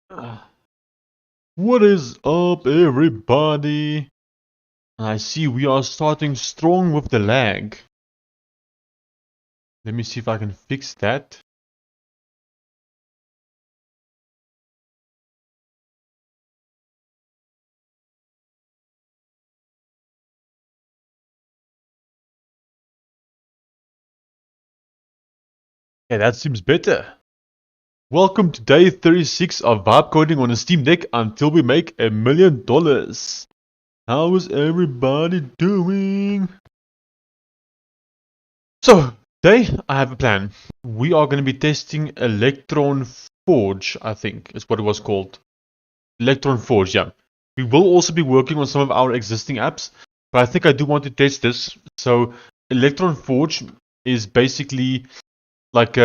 What is up, everybody? I see we are starting strong with the lag. Let me see if I can fix that. Yeah, that seems better. Welcome to day 36 of vibe coding on a Steam Deck until we make $1 million. How is everybody doing? So, today I have a plan. We are going to be testing Electron Forge, I think is what it was called. Electron Forge, yeah. We will also be working on some of our existing apps, but I think I do want to test this. So, Electron Forge is basically like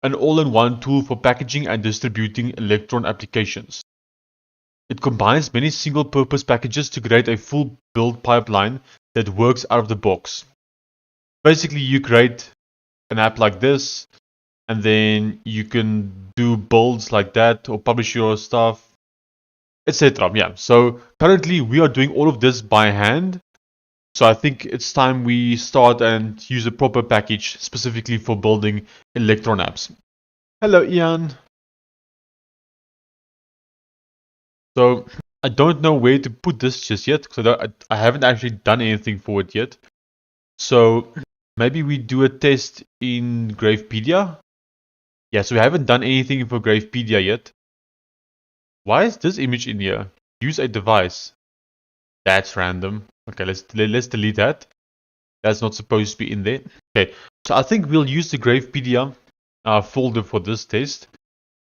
an all-in-one tool for packaging and distributing Electron applications. It combines many single-purpose packages to create a full build pipeline that works out of the box. Basically, you create an app like this, and then you can do builds like that or publish your stuff, etc. Yeah, so currently we are doing all of this by hand. So I think it's time we start and use a proper package specifically for building Electron apps. Hello, Ian. So I don't know where to put this just yet because I haven't actually done anything for it yet. So maybe we do a test in Gravepedia. Yeah, so we haven't done anything for Gravepedia yet. Why is this image in here? Use a device. That's random. Okay, let's delete that. That's not supposed to be in there. Okay, so I think we'll use the Gravepedia folder for this test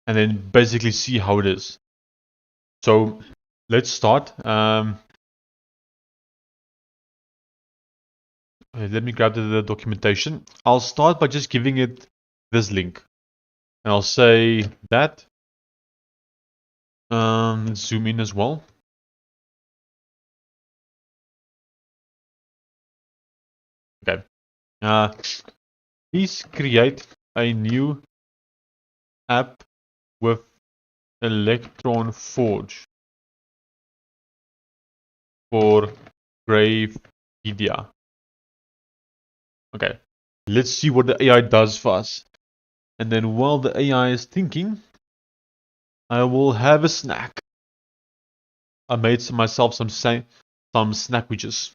and then basically see how it is. So let's start. Let me grab the documentation. I'll start by just giving it this link. And I'll say that. Let's zoom in as well. Okay. Please create a new app with Electron Forge for Gravepedia. Okay, let's see what the AI does for us. And then while the AI is thinking, I will have a snack. I made myself some snackages,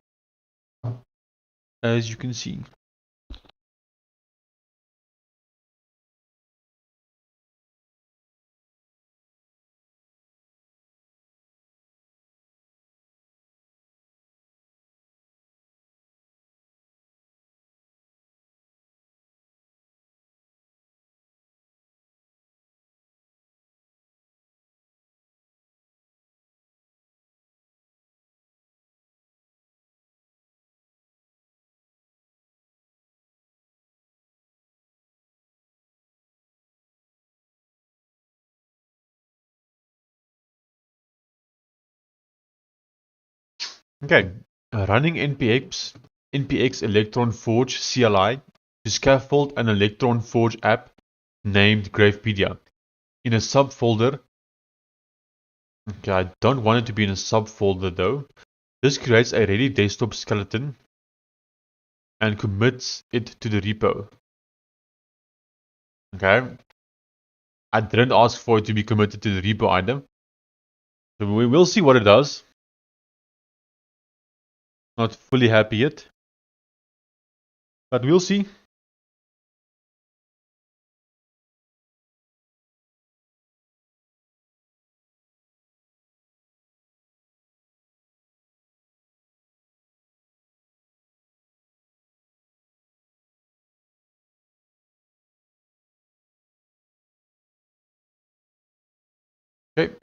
as you can see. Okay, running npx Electron Forge CLI to scaffold an Electron Forge app named Gravepedia in a subfolder. Okay, I don't want it to be in a subfolder though. This creates a ready desktop skeleton and commits it to the repo. Okay, I didn't ask for it to be committed to the repo item. So we will see what it does. Not fully happy yet, but we'll see. Okay,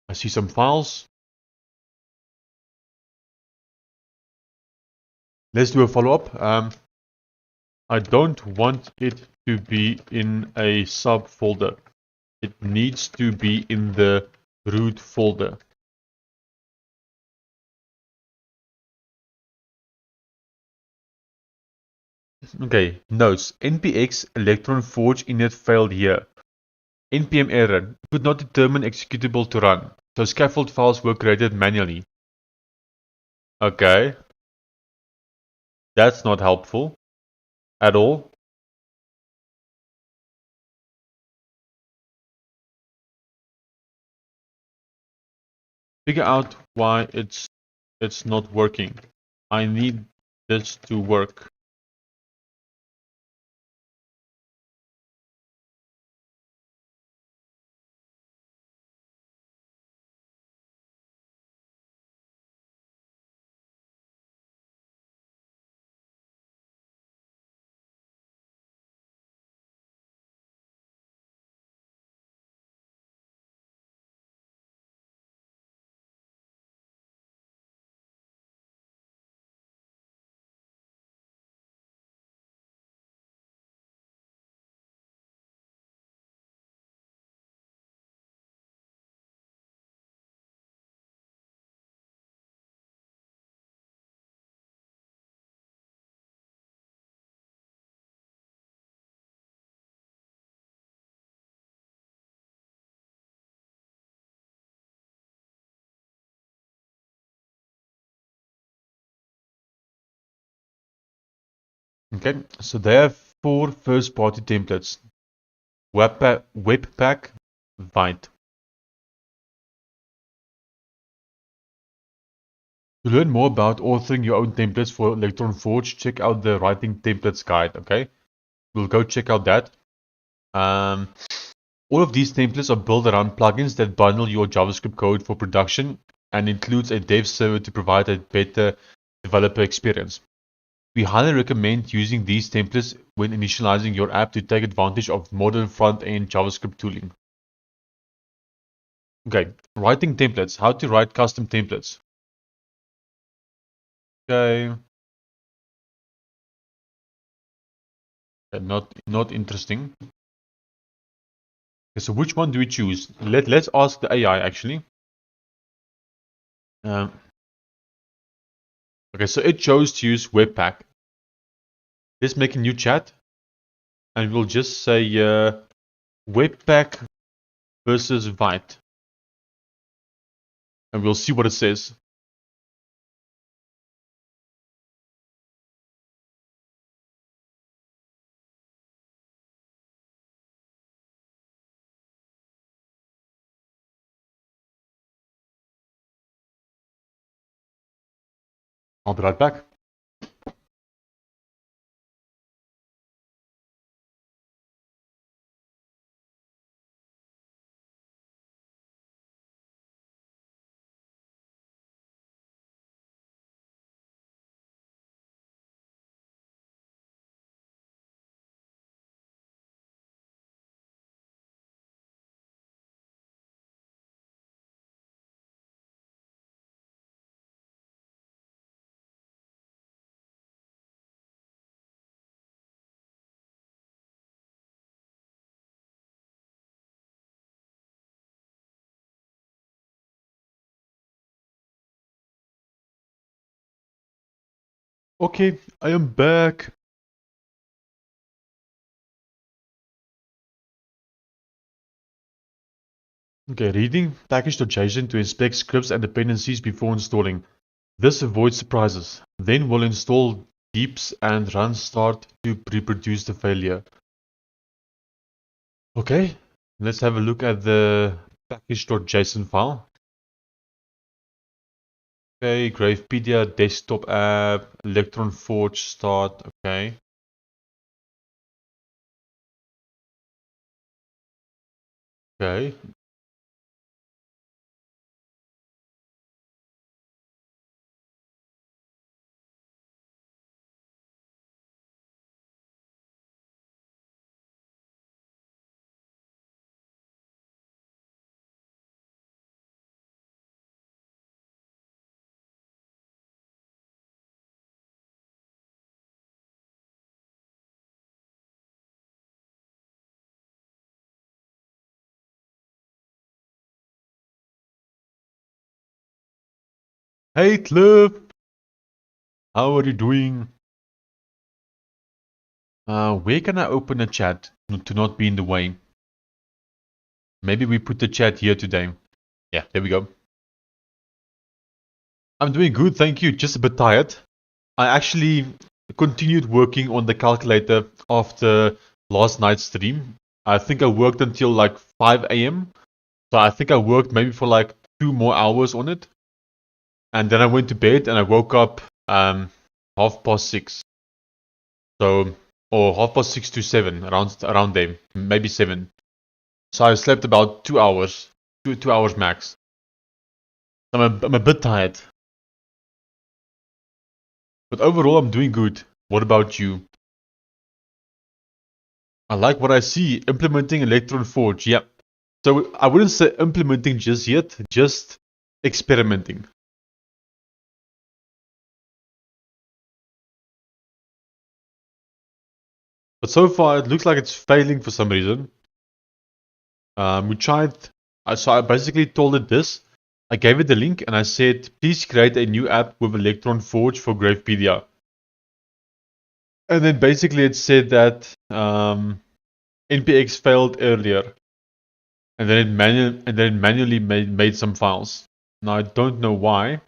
I see some files. Let's do a follow-up. I don't want it to be in a subfolder. It needs to be in the root folder. Okay, notes. npx Electron Forge init failed here. npm error could not determine executable to run, so scaffold files were created manually. Okay, that's not helpful at all. Figure out why it's not working. I need this to work. Okay, so they have 4 first-party templates: Webpack, Vite. To learn more about authoring your own templates for Electron Forge, check out the Writing Templates guide. Okay, we'll go check out that. All of these templates are built around plugins that bundle your JavaScript code for production and includes a dev server to provide a better developer experience. We highly recommend using these templates when initializing your app to take advantage of modern front-end JavaScript tooling. Okay, writing templates. How to write custom templates. Okay, not interesting. Okay, so which one do we choose? Let's ask the AI actually. Um, okay, so it chose to use Webpack. Let's make a new chat, and we'll just say Webpack versus Vite, and we'll see what it says. I'll be right back. Okay, I am back. Okay, reading package.json to inspect scripts and dependencies before installing. This avoids surprises. Then we'll install deeps and run start to reproduce the failure. Okay, let's have a look at the package.json file. Okay, Gravepedia, desktop app, Electron Forge start, okay. Okay. Hey Cliff, how are you doing? Where can I open a chat to not be in the way? Maybe we put the chat here today. Yeah, there we go. I'm doing good, thank you. Just a bit tired. I actually continued working on the calculator after last night's stream. I think I worked until like 5 a.m. So I think I worked maybe for like 2 more hours on it. And then I went to bed and I woke up 6:30. So, or 6:30 to 7, around there, maybe 7. So I slept about 2 hours, 2 hours max. I'm a bit tired. But overall, I'm doing good. What about you? I like what I see. Implementing Electron Forge. Yep. So I wouldn't say implementing just yet, just experimenting. But so far, it looks like it's failing for some reason. We tried. So I basically told it this. I gave it the link and I said, please create a new app with Electron Forge for Gravepedia. And then basically it said that npx failed earlier. And then it manually made some files. Now I don't know why.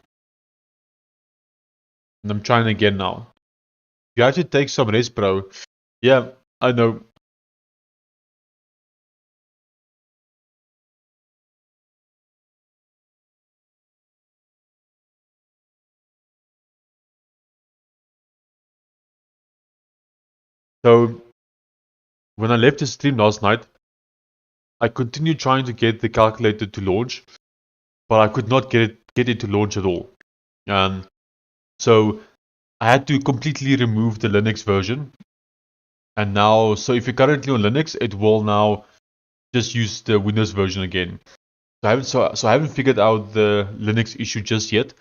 And I'm trying again now. You have to take some rest, bro. Yeah, I know. So when I left the stream last night, I continued trying to get the calculator to launch, but I could not get it to launch at all. So I had to completely remove the Linux version. And now, so if you're currently on Linux, it will now just use the Windows version again. So I haven't figured out the Linux issue just yet.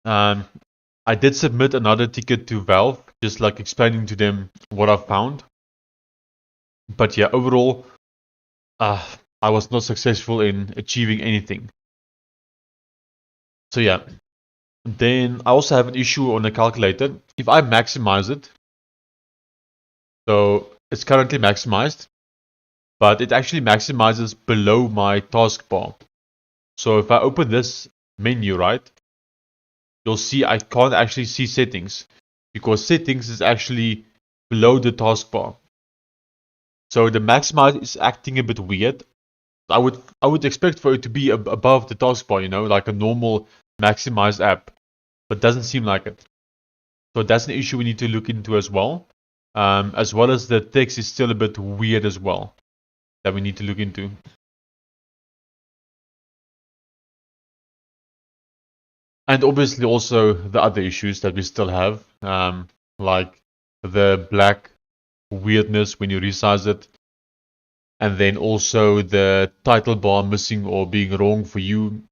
I did submit another ticket to Valve, just like explaining to them what I found. But yeah, overall, I was not successful in achieving anything. So yeah. Then I also have an issue on the calculator. If I maximize it, so it's currently maximized, but it actually maximizes below my taskbar. So if I open this menu, right, you'll see I can't actually see settings because settings is actually below the taskbar. So the maximize is acting a bit weird. I would expect for it to be above the taskbar, you know, like a normal maximized app, but doesn't seem like it. So that's an issue we need to look into as well. As well as the text is still a bit weird as well that we need to look into. And obviously also the other issues that we still have, like the black weirdness when you resize it, and then also the title bar missing or being wrong for you,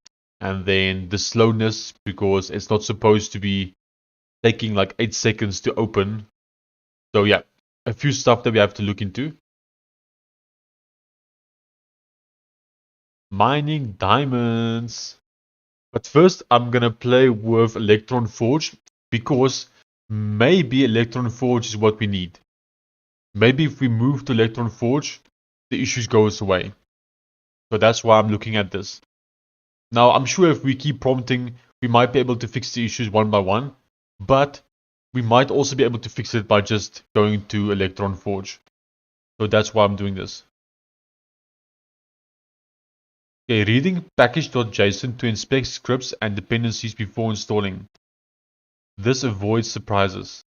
and then the slowness because it's not supposed to be taking like 8 seconds to open. So yeah, a few stuff that we have to look into. Mining diamonds. But first I'm gonna play with Electron Forge because maybe Electron Forge is what we need. Maybe if we move to Electron Forge, the issues goes away. So that's why I'm looking at this. Now I'm sure if we keep prompting, we might be able to fix the issues one by one, but we might also be able to fix it by just going to Electron Forge. So that's why I'm doing this. Okay, reading package.json to inspect scripts and dependencies before installing. This avoids surprises.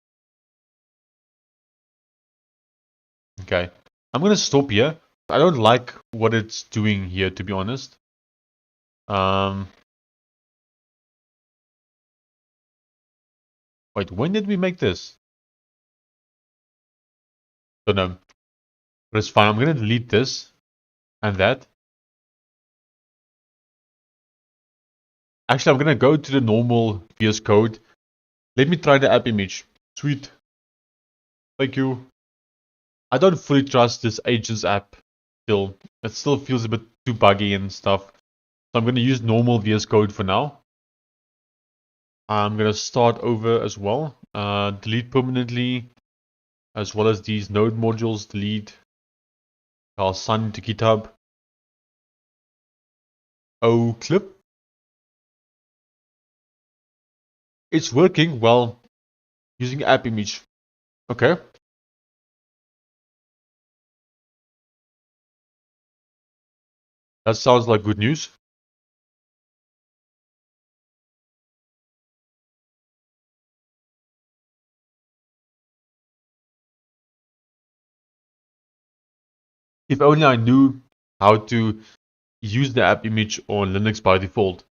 Okay, I'm gonna stop here. I don't like what it's doing here, to be honest. Wait, when did we make this? Don't know. But it's fine. I'm gonna delete this and that. Actually, I'm gonna go to the normal VS Code. Let me try the app image. Sweet. Thank you. I don't fully trust this agents app still. It still feels a bit too buggy and stuff. So I'm gonna use normal VS Code for now. I'm gonna start over as well. Delete permanently, as well as these node modules. Delete. I'll sign into GitHub. O clip. It's working well using app image. Okay. That sounds like good news. If only I knew how to use the app image on Linux by default.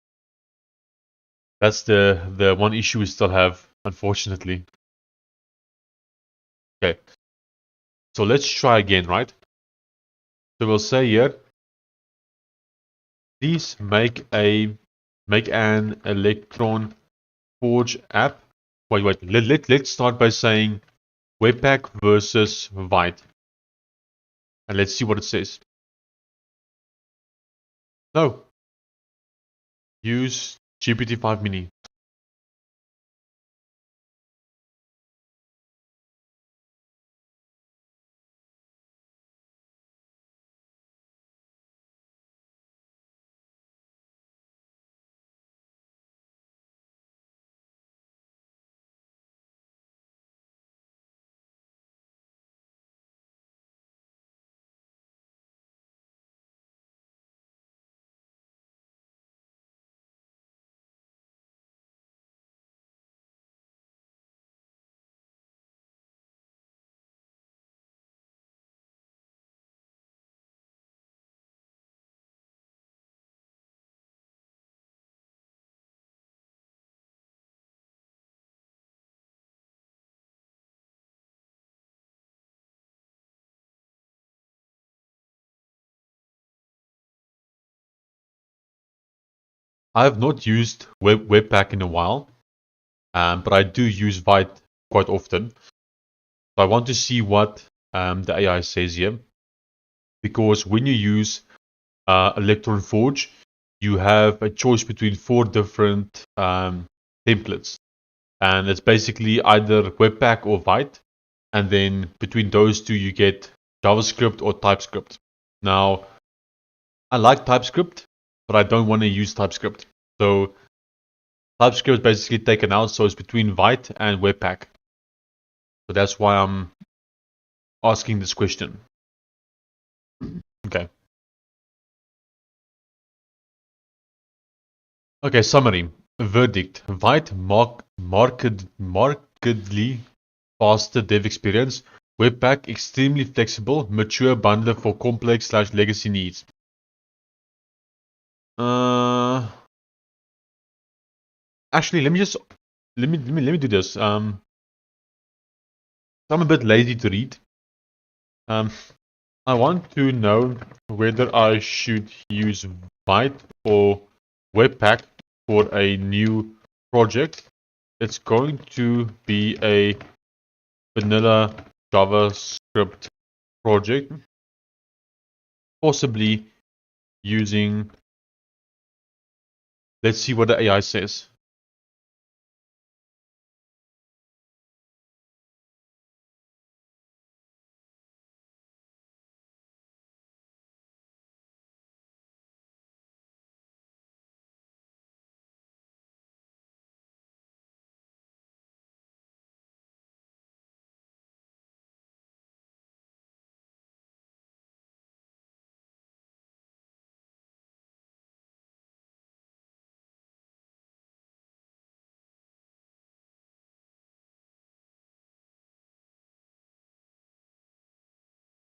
That's the one issue we still have, unfortunately. Okay. So let's try again, right? So we'll say here, please make an Electron Forge app. Wait. Let's start by saying Webpack versus Vite. And let's see what it says. No. Use GPT-5 Mini. I have not used Webpack in a while, but I do use Vite quite often. So I want to see what the AI says here. Because when you use Electron Forge, you have a choice between 4 different templates. And it's basically either Webpack or Vite. And then between those two, you get JavaScript or TypeScript. Now, I like TypeScript, but I don't want to use TypeScript. So TypeScript is basically taken out, so it's between Vite and Webpack. So that's why I'm asking this question. Okay. Okay, summary. Verdict. Vite markedly faster dev experience. Webpack extremely flexible, mature bundler for complex/legacy needs. Actually, let me do this. I'm a bit lazy to read. I want to know whether I should use Vite or Webpack for a new project. It's going to be a vanilla JavaScript project, possibly using, let's see what the AI says.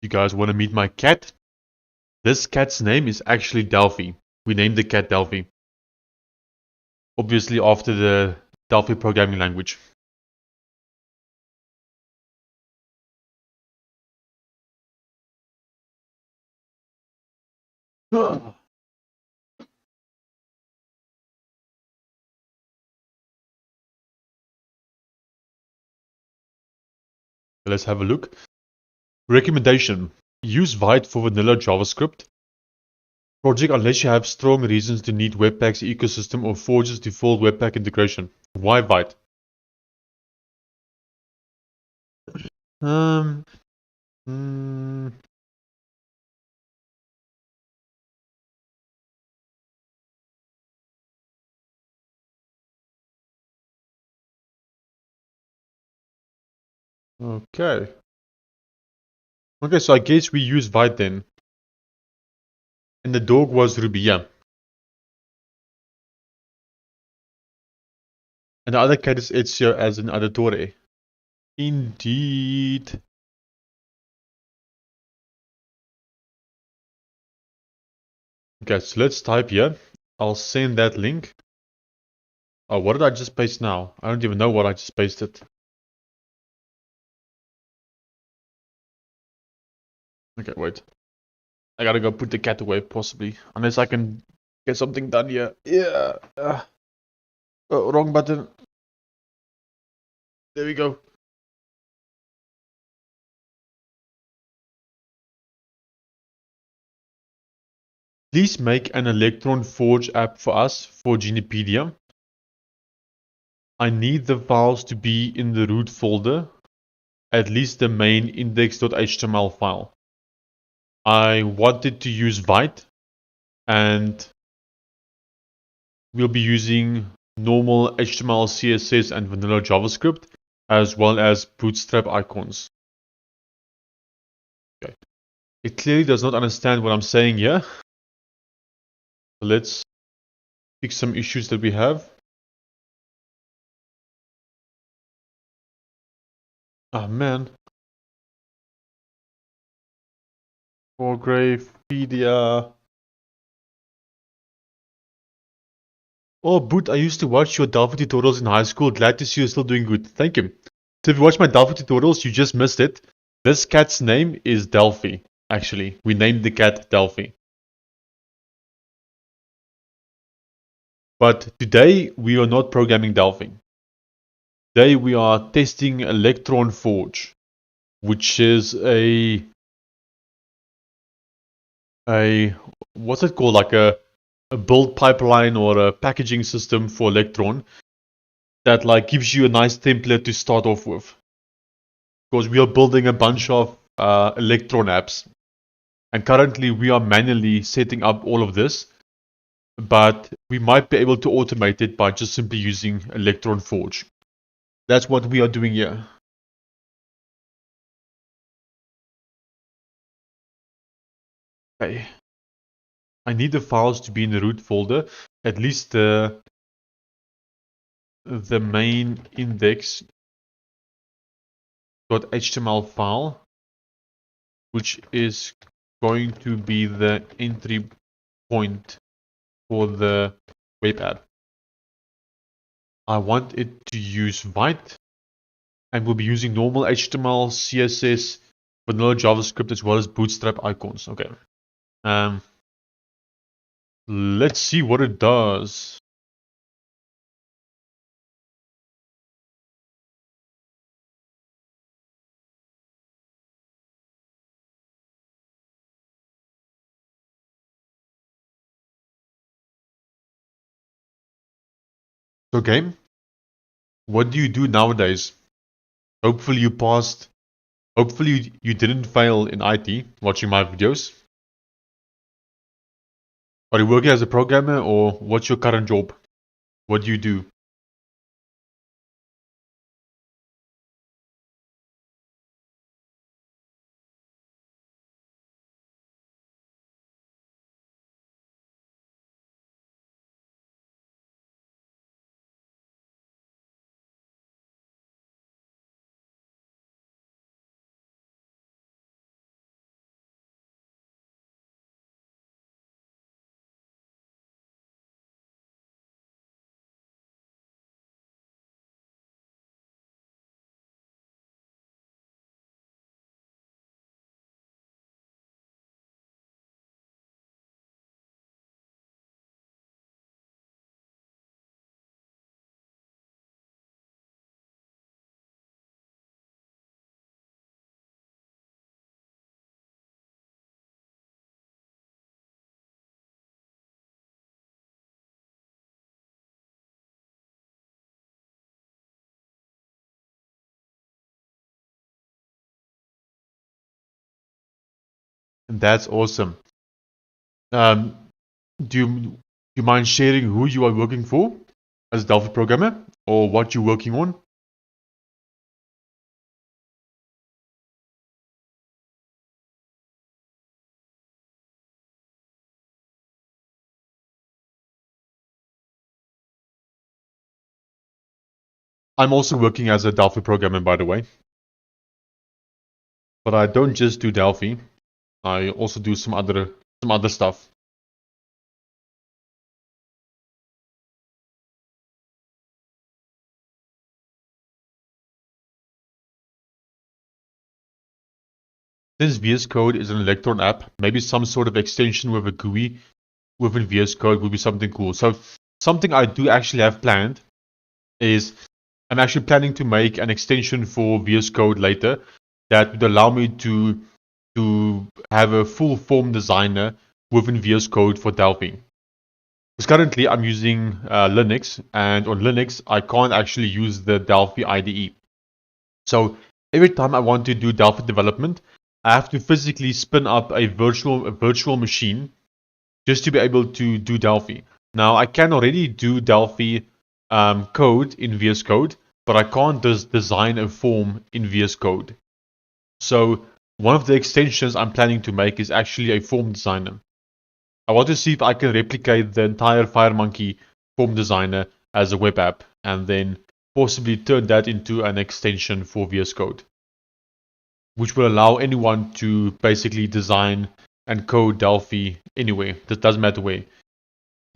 You guys want to meet my cat? This cat's name is actually Delphi. We named the cat Delphi. Obviously after the Delphi programming language. Let's have a look. Recommendation. Use Vite for vanilla JavaScript project unless you have strong reasons to need Webpack's ecosystem or Forge's default Webpack integration. Why Vite? Um, mm, Okay. Okay, so I guess we use Vite then. And the dog was Ruby, yeah. And the other cat is Ezio as an Adatore. Indeed. Okay, so let's type here. I'll send that link. Oh, what did I just paste now? I don't even know what I just pasted. Okay, wait. I gotta go put the cat away, possibly. Unless I can get something done here. Yeah. Oh, wrong button. There we go. Please make an Electron Forge app for us for Genipedia. I need the files to be in the root folder, at least the main index.html file. I wanted to use Vite, and we'll be using normal HTML, CSS, and vanilla JavaScript, as well as bootstrap icons. Okay. It clearly does not understand what I'm saying here. So let's fix some issues that we have. Ah, man. For Gravepedia. Oh, Boot, I used to watch your Delphi tutorials in high school. Glad to see you're still doing good. Thank you. So if you watch my Delphi tutorials, you just missed it. This cat's name is Delphi, actually. We named the cat Delphi. But today, we are not programming Delphi. Today, we are testing Electron Forge, which is a what's it called? Like a build pipeline or a packaging system for Electron that like gives you a nice template to start off with. Because we are building a bunch of Electron apps, and currently we are manually setting up all of this, but we might be able to automate it by just simply using Electron Forge. That's what we are doing here. Okay. I need the files to be in the root folder, at least the main index.html file, which is going to be the entry point for the web app. I want it to use Vite, and we'll be using normal HTML, CSS, vanilla JavaScript, as well as bootstrap icons. Okay. Let's see what it does. So game, what do you do nowadays? Hopefully you passed. Hopefully you didn't fail in IT watching my videos. Are you working as a programmer, or what's your current job? What do you do? That's awesome. Um, do you mind sharing who you are working for as a Delphi programmer, or what you're working on? I'm also working as a Delphi programmer, by the way. But I don't just do Delphi. I also do some other stuff. Since VS Code is an Electron app, maybe some sort of extension with a GUI within VS Code would be something cool. So something I do actually have planned is I'm actually planning to make an extension for VS Code later that would allow me to have a full form designer within VS Code for Delphi. Because currently I'm using Linux, and on Linux I can't actually use the Delphi IDE. So every time I want to do Delphi development, I have to physically spin up a virtual machine just to be able to do Delphi. Now I can already do Delphi code in VS Code, but I can't just design a form in VS Code. So one of the extensions I'm planning to make is actually a form designer. I want to see if I can replicate the entire FireMonkey form designer as a web app and then possibly turn that into an extension for VS Code, which will allow anyone to basically design and code Delphi anywhere. That doesn't matter where.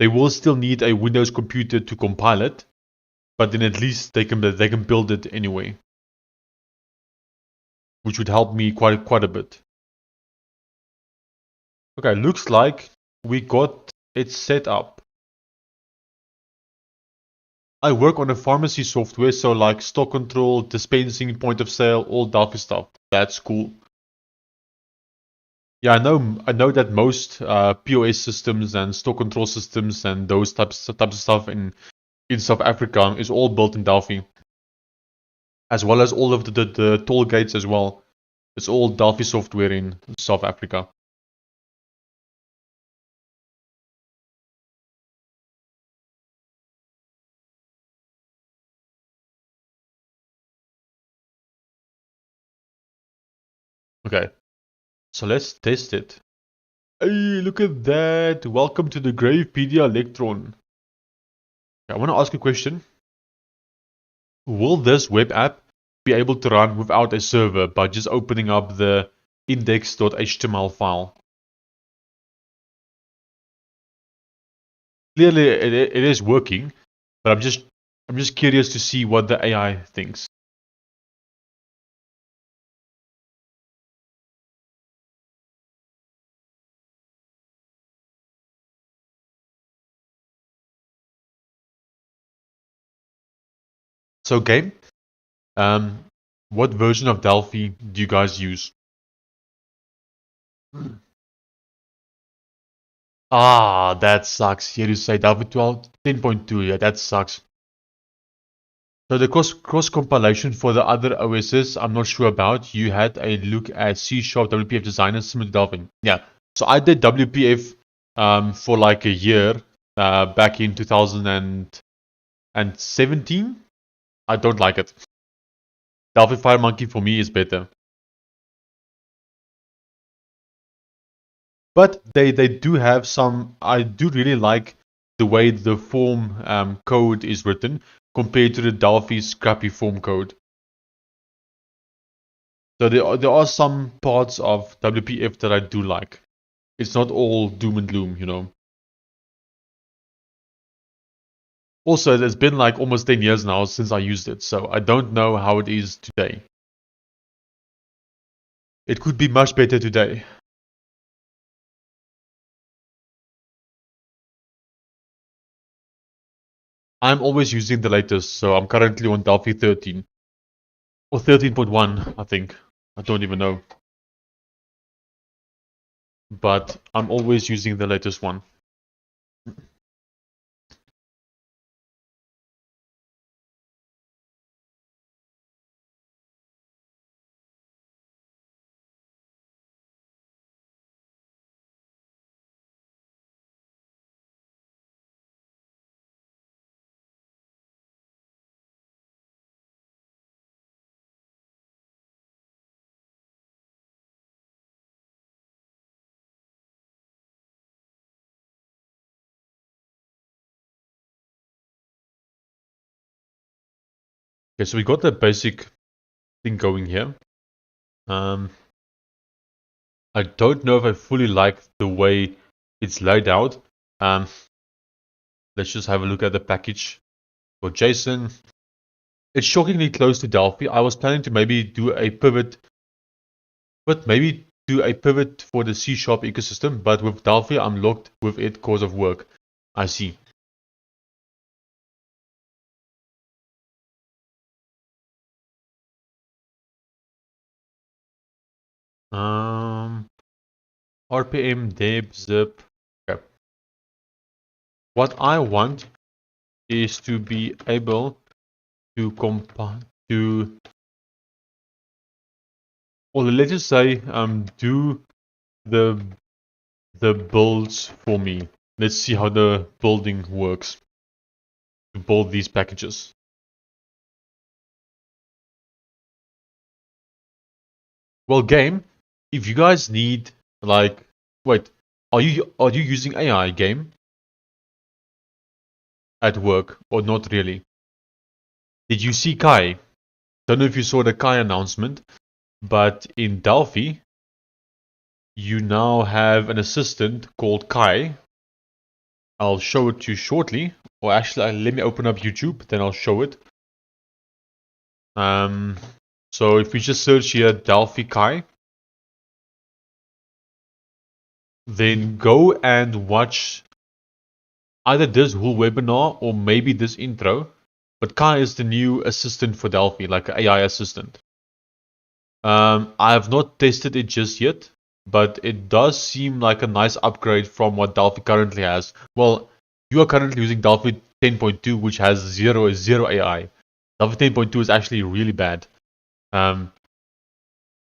They will still need a Windows computer to compile it, but then at least they can build it anyway, which would help me quite a bit. Okay, looks like we got it set up. I work on a pharmacy software, so like stock control, dispensing, point of sale, all Delphi stuff. That's cool. Yeah, I know that most POS systems and stock control systems and those types of stuff in South Africa is all built in Delphi, as well as all of the toll gates as well. It's all Delphi software in South Africa. Okay, so let's test it. Hey, look at that! Welcome to the Gravepedia Electron. I want to ask a question. Will this web app be able to run without a server by just opening up the index.html file? Clearly, it is working, but I'm just curious to see what the AI thinks. So, game, um, what version of Delphi do you guys use? Ah, that sucks. Here you say Delphi 12, 10.2. Yeah, that sucks. So the cross compilation for the other OSs, I'm not sure about. You had a look at C# WPF designer similar to Delphi. Yeah. So I did WPF for like a year back in 2017. I don't like it. Delphi FireMonkey for me is better. But they do have some. I do really like the way the form code is written compared to the Delphi scrappy form code. So there are some parts of WPF that I do like. It's not all doom and gloom, you know. Also, it's been like almost 10 years now since I used it, so I don't know how it is today. It could be much better today. I'm always using the latest, so I'm currently on Delphi 13. Or 13.1, I think. I don't even know. But I'm always using the latest one. Okay, so we got the basic thing going here. I don't know if I fully like the way it's laid out. Let's just have a look at the package for JSON. It's shockingly close to Delphi. I was planning to maybe do a pivot, for the C# ecosystem, but with Delphi, I'm locked with it because of work. I see. RPM, deb, zip. Okay. What I want is to be able to or let's just say do the builds for me. Let's see how the building works to build these packages. Well, game, if you guys need wait, are you using AI game at work or not really? Did you see Kai? Don't know if you saw the Kai announcement, but in Delphi, you now have an assistant called Kai. I'll show it to you shortly, or actually, let me open up YouTube, then I'll show it. So if we just search here Delphi Kai, then go and watch either this whole webinar or maybe this intro. But Kai is the new assistant for Delphi, like an AI assistant. I have not tested it just yet, but it does seem like a nice upgrade from what Delphi currently has. Well, you are currently using Delphi 10.2, which has zero AI. Delphi 10.2 is actually really bad.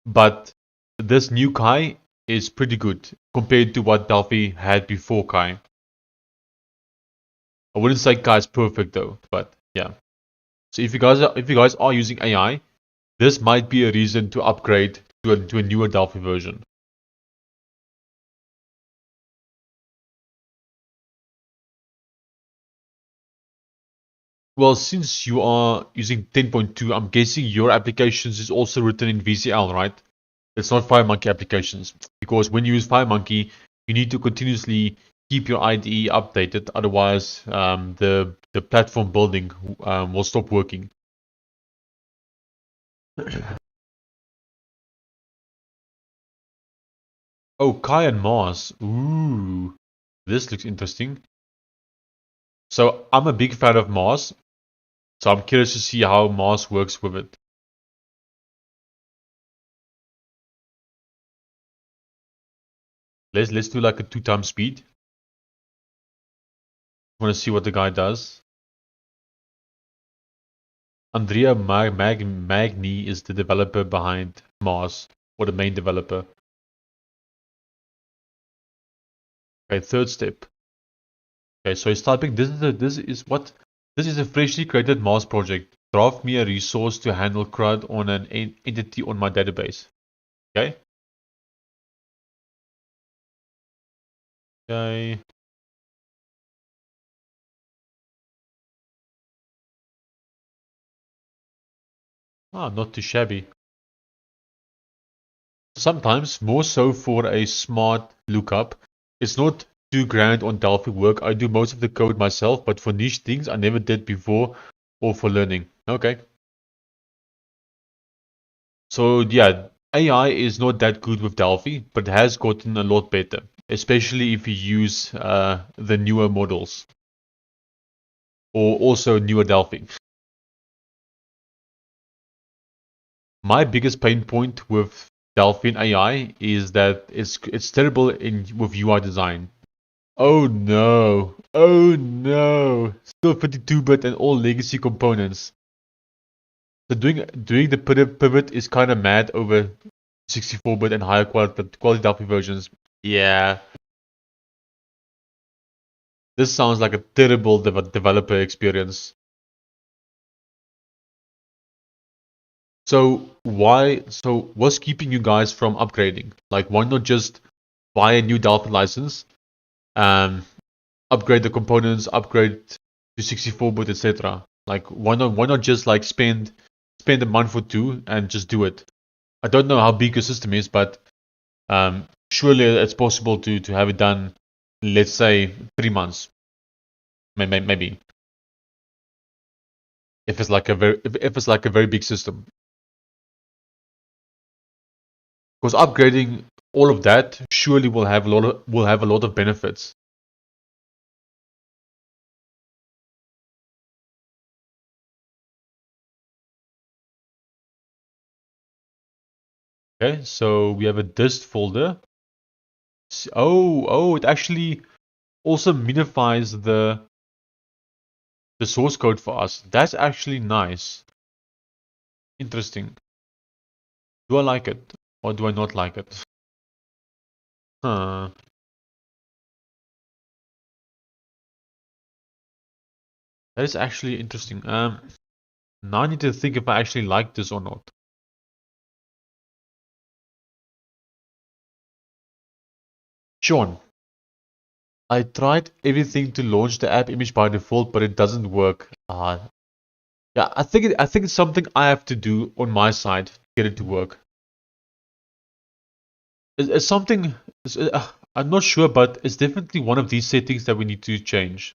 But this new Kai is pretty good compared to what Delphi had before Kai. I wouldn't say Kai is perfect though, but yeah. So if you guys are using AI, this might be a reason to upgrade to a newer Delphi version. Well, since you are using 10.2, I'm guessing your applications is also written in VCL, right? It's not FireMonkey applications, because when you use FireMonkey, you need to continuously keep your IDE updated, otherwise the platform building will stop working. Oh, Kai and Mars. Ooh, this looks interesting. So I'm a big fan of Mars, so I'm curious to see how Mars works with it. Let's do like a 2 times speed. Want to see what the guy does. Andrea Magni is the developer behind Mars, or the main developer. Okay, third step. Okay, so he's typing. This is a freshly created Mars project. Draft me a resource to handle CRUD on an entity on my database. Okay. Okay. Ah, not too shabby. Sometimes, more so for a smart lookup, it's not too grand on Delphi work. I do most of the code myself, but for niche things I never did before or for learning. Okay. So yeah, AI is not that good with Delphi, but has gotten a lot better, especially if you use the newer models or also newer Delphi. My biggest pain point with Delphi and AI is that it's terrible with UI design. Oh no! Oh no! Still 52-bit and all legacy components. So doing the pivot is kind of mad over 64-bit and higher quality Delphi versions. Yeah, this sounds like a terrible developer experience. So what's keeping you guys from upgrading? Like, why not just buy a new Delphi license, upgrade the components, upgrade to 64-bit, etc. Like, why not just like spend a month or two and just do it? I don't know how big your system is, but surely it's possible to have it done. Let's say 3 months, maybe, if it's like a very big system. Because upgrading all of that surely will have a lot of benefits. Okay, so we have a dist folder. Oh, it actually also minifies the source code for us. That's actually nice. Interesting. Do I like it or do I not like it? Huh. That is actually interesting. Now I need to think if I actually like this or not. Sean, I tried everything to launch the app image by default, but it doesn't work. Yeah, I think it's something I have to do on my side to get it to work. It's something. I'm not sure, but it's definitely one of these settings that we need to change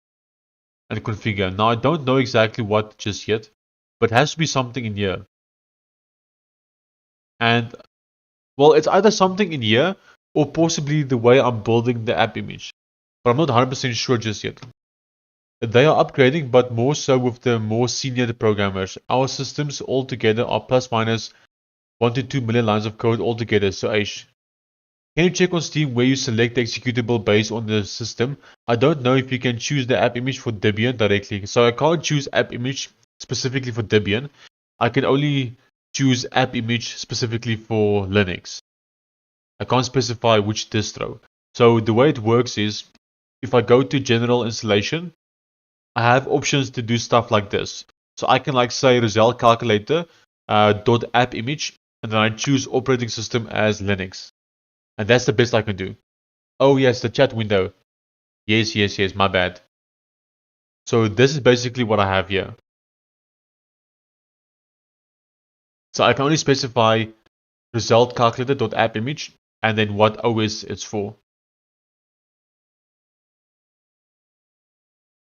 and configure. Now I don't know exactly what just yet, but it has to be something in here. And well, it's either something in here or possibly the way I'm building the app image. But I'm not 100% sure just yet. They are upgrading, but more so with the more senior programmers. Our systems altogether are plus minus 1 to 2 million lines of code altogether. So Aish, can you check on Steam where you select the executable based on the system? I don't know if you can choose the app image for Debian directly. So I can't choose app image specifically for Debian. I can only choose app image specifically for Linux. I can't specify which distro. So the way it works is, if I go to general installation, I have options to do stuff like this. So I can like say Roselt Calculator dot app image, and then I choose operating system as Linux. And that's the best I can do. Oh yes, the chat window. Yes, my bad. So this is basically what I have here. So I can only specify Roselt Calculator dot app image and then what OS it's for.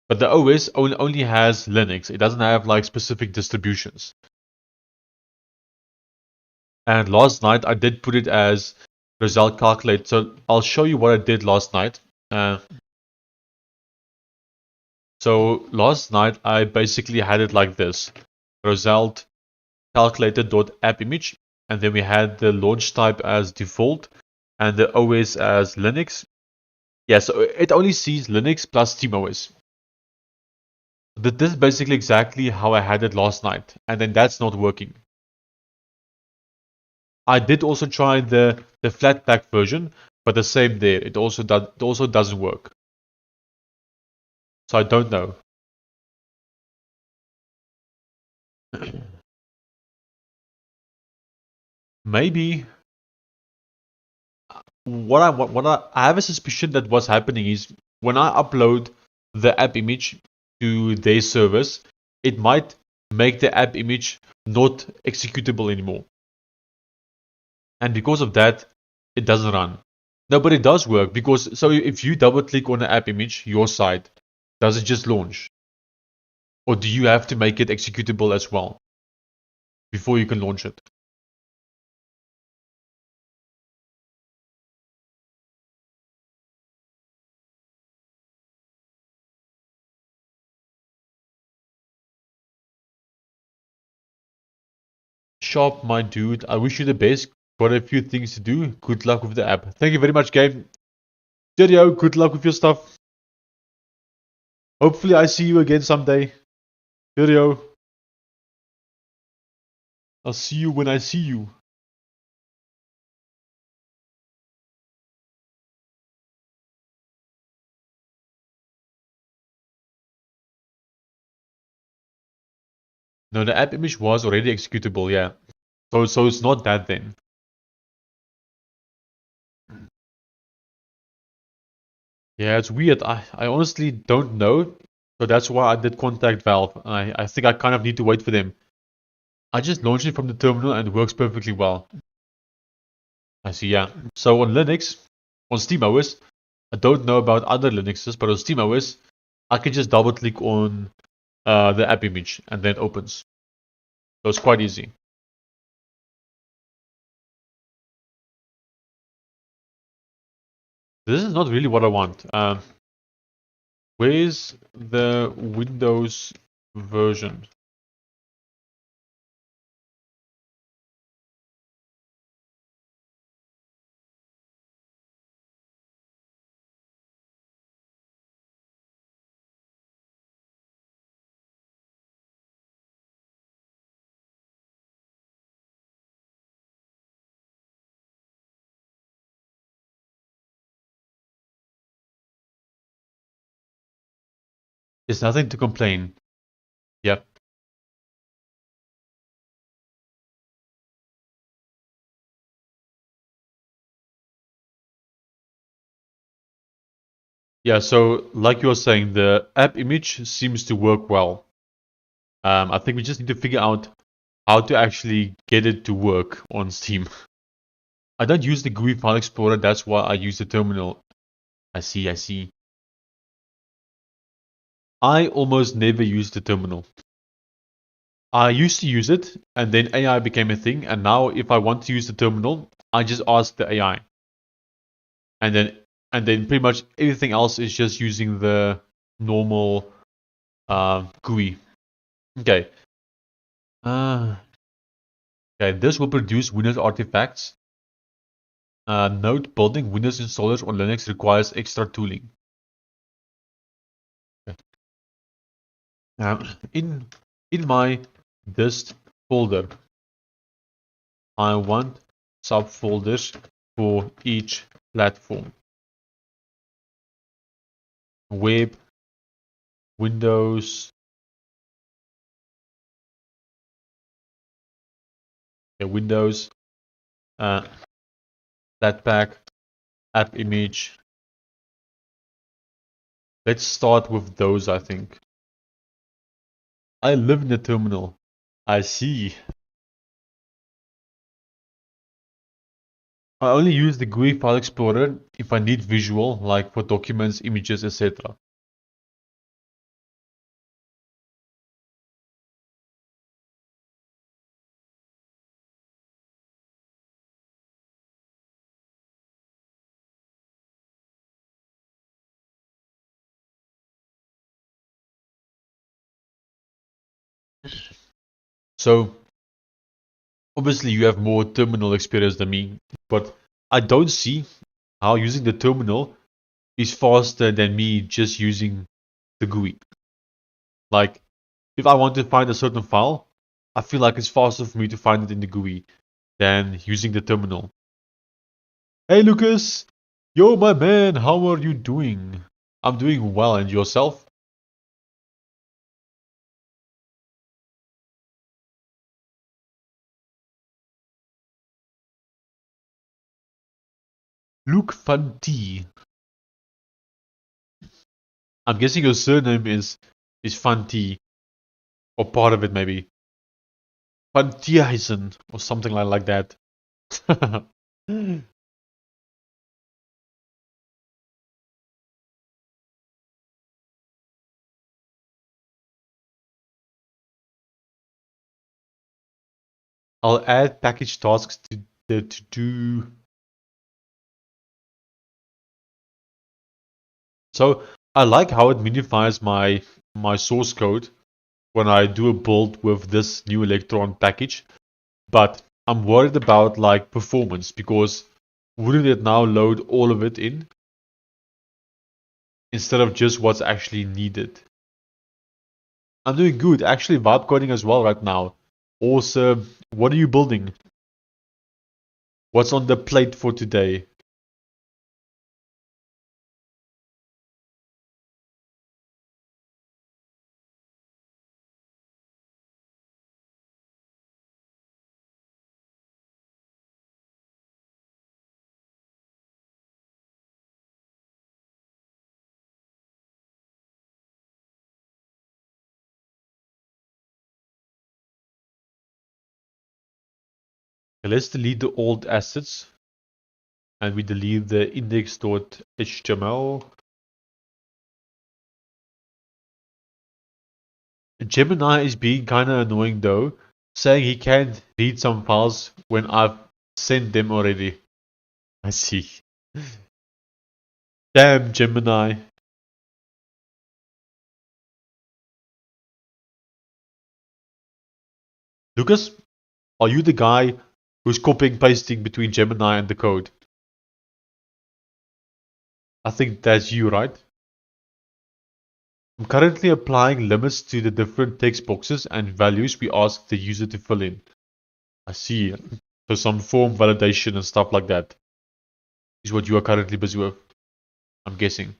But the OS only has Linux. It doesn't have like specific distributions. And last night I did put it as Roselt Calculator. So I'll show you what I did last night. So last night I basically had it like this: Roselt Calculator.app image, and then we had the launch type as default and the OS as Linux. Yeah, so it only sees Linux plus SteamOS. This is basically exactly how I had it last night, and then that's not working. I did also try the Flatpak version, but the same there. It also doesn't work. So I don't know. Maybe I have a suspicion that what's happening is when I upload the app image to their service, it might make the app image not executable anymore. And because of that, it doesn't run. No, but it does work because so if you double click on the app image, your site, does it just launch? Or do you have to make it executable as well before you can launch it? Sharp, my dude, I wish you the best. Got a few things to do. Good luck with the app. Thank you very much, game. Cheerio, good luck with your stuff. Hopefully I see you again someday. Cheerio. I'll see you when I see you. No, the app image was already executable, yeah. So it's not that then. Yeah, it's weird. I honestly don't know. So that's why I did contact Valve. I think I kind of need to wait for them. I just launched it from the terminal and it works perfectly well. I see, yeah. So on Linux, on SteamOS, I don't know about other Linuxes, but on SteamOS, I can just double click on the app image and then it opens. So it's quite easy. This is not really what I want. Where's the Windows version? There's nothing to complain. Yep. Yeah, so like you were saying, the app image seems to work well. I think we just need to figure out how to actually get it to work on Steam. I don't use the GUI file explorer, that's why I use the terminal. I see. I almost never use the terminal. I used to use it, and then AI became a thing, and now if I want to use the terminal, I just ask the AI. And then pretty much everything else is just using the normal GUI. Okay. Uh, okay, this will produce Windows artifacts. Note building Windows installers on Linux requires extra tooling. Okay. In my dist folder, I want subfolders for each platform. Web, Windows, Windows, Flatpak, app image. Let's start with those, I think. I live in the terminal. I see. I only use the GUI file explorer if I need visual, like for documents, images, etc. So, obviously you have more terminal experience than me, but I don't see how using the terminal is faster than me just using the GUI. Like, if I want to find a certain file, I feel like it's faster for me to find it in the GUI than using the terminal. Hey Lucas! Yo my man, how are you doing? I'm doing well, and yourself? Luke Fanti. I'm guessing your surname is Fanti, or part of it maybe. Fantiaisen, or something like that. I'll add package tasks to the to-do. So I like how it minifies my source code when I do a build with this new Electron package, but I'm worried about like performance because wouldn't it now load all of it in instead of just what's actually needed? I'm doing good, actually vibe coding as well right now. Awesome. What are you building? What's on the plate for today? Okay, let's delete the old assets. And we delete the index.html. Gemini is being kind of annoying though, saying he can't read some files when I've sent them already. I see. Damn, Gemini. Lucas, are you the guy who's copying pasting between Gemini and the code? I think that's you, right? I'm currently applying limits to the different text boxes and values we ask the user to fill in. I see. So some form validation and stuff like that is what you are currently busy with, I'm guessing.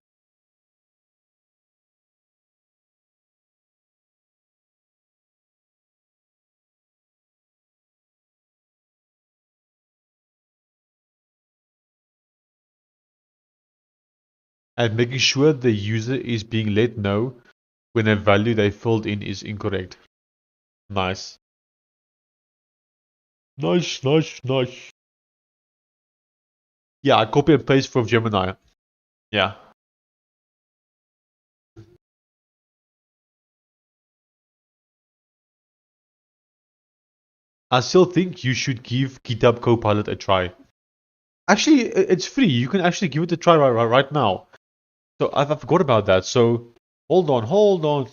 And making sure the user is being let know when a value they filled in is incorrect. Nice. Nice, nice, nice. Yeah, I copy and paste from Gemini. Yeah. I still think you should give GitHub Copilot a try. Actually, it's free. You can actually give it a try right now. So I forgot about that. So hold on.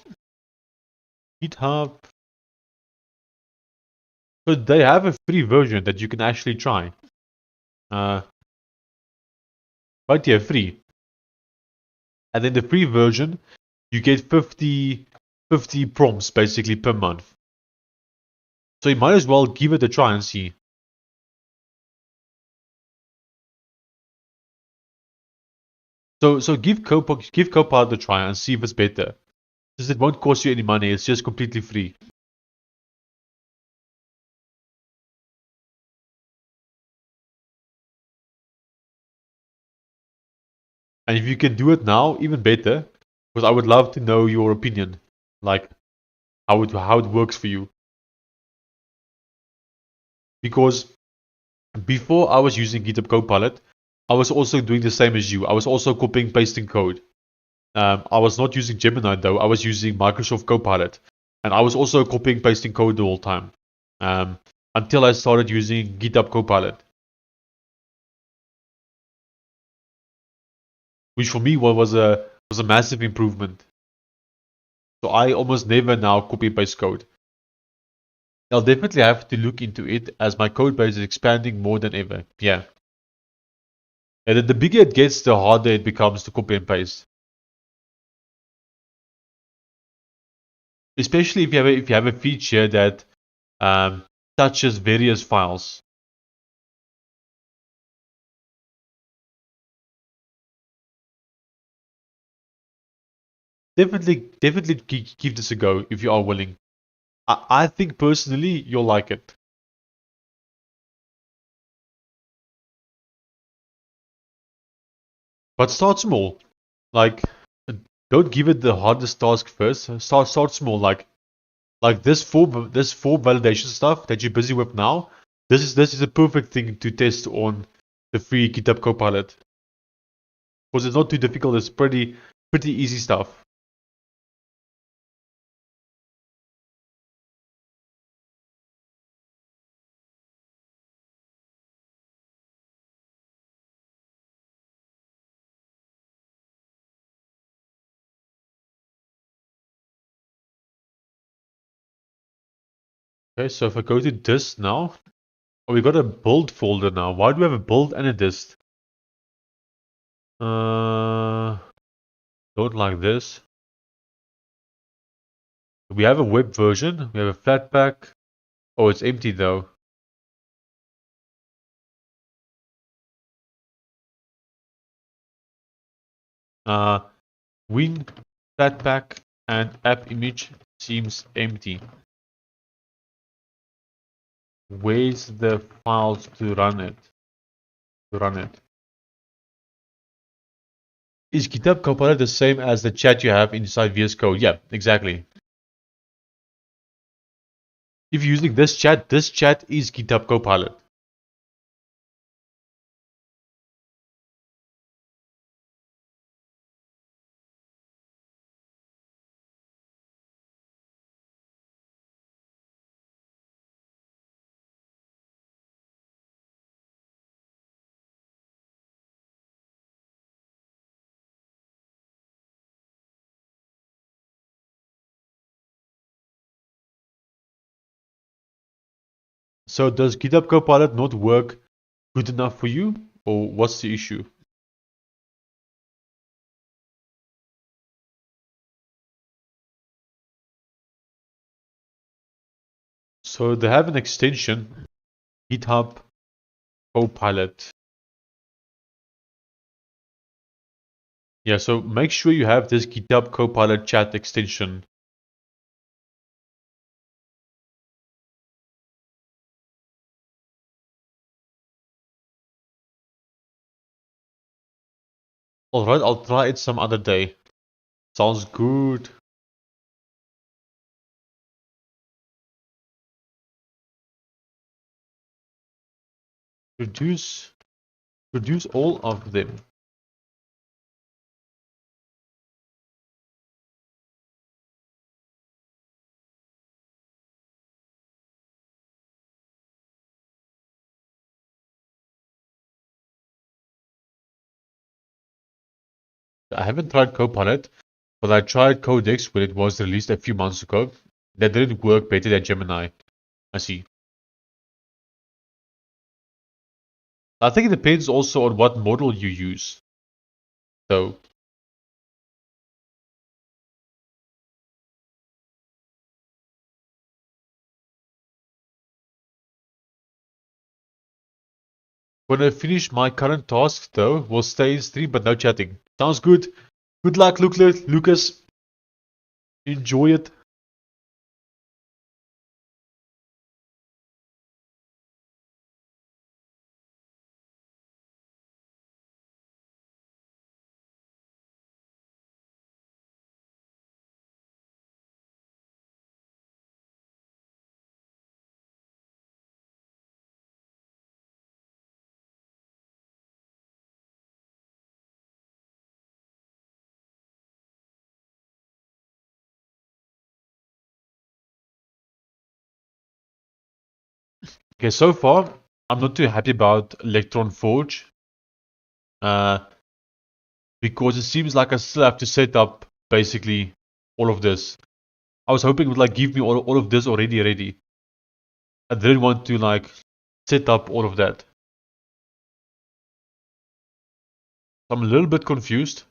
GitHub. So they have a free version that you can actually try. Right here, free. And then the free version, you get 50 prompts basically per month. So you might as well give it a try and see. So give Copilot a try and see if it's better. Since it won't cost you any money, it's just completely free. And if you can do it now, even better, because I would love to know your opinion, like how it works for you. Because before I was using GitHub Copilot, I was also doing the same as you. I was also copying pasting code. I was not using Gemini though. I was using Microsoft Copilot, and I was also copying pasting code the whole time. Until I started using GitHub Copilot, which for me was a massive improvement. So I almost never now copy and paste code. I'll definitely have to look into it as my code base is expanding more than ever. Yeah. And the bigger it gets, the harder it becomes to copy and paste. Especially if you have a feature that touches various files. Definitely give this a go if you are willing. I think personally you'll like it. But start small. Like, don't give it the hardest task first. Start small. Like this form validation stuff that you're busy with now. This is a perfect thing to test on the free GitHub Copilot because it's not too difficult. It's pretty easy stuff. Okay, so if I go to dist now, oh, we got a build folder now. Why do we have a build and a dist? Don't like this. We have a web version. We have a Flatpak. Oh, it's empty though. Win, Flatpak, and app image seems empty. Where's the files to run it? Is GitHub Copilot the same as the chat you have inside VS Code? Yeah, exactly. If you're using this chat is GitHub Copilot. So does GitHub Copilot not work good enough for you, or what's the issue? So they have an extension, GitHub Copilot. Yeah, so make sure you have this GitHub Copilot chat extension. Alright, I'll try it some other day. Sounds good. Produce all of them. I haven't tried Copilot, but I tried Codex when it was released a few months ago. That didn't work better than Gemini. I see. I think it depends also on what model you use. So, when I finish my current task, though, we'll stay in stream but no chatting. Sounds good. Good luck, Lucas. Enjoy it. Okay, so far, I'm not too happy about Electron Forge. Because it seems like I still have to set up basically all of this. I was hoping it would like give me all of this already ready. I didn't want to like set up all of that. I'm a little bit confused.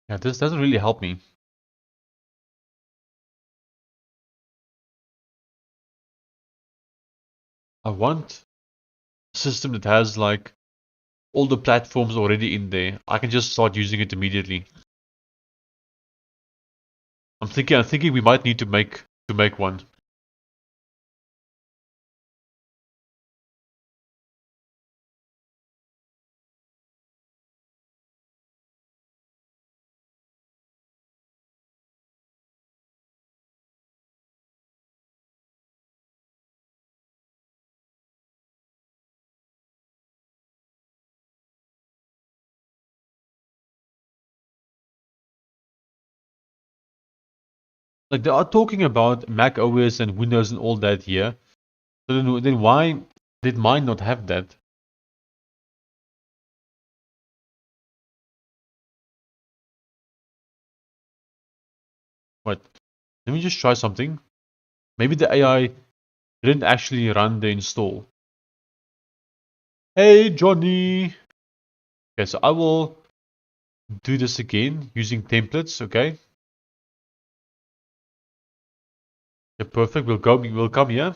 Yeah, this doesn't really help me. I want a system that has like all the platforms already in there. I can just start using it immediately. I'm thinking we might need to make one. Like they are talking about Mac OS and Windows and all that here. So then why did mine not have that? What? Let me just try something. Maybe the AI didn't actually run the install. Hey Johnny! Okay, so I will do this again using templates, okay? Okay, perfect. We'll come here.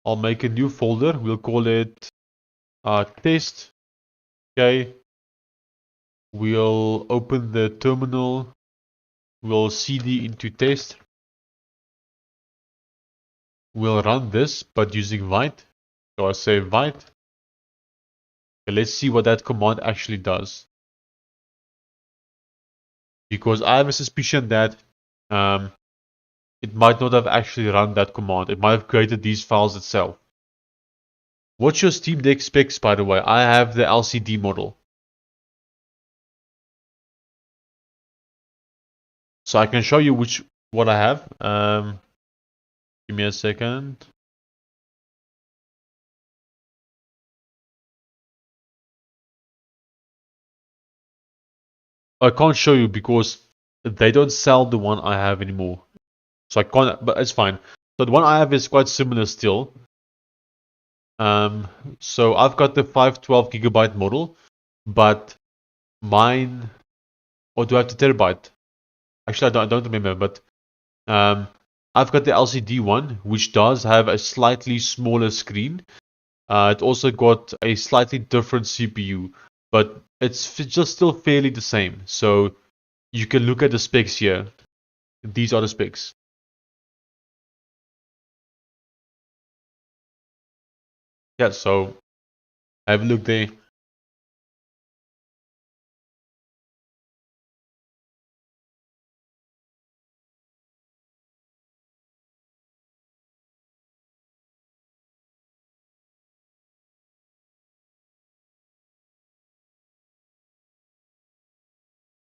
I'll make a new folder. We'll call it test. Okay. We'll open the terminal. We'll cd into test. We'll run this, but using Vite. So I say Vite. Okay, let's see what that command actually does. Because I have a suspicion that it might not have actually run that command. It might have created these files itself. What's your Steam Deck specs, by the way? I have the LCD model. So I can show you what I have. Give me a second. I can't show you because they don't sell the one I have anymore. So I can't, but it's fine. So the one I have is quite similar still. So I've got the 512 gigabyte model, but mine, or do I have the terabyte? Actually, I don't remember, but I've got the LCD one, which does have a slightly smaller screen. It also got a slightly different CPU, but it's just still fairly the same. So you can look at the specs here. These are the specs. Yeah, so have a look there.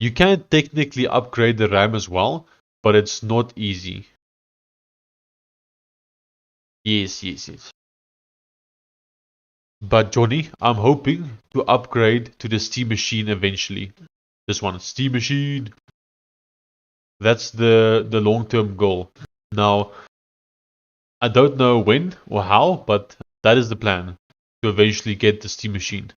You can technically upgrade the RAM as well, but it's not easy. Yes. But Johnny, I'm hoping to upgrade to the Steam Machine eventually. This one, Steam Machine. That's the long-term goal. Now, I don't know when or how, but that is the plan, to eventually get the Steam Machine.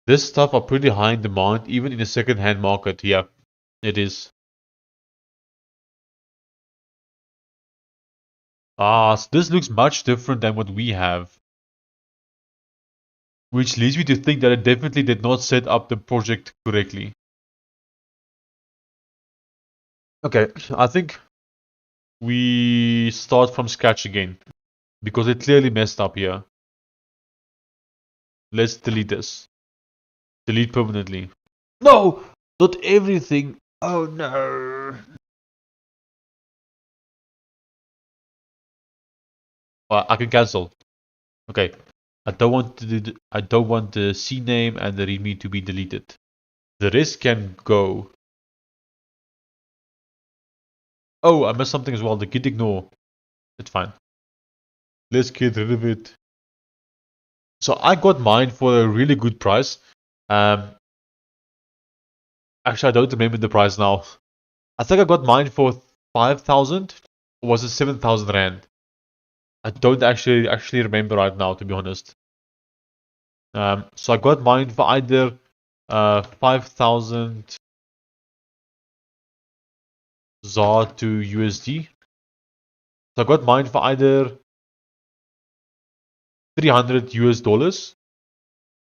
This stuff are pretty high in demand, even in the second-hand market. Yeah, it is. So this looks much different than what we have. Which leads me to think that it definitely did not set up the project correctly. Okay, I think we start from scratch again. Because it clearly messed up here. Let's delete this. Delete permanently. No! Not everything! Oh no! I can cancel. Okay. I don't want the CNAME and the README to be deleted. The rest can go. Oh, I missed something as well. The git ignore. It's fine. Let's get rid of it. So I got mine for a really good price. Actually, I don't remember the price now. I think I got mine for 5,000, or was it 7,000 rand? I don't actually remember right now, to be honest. So I got mine for either 5,000 ZAR to USD. So I got mine for either 300 US dollars,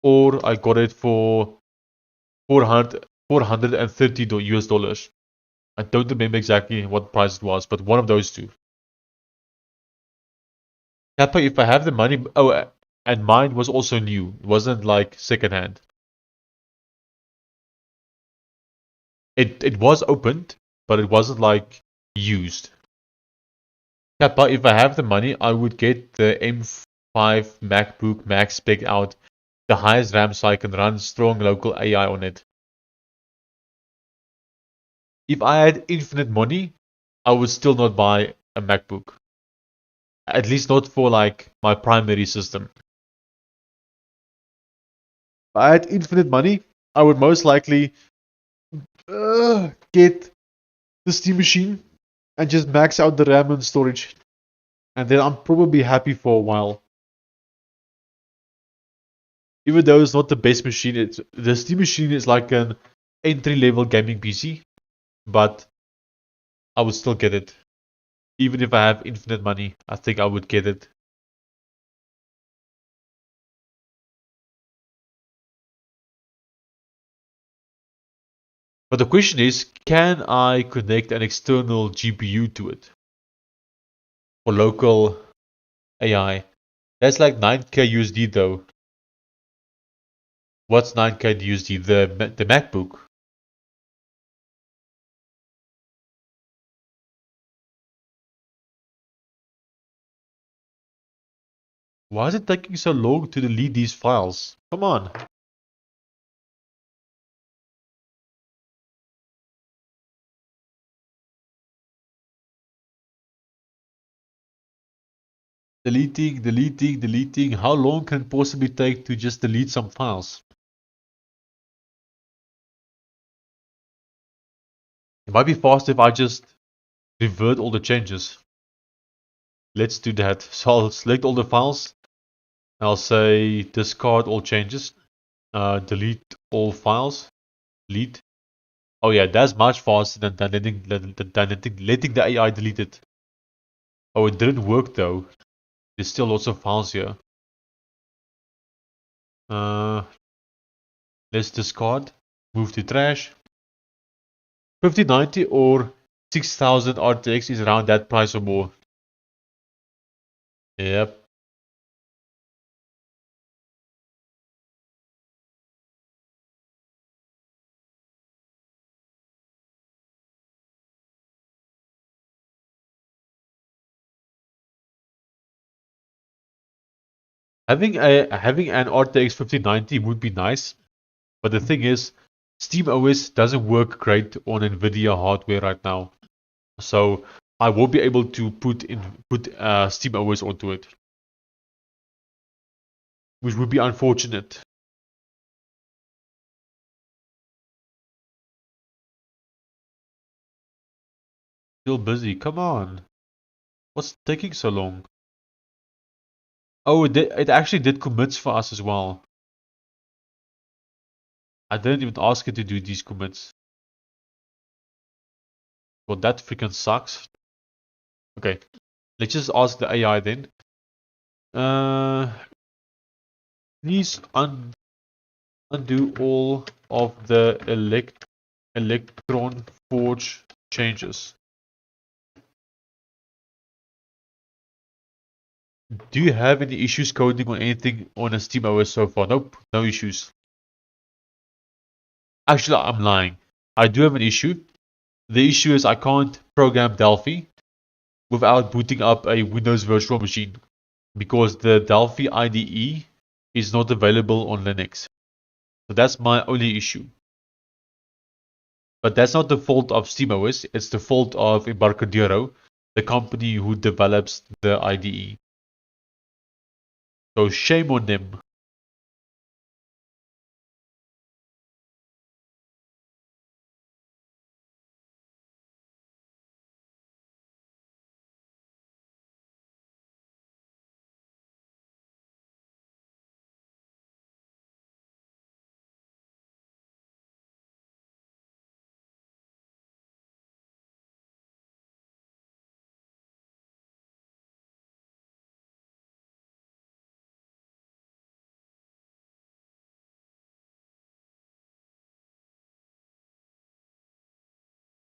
or I got it for 430 US dollars. I don't remember exactly what price it was, but one of those two. Kappa, if I have the money, oh, and mine was also new. It wasn't like secondhand. It was opened, but it wasn't like used. Kappa, if I have the money, I would get the M5 MacBook Max spec out, the highest RAM so I can run strong local AI on it. If I had infinite money, I would still not buy a MacBook. At least not for like my primary system. If I had infinite money, I would most likely get the Steam Machine and just max out the RAM and storage. And then I'm probably happy for a while. Even though it's not the best machine, the Steam Machine is like an entry-level gaming PC, but I would still get it. Even if I have infinite money, I think I would get it. But the question is, can I connect an external GPU to it? For local AI. That's like 9k USD though. What's 9k USD? The MacBook. Why is it taking so long to delete these files? Come on. Deleting, deleting, deleting. How long can it possibly take to just delete some files? It might be faster if I just revert all the changes. Let's do that. So I'll select all the files. I'll say discard all changes. Delete all files. Delete. Oh yeah, that's much faster than letting the AI delete it. Oh, it didn't work though. There's still lots of files here. Let's discard. Move to trash. 5090 or 6000 RTX is around that price or more. Yep. Having an RTX 5090 would be nice, but the thing is, SteamOS doesn't work great on Nvidia hardware right now. So I won't be able to put SteamOS onto it, which would be unfortunate. Still busy. Come on. What's taking so long? Oh, it actually did commits for us as well. I didn't even ask it to do these commits. Well, that freaking sucks. Okay, let's just ask the AI then. Please undo all of the Electron Forge changes. Do you have any issues coding on anything on a SteamOS so far? Nope, no issues. Actually, I'm lying. I do have an issue. The issue is I can't program Delphi without booting up a Windows virtual machine because the Delphi IDE is not available on Linux. So that's my only issue. But that's not the fault of SteamOS, it's the fault of Embarcadero, the company who develops the IDE. So shame on them.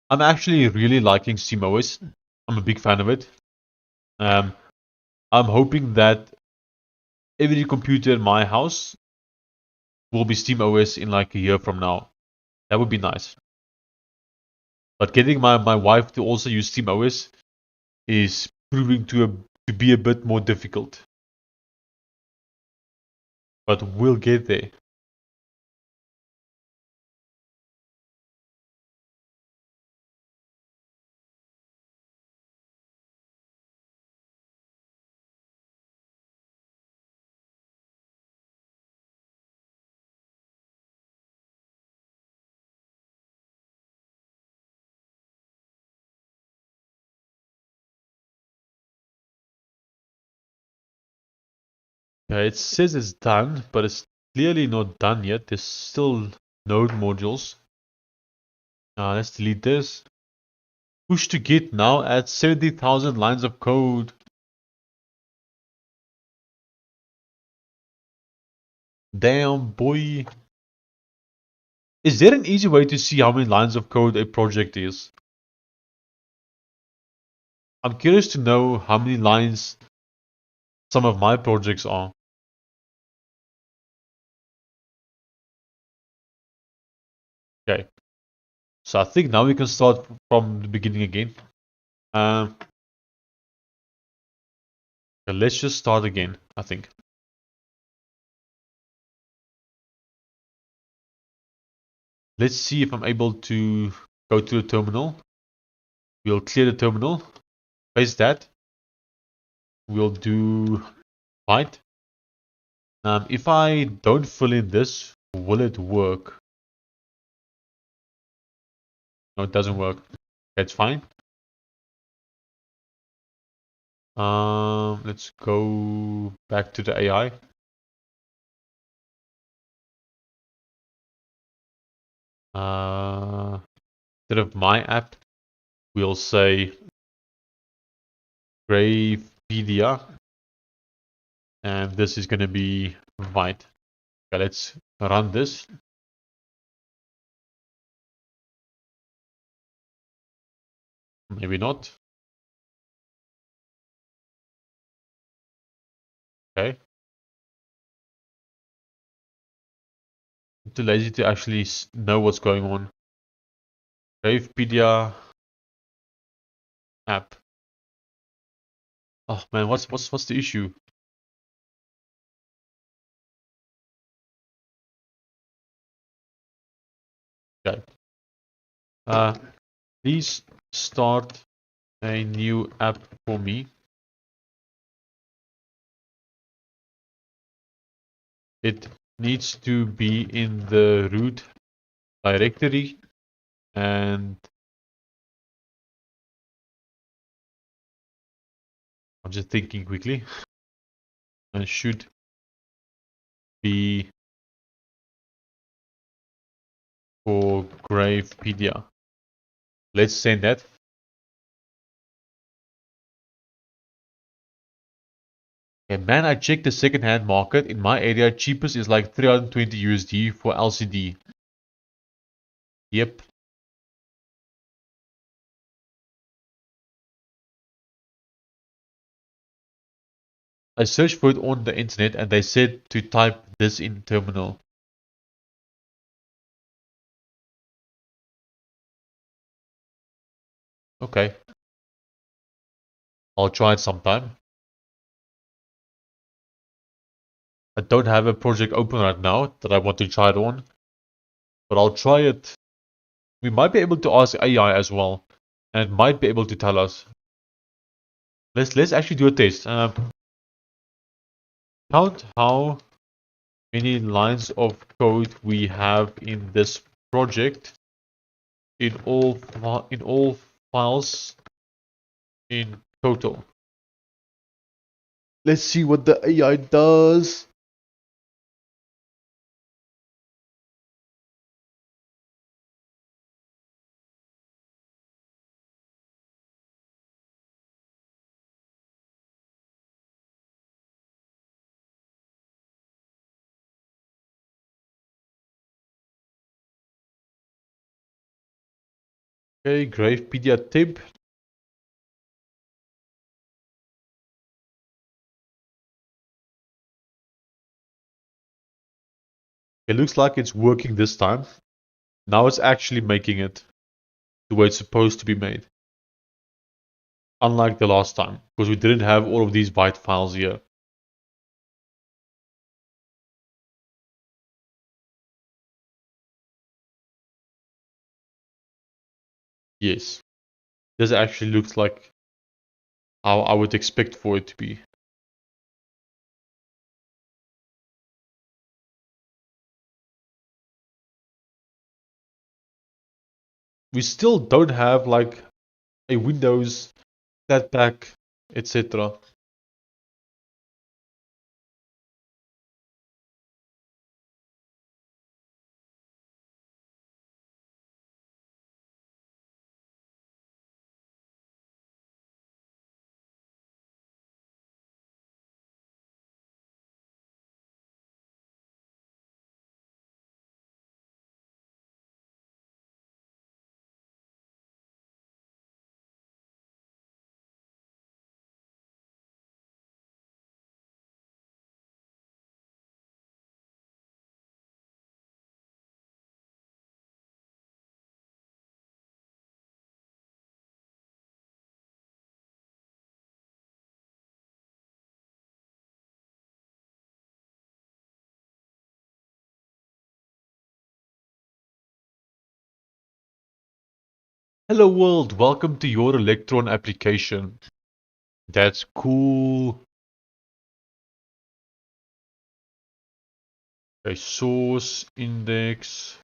I'm actually really liking SteamOS. I'm a big fan of it. Um, I'm hoping that every computer in my house will be SteamOS in like a year from now. That would be nice. But getting my wife to also use SteamOS is proving to be a bit more difficult. But we'll get there. Yeah, it says it's done, but it's clearly not done yet. There's still node modules. Let's delete this. Push to Git now at 70,000 lines of code. Damn, boy. Is there an easy way to see how many lines of code a project is? I'm curious to know how many lines some of my projects are. Okay. So I think now we can start from the beginning again. Let's just start again, I think. Let's see if I'm able to go to the terminal. We'll clear the terminal. Paste that. We'll do byte. If I don't fill in this, will it work? No, it doesn't work. That's fine. Let's go back to the AI. Instead of my app, we'll say Gravepedia, and this is going to be Vite. Okay, let's run this. Maybe not. Okay. I'm too lazy to actually know what's going on. Gravepedia app. Oh man, what's the issue? Okay. Please start a new app for me. It needs to be in the root directory, and I'm just thinking quickly, and should be for Gravepedia. Let's send that. Okay, man, I checked the second-hand market. In my area, cheapest is like 320 USD for LCD. Yep. I searched for it on the internet and they said to type this in terminal. Okay. I'll try it sometime. I don't have a project open right now that I want to try it on, but I'll try it. We might be able to ask AI as well, and it might be able to tell us. Let's actually do a test. Count how many lines of code we have in this project in all files in total. Let's see what the AI does. Okay, Gravepedia tip. It looks like it's working this time. Now it's actually making it the way it's supposed to be made. Unlike the last time, because we didn't have all of these byte files here. Yes, this actually looks like how I would expect for it to be. We still don't have like a Windows setback, etc. Hello world, welcome to your Electron application. That's cool. A source index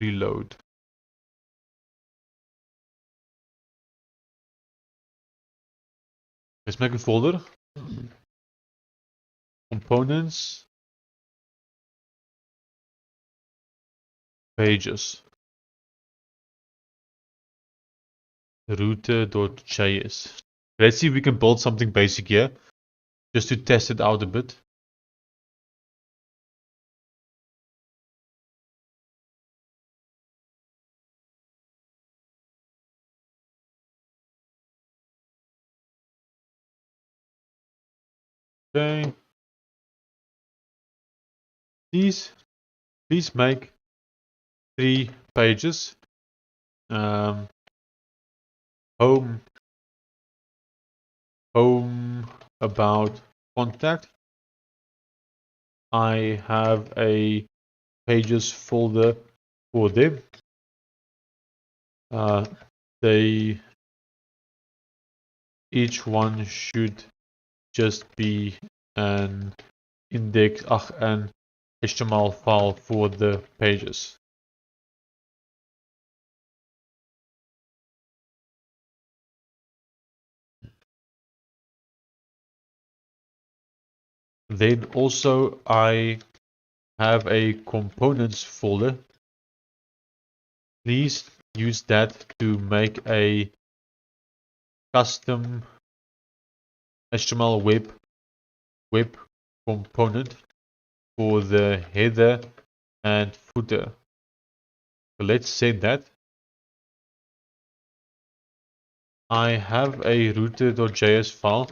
reload. Let's make a folder. Components, pages, router.js. Let's see if we can build something basic here, just to test it out a bit. Okay. Please make 3 pages. Home, about, contact. I have a pages folder for them. They each one should just be an index, an HTML file for the pages. Then also I have a components folder. Please use that to make a custom HTML web component for the header and footer. So let's say that I have a router.js file.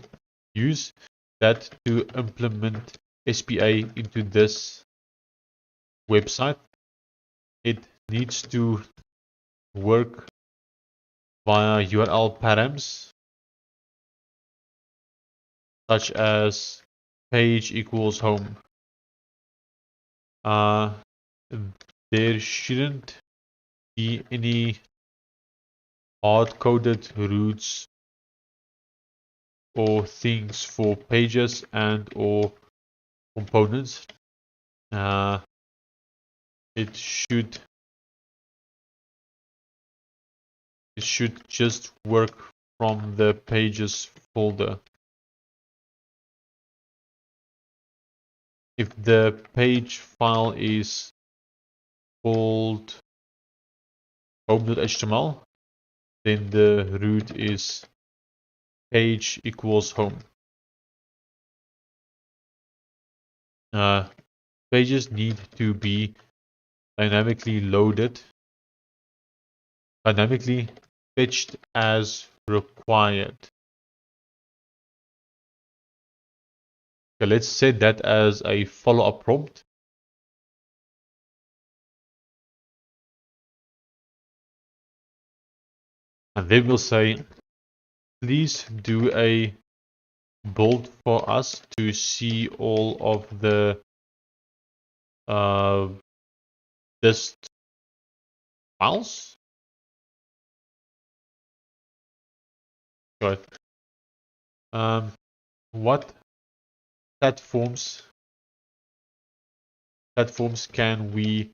Use that to implement SPA into this website. It needs to work via URL params such as page equals home. There shouldn't be any hard-coded routes or things for pages and or components. It should just work from the pages folder. If the page file is called home.html, then the root is page equals home. Pages need to be dynamically loaded, dynamically fetched as required. Okay, let's set that as a follow-up prompt. And then we'll say, please do a build for us to see all of the dist files. Right. What platforms can we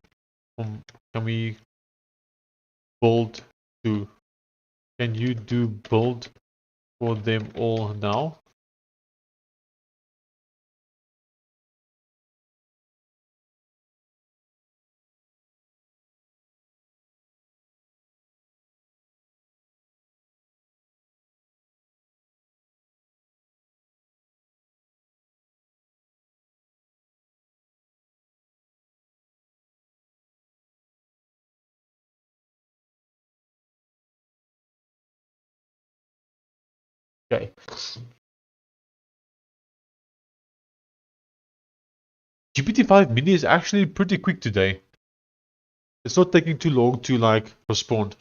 build to? Can you do build for them all now? Okay. GPT-5 mini is actually pretty quick today. It's not taking too long to respond.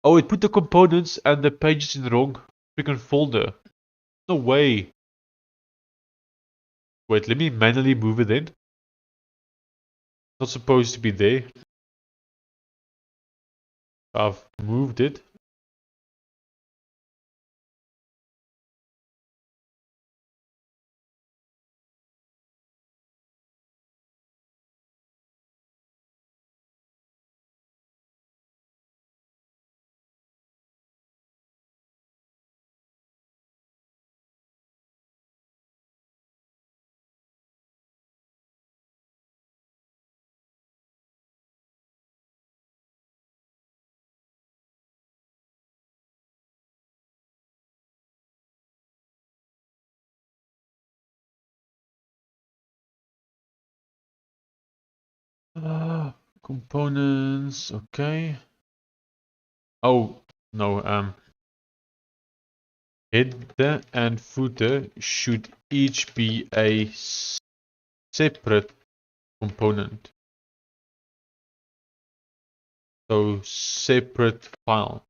Oh, it put the components and the pages in the wrong freaking folder. No way. Wait, let me manually move it in. Not supposed to be there. I've moved it. Components, okay. Oh, no, header and footer should each be a separate component. So, separate file.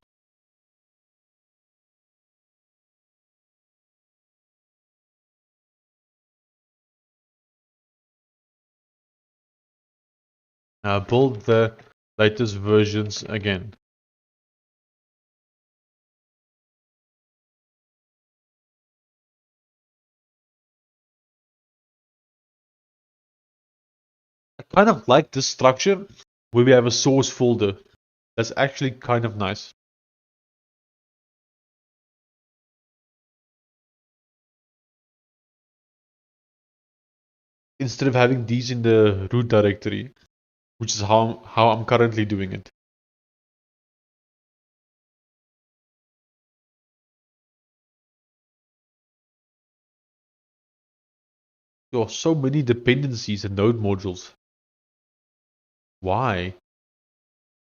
Now build the latest versions again. I kind of like this structure where we have a source folder. That's actually kind of nice. Instead of having these in the root directory, which is how I'm currently doing it. There are so many dependencies and node modules. Why?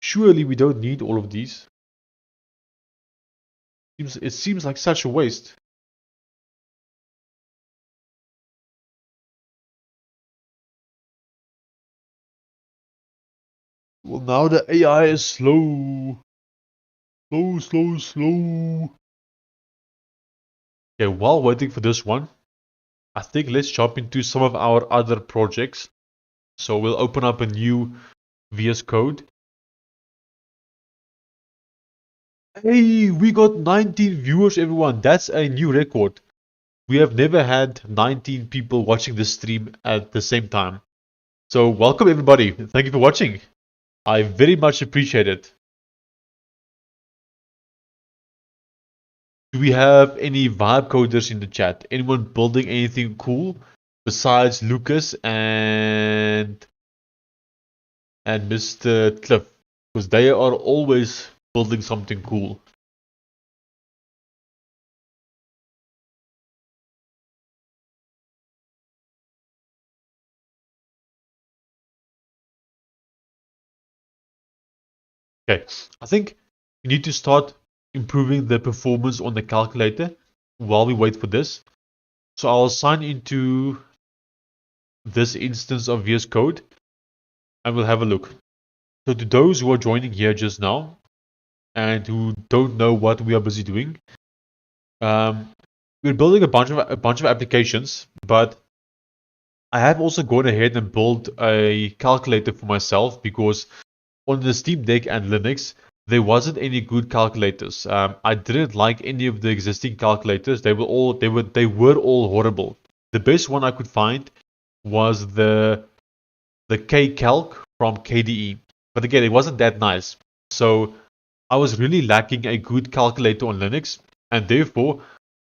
Surely we don't need all of these. It seems like such a waste. Well, now the AI is slow. Slow. Okay, while waiting for this one, I think let's jump into some of our other projects. So we'll open up a new VS Code. Hey, we got 19 viewers, everyone. That's a new record. We have never had 19 people watching this stream at the same time. So welcome everybody. Thank you for watching. I very much appreciate it. Do we have any vibe coders in the chat? Anyone building anything cool besides Lucas and Mr. Cliff? Because they are always building something cool. Okay, I think we need to start improving the performance on the calculator while we wait for this. So I'll sign into this instance of VS Code and we'll have a look. So to those who are joining here just now and who don't know what we are busy doing, we're building a bunch of applications, but I have also gone ahead and built a calculator for myself because on the Steam Deck and Linux, there wasn't any good calculators. I didn't like any of the existing calculators. They were all horrible. The best one I could find was the K-Calc from KDE. But again, it wasn't that nice. So I was really lacking a good calculator on Linux, and therefore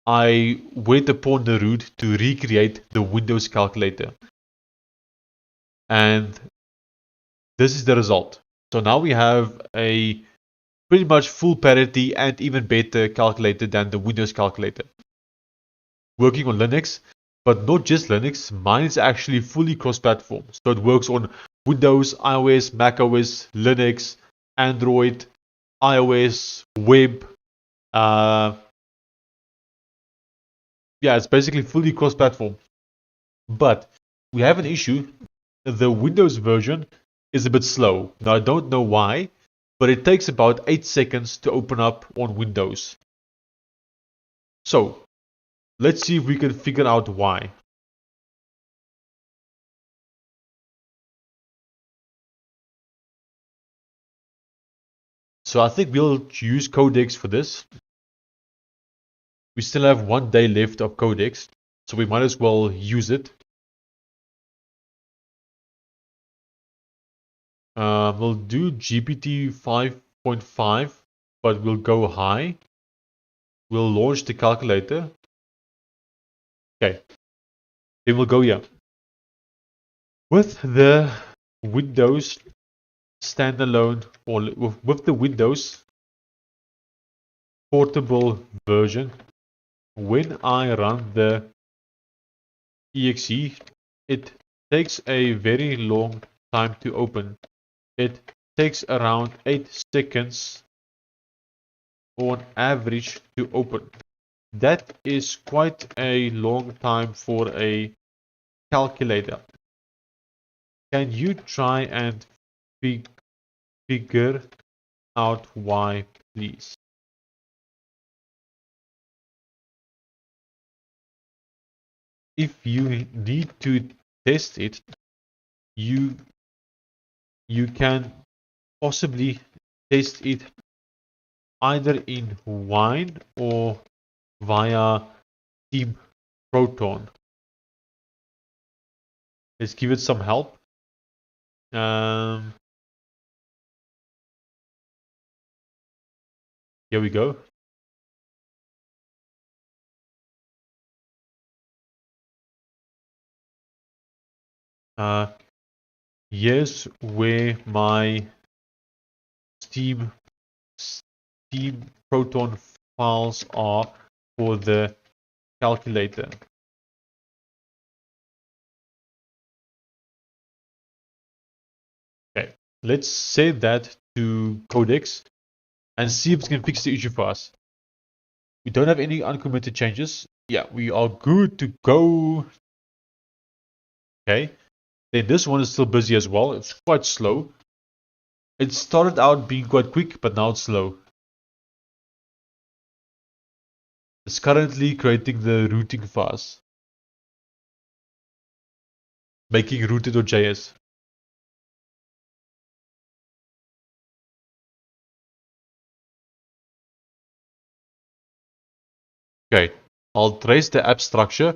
I went upon the route to recreate the Windows calculator. And this is the result. So now we have a pretty much full parity and even better calculator than the Windows calculator. Working on Linux, but not just Linux, mine is actually fully cross-platform. So it works on Windows, iOS, macOS, Linux, Android, iOS, web. It's basically fully cross-platform. But we have an issue. The Windows version is a bit slow. Now I don't know why, but it takes about 8 seconds to open up on Windows. So Let's see if we can figure out why. So I think we'll use Codex for this. We still have 1 day left of Codex, so we might as well use it. We'll do GPT 5.5, but we'll go high. We'll launch the calculator. Okay, then we'll go here. With the Windows standalone, or with the Windows portable version, when I run the exe, it takes a very long time to open. It takes around 8 seconds on average to open. That is quite a long time for a calculator. Can you try and figure out why, please? If you need to test it, you can possibly test it either in Wine or via Team Proton. Let's give it some help. Here we go. Here's where my Steam Proton files are for the calculator. Okay, let's save that to Codex and see if it can fix the issue for us. We don't have any uncommitted changes. Yeah, we are good to go. Okay, then this one is still busy as well. It's quite slow. It started out being quite quick, but now it's slow. It's currently creating the routing files, making rooted.js. Okay, I'll trace the app structure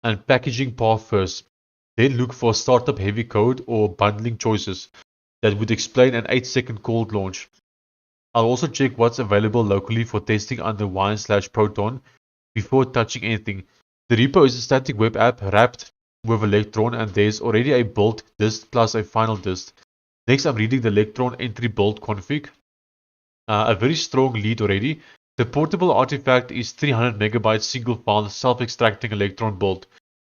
and packaging path first, then look for startup heavy code or bundling choices that would explain an 8-second cold launch. I'll also check what's available locally for testing under wine/proton before touching anything. The repo is a static web app wrapped with Electron, and there's already a build dist plus a final dist. Next, I'm reading the Electron entry build config. A very strong lead already. The portable artifact is 300 megabytes single file self-extracting Electron build.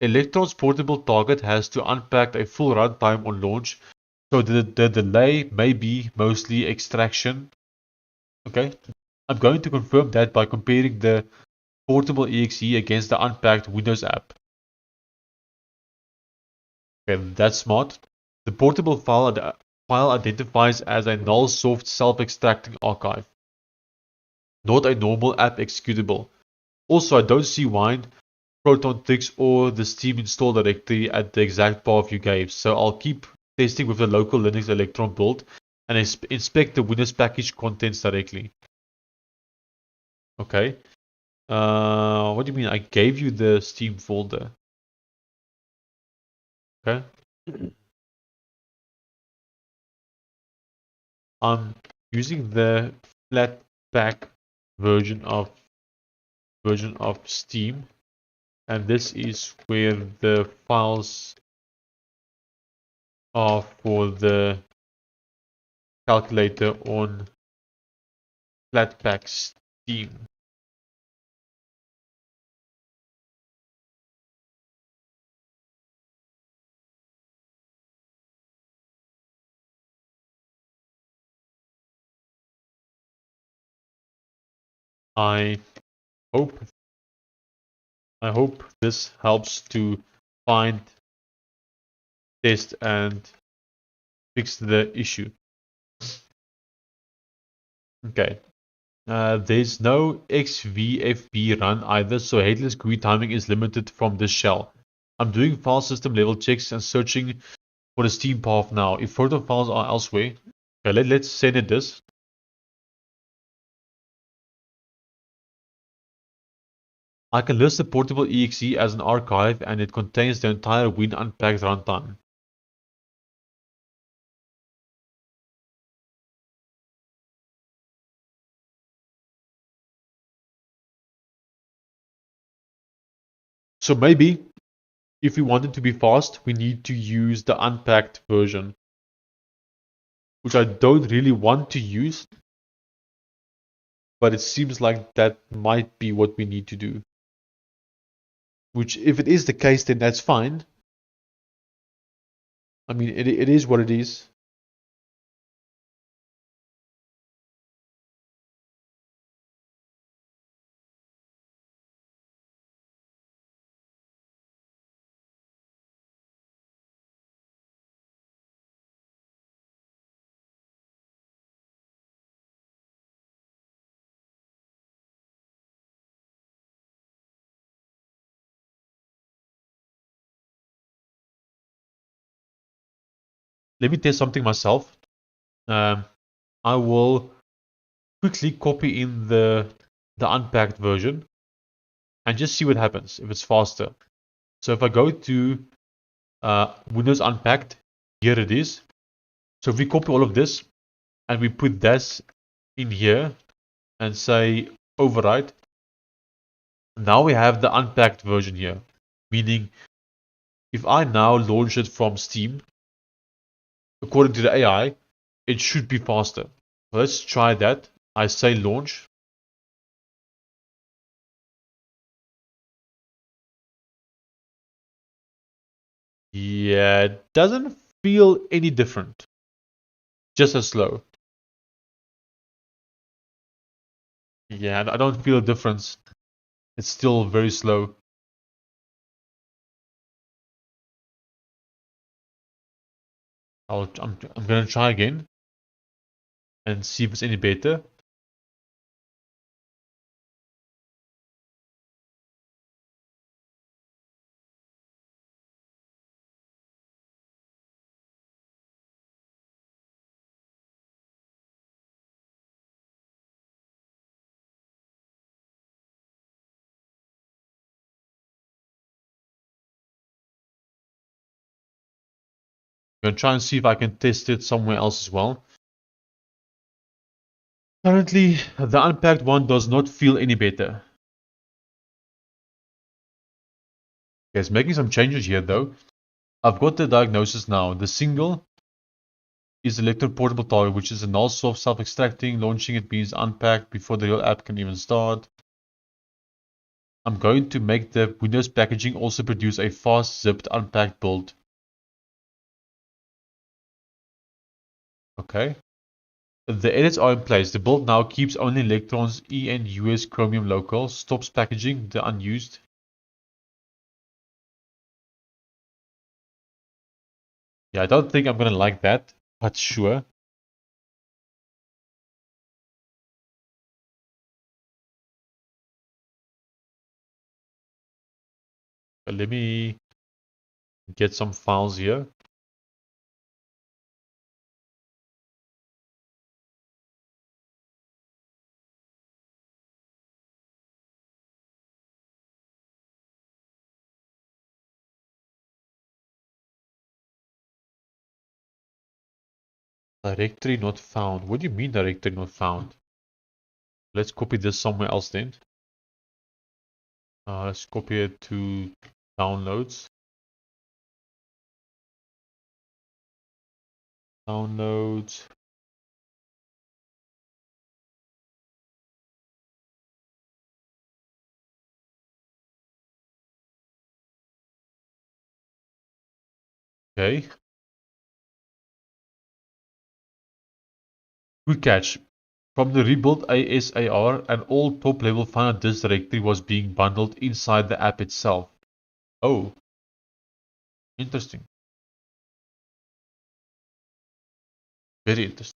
Electron's portable target has to unpack a full runtime on launch, so the delay may be mostly extraction. Okay, I'm going to confirm that by comparing the portable exe against the unpacked Windows app. Okay, that's smart. The portable file identifies as a null soft self-extracting archive, not a normal app executable. Also, I don't see Wine, Proton Tix, or the Steam install directory at the exact path you gave, so I'll keep testing with the local Linux Electron build and inspect the Windows package contents directly. Okay. What do you mean? I gave you the Steam folder. Okay. I'm using the Flatpak version of Steam, and this is where the files are for the calculator on Flatpak Steam. I hope this helps to find, test, and fix the issue. Okay. There's no xvfb run either, so headless GUI timing is limited from this shell. I'm doing file system level checks and searching for the Steam path now. If photo files are elsewhere, okay, let's send it this. I can list the portable exe as an archive and it contains the entire Win Unpacked runtime. So maybe if we want it to be fast, we need to use the unpacked version, which I don't really want to use, but it seems like that might be what we need to do. Which, if it is the case, then that's fine. I mean, it is what it is. Let me test something myself. I will quickly copy in the unpacked version and just see what happens if it's faster. So if I go to Windows Unpacked, here it is. So if we copy all of this and we put this in here and say override, now we have the unpacked version here. Meaning, if I now launch it from Steam, according to the AI, it should be faster. Let's try that. I say launch. Yeah, it doesn't feel any different. Just as slow. Yeah, I don't feel a difference. It's still very slow. I'm gonna try again and see if it's any better. I'm gonna try and see if I can test it somewhere else as well. Currently, the unpacked one does not feel any better. Okay, it's making some changes here though. I've got the diagnosis now. The single is Electron portable target, which is a null soft self-extracting. Launching it means unpacked before the real app can even start. I'm going to make the Windows packaging also produce a fast zipped unpacked build. Okay. The edits are in place. The build now keeps only Electron's ENUS Chromium local, stops packaging the unused. Yeah, I don't think I'm gonna like that, but sure. Let me get some files here. Directory not found. What do you mean directory not found? Let's copy this somewhere else then. Let's copy it to downloads. Downloads. Okay. Good catch. From the rebuild ASAR, an old top-level final disk directory was being bundled inside the app itself. Oh, interesting. Very interesting.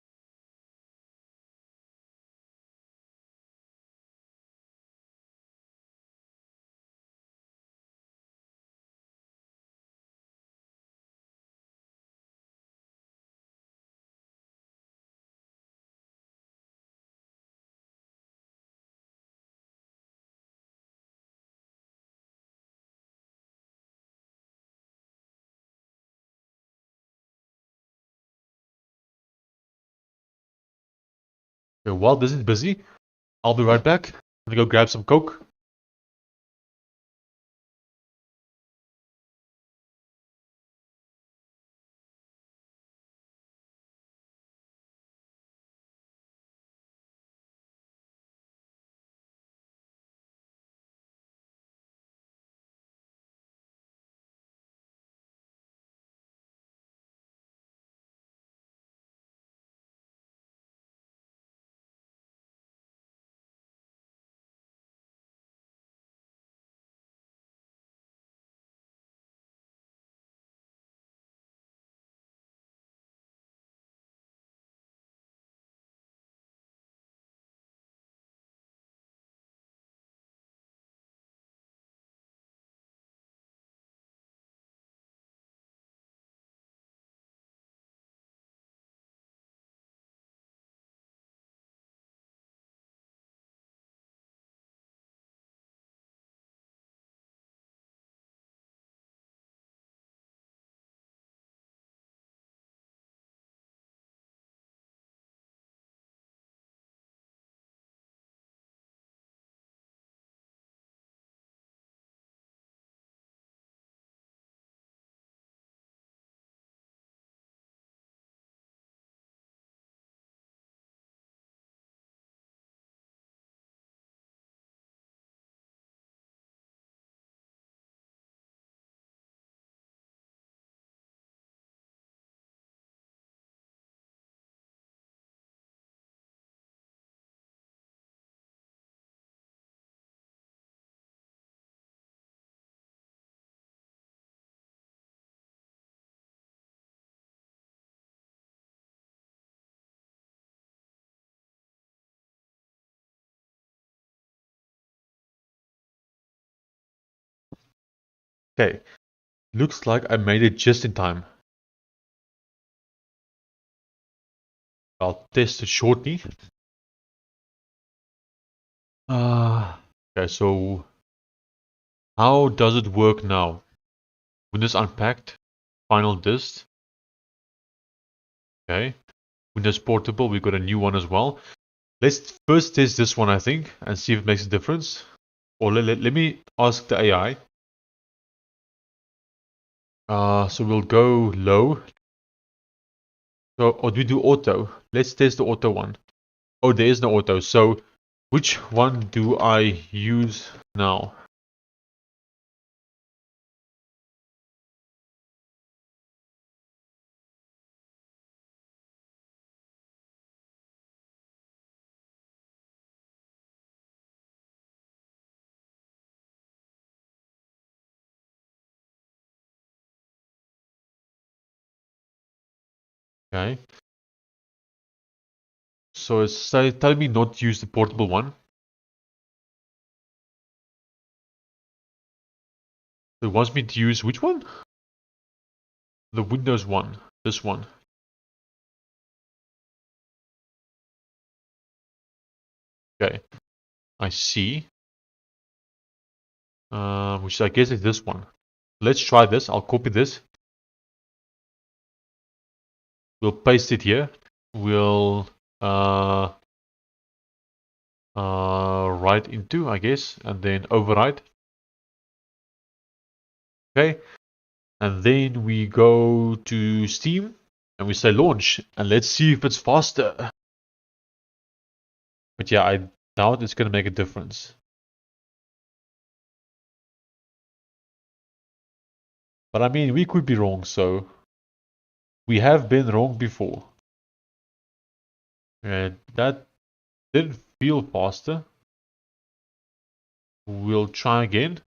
Okay, while this is busy, I'll be right back. I'm gonna go grab some Coke. Okay, looks like I made it just in time. I'll test it shortly. Okay, so how does it work now? Windows Unpacked, Final Dist. Okay, Windows Portable, we got a new one as well. Let's first test this one, I think, and see if it makes a difference. Or let me ask the AI. So we'll go low. So, or do we do auto? Let's test the auto one. Oh, there is no auto. So, which one do I use now? Okay. So it's telling me not to use the portable one. It wants me to use which one? The Windows one. This one. Okay. I see. Which I guess is this one. Let's try this. I'll copy this. We'll paste it here. We'll write into, I guess, and then override. Okay. And then we go to Steam and we say launch, and let's see if it's faster. But yeah, I doubt it's going to make a difference. But I mean, we could be wrong, so we have been wrong before. And that didn't feel faster. We'll try again.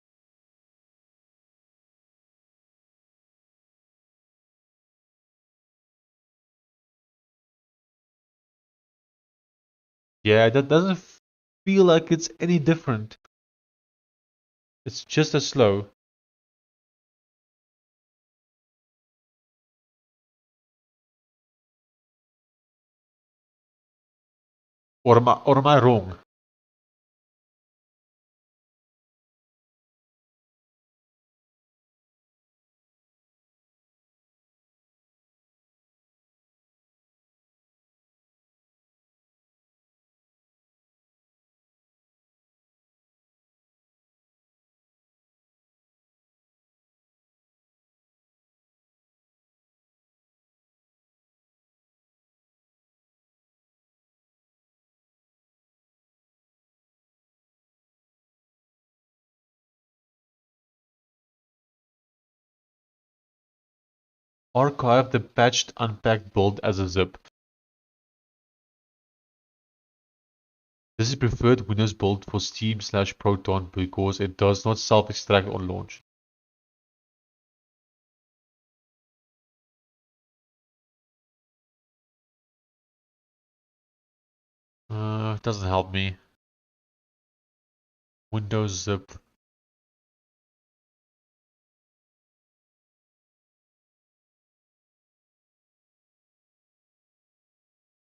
Yeah, that doesn't feel like it's any different. It's just as slow. Or am I wrong? Archive the patched unpacked build as a zip. This is preferred Windows build for Steam/Proton because it does not self-extract on launch. It doesn't help me. Windows zip.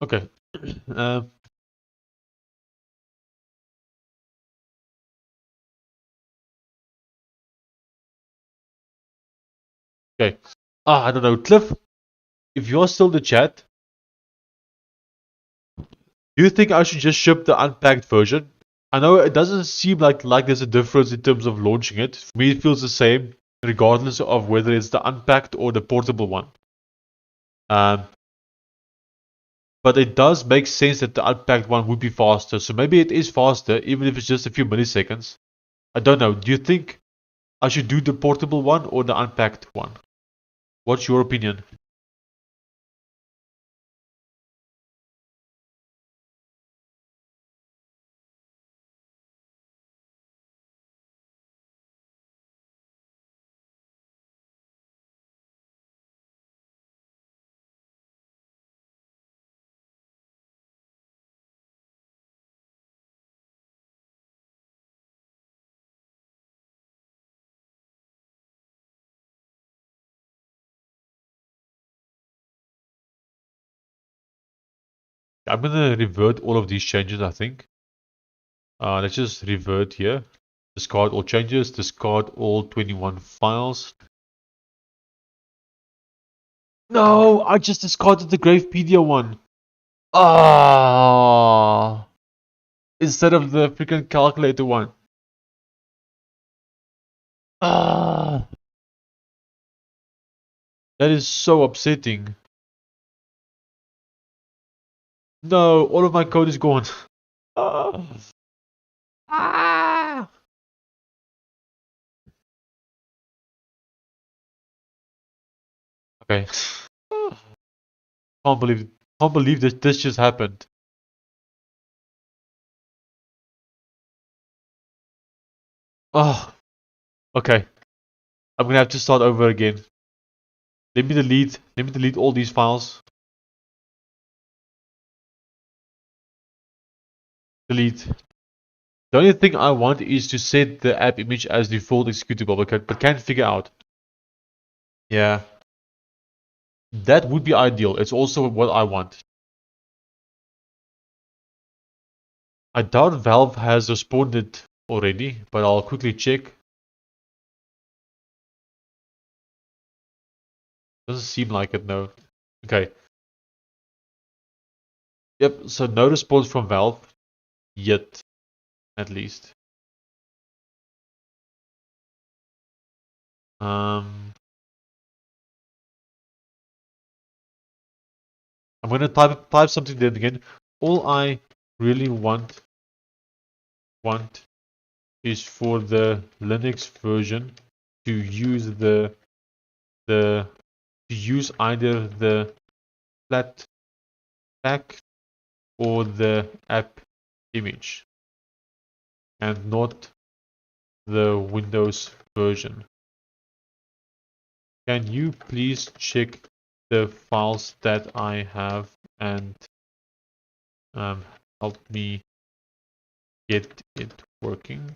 Okay. Okay. I don't know. Cliff, if you're still in the chat, do you think I should just ship the unpacked version? I know it doesn't seem like there's a difference in terms of launching it. For me, it feels the same, regardless of whether it's the unpacked or the portable one. Um, but it does make sense that the unpacked one would be faster. So maybe it is faster, even if it's just a few milliseconds. I don't know. Do you think I should do the portable one or the unpacked one? What's your opinion? I'm gonna revert all of these changes, I think. Let's just revert here. Discard all changes, discard all 21 files. No, I just discarded the Gravepedia one. Ah, instead of the freaking calculator one. Ah, that is so upsetting. No, all of my code is gone. Ah. Ah. Okay. Can't believe this just happened. Oh, okay. I'm gonna have to start over again. Let me delete all these files. Delete. The only thing I want is to set the app image as default executable, but can't figure out. Yeah, that would be ideal. It's also what I want. I doubt Valve has responded already, but I'll quickly check. Doesn't seem like it, no. Okay. Yep, so no response from Valve yet, at least. Um, I'm gonna type something there again. All I really want is for the Linux version to use the to use either the flat pack or the app image and not the Windows version. Can you please check the files that I have and help me get it working?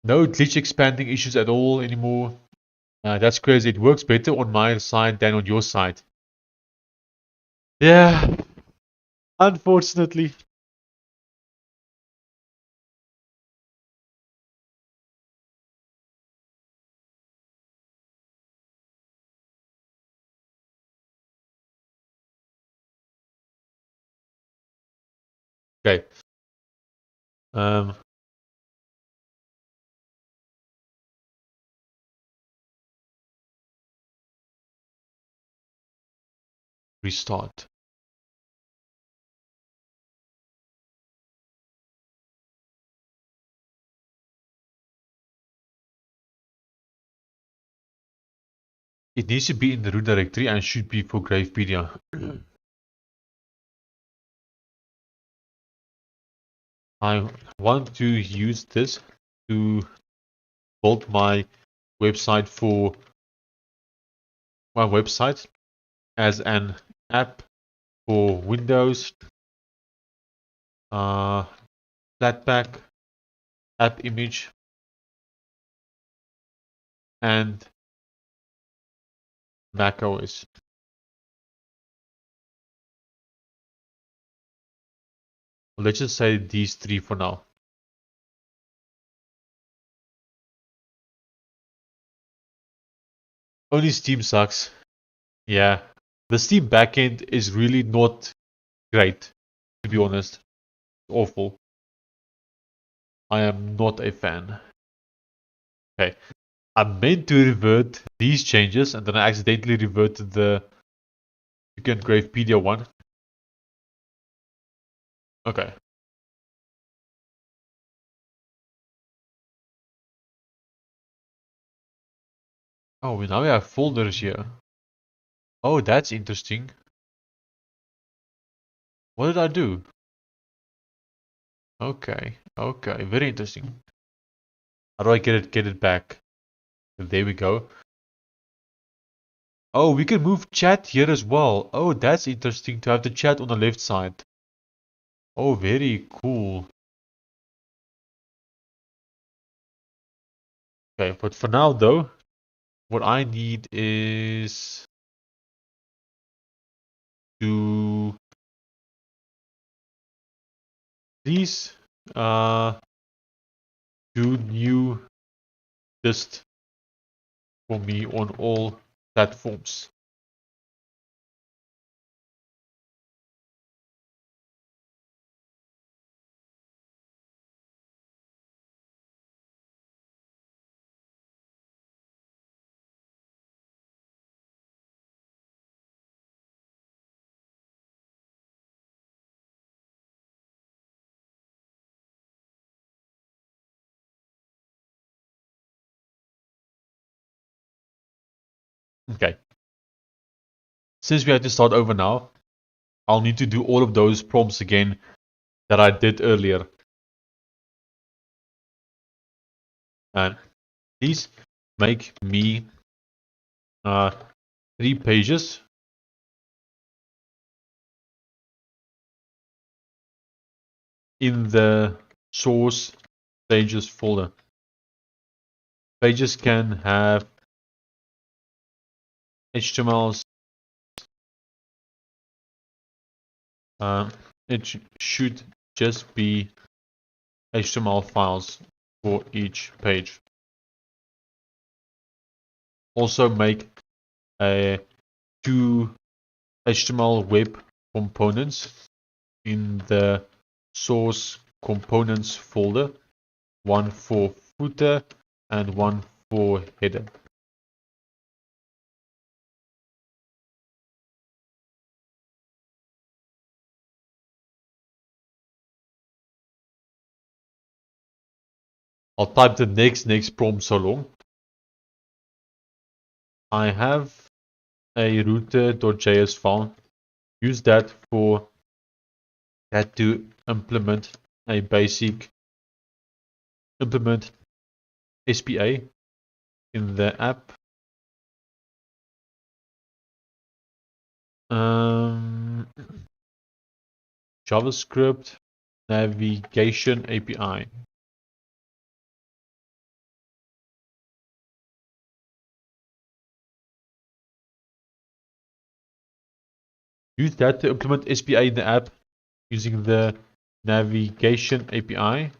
No glitch expanding issues at all anymore. That's crazy. It works better on my side than on your side. Yeah, unfortunately. Okay. Um, Restart. It needs to be in the root directory and should be for Gravepedia. I want to use this to build my website as an app for Windows, Flatpak, app image, and Mac OS. Let's just say these three for now. Only Steam sucks. Yeah, the Steam backend is really not great, to be honest. Awful. I am not a fan. Okay, I meant to revert these changes and then I accidentally reverted the Gravepedia one. Okay. Oh, now we have folders here. Oh, that's interesting. What did I do? Okay, very interesting. How do I get it back? There we go. Oh, we can move chat here as well. Oh, that's interesting to have the chat on the left side. Oh, very cool. Okay, but for now though, what I need is to please do new list for me on all platforms. Okay. Since we had to start over now, I'll need to do all of those prompts again that I did earlier. And please make me 3 pages in the source pages folder. Pages can have HTML. It should just be HTML files for each page. Also make two HTML web components in the source components folder, one for footer and one for header. I'll type the next prompt so long. I have a router.js file. Use that for that to implement a basic SPA in the app. JavaScript navigation API. Use that to implement SPA in the app using the navigation API.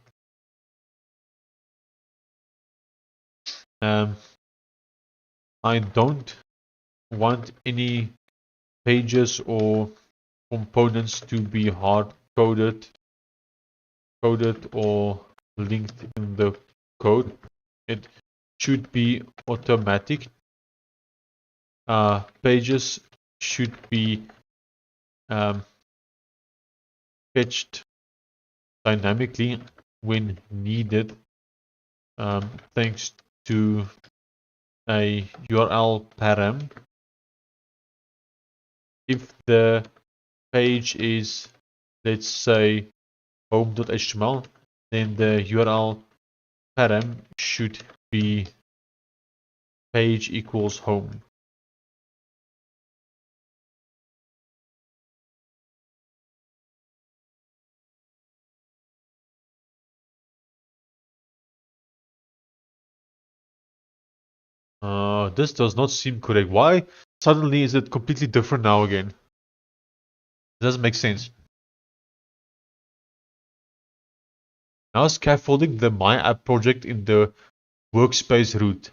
I don't want any pages or components to be hard-coded or linked in the code. It should be automatic. Pages should be fetched dynamically when needed, thanks to a URL param. If the page is, let's say, home.html, then the URL param should be page equals home. This does not seem correct. Why suddenly is it completely different now again? It doesn't make sense. Now scaffolding the My App project in the workspace root.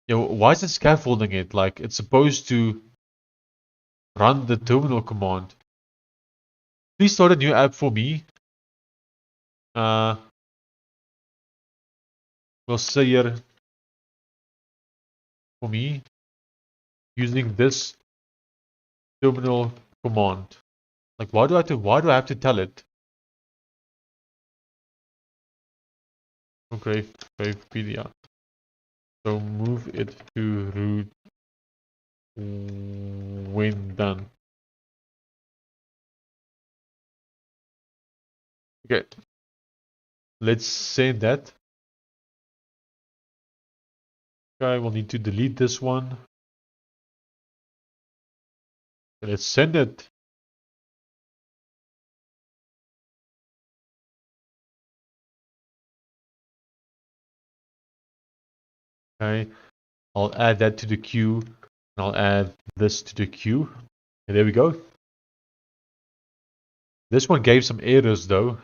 Yeah, why is it scaffolding it? Like, it's supposed to run the terminal command. Please start a new app for me. We'll say here for me using this terminal command. Like, why do I have to tell it? Okay, Gravepedia. So move it to root when done. Okay, let's send that. Okay, we'll need to delete this one. Let's send it. Okay, I'll add that to the queue, and I'll add this to the queue. And there we go. This one gave some errors though,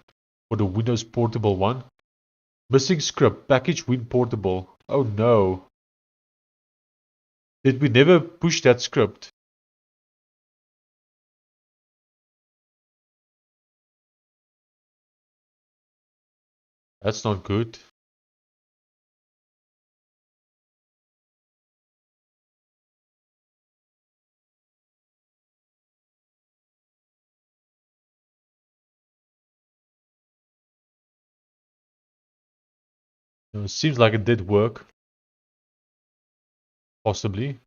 for the Windows Portable one. Missing script, package Win Portable. Oh no. Did we never push that script? That's not good. It seems like it did work. Possibly.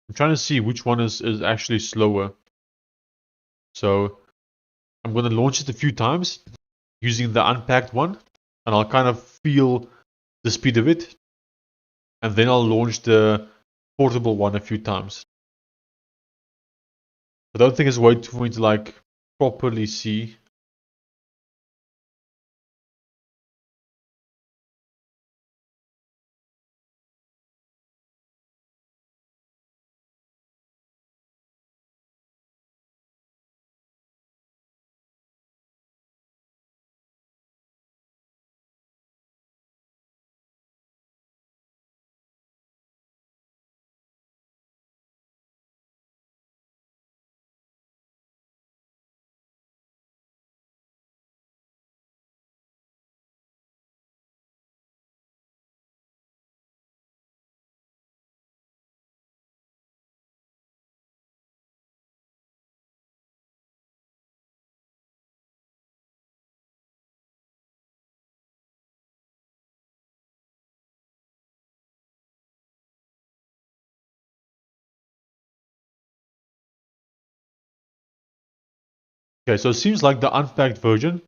I'm trying to see which one is actually slower. So I'm going to launch it a few times using the unpacked one, and I'll kind of feel the speed of it. And then I'll launch the portable one a few times. I don't think it's a way for me to like properly see. Okay, so it seems like the unpacked version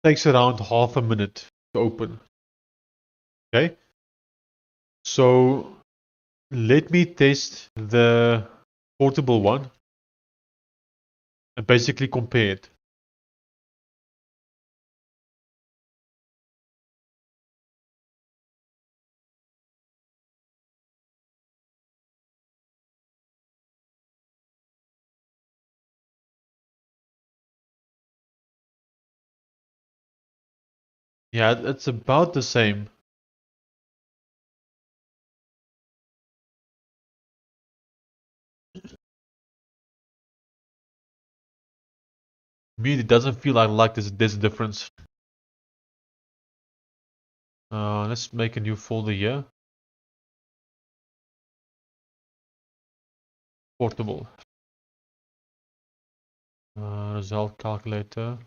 Takes around half a minute to open. Okay. So let me test the portable one and basically compare it. Yeah, it's about the same. Me, it doesn't feel like there's a difference. Let's make a new folder here. Portable. Roselt Calculator.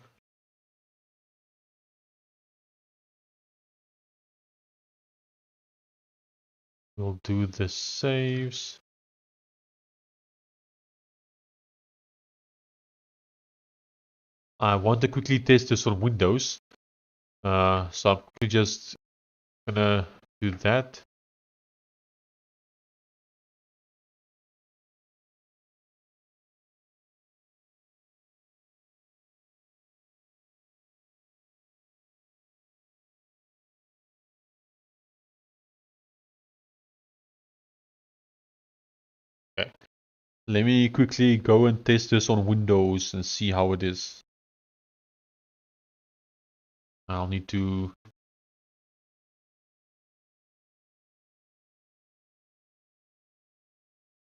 We'll do the saves. I want to quickly test this on Windows. So I'm just gonna do that. Okay. Let me quickly go and test this on Windows and see how it is. I'll need to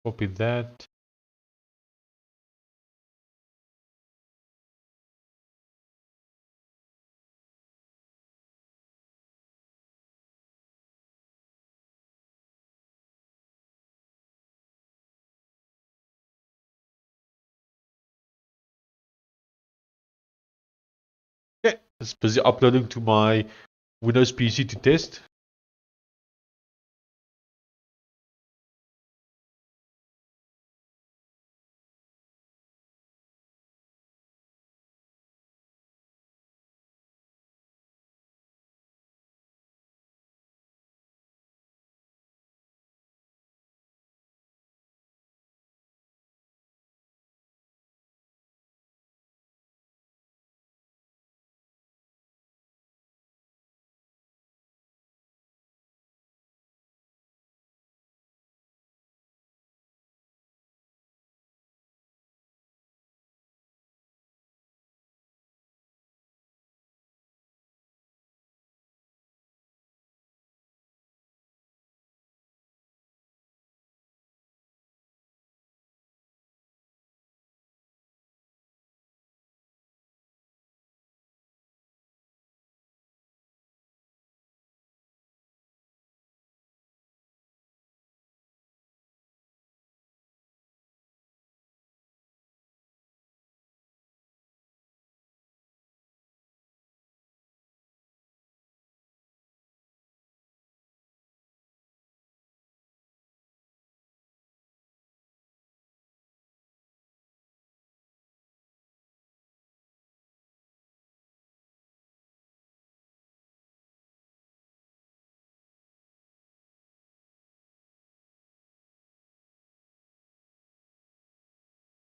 copy that. Okay, it's busy uploading to my Windows PC to test.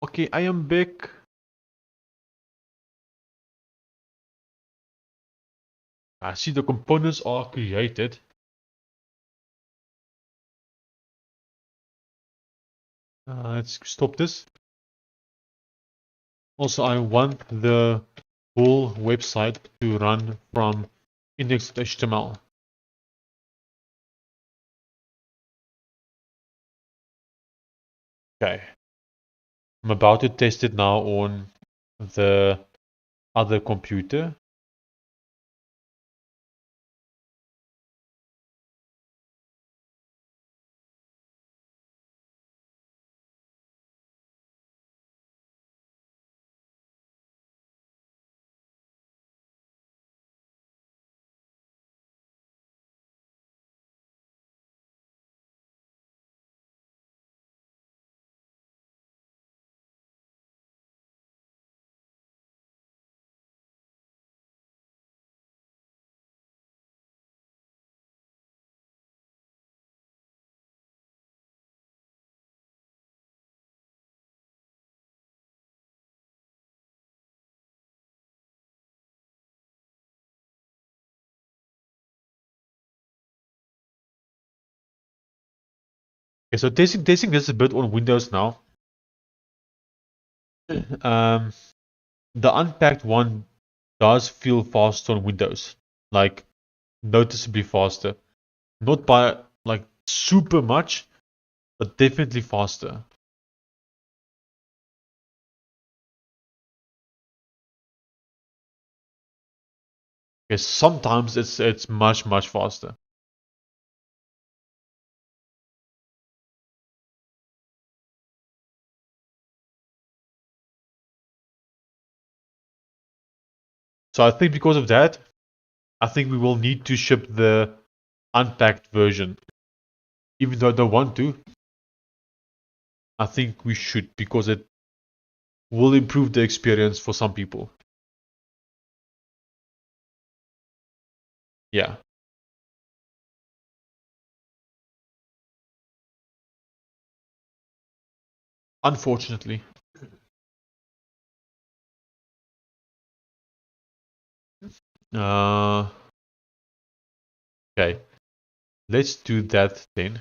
Okay, I am back. I see the components are created. Let's stop this. Also, I want the whole website to run from index.html. Okay. I'm about to test it now on the other computer. Okay, so testing this a bit on Windows now. The unpacked one does feel faster on Windows, like noticeably faster. Not by like super much, but definitely faster. Okay, sometimes it's much faster. So I think because of that, I think we will need to ship the unpacked version. Even though I don't want to, I think we should because it will improve the experience for some people. Yeah. Unfortunately. Uh, okay. Let's do that then.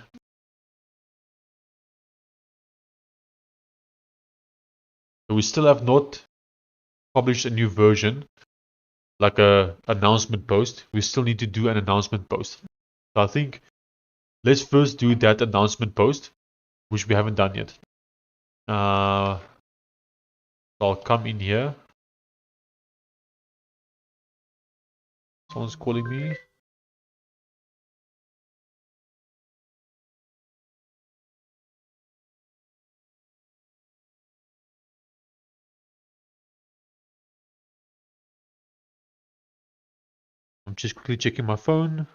So we still have not published a new version, like a announcement post. We still need to do an announcement post. So I think let's first do that announcement post, which we haven't done yet. I'll come in here. Someone's calling me. I'm just quickly checking my phone.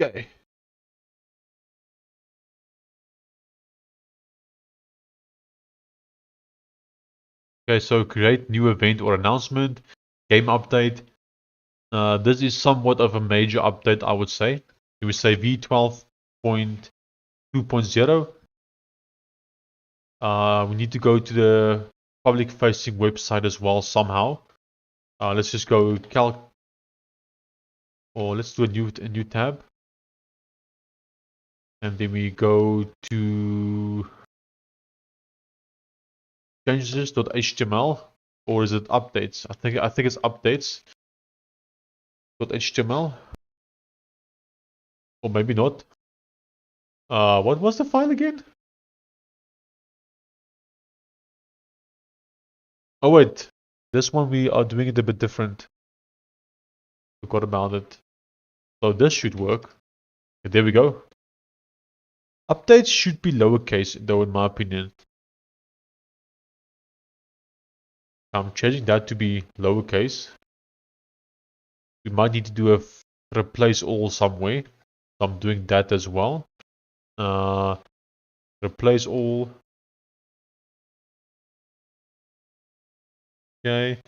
Okay. Okay, so create new event or announcement, game update. This is somewhat of a major update, I would say. You would say v12.2.0. We need to go to the public facing website as well somehow. Let's just go calc, or let's do a new tab. And then we go to changes.html, or is it updates? I think it's updates.html, or maybe not. What was the file again? Oh wait, this one we are doing it a bit different. Forgot about it. So this should work. Okay, there we go. Updates should be lowercase though, in my opinion. I'm changing that to be lowercase. We might need to do a replace all somewhere. So I'm doing that as well. Replace all. Okay.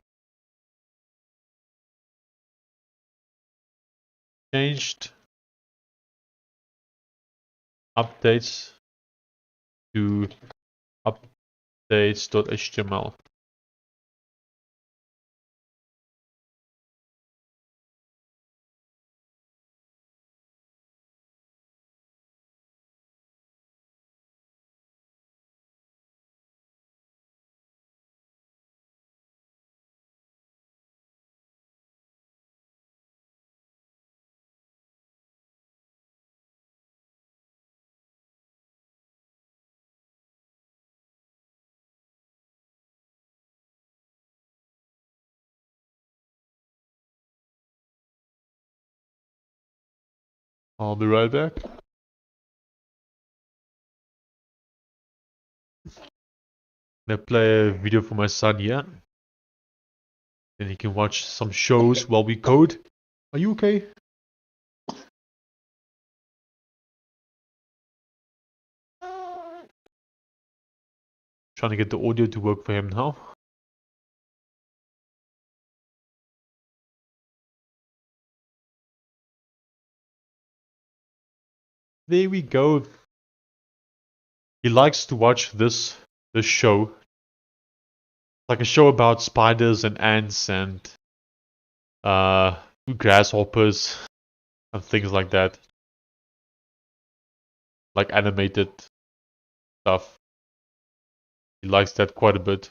Changed updates to updates.html. I'll be right back. I'm gonna play a video for my son here. Then he can watch some shows while we code. Are you okay? Trying to get the audio to work for him now. there we go. He likes to watch this show. Like a show about spiders and ants and grasshoppers and things like that. Like animated stuff. He likes that quite a bit.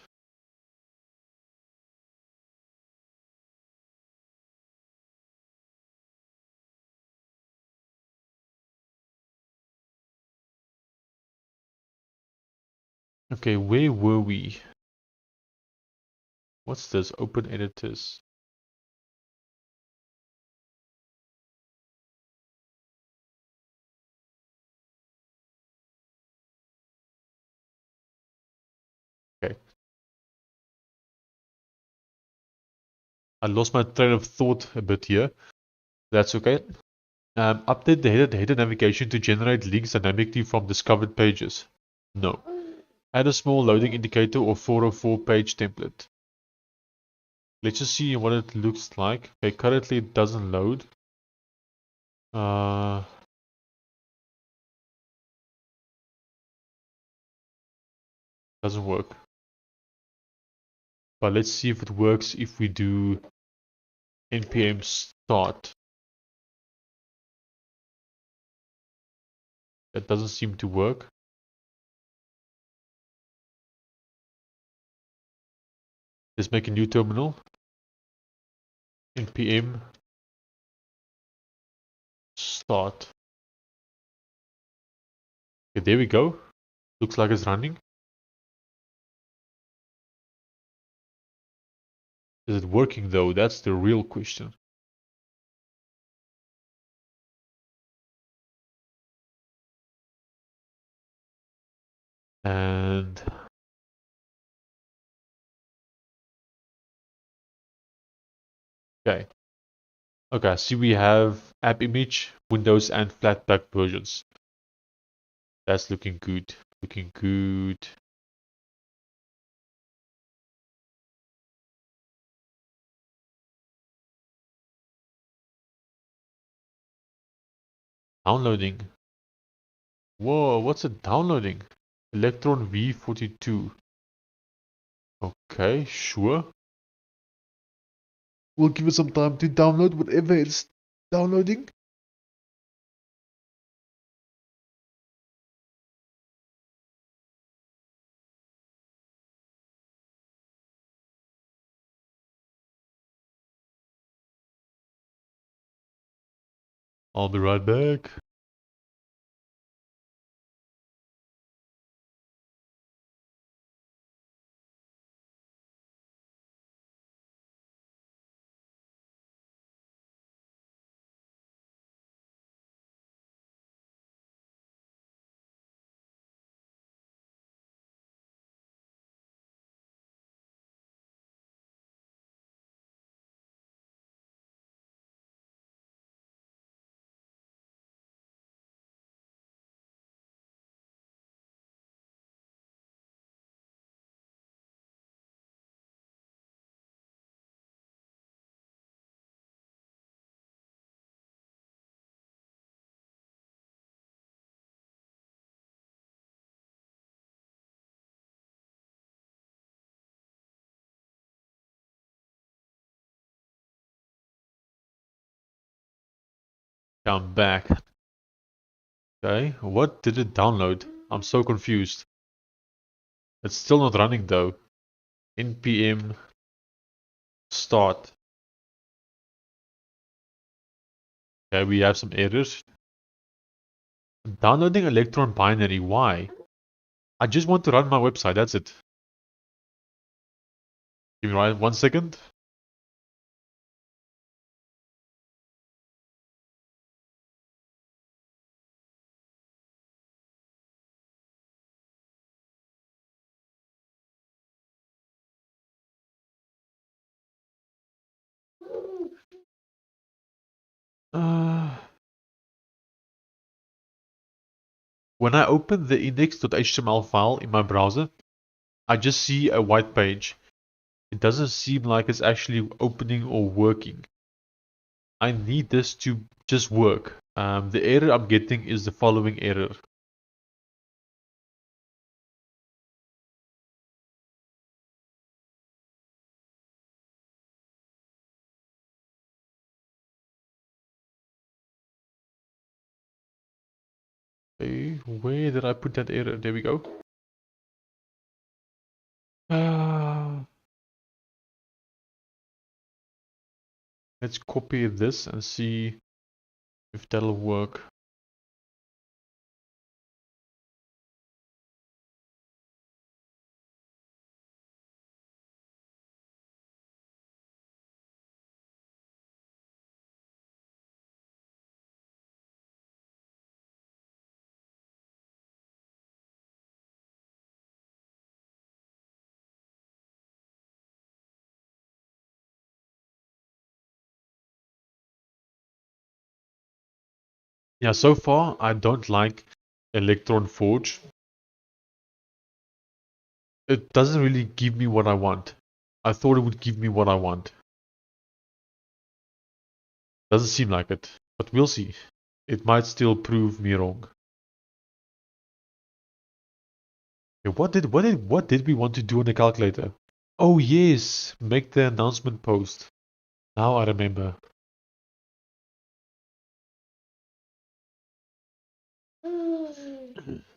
Okay, where were we? What's this? Open editors. Okay. I lost my train of thought a bit here. That's okay. Update the header navigation to generate links dynamically from discovered pages. No. Add a small loading indicator or 404 page template. Let's just see what it looks like. Okay, currently it doesn't load. Doesn't work. But let's see if it works if we do npm start. That doesn't seem to work. Let's make a new terminal. npm start. Okay, there we go. Looks like it's running. Is it working though? That's the real question. And okay. Okay, see we have app image, Windows and Flatpak versions. That's looking good. Looking good. Downloading. Whoa, what's it downloading? Electron v42. Okay, sure. We'll give it some time to download whatever it's downloading. I'll be right back. I'm back. Okay, what did it download? I'm so confused. It's still not running though. npm start. Okay, we have some errors. Downloading Electron binary, why? I just want to run my website, that's it. Give me 1 second. When I open the index.html file in my browser, I just see a white page. It doesn't seem like it's actually opening or working. I need this to just work. The error I'm getting is the following error. Okay, where did I put that error? There we go. Let's copy this and see if that'll work. Yeah, so far I don't like Electron Forge. It doesn't really give me what I want. I thought it would give me what I want. Doesn't seem like it, but we'll see. It might still prove me wrong. Okay, what did we want to do on the calculator? Oh yes, make the announcement post. Now I remember.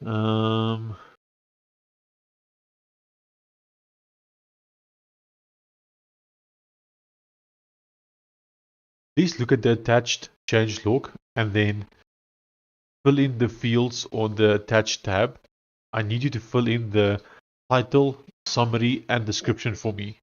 Um, please look at the attached change log and then fill in the fields on the attached tab. I need you to fill in the title, summary, and description for me.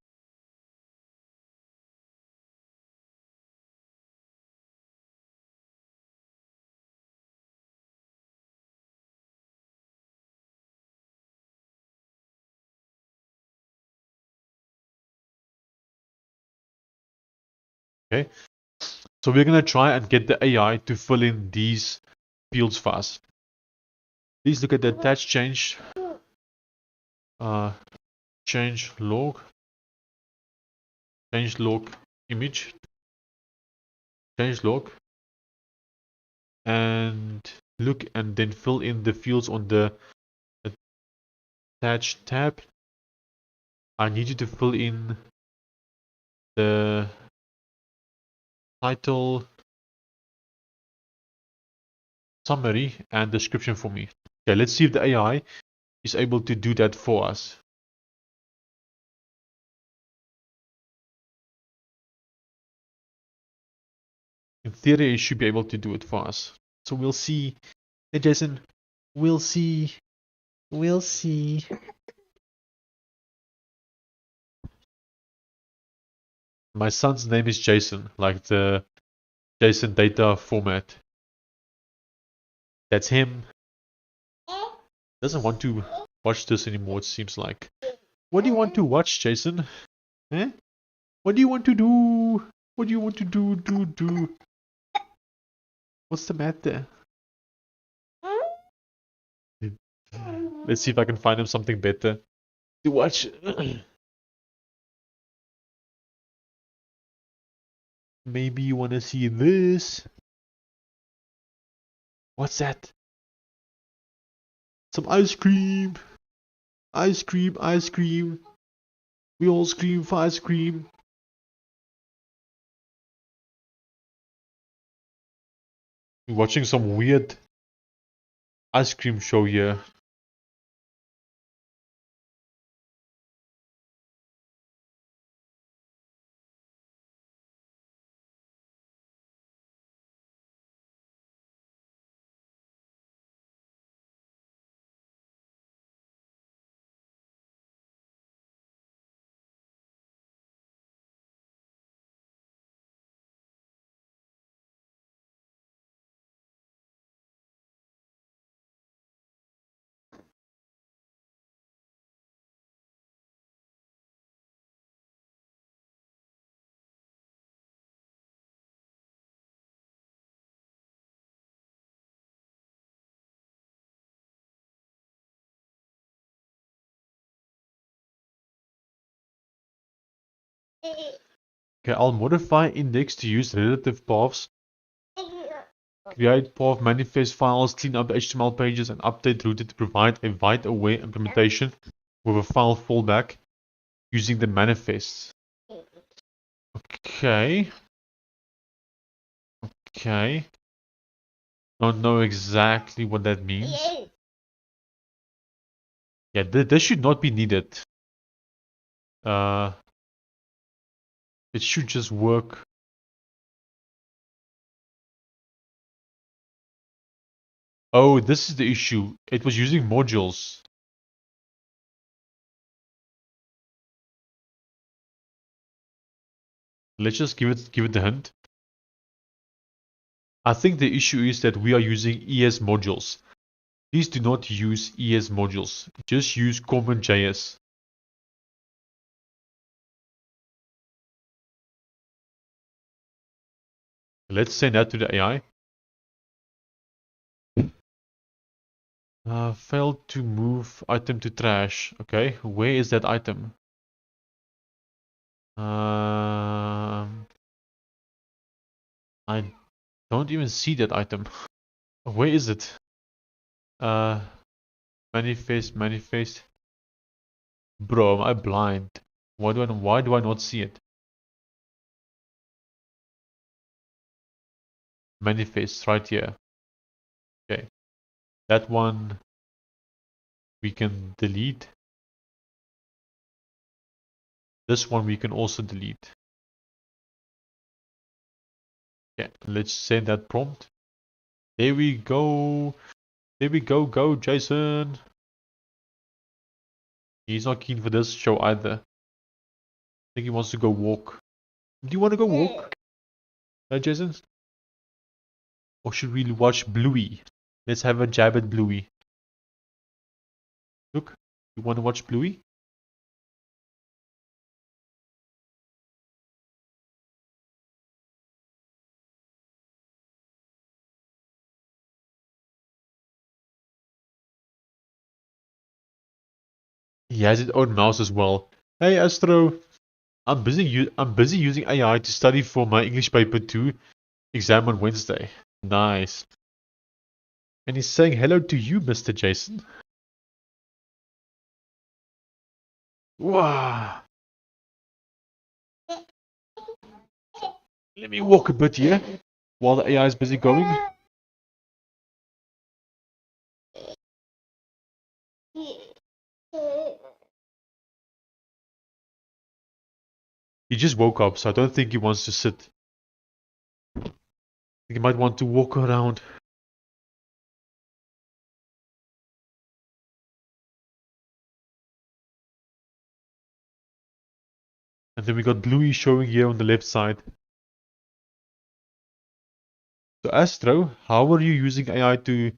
Okay, so we're gonna try and get the AI to fill in these fields for us. Please look at the attached change change log image, change log, and look and then fill in the fields on the attached tab. I need you to fill in the title, summary, and description for me. Okay, let's see if the AI is able to do that for us. In theory, it should be able to do it for us. So we'll see. Hey, Jason, we'll see. We'll see. My son's name is Jason, like the JSON data format. That's him. Doesn't want to watch this anymore, it seems like. What do you want to watch, Jason? Eh? What do you want to do? What do you want to do? What's the matter? Let's see if I can find him something better to watch. Maybe you want to see this. What's that? Some ice cream. Ice cream, ice cream. We all scream for ice cream. We're watching some weird ice cream show here. Okay, I'll modify index to use relative paths Create path manifest files, clean up the HTML pages, and update routed to provide a wide-aware implementation with a file fallback using the manifests. Okay. Okay. Don't know exactly what that means. Yeah, this should not be needed. It should just work. Oh, this is the issue. It was using modules. Let's just give it the hint. I think the issue is that we are using ES modules. Please do not use ES modules. Just use common.js. Let's send that to the AI. Failed to move item to trash. Okay, where is that item? I don't even see that item. Where is it? Manifest. Bro, am I blind? Why do I not see it? Manifest right here. Okay. That one we can delete. This one we can also delete. Okay, let's send that prompt. There we go. There we go. Go, Jason. He's not keen for this show either. I think he wants to go walk. Do you want to go walk? Jason? Or should we watch Bluey? Let's have a jab at Bluey. Look, you want to watch Bluey? He has his own mouse as well. Hey Astro, I'm busy using AI to study for my English paper 2 exam on Wednesday. Nice. And he's saying hello to you, Mr. Jason. Wow. Let me walk a bit here while the AI is busy going. He just woke up, so I don't think he wants to sit. I think he might want to walk around. And then we got Bluey showing here on the left side. So Astro, how are you using AI to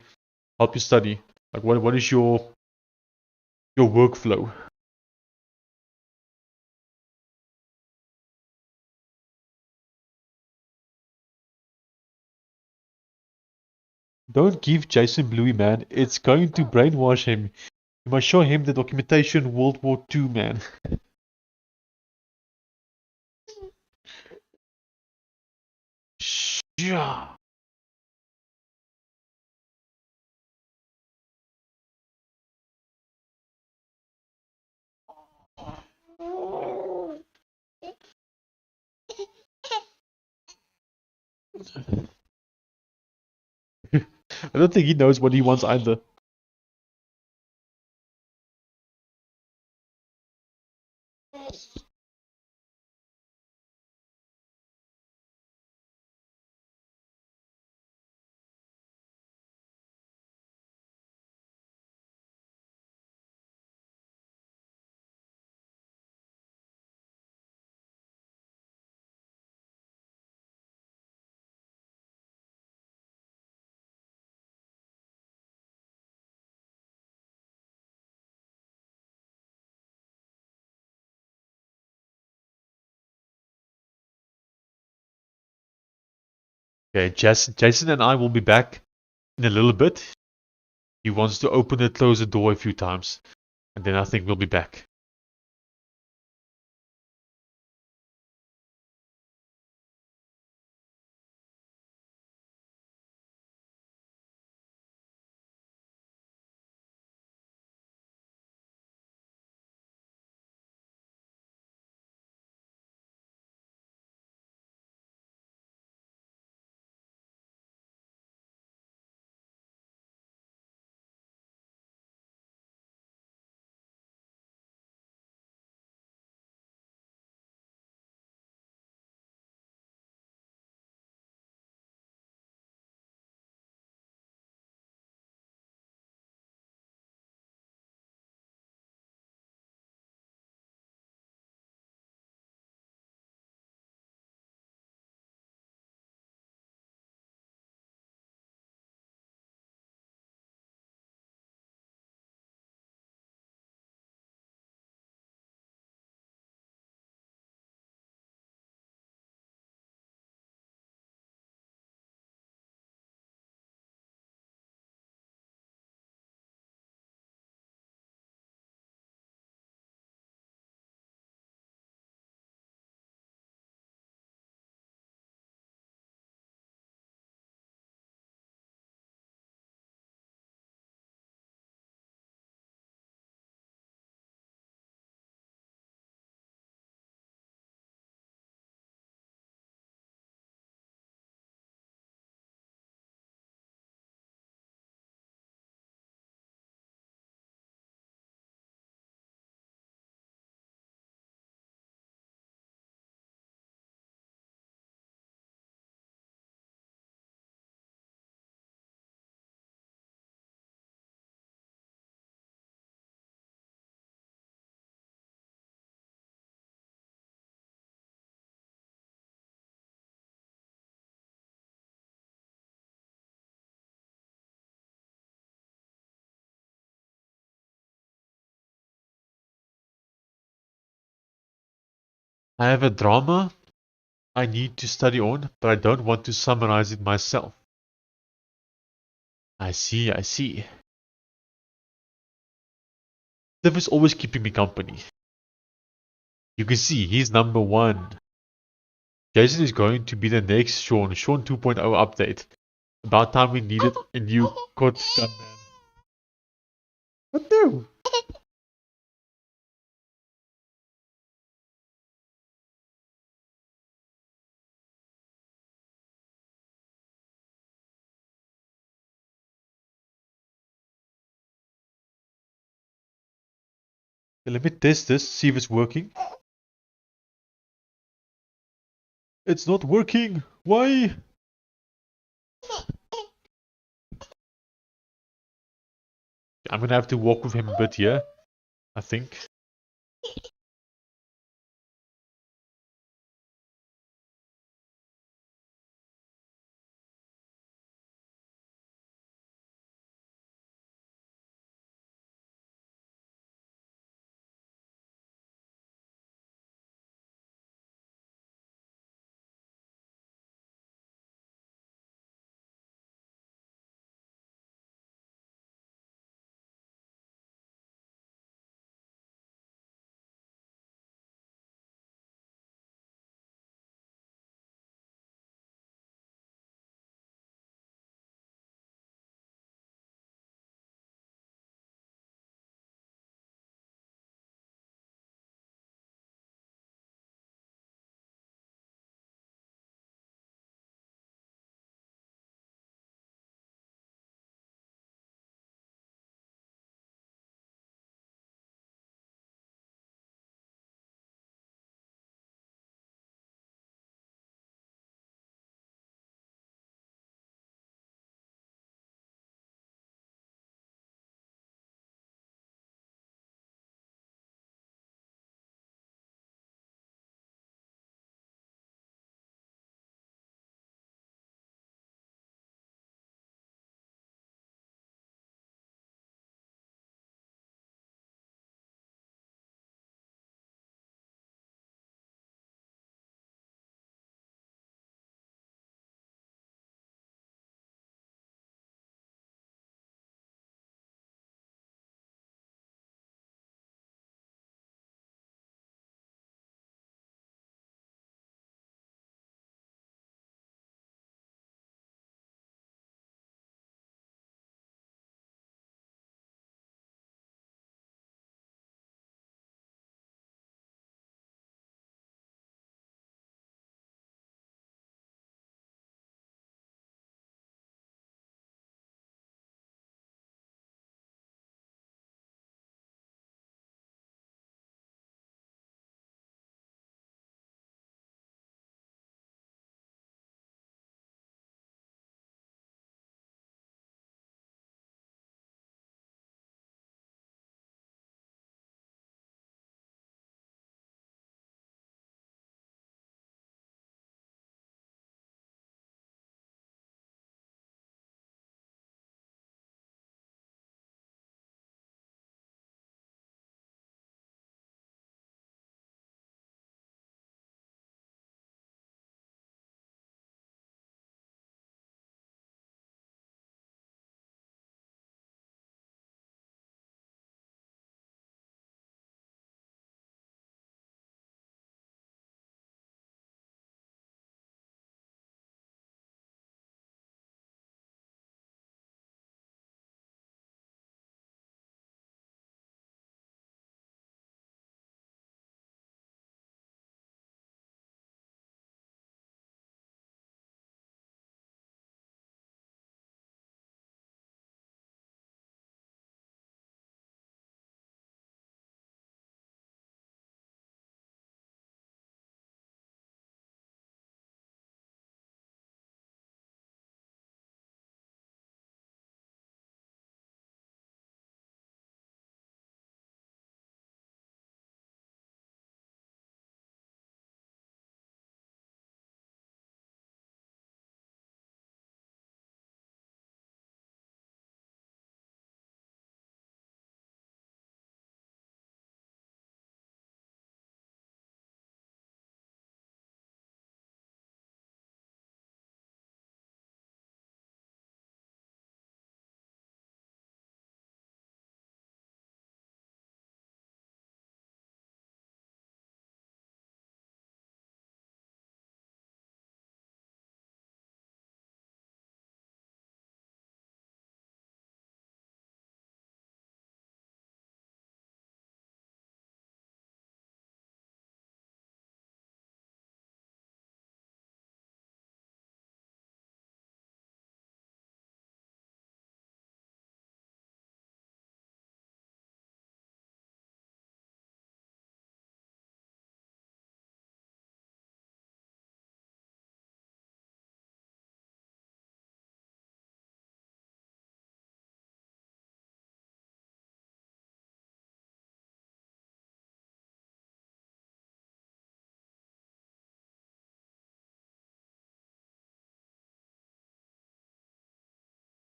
help you study? Like what is your workflow? Don't give Jason Bluey, man. It's going to brainwash him. You must show him the documentation World War II, man. Yeah. I don't think he knows what he wants either. Okay, Jason and I will be back in a little bit. He wants to open and close the door a few times. And then I think we'll be back. I have a drama I need to study on, but I don't want to summarize it myself. I see, I see. Steph is always keeping me company. You can see, he's number one. Jason is going to be the next Sean 2.0 update. About time we needed a new code gunman. What no? Let me test this, see if it's working. It's not working. Why? I'm gonna have to walk with him a bit here, I think.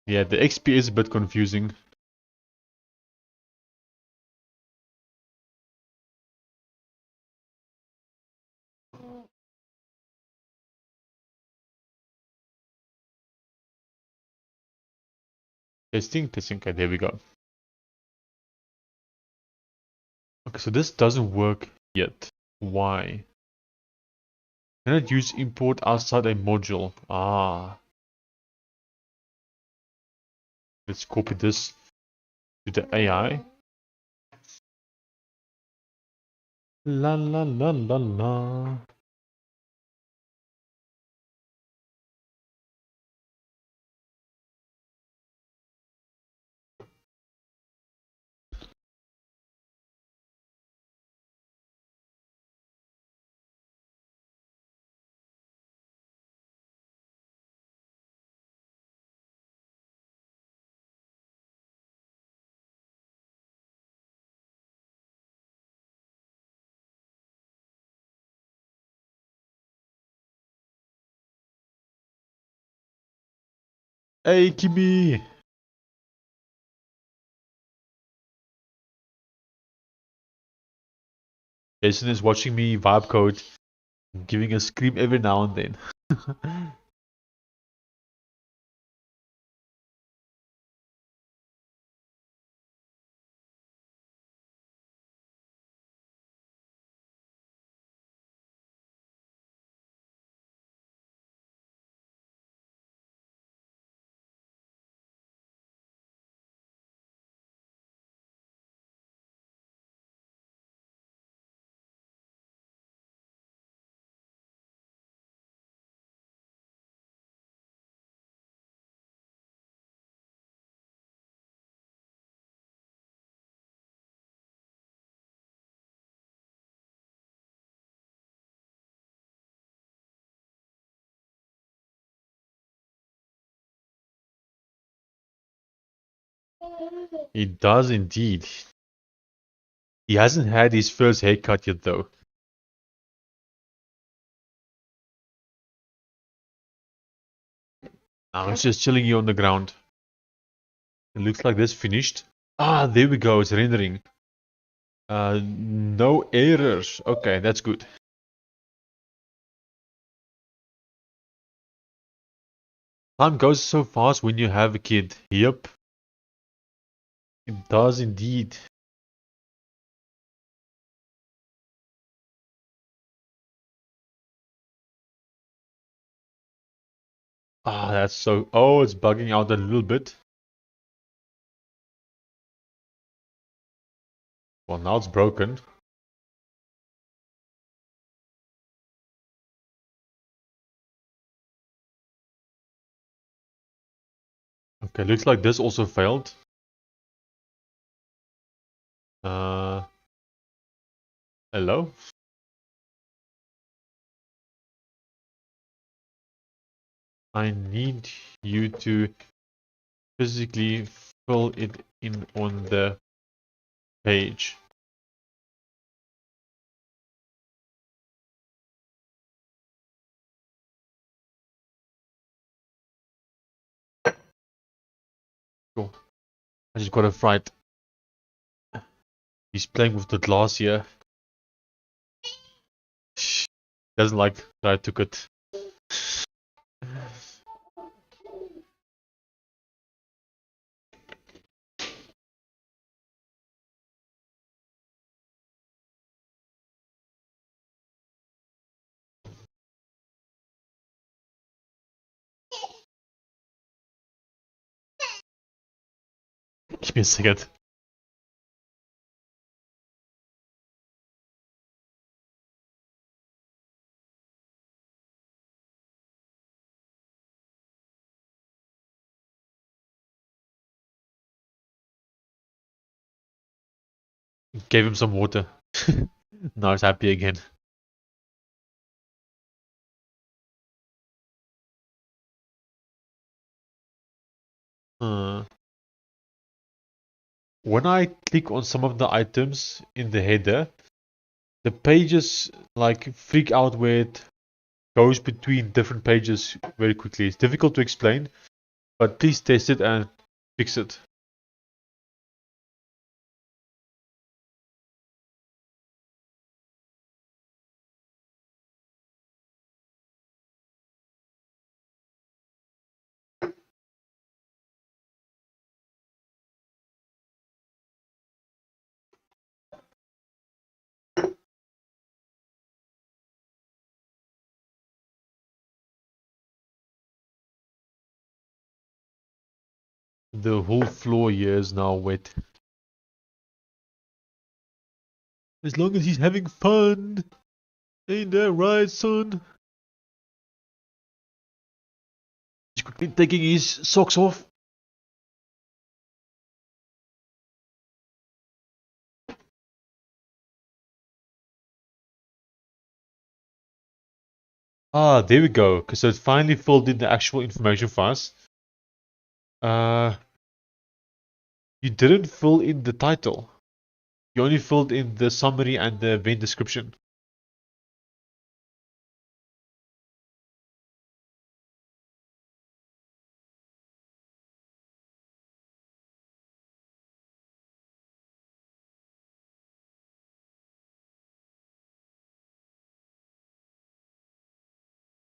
Yeah, the XP is a bit confusing. Testing. Okay, there we go. Okay, so this doesn't work yet. Why? Cannot use import outside a module. Ah. Let's copy this to the AI. La la la la la. Hey, Kimi! Jason is watching me vibe code, giving a scream every now and then. He does indeed. He hasn't had his first haircut yet, though. Now he's just chilling here on the ground. It looks like this finished. Ah, there we go. It's rendering. No errors. Okay, that's good. Time goes so fast when you have a kid. Yep, it does indeed. Ah, that's so... Oh, it's bugging out a little bit. Well, now it's broken. Okay, looks like this also failed. Hello? I need you to physically fill it in on the page. Cool. I just got a fright. He's playing with the glass here. Doesn't like that I took it. Give me a second. Gave him some water. Now he's happy again. When I click on some of the items in the header, the pages like freak out where it goes between different pages very quickly. It's difficult to explain, But please test it and fix it. The whole floor here is now wet. As long as he's having fun. Ain't that right, son? He's quickly taking his socks off. Ah, there we go. Because so it finally filled in the actual information for us. You didn't fill in the title. You only filled in the summary and the event description.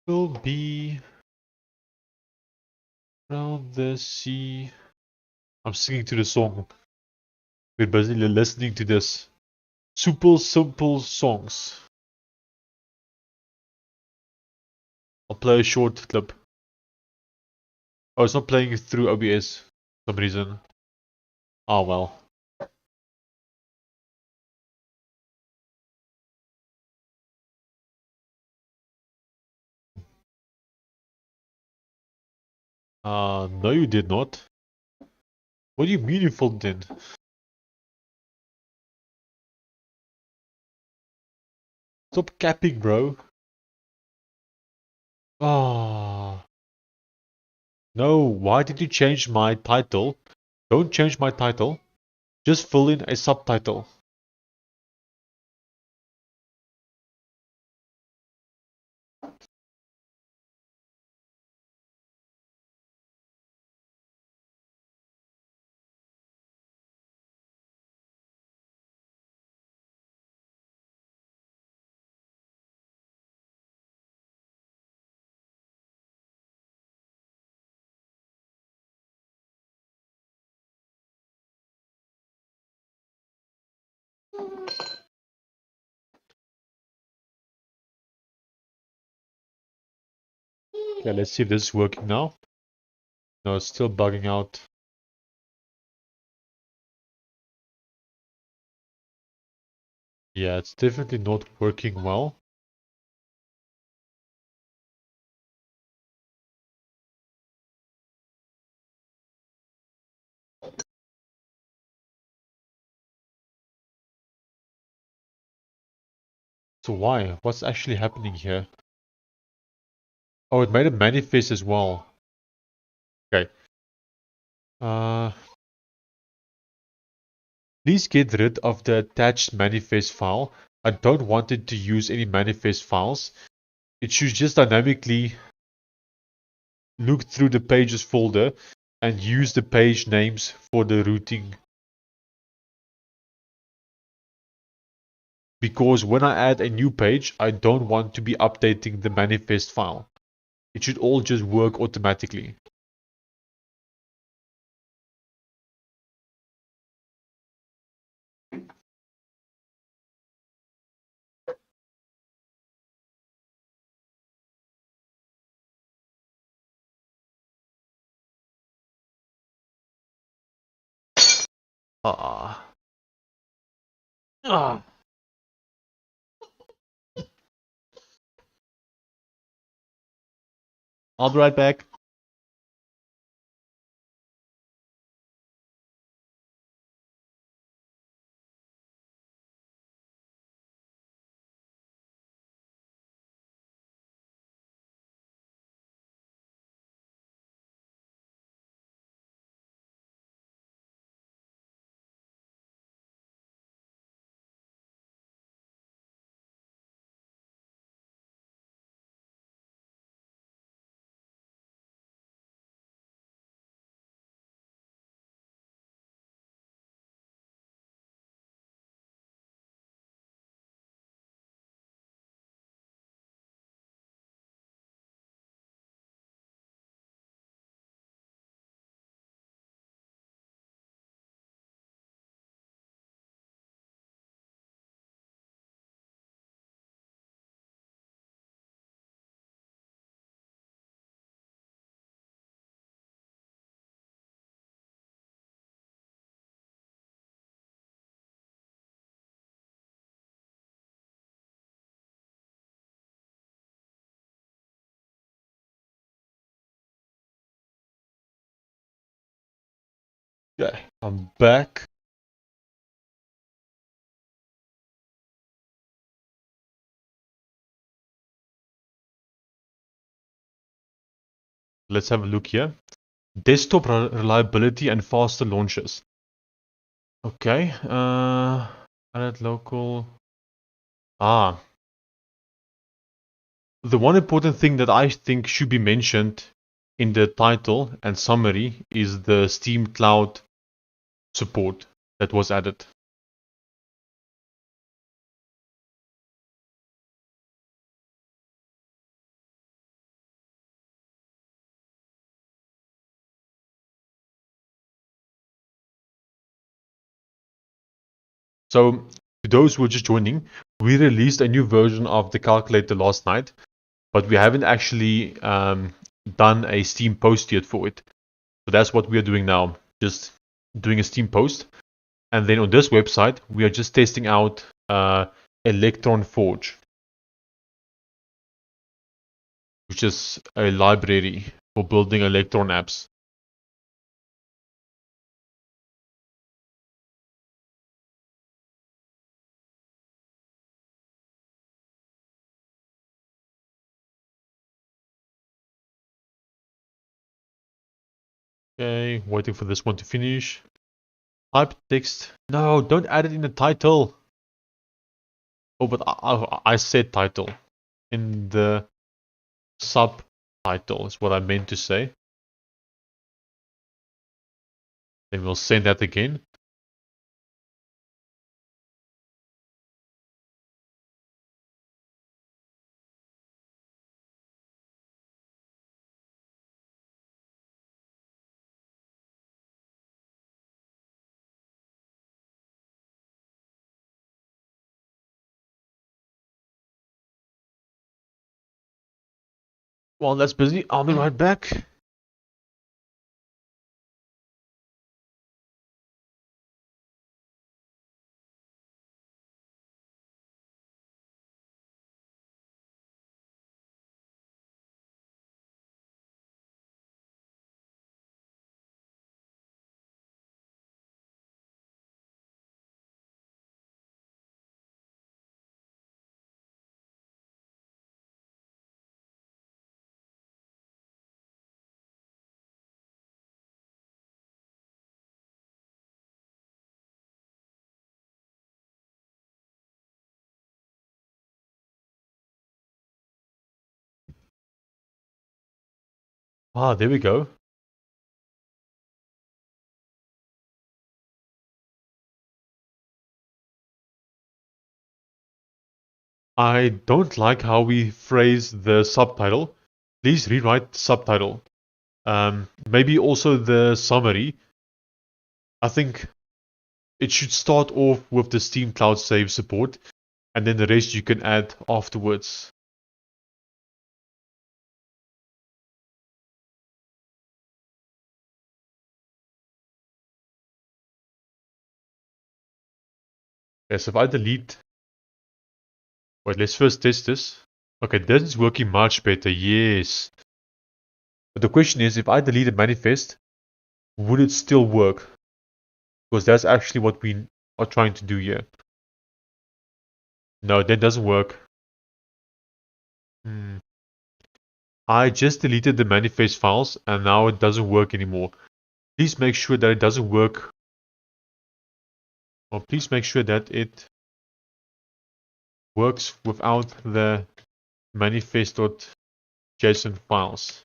Will be around the sea. I'm singing to the song. We're basically listening to this. Super simple songs. I'll play a short clip. Oh, it's not playing through OBS for some reason. Oh well. No you did not. What do you mean you filled in? Stop capping, bro. Ah. No, why did you change my title? Don't change my title. Just fill in a subtitle. Okay, let's see if this is working now. No, it's still bugging out. Yeah, it's definitely not working well. So why? What's actually happening here? Oh, it made a manifest as well. Okay. Please get rid of the attached manifest file. I don't want it to use any manifest files. It should just dynamically look through the pages folder and use the page names for the routing. Because when I add a new page, I don't want to be updating the manifest file. It should all just work automatically. Ah. Ah. I'll be right back. Okay, I'm back. Let's have a look here. Desktop reliability and faster launches. Okay, add local. Ah, the one important thing that I think should be mentioned in the title and summary is the Steam Cloud support that was added. So, to those who are just joining, we released a new version of the calculator last night, but we haven't actually done a Steam post yet for it. So that's what we are doing now, just doing a Steam post. And then on this website, we are just testing out Electron Forge, which is a library for building Electron apps. Okay, waiting for this one to finish. Type text. No, don't add it in the title. Oh, but I said title. In the subtitle is what I meant to say. Then we'll send that again. While that's busy, I'll be right back. Ah, there we go. I don't like how we phrase the subtitle. Please rewrite the subtitle. Maybe also the summary. I think it should start off with the Steam Cloud Save support, and then the rest you can add afterwards. Yes, if I delete... Wait, let's first test this. Okay, this is working much better, yes. But the question is, if I delete a manifest, would it still work? Because that's actually what we are trying to do here. No, that doesn't work. I just deleted the manifest files and now it doesn't work anymore. Please make sure that it doesn't work. Or please make sure that it works without the manifest.json files.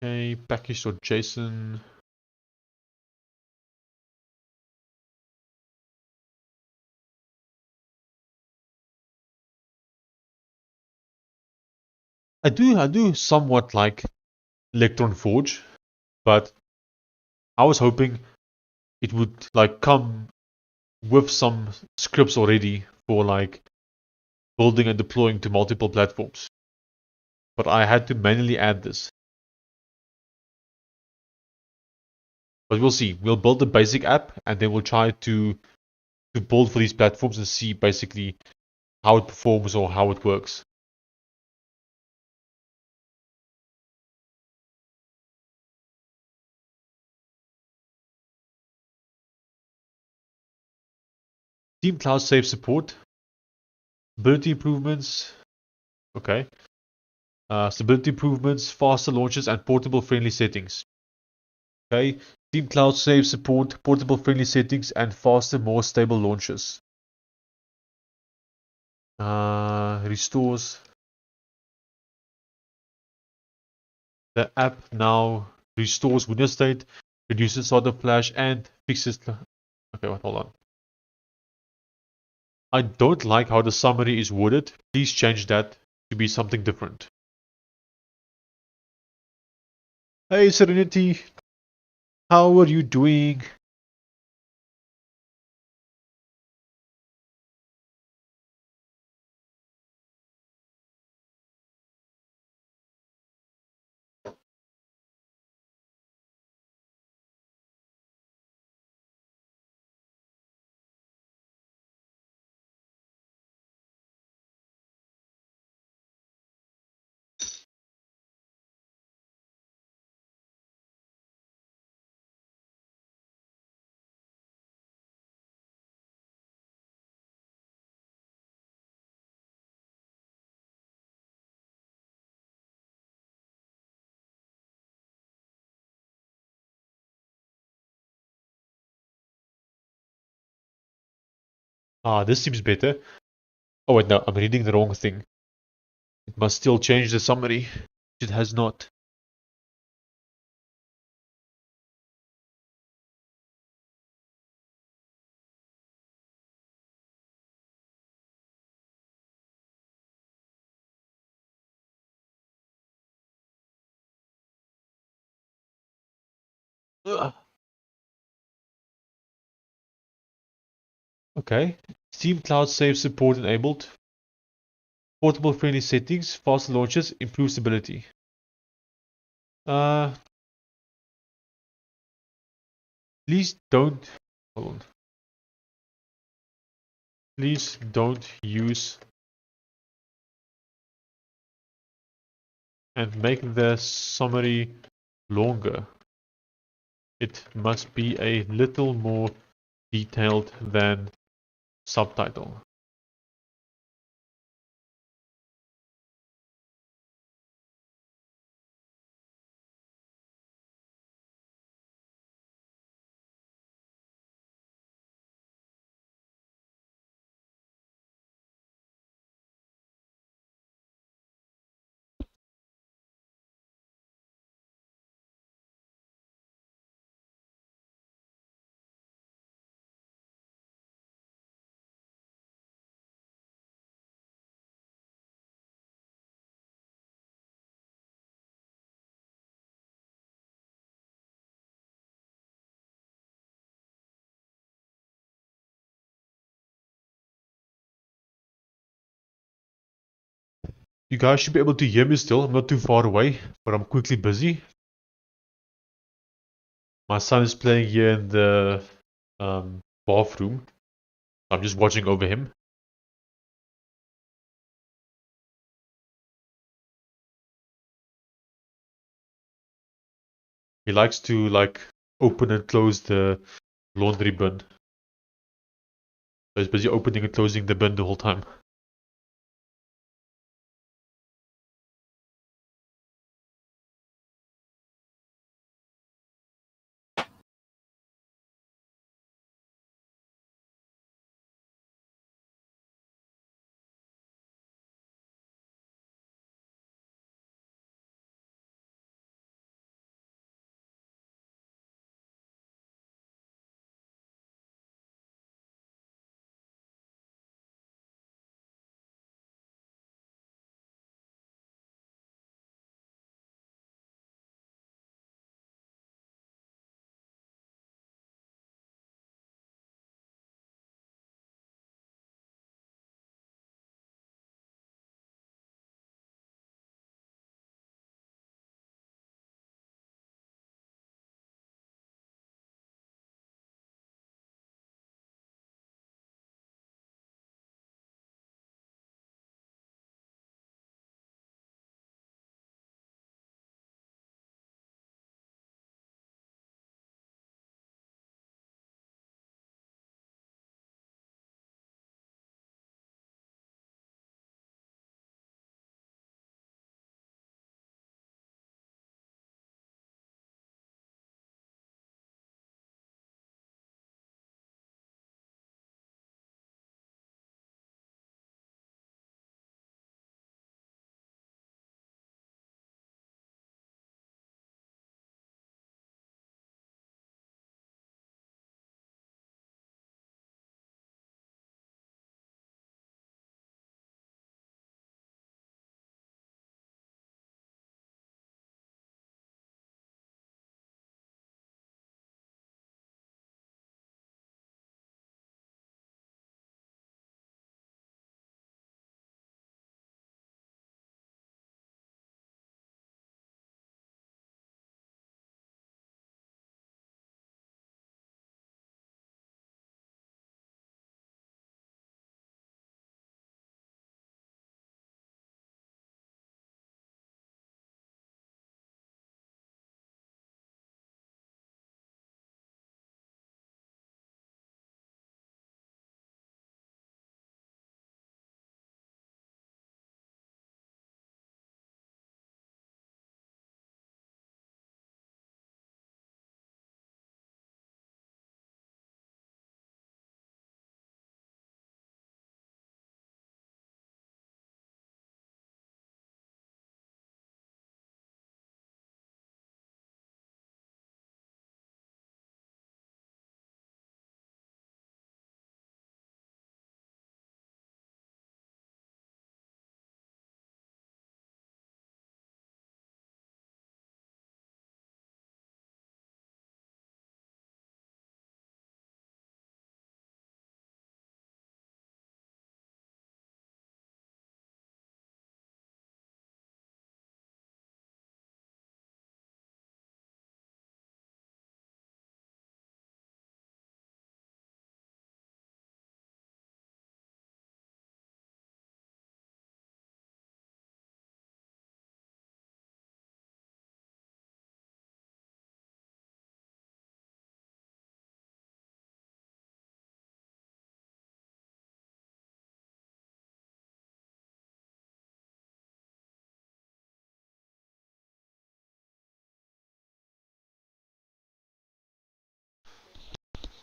Okay, package.json. I do somewhat like Electron Forge, but I was hoping it would like come with some scripts already for like building and deploying to multiple platforms. But I had to manually add this. But we'll see. We'll build the basic app and then we'll try to build for these platforms and see basically how it performs or how it works. Team Cloud Save support, stability improvements, okay. Stability improvements, faster launches, and portable friendly settings. Okay, Team Cloud Save support, portable friendly settings, and faster, more stable launches. Restores. The app now restores Windows state, reduces startup flash, and fixes. Okay, wait, hold on. I don't like how the summary is worded. Please change that to be something different. Hey Serenity, how are you doing? This seems better. Oh wait, no, I'm reading the wrong thing. It must still change the summary. It has not. Ugh. Okay. Steam Cloud Save support enabled. Portable friendly settings, faster launches, improved stability. Uh, please don't. Hold on. Please don't use and make the summary longer. It must be a little more detailed than subtitle. You guys should be able to hear me still. I'm not too far away, but I'm quickly busy. My son is playing here in the bathroom. I'm just watching over him. He likes to like open and close the laundry bin. So he's busy opening and closing the bin the whole time.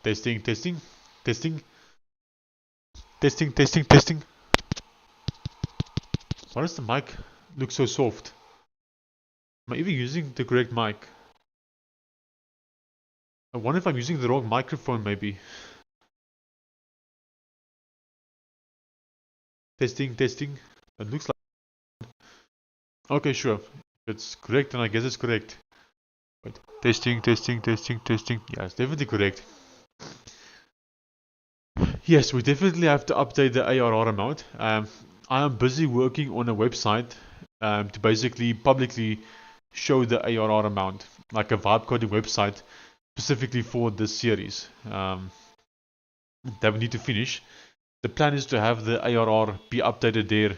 Testing, testing, testing, testing, testing, testing. Why does the mic look so soft? Am I even using the correct mic? I wonder if I'm using the wrong microphone maybe. Testing, testing. It looks like... Okay, sure. If it's correct, then I guess it's correct. Wait. Testing, testing, testing, testing. Yeah, it's definitely correct. Yes, we definitely have to update the ARR amount. I am busy working on a website to basically publicly show the ARR amount, like a vibe coding website specifically for this series that we need to finish. The plan is to have the ARR be updated there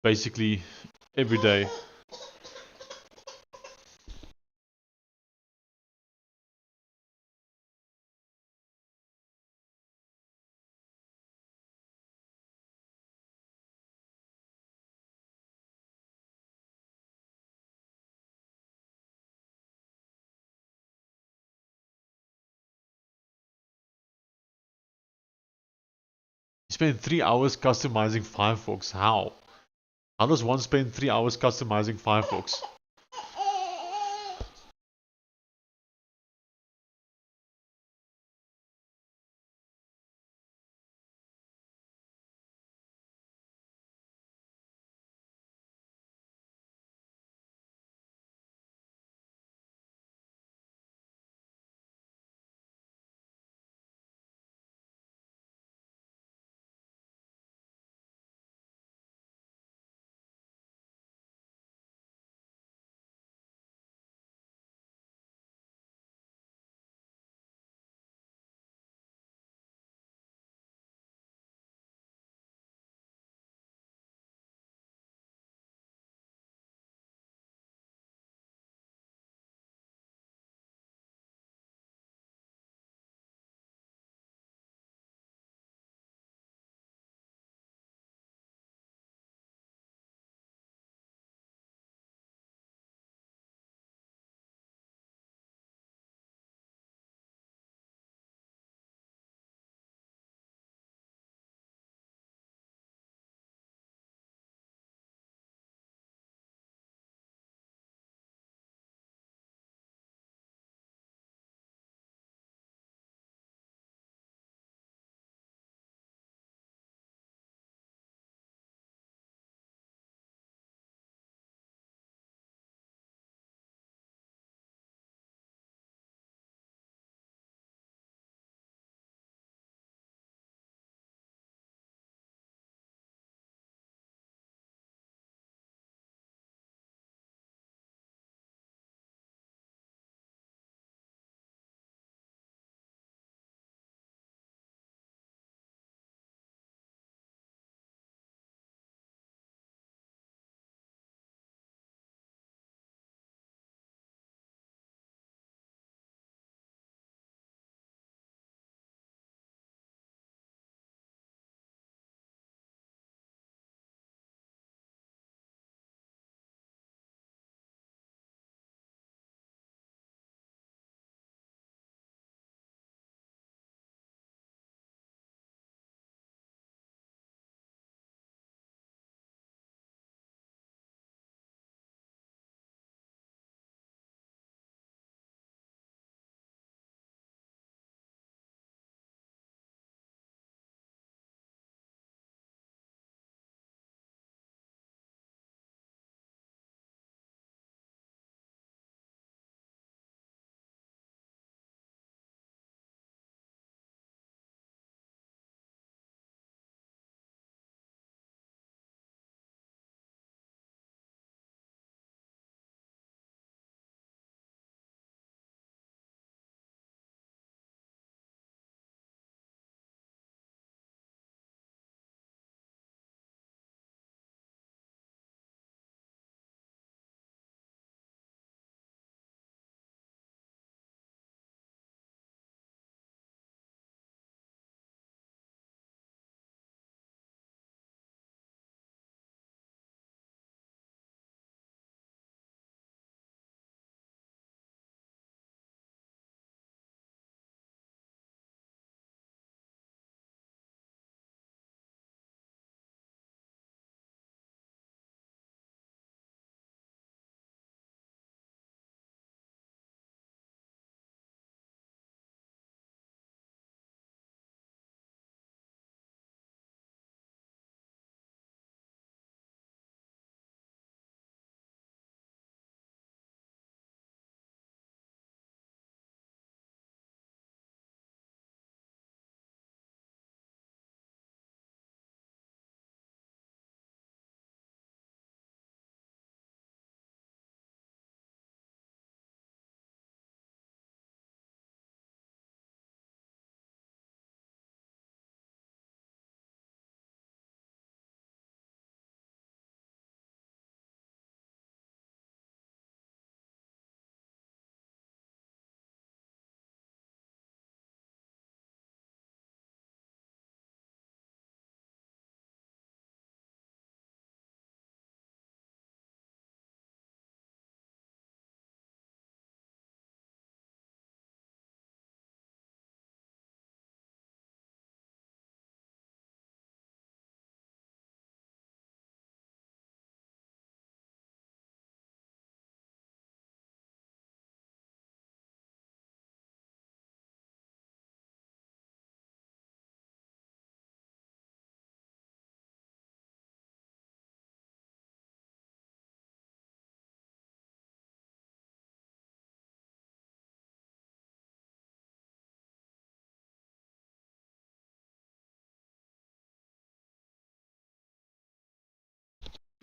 basically every day. You spend 3 hours customizing Firefox. How? How does one spend 3 hours customizing Firefox?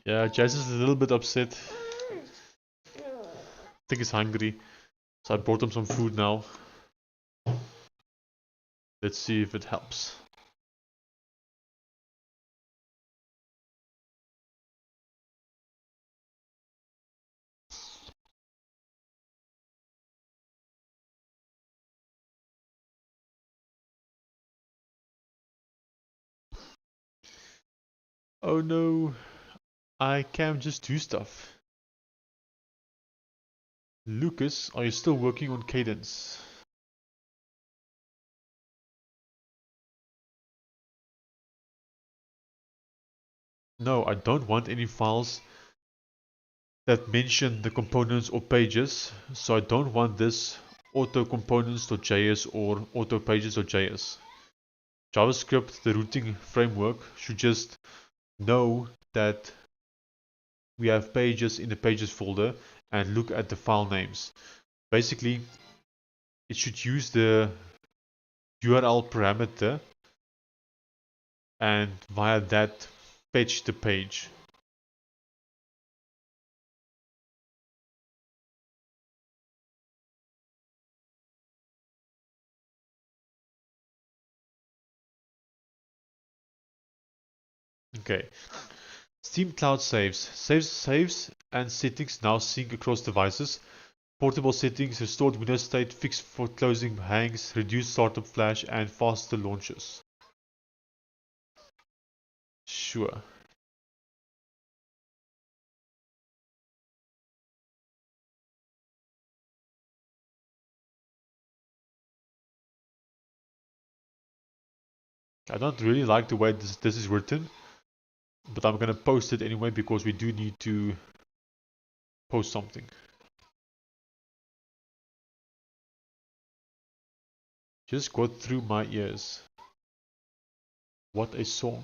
Yeah, Jazz is a little bit upset. I think he's hungry. So I brought him some food now. Let's see if it helps. Oh no, I can't just do stuff. Lucas, are you still working on Cadence? No, I don't want any files that mention the components or pages, so I don't want this autocomponents.js or autopages.js. JavaScript, the routing framework, should just know that we have pages in the pages folder and look at the file names. Basically, it should use the URL parameter and via that fetch the page. Okay. Steam Cloud saves and settings now sync across devices. Portable settings, restored Windows state, fixed for closing hangs, reduced startup flash, and faster launches. Sure. I don't really like the way this is written, but I'm gonna post it anyway because we do need to post something. Just got through my ears. What a song.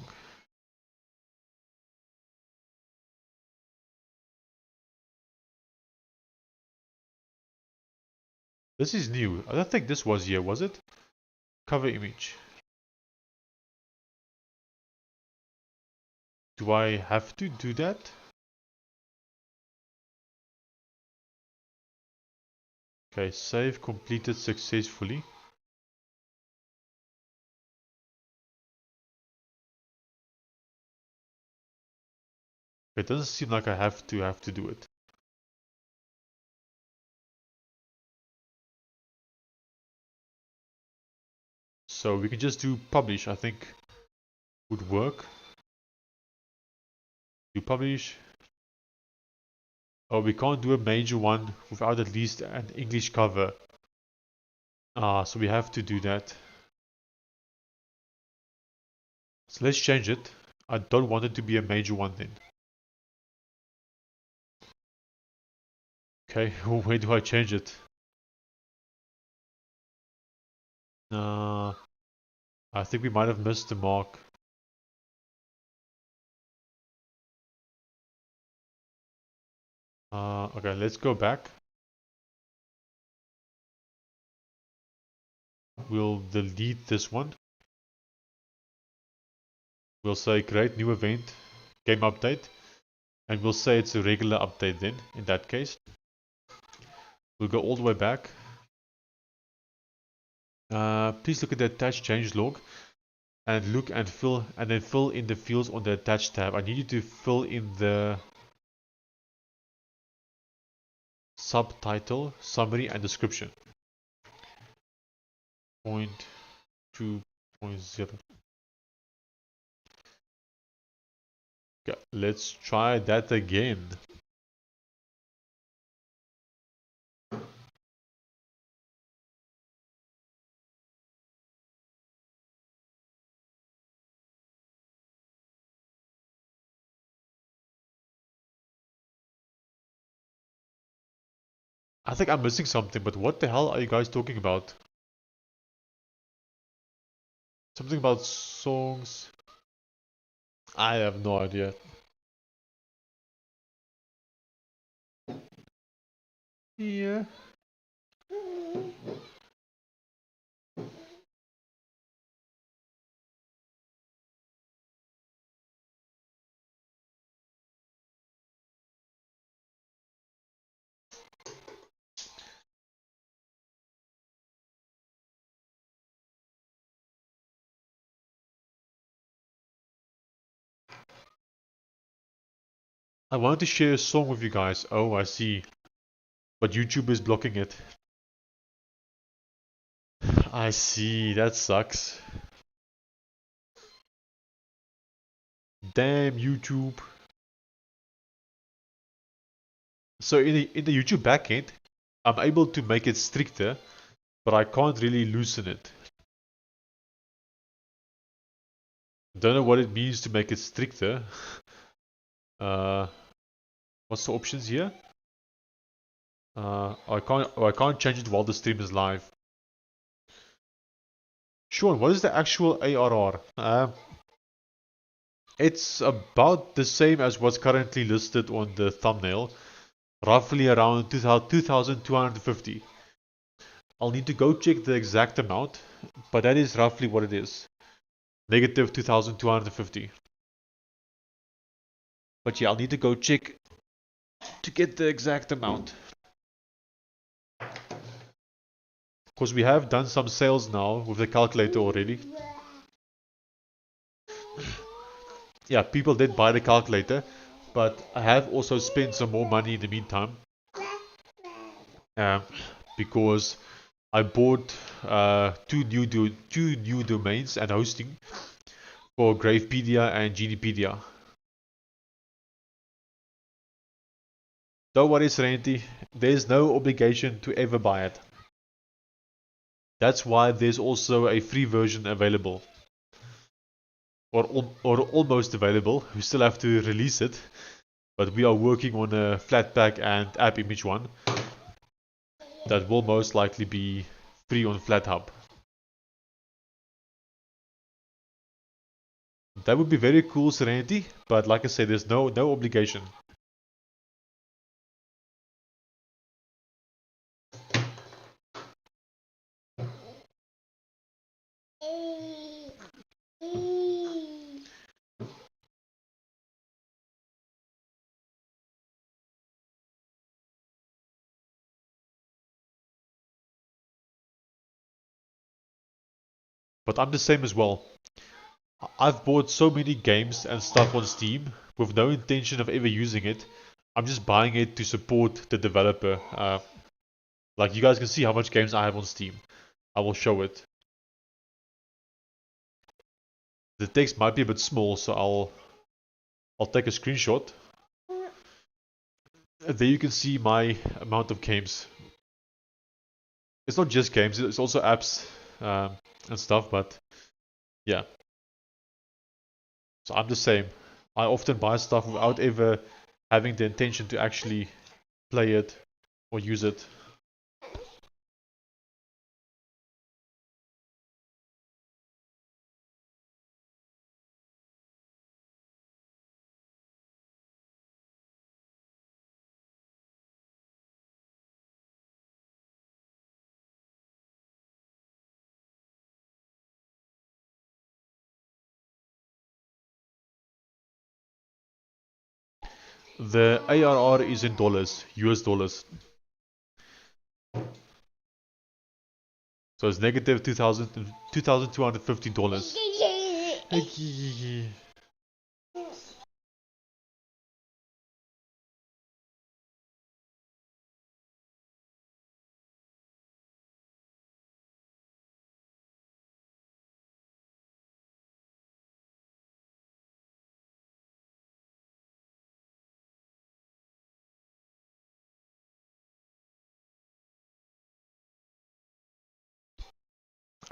This is new. I don't think this was here, was it? Cover image. Do I have to do that? Okay, save completed successfully. It doesn't seem like I have to do it. So we can just do publish, I think would work. Do publish. Oh, we can't do a major one without at least an English cover. So we have to do that. So let's change it. I don't want it to be a major one then. Okay, where do I change it? I think we might have missed the mark. Okay, let's go back. We'll delete this one. We'll say create new event, game update, and we'll say it's a regular update then, in that case. We'll go all the way back. Please look at the attached change log and look and fill and then fill in the fields on the attached tab. I need you to fill in the subtitle, summary, and description. 0.2.0. Okay, let's try that again. I think I'm missing something, but what the hell are you guys talking about? Something about songs. I have no idea. Yeah. I wanted to share a song with you guys. Oh, I see. But YouTube is blocking it. I see. That sucks. Damn YouTube. So in the YouTube backend, I'm able to make it stricter, but I can't really loosen it. Don't know what it means to make it stricter. What's the options here? I can't change it while the stream is live. Sean, what is the actual ARR? It's about the same as what's currently listed on the thumbnail, roughly around 2,250. I'll need to go check the exact amount, but that is roughly what it is. Negative 2,250. But yeah, I'll need to go check to get the exact amount. Because we have done some sales now with the calculator already. Yeah, people did buy the calculator, but I have also spent some more money in the meantime. Because I bought two new domains and hosting for Gravepedia and Genipedia. Don't worry, Serenity, there's no obligation to ever buy it. That's why there's also a free version available. Or almost available. We still have to release it, but we are working on a Flatpak and app image one that will most likely be free on FlatHub. That would be very cool, Serenity, but like I said, there's no obligation. But I'm the same as well. I've bought so many games and stuff on Steam with no intention of ever using it. I'm just buying it to support the developer. Like you guys can see how much games I have on Steam. I will show it. The text might be a bit small, so I'll take a screenshot. There you can see my amount of games. It's not just games, it's also apps and stuff, but yeah. So I'm the same. I often buy stuff without ever having the intention to actually play it or use it. The ARR is in dollars, US dollars. So it's negative $2,250.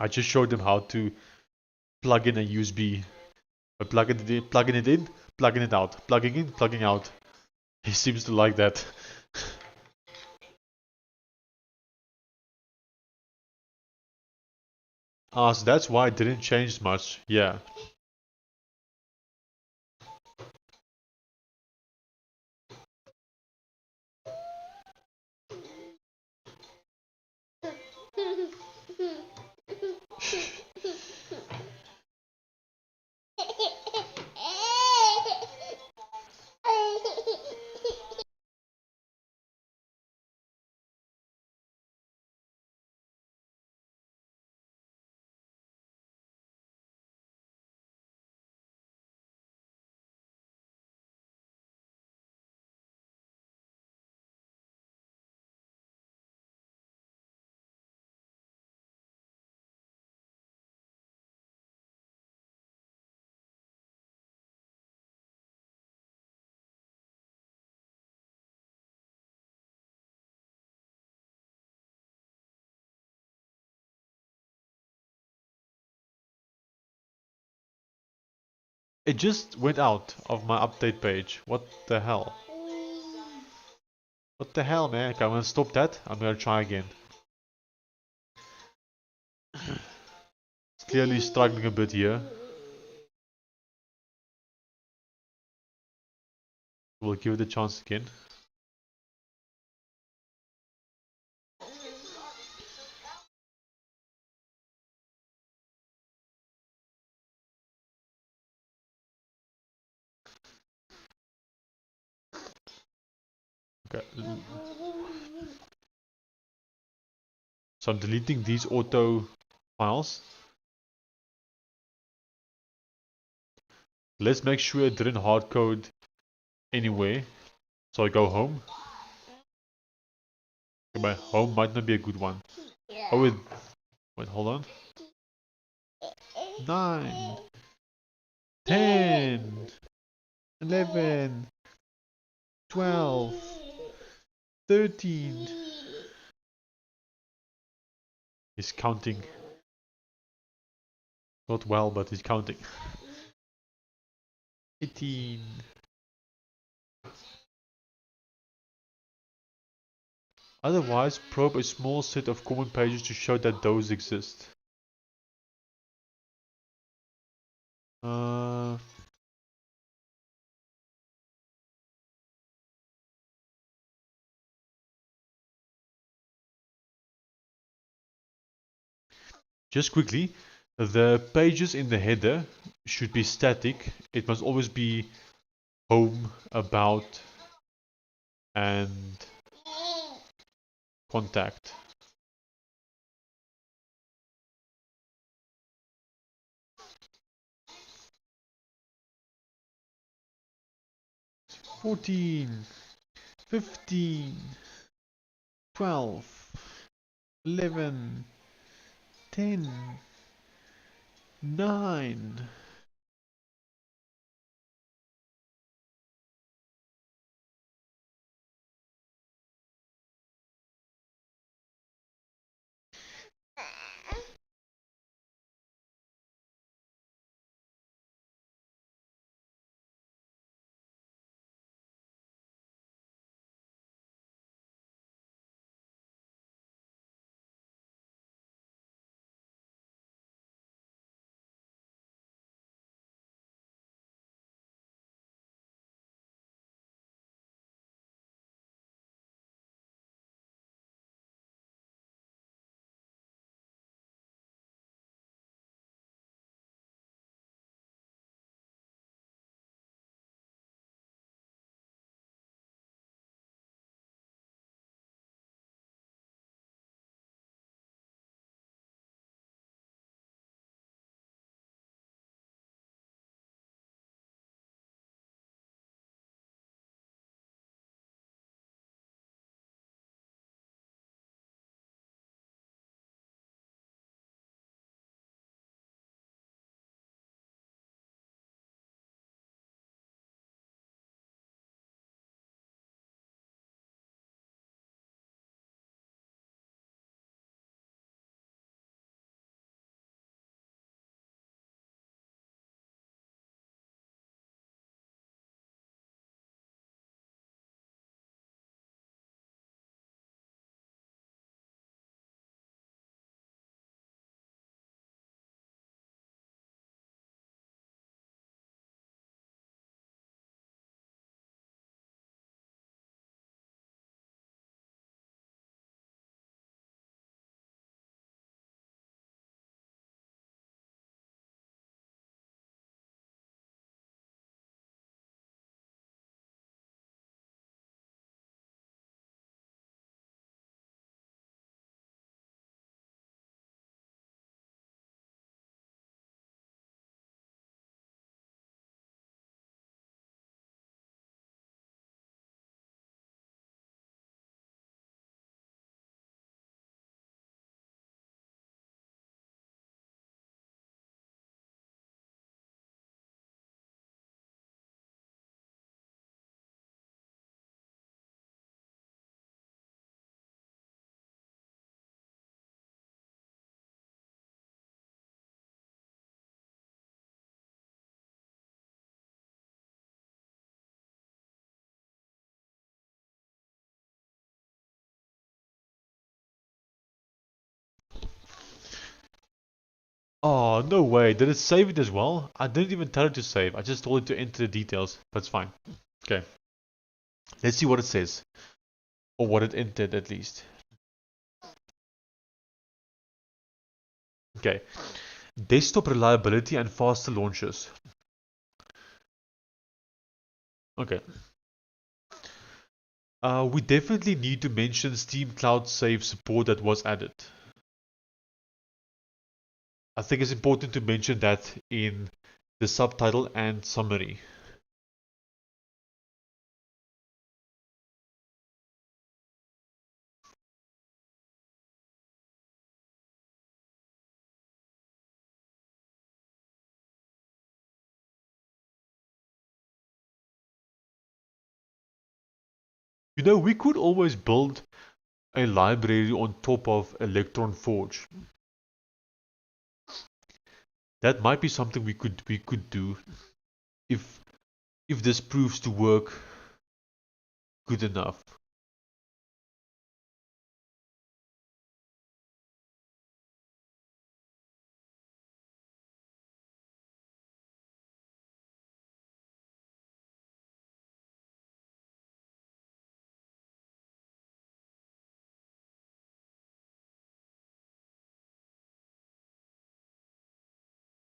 I just showed them how to plug in a USB. Plugging it in, plugging it out, plugging in, plugging out. He seems to like that. So that's why it didn't change much. Yeah. It just went out of my update page. What the hell? What the hell, man? Okay, I'm gonna stop that. I'm gonna try again. It's clearly struggling a bit here. We'll give it a chance again. Okay. So I'm deleting these auto files. Let's make sure it didn't hardcode anywhere. So I go home. Okay, my home might not be a good one. Oh, wait, hold on. 9, 10, 11, 12, 13. He's counting. Not well, but he's counting. 18. Otherwise, probe a small set of common pages to show that those exist. Just quickly, the pages in the header should be static. It must always be home, about, and contact. "14, 15, 12, 11, 10, 9." Oh, no way. Did it save it as well? I didn't even tell it to save. I just told it to enter the details. That's fine. Okay. Let's see what it says. Or what it entered at least. Okay. Desktop reliability and faster launches. Okay. We definitely need to mention Steam Cloud Save support that was added. I think it's important to mention that in the subtitle and summary. You know, we could always build a library on top of Electron Forge. That might be something we could do if this proves to work good enough.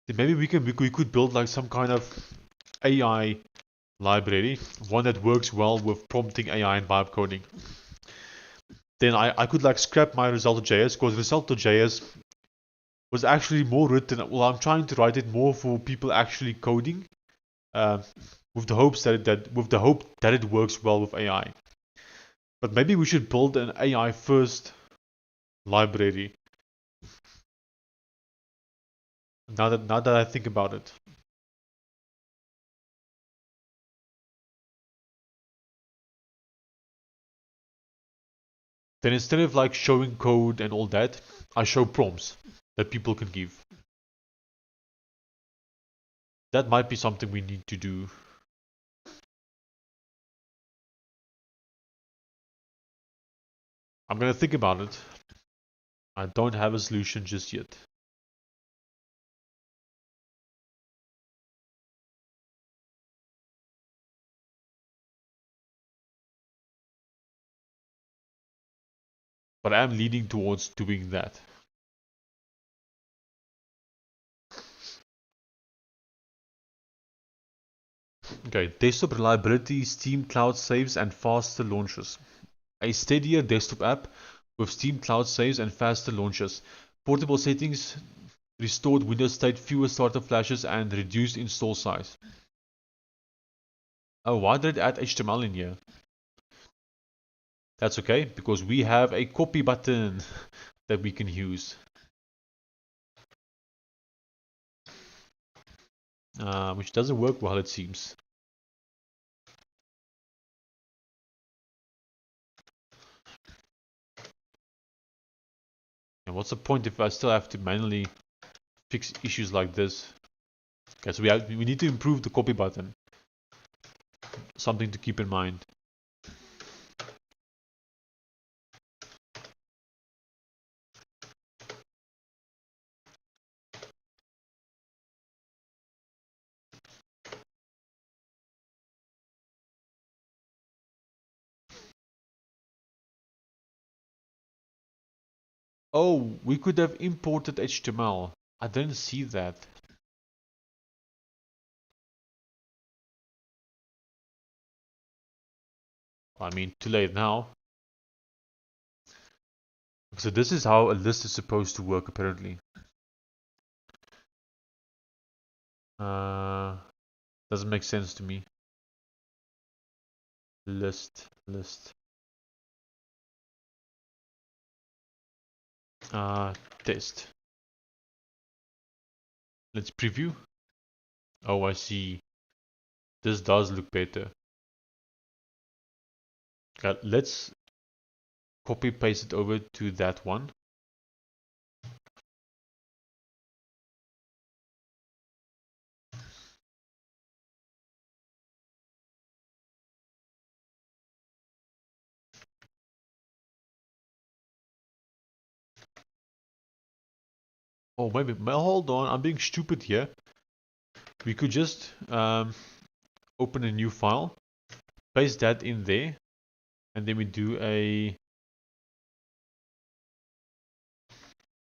Then maybe we could build like some kind of AI library, one that works well with prompting AI and vibe coding. Then I could like scrap my Roselt.js because Roselt.js was actually more written. Well, I'm trying to write it more for people actually coding, uh, with the hopes that it works well with AI. But maybe we should build an AI first library. Now that I think about it, then instead of like showing code and all that, I show prompts that people can give. That might be something we need to do. I'm gonna think about it. I don't have a solution just yet. But I am leaning towards doing that. Okay, desktop reliability, Steam Cloud saves, and faster launches. A steadier desktop app with Steam Cloud saves and faster launches. Portable settings, restored Windows state, fewer startup flashes, and reduced install size. Oh, why did it add HTML in here? That's okay, because we have a copy button that we can use. Which doesn't work well, it seems. And what's the point if I still have to manually fix issues like this? Okay, so we need to improve the copy button. Something to keep in mind. Oh, we could have imported HTML. I didn't see that. I mean, too late now. So this is how a list is supposed to work, apparently. Uh, doesn't make sense to me. List. Test. Let's preview. Oh, I see. This does look better. Okay, let's copy paste it over to that one. Oh, maybe. Hold on, I'm being stupid here. We could just open a new file, paste that in there, and then we do a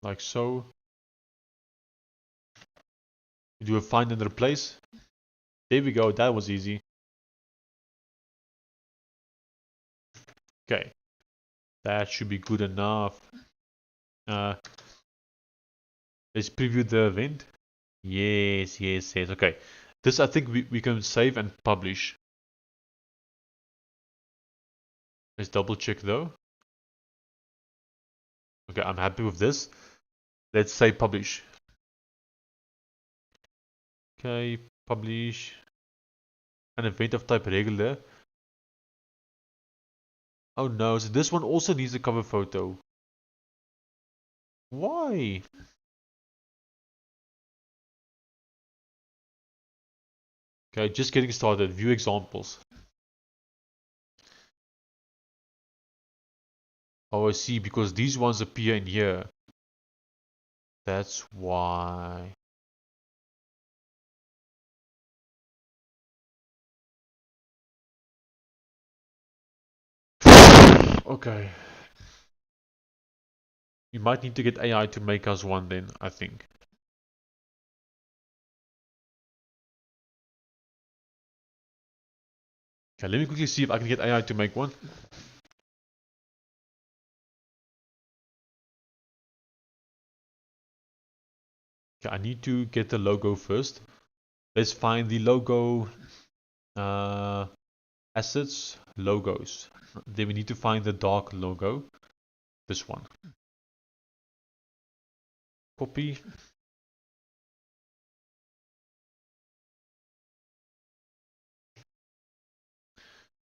like so. We do a find and replace. There we go. That was easy. Okay, that should be good enough. Let's preview the event. Yes, yes, yes. Okay, this I think we can save and publish. Let's double check though. Okay, I'm happy with this. Let's say publish. Okay, publish. An event of type regular. Oh no, so this one also needs a cover photo. Why? Okay, just getting started. View examples. Oh, I see, because these ones appear in here. That's why. Okay. You might need to get AI to make us one then, I think. Okay, let me quickly see if I can get AI to make one. Okay, I need to get the logo first. Let's find the logo assets, logos. Then we need to find the dark logo. This one. Copy.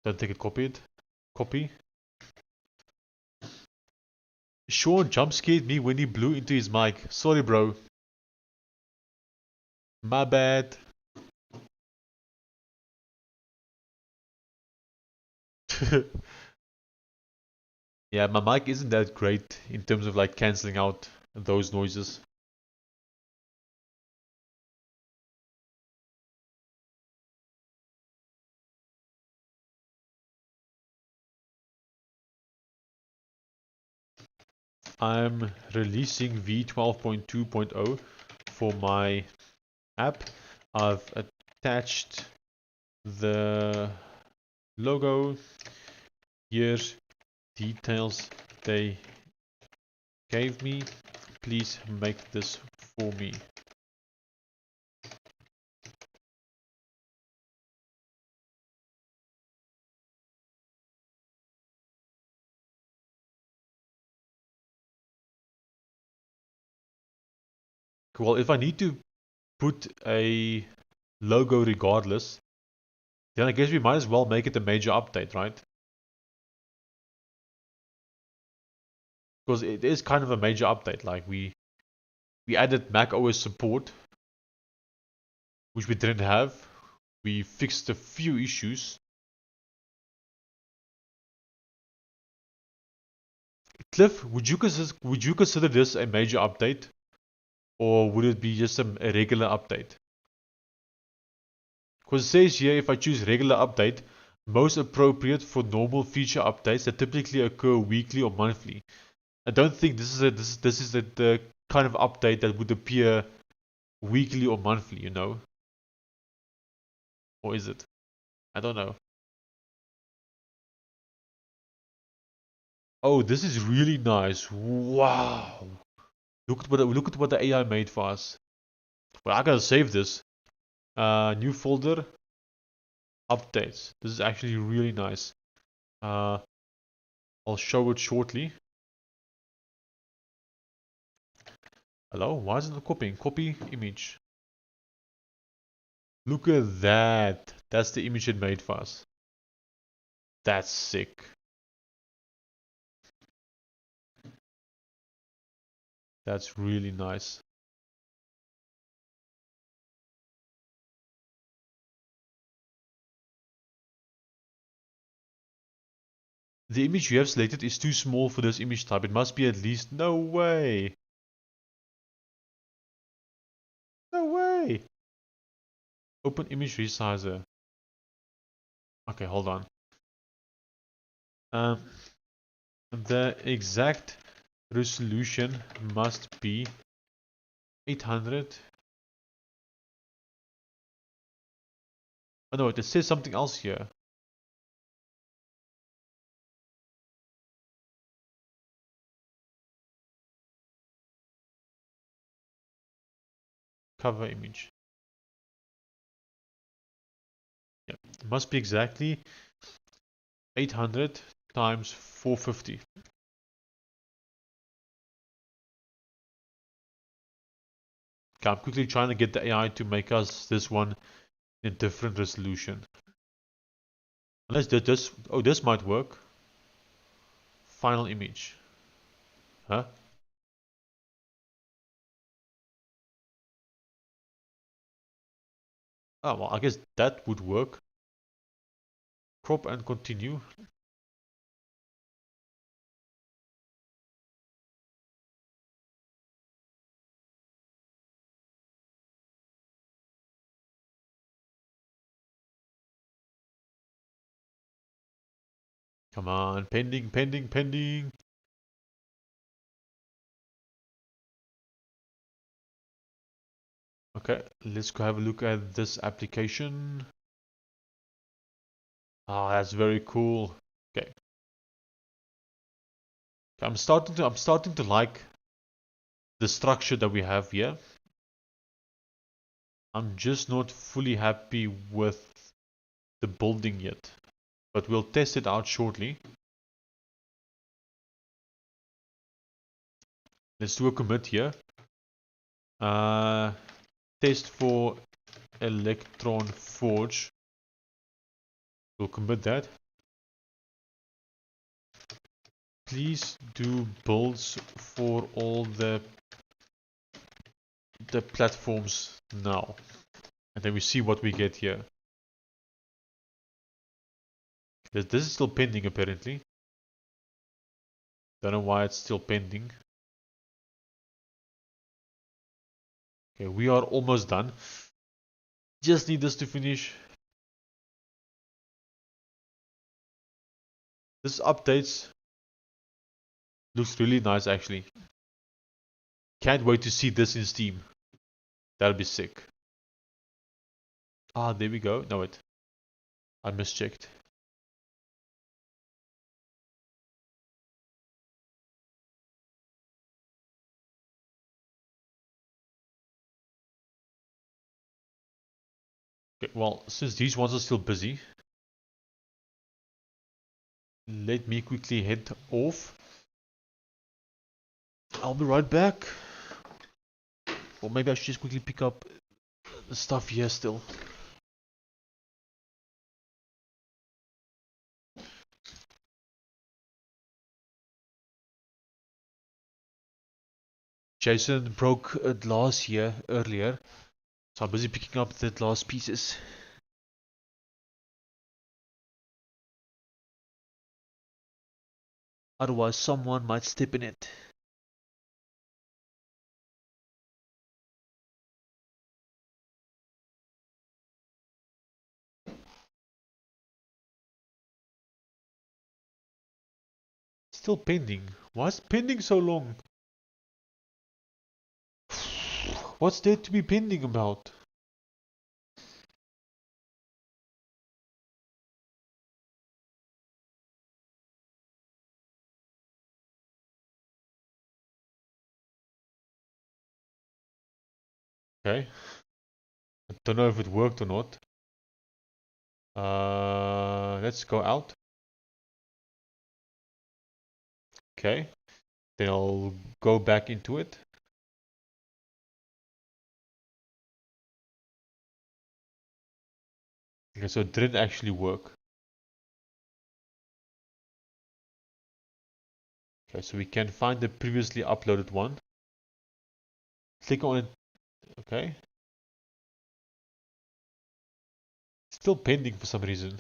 Don't take it copied. Copy. Sean jump scared me when he blew into his mic. Sorry, bro. My bad. Yeah, my mic isn't that great in terms of like cancelling out those noises. I'm releasing v12.2.0 for my app. I've attached the logo. Here's details they gave me. Please make this for me. Well, if I need to put a logo regardless, then I guess we might as well make it a major update, right? Because it is kind of a major update. Like we added Mac OS support, which we didn't have. We fixed a few issues. Cliff, would you consider this a major update, or would it be just a regular update? Because it says here, if I choose regular update, most appropriate for normal feature updates that typically occur weekly or monthly. I don't think this is the kind of update that would appear weekly or monthly, you know? Or is it? I don't know. Oh, this is really nice. Wow. Look at what the AI made for us. Well, I gotta save this. New folder, updates. This is actually really nice. Uh, I'll show it shortly. Hello, why isn't it copying? Copy image. Look at that. That's the image it made for us. That's sick. That's really nice. The image you have selected is too small for this image type. It must be at least... No way! No way! Open image resizer. Okay, hold on. The exact resolution must be 800. Oh no, it says something else here. Cover image. Yeah, it must be exactly 800 times 450. Okay, I'm quickly trying to get the AI to make us this one in a different resolution. Unless this, oh, this might work. Final image. Huh? Oh, well, I guess that would work. Crop and continue. Come on, pending, pending, pending. Okay, let's go have a look at this application. Ah, that's very cool. Okay. I'm starting to like the structure that we have here. I'm just not fully happy with the building yet, but we'll test it out shortly. Let's do a commit here. Test for Electron Forge. We'll commit that. Please do builds for all the platforms now. And then we see what we get here. This is still pending apparently. Don't know why it's still pending. Okay, we are almost done. Just need this to finish. This updates. Looks really nice actually. Can't wait to see this in Steam. That'll be sick. Ah, there we go. No, wait. I mischecked. Okay, well, since these ones are still busy, let me quickly head off. I'll be right back. Or maybe I should just quickly pick up the stuff here still. Jason broke a glass here earlier, so I'm busy picking up the glass pieces. Otherwise, someone might step in it. Still pending. Why is pending so long? What's there to be pending about? Okay. I don't know if it worked or not. Let's go out. Okay. Then I'll go back into it. Okay, so it didn't actually work. Okay, so we can find the previously uploaded one. Click on it. Okay. Still pending for some reason.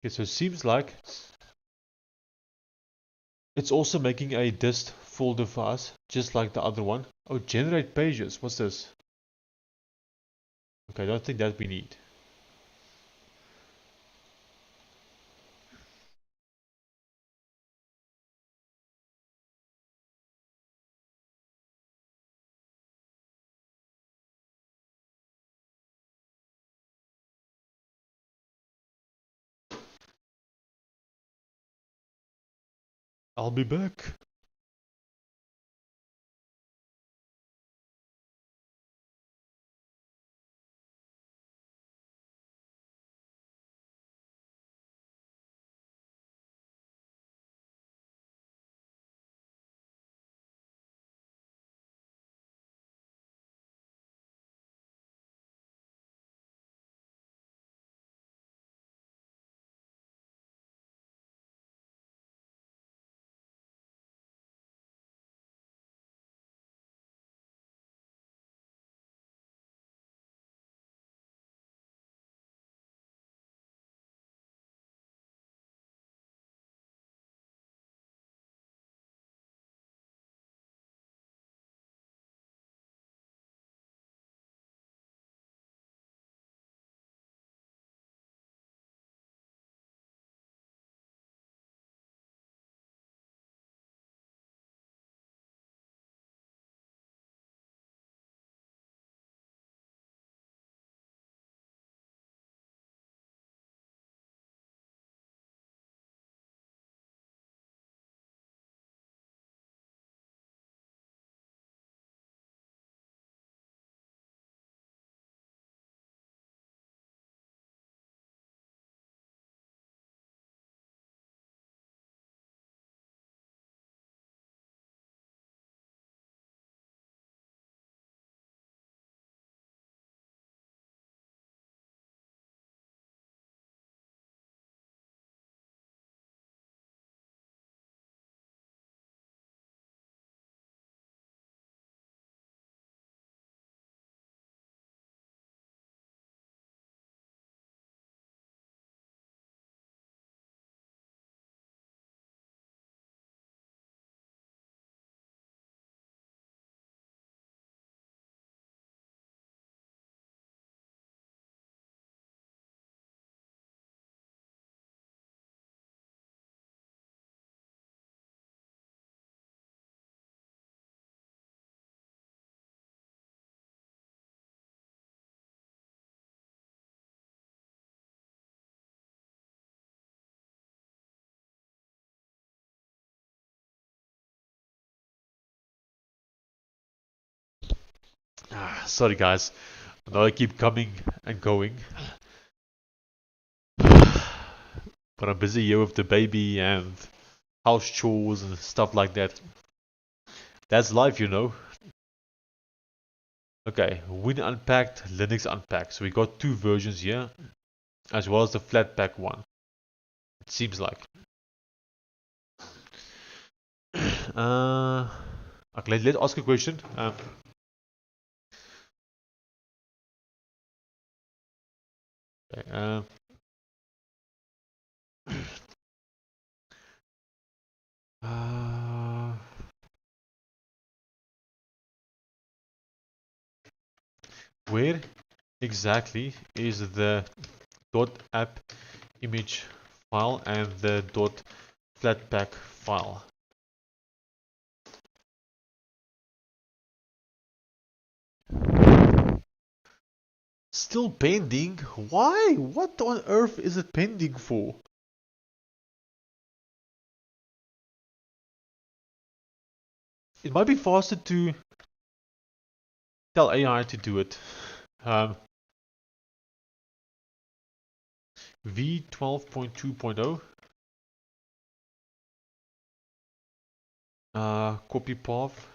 Okay, so it seems like it's also making a dist folder for us, just like the other one. Oh, generate pages. What's this? Okay, I don't think that we need. I'll be back. Sorry guys, I know I keep coming and going, but I'm busy here with the baby and house chores and stuff like that. That's life, you know. Okay, Win Unpacked, Linux Unpacked. So we got two versions here, as well as the Flatpak one. It seems like. Okay, let's ask a question. Okay, uh, where exactly is the .app image file and the .flatpak file? Still pending? Why? What on earth is it pending for? It might be faster to tell AI to do it. V12.2.0. Copy path.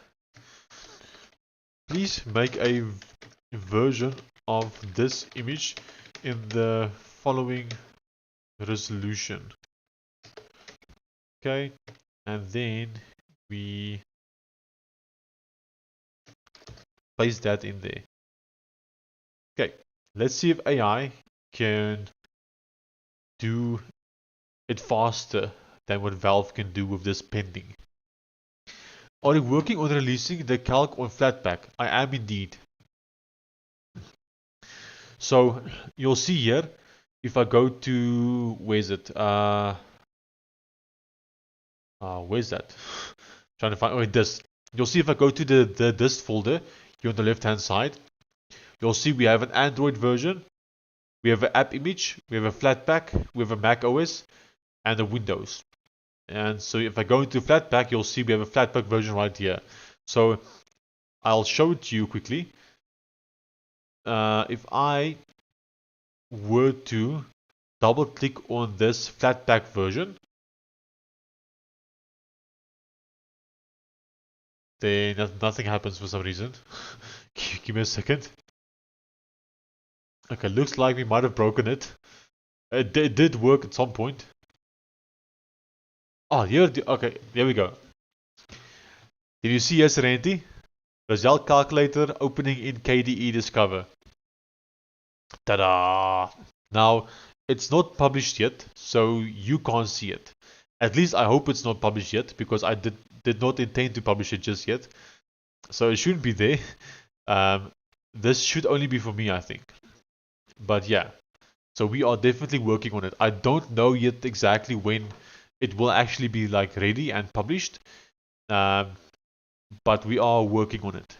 Please make a version of this image in the following resolution. Okay, and then we paste that in there. Okay, let's see if AI can do it faster than what Valve can do with this pending. Are you working on releasing the calc on Flatpak? I am indeed. So you'll see here, if I go to, where's it? Where's that? Trying to find, oh, this. You'll see if I go to the dist folder here on the left hand side, you'll see we have an Android version, we have an app image, we have a Flatpak, we have a Mac OS, and a Windows. And so if I go into Flatpak, you'll see we have a Flatpak version right here. So I'll show it to you quickly. If I were to double click on this Flatpak version, then nothing happens for some reason. Give me a second. Okay, looks like we might have broken it. It did work at some point. Oh, okay, here we go. Did you see here, Serenity? Roselt Calculator opening in KDE Discover. Ta-da! Now, it's not published yet, so you can't see it. At least I hope it's not published yet, because I did not intend to publish it just yet. So it shouldn't be there. This should only be for me, I think. But yeah, so we are definitely working on it. I don't know yet exactly when it will actually be like ready and published, but we are working on it.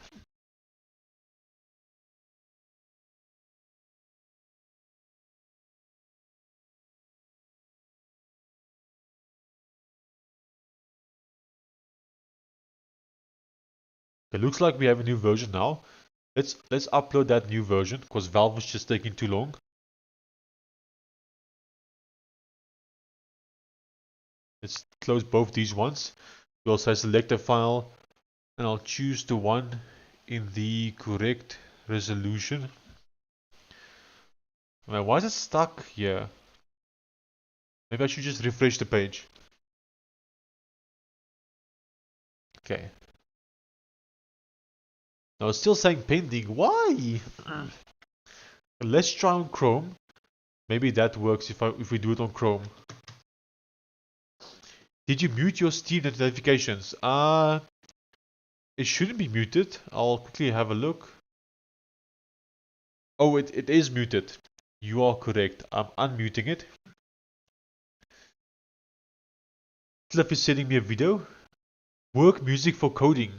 It looks like we have a new version now. Let's upload that new version, because Valve was just taking too long. Let's close both these ones. We'll say select a file, and I'll choose the one in the correct resolution. Now, why is it stuck here? Maybe I should just refresh the page. Okay. Now it's still saying pending. Why? Let's try on Chrome. Maybe that works if we do it on Chrome. Did you mute your Steam notifications? It shouldn't be muted. I'll quickly have a look. Oh, it is muted. You are correct. I'm unmuting it. Cliff is sending me a video. Work music for coding.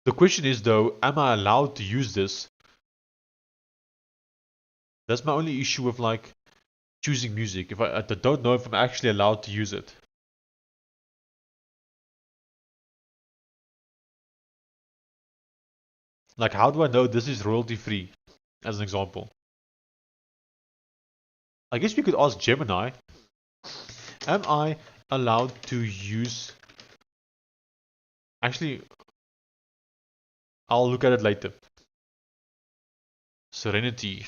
The question is though, am I allowed to use this? That's my only issue with like choosing music. If I don't know if I'm actually allowed to use it. Like, how do I know this is royalty free? As an example. I guess we could ask Gemini. Am I allowed to use... Actually, I'll look at it later. Serenity.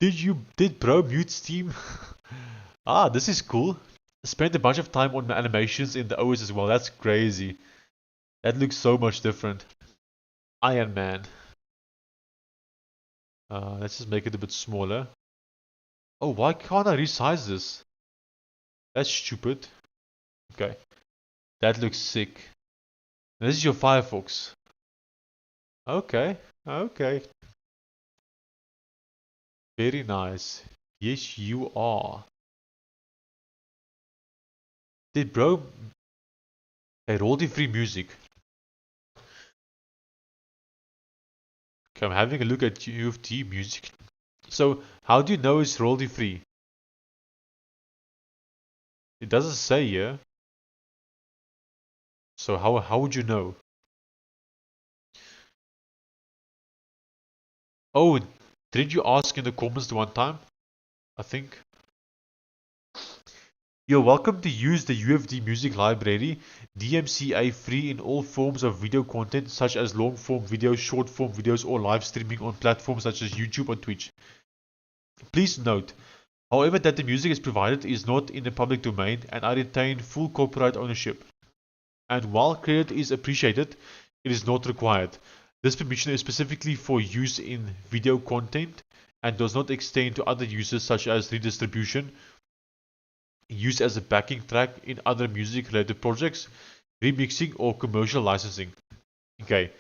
Did bro mute Steam? Ah, this is cool. Spent a bunch of time on my animations in the OS as well. That's crazy. That looks so much different. Iron Man. Let's just make it a bit smaller. Oh, why can't I resize this? That's stupid. Okay. That looks sick. This is your Firefox. Okay. Okay. Very nice. Yes, you are. Did bro... Hey, royalty-free music. Okay, I'm having a look at U of T music. So, how do you know it's royalty-free? It doesn't say here. So how would you know? Oh, did you ask in the comments the one time? I think. You're welcome to use the UFD music library, DMCA free in all forms of video content such as long form videos, short form videos or live streaming on platforms such as YouTube or Twitch. Please note, However, that the music is provided is not in the public domain and I retain full copyright ownership. And while credit is appreciated, it is not required. This permission is specifically for use in video content and does not extend to other uses such as redistribution, use as a backing track in other music-related projects, remixing, or commercial licensing. Okay.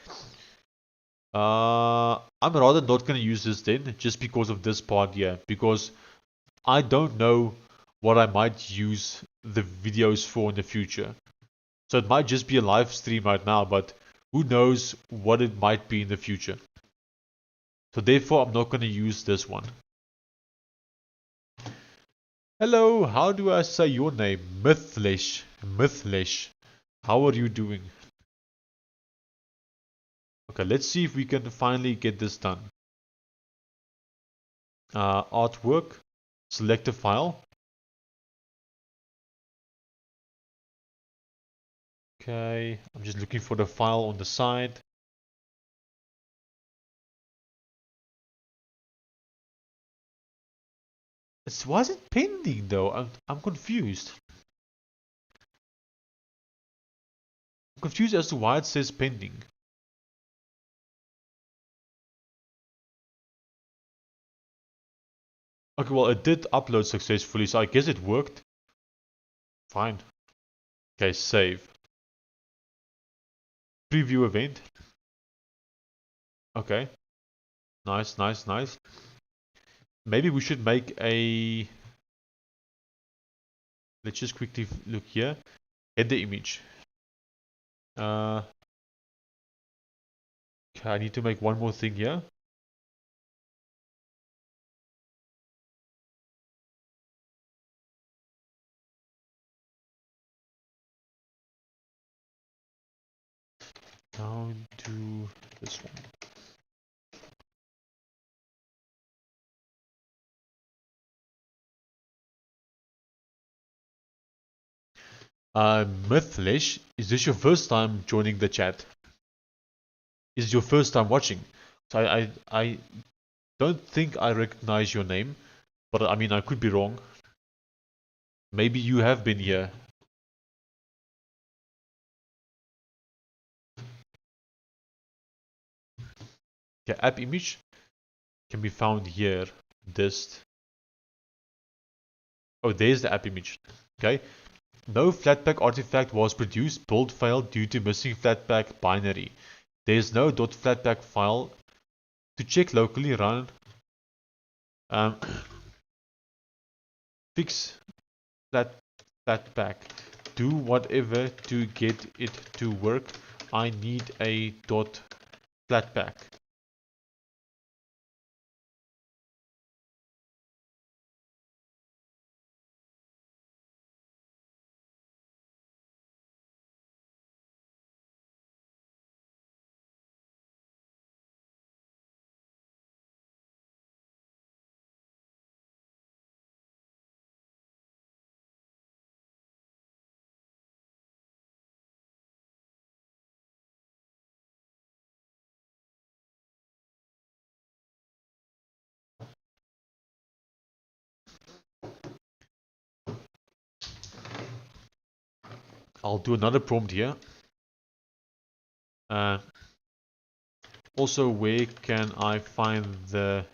I'm rather not going to use this then, just because of this part here, because I don't know what I might use the videos for in the future. So it might just be a live stream right now, but who knows what it might be in the future. So therefore, I'm not going to use this one. Hello, how do I say your name? Mythlish. Mythlish. How are you doing? Okay, let's see if we can finally get this done. Artwork. Select a file. Okay, I'm just looking for the file on the side. Why is it pending though? I'm confused. I'm confused as to why it says pending. Okay, well it did upload successfully, so I guess it worked. Fine. Okay, save. Preview event. Okay. Nice, nice, nice. Maybe we should make a... Let's just quickly look here. Header image. Okay, I need to make one more thing here. Down to this one. Mythlish, is this your first time joining the chat? Is it your first time watching? So I don't think I recognize your name, but I mean I could be wrong. Maybe you have been here. Okay, app image can be found here. Dist. Oh, there's the app image. Okay. No Flatpak artifact was produced. Build failed due to missing Flatpak binary. There is no .flatpak file. To check locally, run fix Flatpak. Do whatever to get it to work. I need a .flatpak. I'll do another prompt here. Also, where can I find the...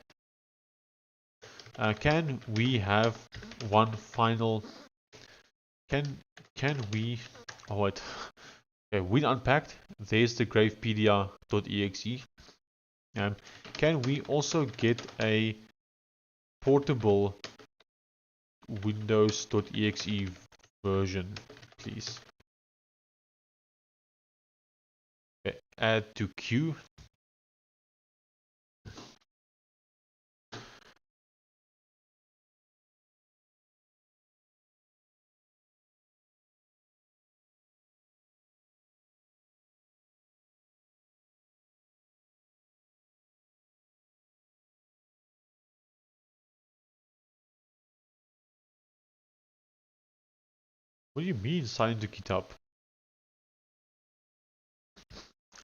can we have one final... Can we... Oh, wait. Okay, when unpacked, there's the Gravepedia.exe. Can we also get a portable Windows.exe version, please? Okay, add to queue. What do you mean sign into GitHub?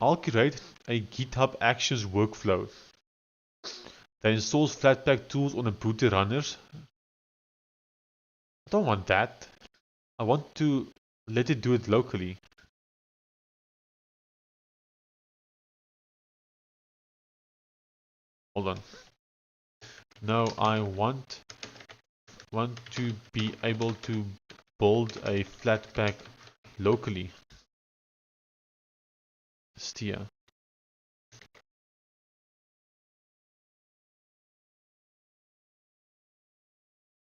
I'll create a GitHub Actions workflow that installs Flatpak tools on the boot runners I don't want that. I want to let it do it locally. Hold on. No, I want to be able to build a Flatpak locally. Steer.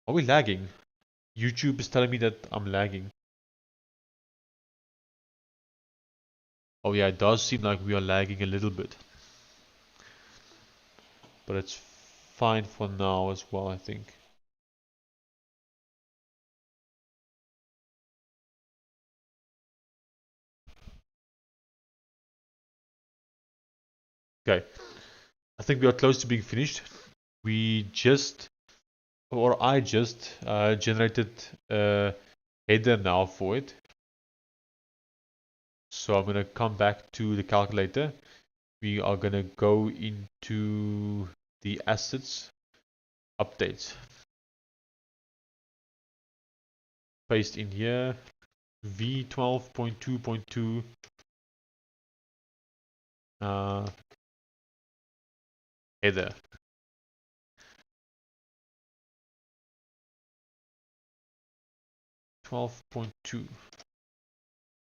Are we lagging? YouTube is telling me that I'm lagging. Oh yeah, it does seem like we are lagging a little bit. But it's fine for now as well, I think. Okay, I think we are close to being finished. We just, or I just generated a header now for it. So I'm going to come back to the calculator. We are going to go into the assets updates. Paste in here v12.2.2 header. .2.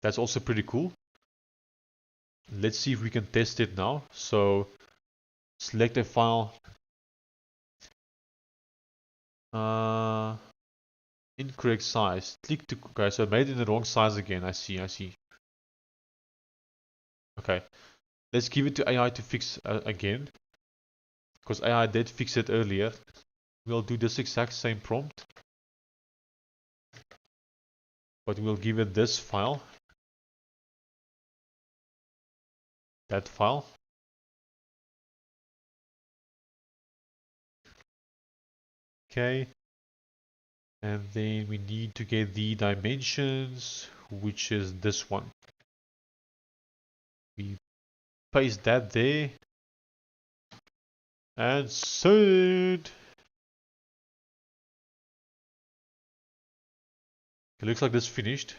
That's also pretty cool. Let's see if we can test it now. So select a file. Incorrect size. Click to, okay, so I made it in the wrong size again. I see. Okay, let's give it to AI to fix again, because AI did fix it earlier. We'll do this exact same prompt, but we'll give it this file, that file. Okay, and then we need to get the dimensions, which is this one. We paste that there and send. It looks like this finished.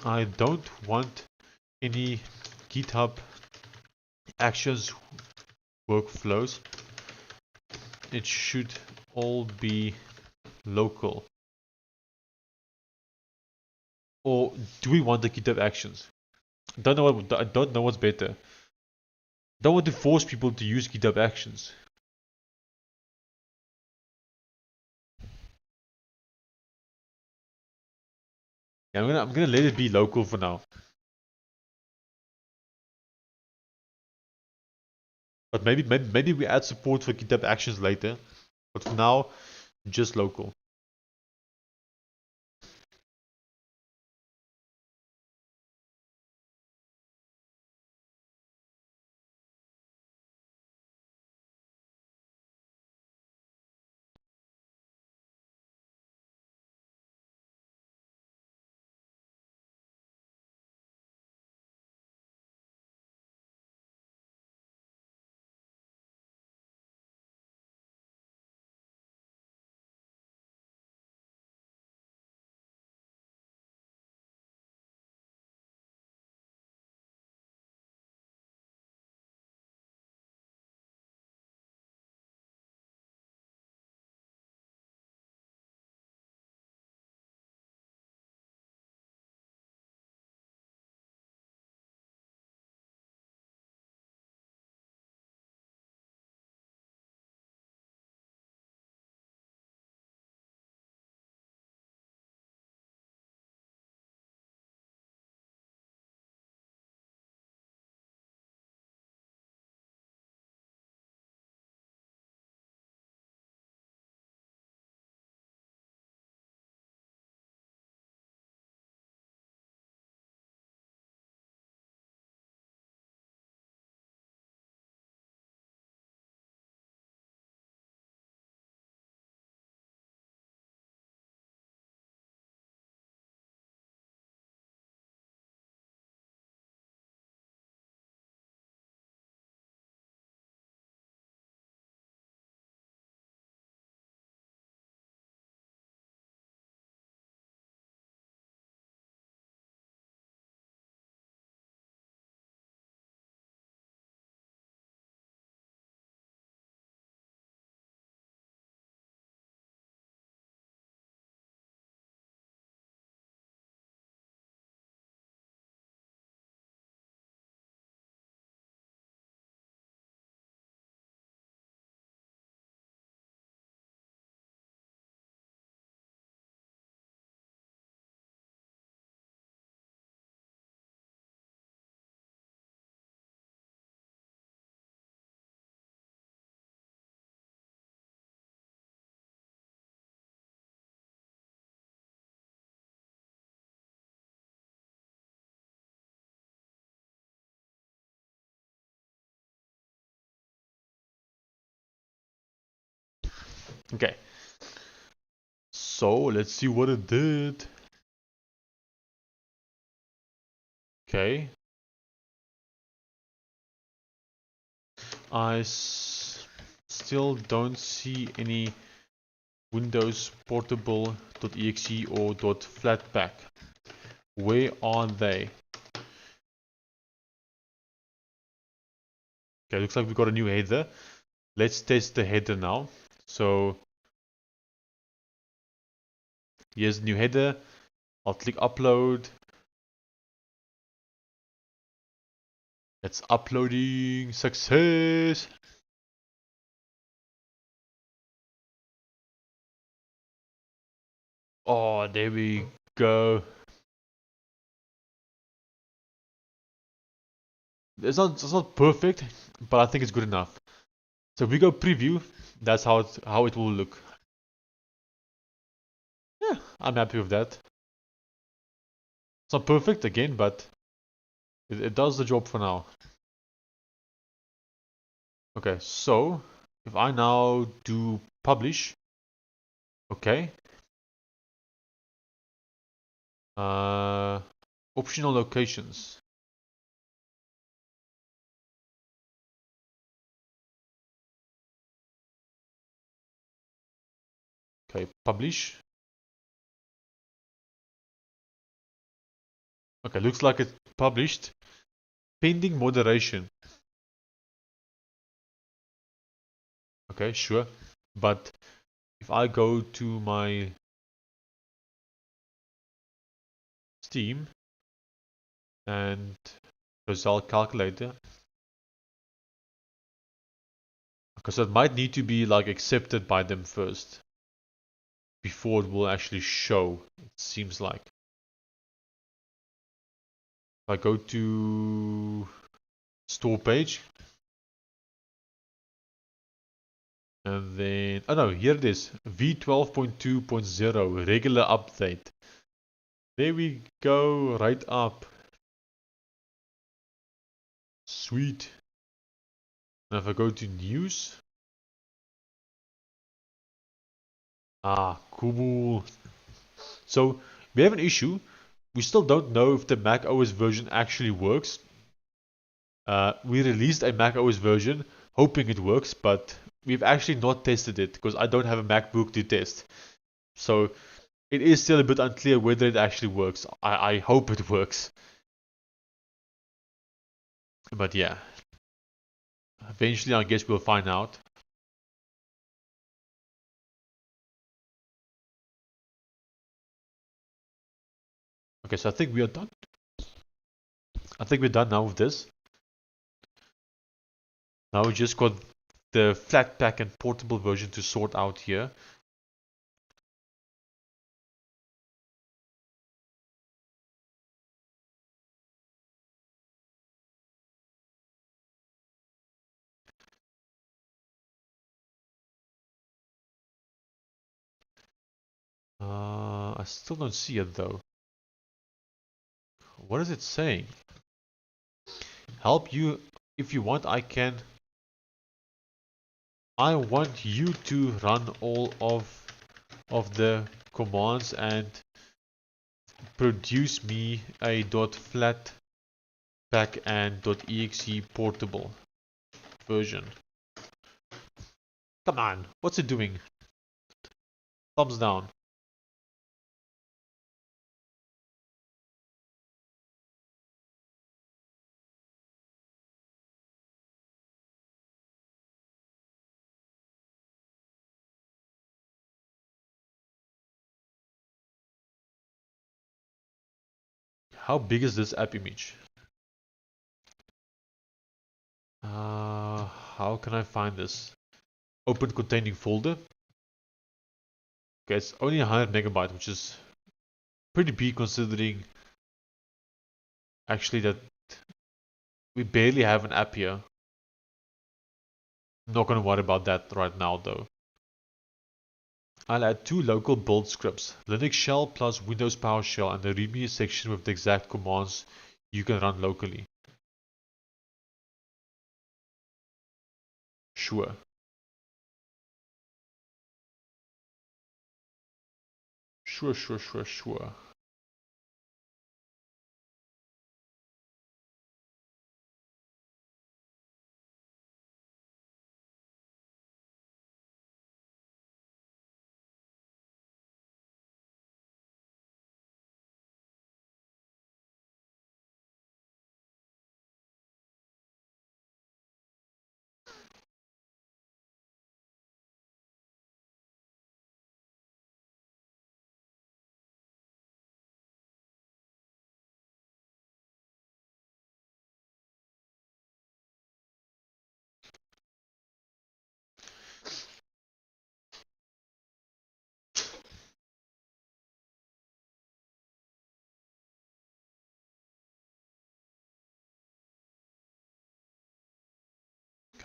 I don't want any GitHub Actions workflows. It should all be local. Or do we want the GitHub Actions? I don't know what's better. Don't want to force people to use GitHub Actions. Yeah, I'm gonna let it be local for now. But maybe we add support for GitHub Actions later. But for now, just local. Okay. So let's see what it did. Okay. I still don't see any Windows portable.exe or .flatpak. Where are they? Okay, looks like we got a new header. Let's test the header now. So here's the new header. I'll click upload. It's uploading. Success. Oh, there we go. It's not perfect, but I think it's good enough. So if we go preview, that's how it will look. Yeah, I'm happy with that. It's not perfect again, but it does the job for now. Okay, so if I now do publish, okay. Optional locations. Okay, publish. Okay, looks like it's published. Pending moderation. Okay, sure. But if I go to my Steam and Roselt Calculator, because it might need to be like accepted by them first before it will actually show, it seems like. If I go to store page, and then, oh no, here it is, v12.2.0 regular update. There we go, right up. Sweet. Now if I go to news, cool. So we have an issue. We still don't know if the Mac OS version actually works. We released a Mac OS version hoping it works, but we've actually not tested it because I don't have a MacBook to test. So it is still a bit unclear whether it actually works. I hope it works. But yeah, eventually I guess we'll find out. Okay, so I think we are done. I think we're done now with this. Now we just got the Flatpak and portable version to sort out here. I still don't see it though. What is it saying? Help you if you want, I can. I want you to run all of the commands and produce me a .flatpak and .exe portable version. Come on, what's it doing? Thumbs down. How big is this app image? How can I find this? Open containing folder. Okay, it's only 100 megabyte, which is pretty big considering actually that we barely have an app here. I'm not gonna worry about that right now though. I'll add two local build scripts, Linux shell plus Windows PowerShell, and the README section with the exact commands you can run locally. Sure. Sure.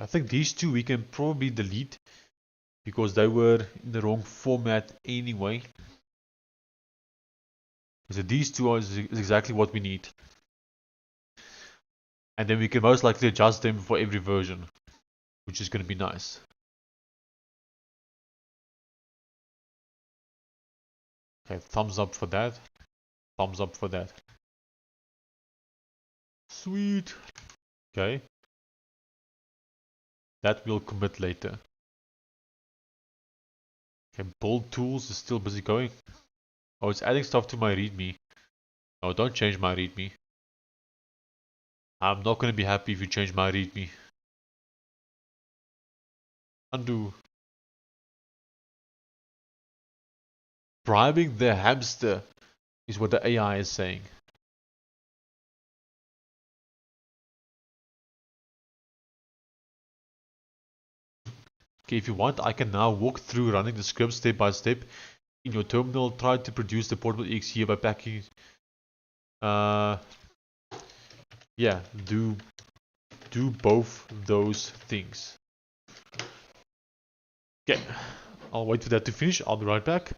I think these two we can probably delete because they were in the wrong format anyway. So these two is exactly what we need. And then we can most likely adjust them for every version, which is going to be nice. Okay, thumbs up for that. Thumbs up for that. Sweet. Okay. That will commit later. Okay, build tools is still busy going. Oh, it's adding stuff to my readme. Oh, don't change my readme. I'm not going to be happy if you change my readme. Undo. Bribing the hamster is what the AI is saying. Okay, if you want, I can now walk through running the script step by step in your terminal. Try to produce the portable exe by packing. Yeah, do both those things. Okay, I'll wait for that to finish. I'll be right back.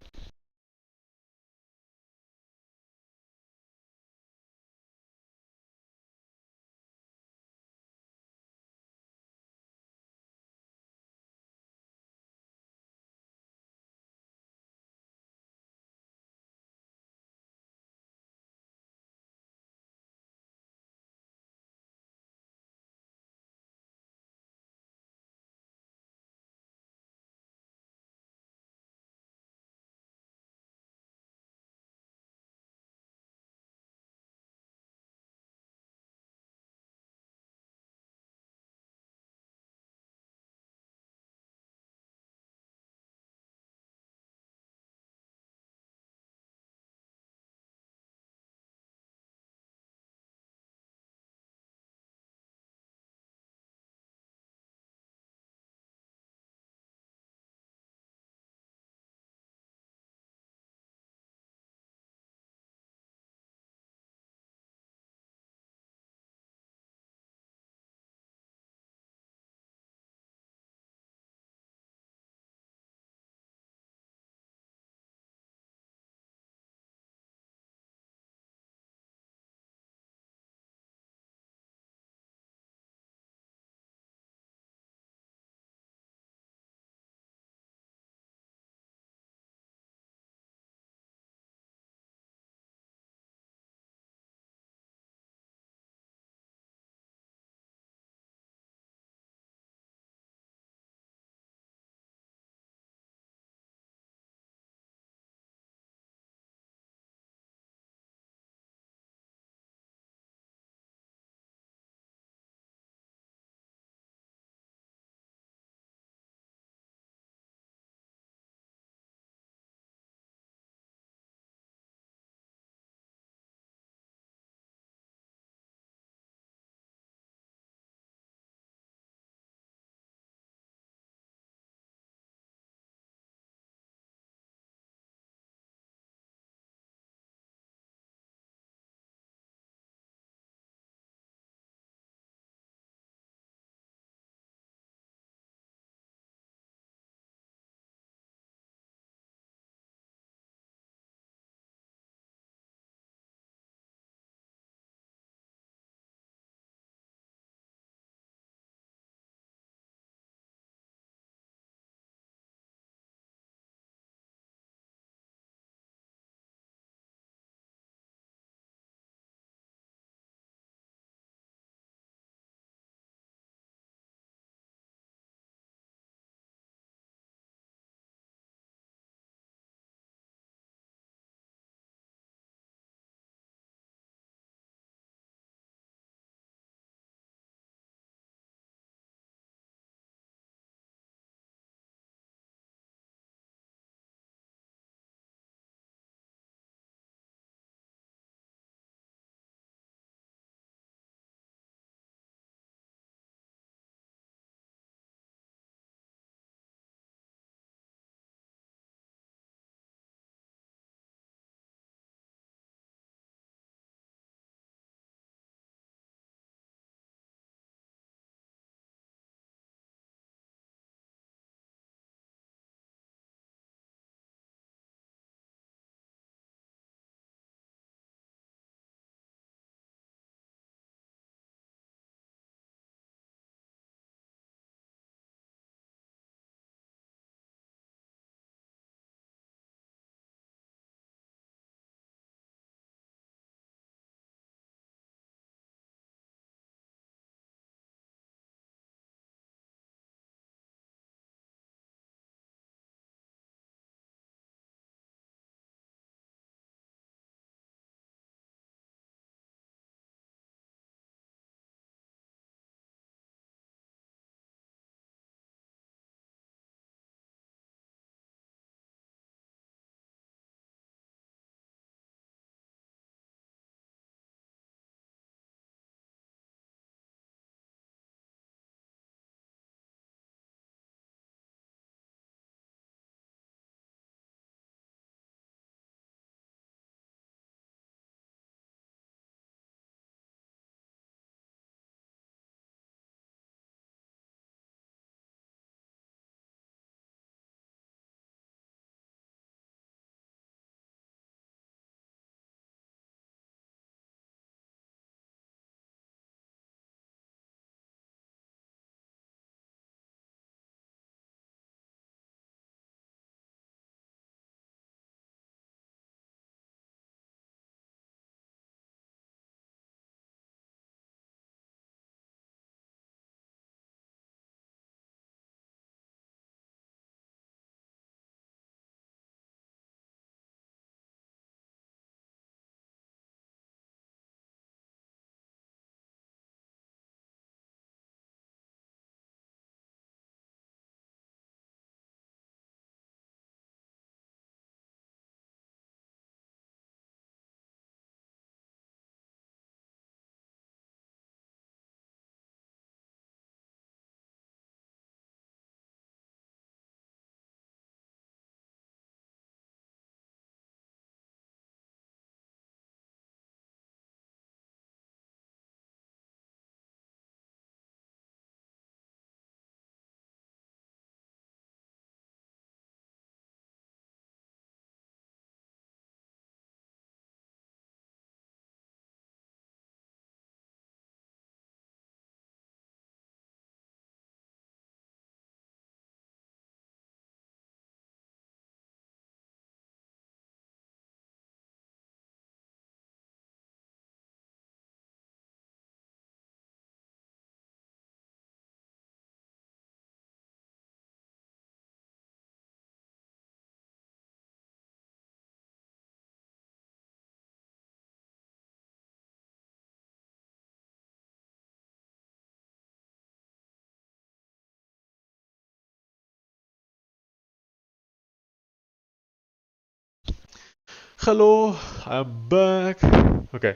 Hello, I'm back. Okay,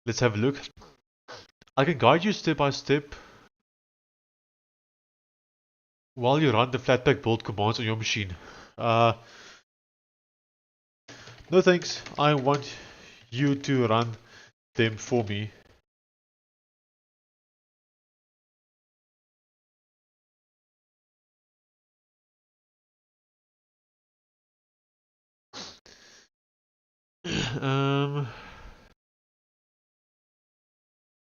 let's have a look. I can guide you step by step while you run the Flatpak build commands on your machine. No thanks, I want you to run them for me.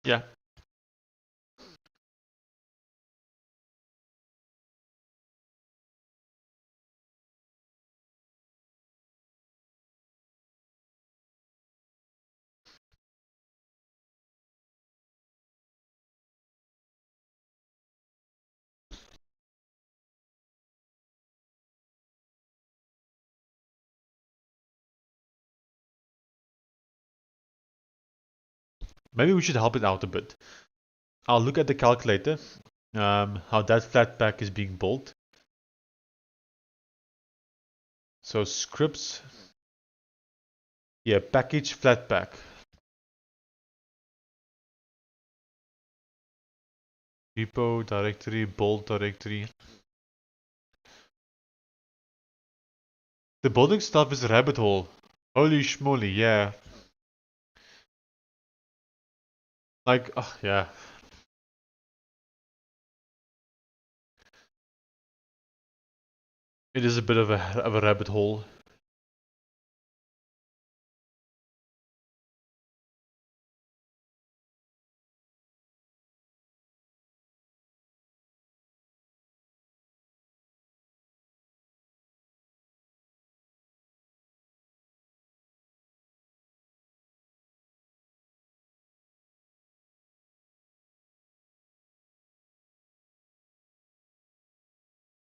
Yeah. Maybe we should help it out a bit. I'll look at the calculator, how that Flatpak is being built. So scripts, yeah, package Flatpak. Repo directory, build directory. The building stuff is a rabbit hole. Holy schmoly, yeah. Like, yeah. It is a bit of a rabbit hole.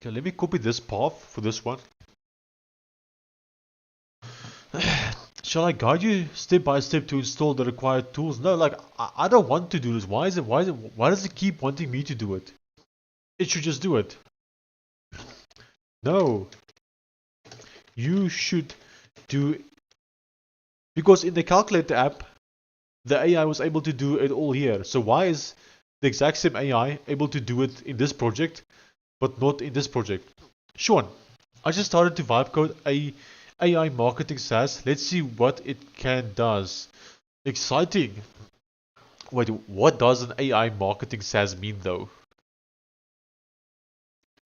Okay, let me copy this path for this one. Shall I guide you step by step to install the required tools? No, like I don't want to do this. Why does it keep wanting me to do it? It should just do it. No. You should do, because in the calculator app the AI was able to do it all here. So why is the exact same AI able to do it in this project but not in this project? Sean, I just started to vibe code a AI marketing SaaS. Let's see what it can does. Exciting. Wait, what does an AI marketing SaaS mean though?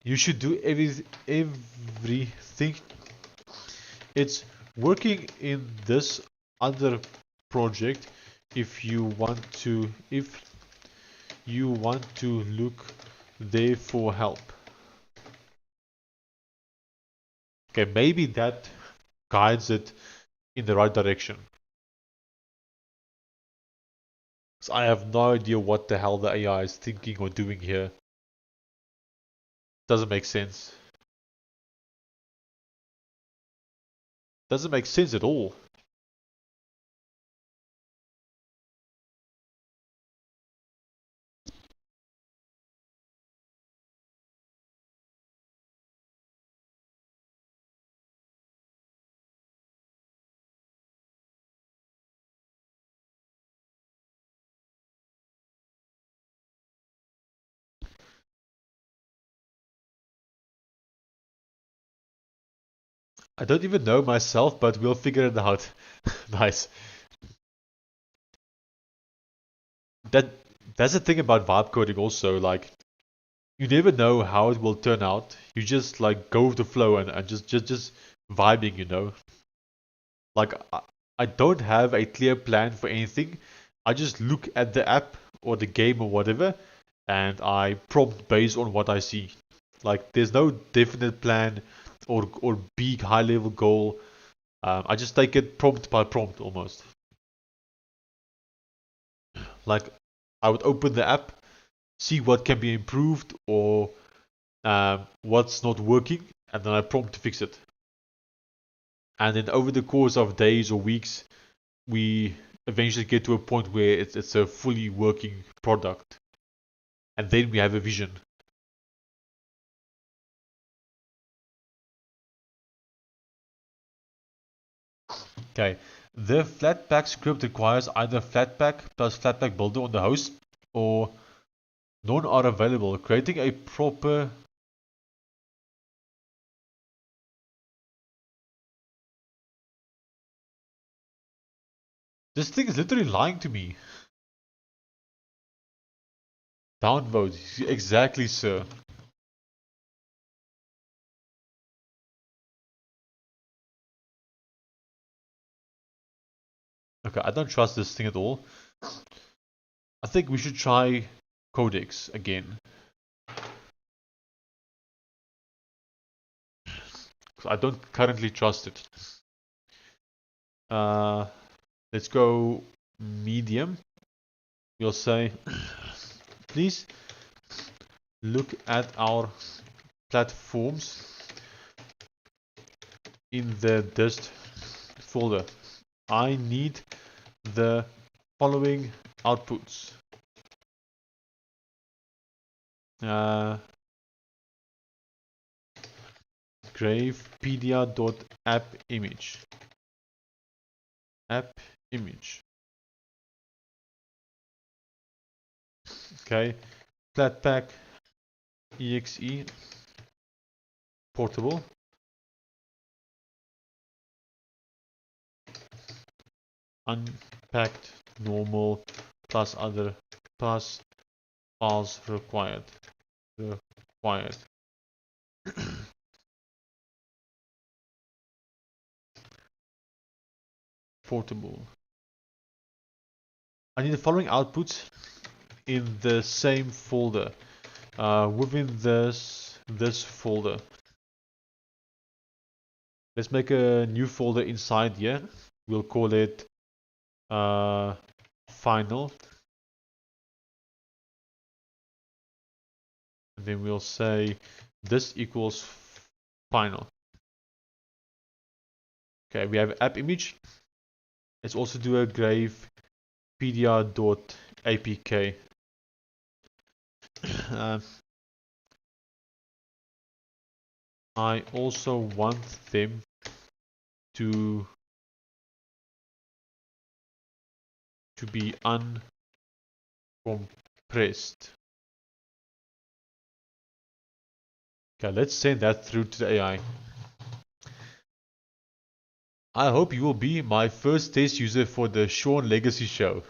You should do everything. It's working in this other project if you want to look there for help. Okay, maybe that guides it in the right direction. So I have no idea what the hell the AI is thinking or doing here. Doesn't make sense. Doesn't make sense at all. I don't even know myself, but we'll figure it out. Nice. That's the thing about vibe coding also, like you never know how it will turn out. You just like go with the flow and just vibing, you know. Like I don't have a clear plan for anything. I just look at the app or the game or whatever and I prompt based on what I see. Like there's no definite plan or big high level goal. I just take it prompt by prompt almost. Like I would open the app, see what can be improved or what's not working, and then I prompt to fix it. And then over the course of days or weeks, we eventually get to a point where it's a fully working product, and then we have a vision. Okay, the Flatpak script requires either Flatpak plus Flatpak builder on the host, or none are available. Creating a proper This thing is literally lying to me. Downvote. Exactly, sir. Okay, I don't trust this thing at all. I think we should try Codex again. I don't currently trust it. Let's go medium. We'll say, please look at our platforms in the dist folder. I need the following outputs. Gravepedia.appimage. App image. Okay, Flatpak exe portable. Unpacked normal plus other plus files required. Portable. I need the following outputs in the same folder. Within this folder. Let's make a new folder inside here. We'll call it final. And then we'll say this equals final. Okay, we have app image. Let's also do a gravepedia.apk. I also want them to be uncompressed. Okay, let's send that through to the AI. I hope you will be my first test user for the Sean Legacy show.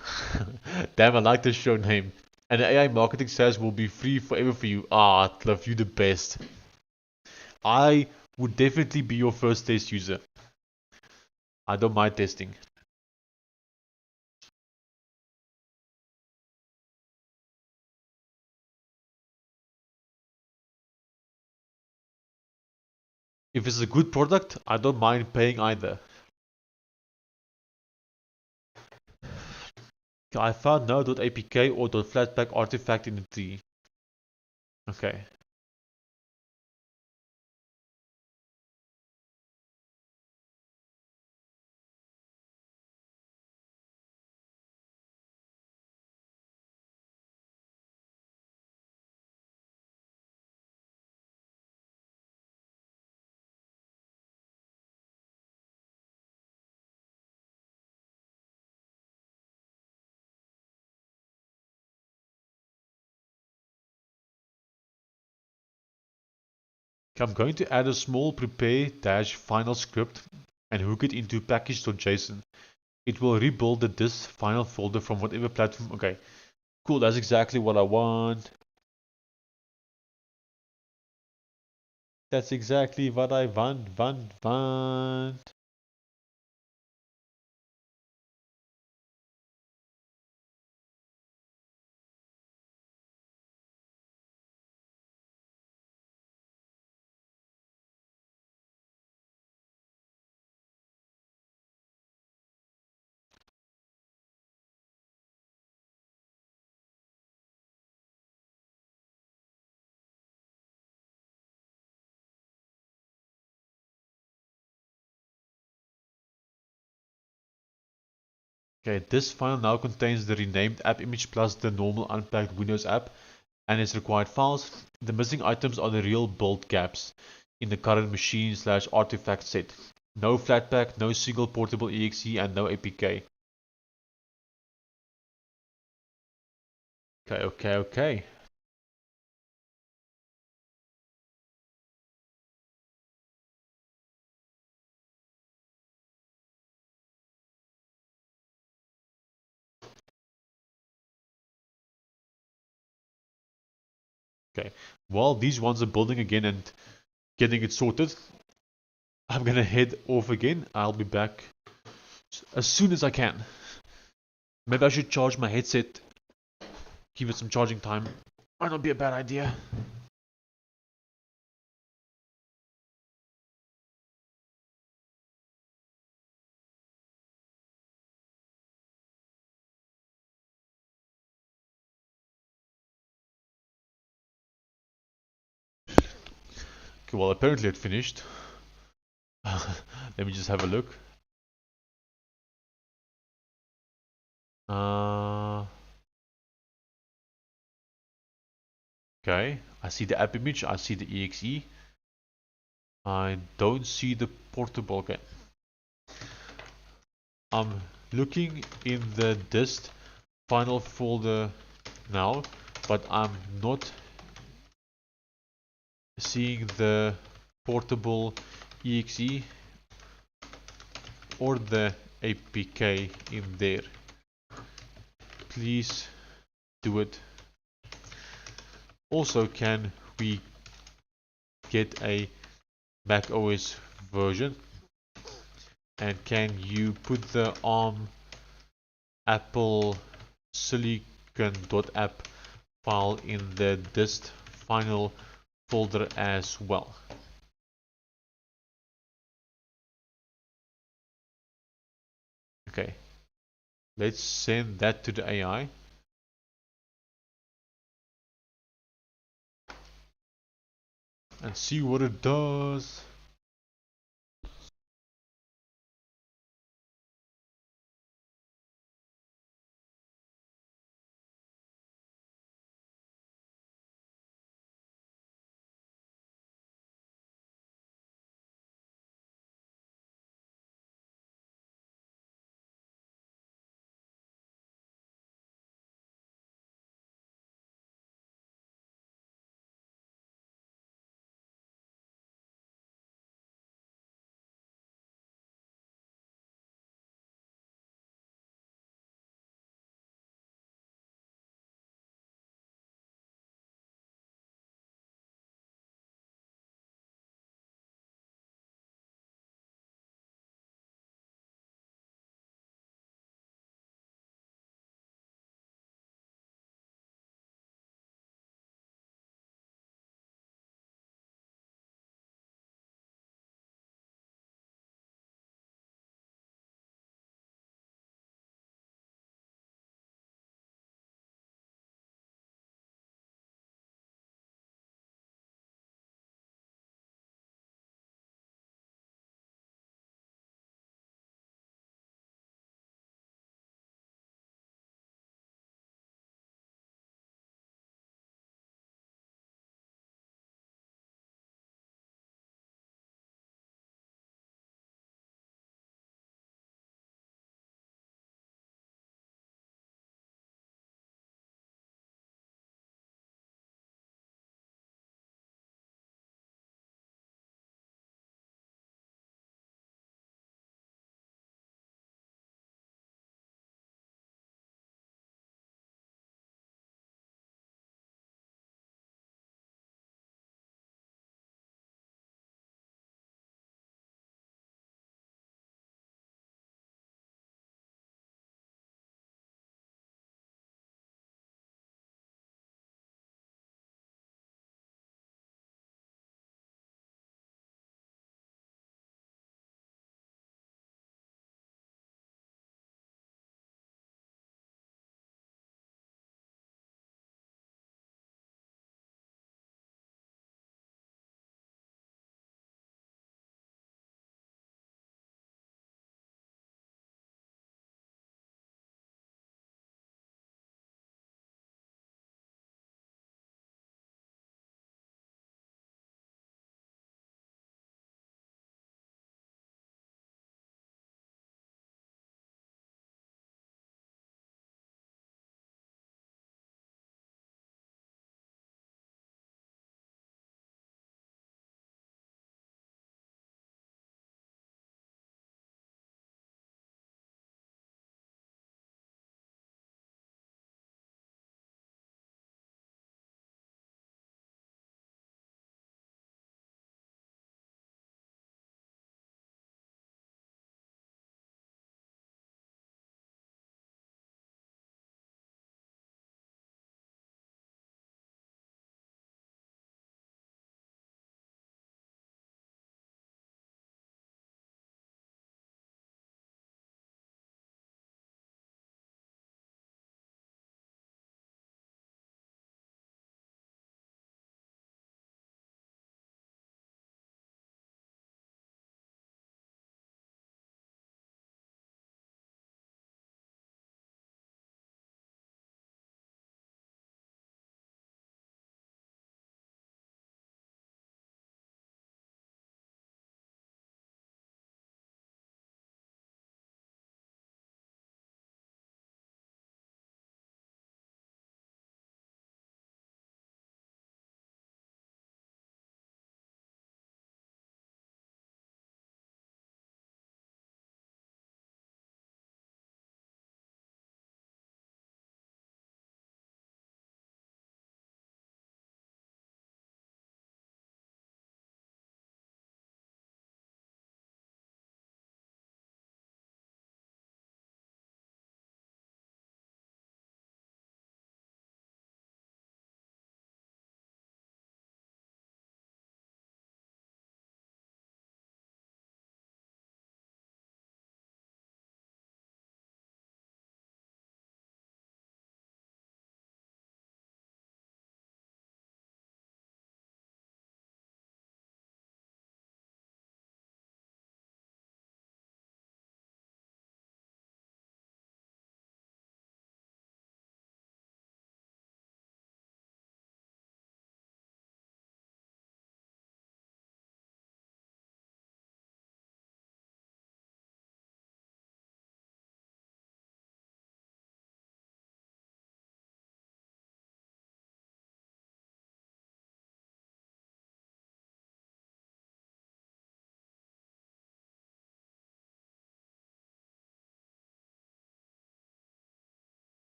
Damn, I like the show name. And the AI marketing SaaS will be free forever for you. Ah, Cliff, you the best. I would definitely be your first test user. I don't mind testing. If it's a good product, I don't mind paying either. I found no.apk or .flatpak artifact in the tree. Okay. I'm going to add a small prepare-final script and hook it into package.json. It will rebuild the dist final folder from whatever platform. Okay, cool, that's exactly what I want. That's exactly what I want. Okay, this file now contains the renamed app image plus the normal unpacked Windows app and its required files. The missing items are the real build gaps in the current machine/artifact set. No Flatpak, no single portable exe, and no APK. Okay. Okay. While these ones are building again and getting it sorted, I'm gonna head off again. I'll be back as soon as I can. Maybe I should charge my headset, give it some charging time. Might not be a bad idea. Okay, well, apparently it finished. Let me just have a look. Okay, I see the app image, I see the exe. I don't see the portable. Okay. I'm looking in the dist final folder now, but I'm not seeing the portable exe or the APK in there. Please do it. Also, can we get a Mac OS version? And can you put the ARM Apple silicon.app file in the dist final folder as well? Okay, let's send that to the AI and see what it does.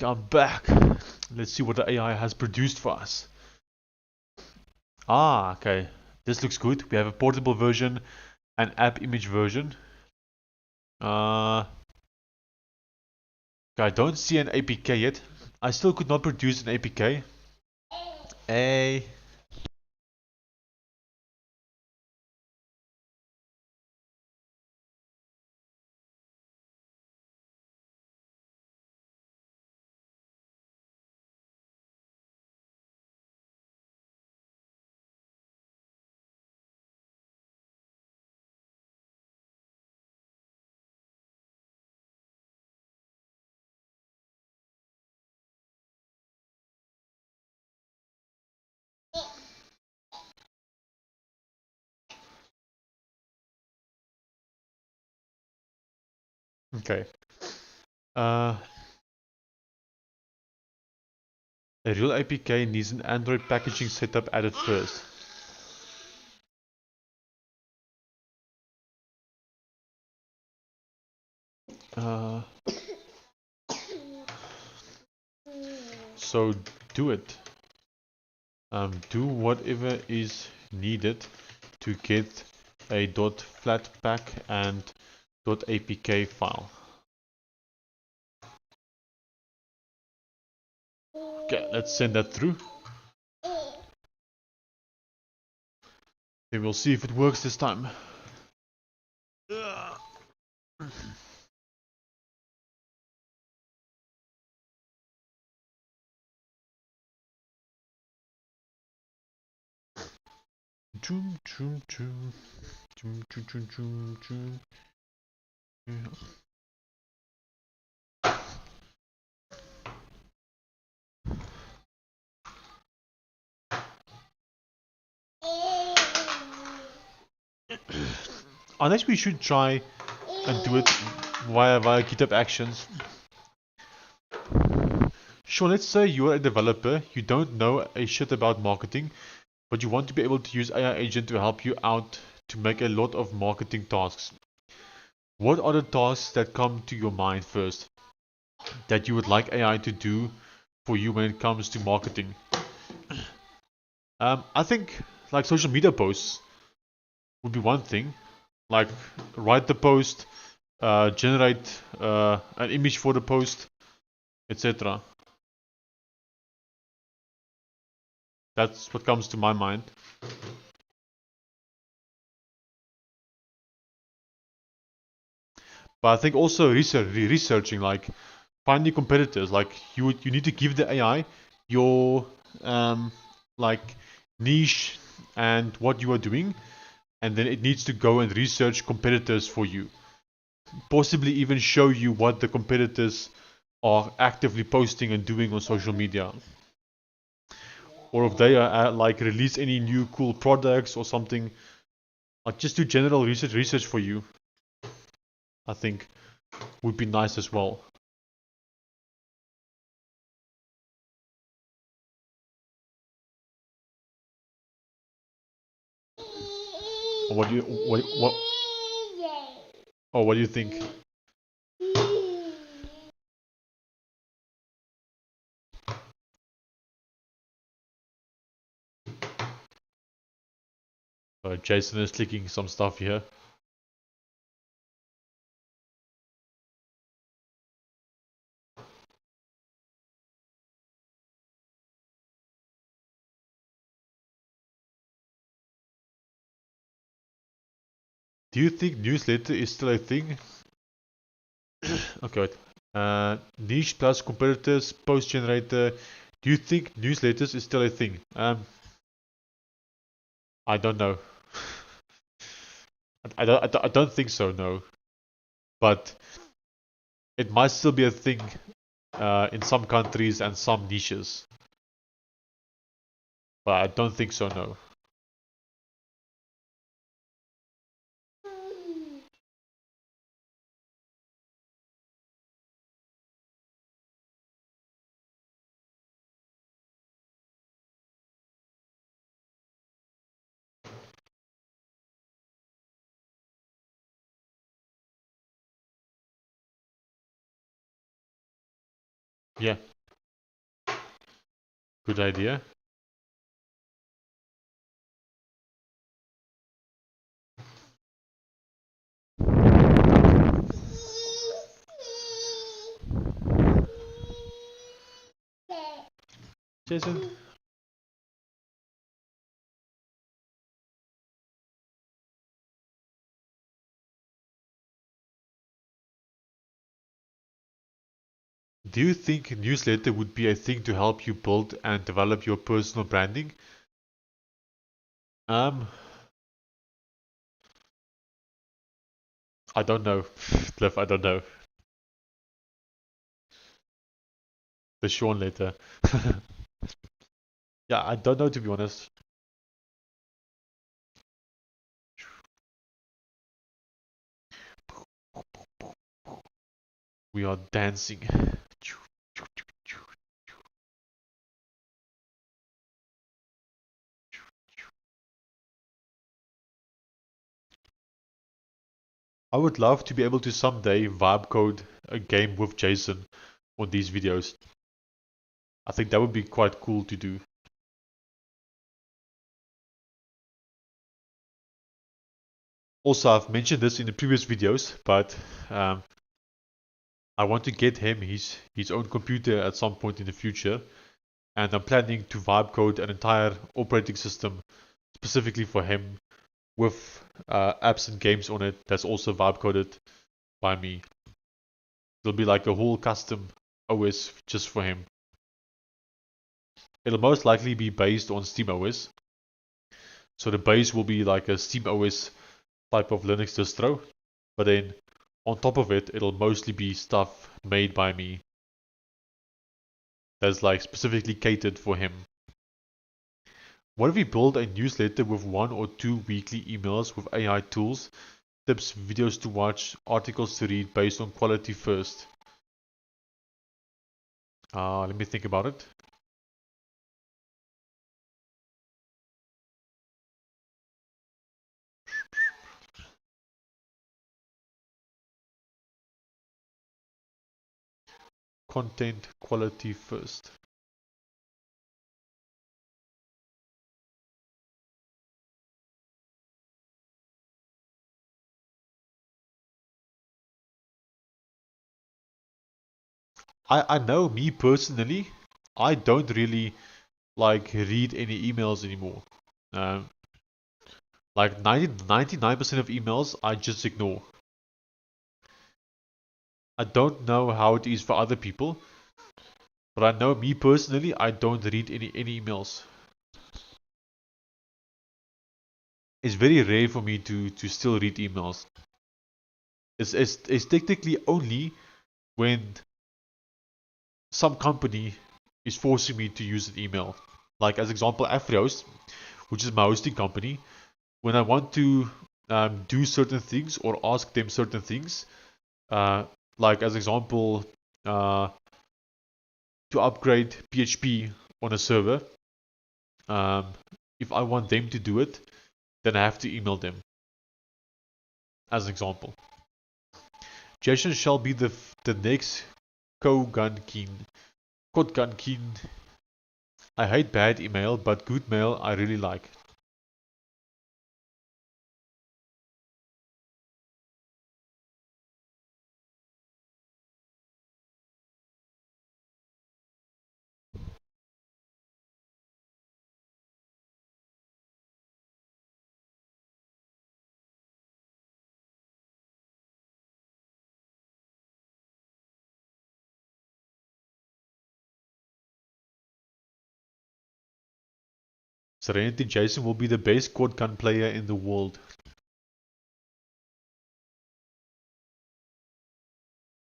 I'm back. Let's see what the AI has produced for us. Ah, okay. This looks good. We have a portable version, an app image version. I don't see an APK yet. I still could not produce an APK. A. Okay. A real APK needs an Android packaging setup added first. So do it. Do whatever is needed to get a .flatpak and .apk file. Okay, let's send that through. Then we'll see if it works this time. Unless we should try and do it via GitHub Actions. Sure, let's say you're a developer, you don't know a shit about marketing, but you want to be able to use AI agent to help you out to make a lot of marketing tasks. What are the tasks that come to your mind first that you would like AI to do for you when it comes to marketing? I think like social media posts would be one thing. Like write the post, generate an image for the post, etc. That's what comes to my mind. But I think also researching, like finding competitors. Like you need to give the AI your like niche and what you are doing, and then it needs to go and research competitors for you. Possibly even show you what the competitors are actively posting and doing on social media. Or if they are like release any new cool products or something, like just do general research for you, I think would be nice as well. Or what do you what or what do you think? Jason is clicking some stuff here. Do you think newsletter is still a thing? Okay, wait. Niche plus competitors, post generator. Do you think newsletters is still a thing? I don't know. I don't think so, no. But it might still be a thing in some countries and some niches. But I don't think so, no. Yeah. Good idea. Jason? Do you think a newsletter would be a thing to help you build and develop your personal branding? I don't know. Cliff, I don't know. The Sean letter. Yeah, I don't know, to be honest. We are dancing. I would love to be able to someday vibe code a game with Jason on these videos. I think that would be quite cool to do. Also, I've mentioned this in the previous videos, but I want to get him his own computer at some point in the future, and I'm planning to vibe code an entire operating system specifically for him with apps and games on it that's also vibe coded by me. It'll be like a whole custom OS just for him. It'll most likely be based on SteamOS. So the base will be like a SteamOS type of Linux distro, but then on top of it, it'll mostly be stuff made by me that's like specifically catered for him. What if we build a newsletter with 1 or 2 weekly emails with AI tools, tips, videos to watch, articles to read based on quality first? Let me think about it. Content quality first. I know me personally, I don't really like read any emails anymore. Um, like 99% of emails I just ignore. I don't know how it is for other people, but I know me personally, I don't read any emails. It's very rare for me to still read emails. It's technically only when some company is forcing me to use an email. Like as example, Afrios, which is my hosting company, when I want to do certain things or ask them certain things, uh, like as example, uh, to upgrade PHP on a server, um, if I want them to do it, then I have to email them. As an example, Jason shall be the next Kogankin. Kotgankin. I hate bad email, but good mail I really like. Serenity Jason will be the best quad gun player in the world.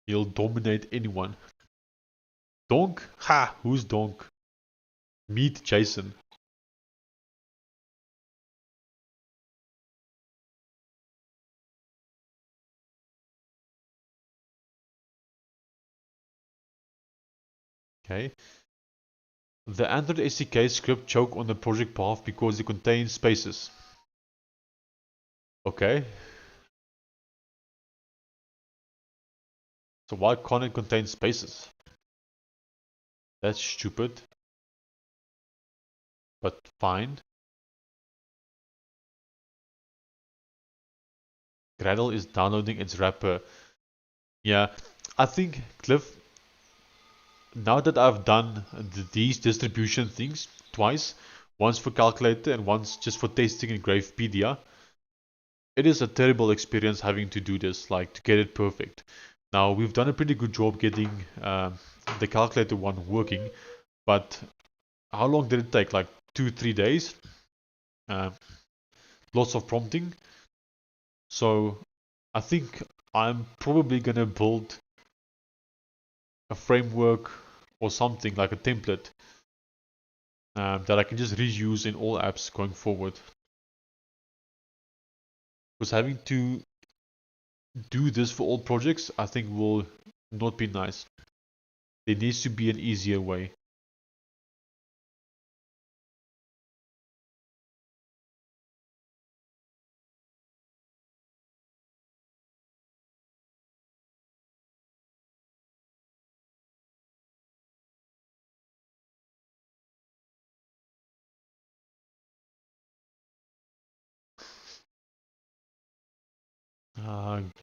He'll dominate anyone. Donk? Ha! Who's Donk? Meet Jason. Okay. The Android SDK script choke on the project path because it contains spaces. Okay. So why can't it contain spaces? That's stupid, but fine. Gradle is downloading its wrapper. Yeah, I think, Cliff, now that I've done these distribution things twice, once for Calculator and once just for testing in Gravepedia, it is a terrible experience having to do this, like to get it perfect. Now, we've done a pretty good job getting the Calculator one working, but how long did it take? Like 2-3 days? Uh, Lots of prompting. So I think I'm probably gonna build a framework or something like a template that I can just reuse in all apps going forward. Because having to do this for all projects, I think will not be nice. There needs to be an easier way.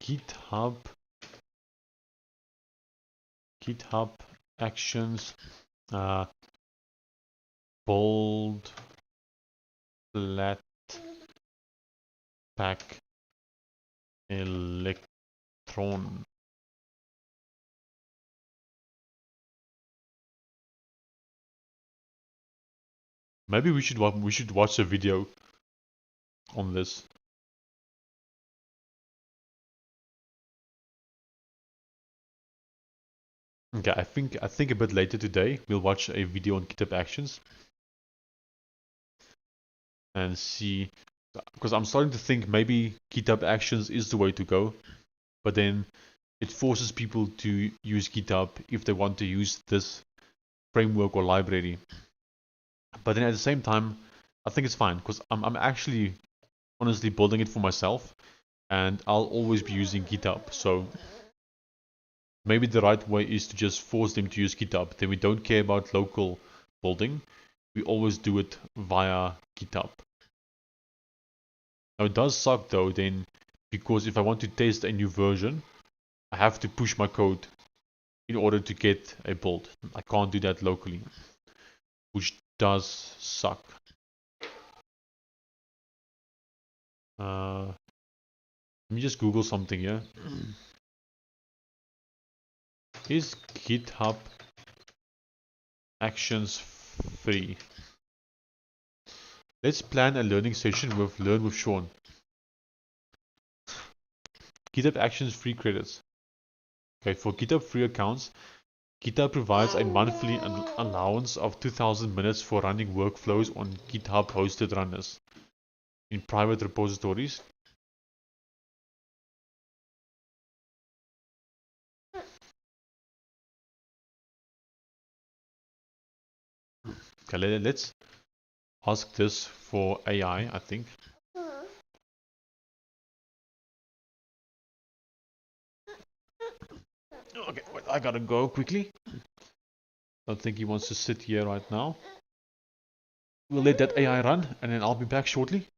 GitHub, GitHub Actions, bold, flat, pack, Electron. Maybe we should watch a video on this. Okay, I think a bit later today we'll watch a video on GitHub Actions and see, because I'm starting to think maybe GitHub Actions is the way to go, but then it forces people to use GitHub if they want to use this framework or library. But then at the same time, I think it's fine because I'm actually honestly building it for myself, and I'll always be using GitHub. So maybe the right way is to just force them to use GitHub. Then we don't care about local building. We always do it via GitHub. Now it does suck though then, because if I want to test a new version, I have to push my code in order to get a build. I can't do that locally, which does suck. Let me just Google something here. Is GitHub Actions free? Let's plan a learning session with Learn with Sean. GitHub Actions free credits. Okay, for GitHub free accounts, GitHub provides a monthly allowance of 2000 minutes for running workflows on GitHub hosted runners in private repositories. Okay, let's ask this for AI, I think. Okay, wait, I gotta go quickly. Don't think he wants to sit here right now. We'll let that AI run and then I'll be back shortly.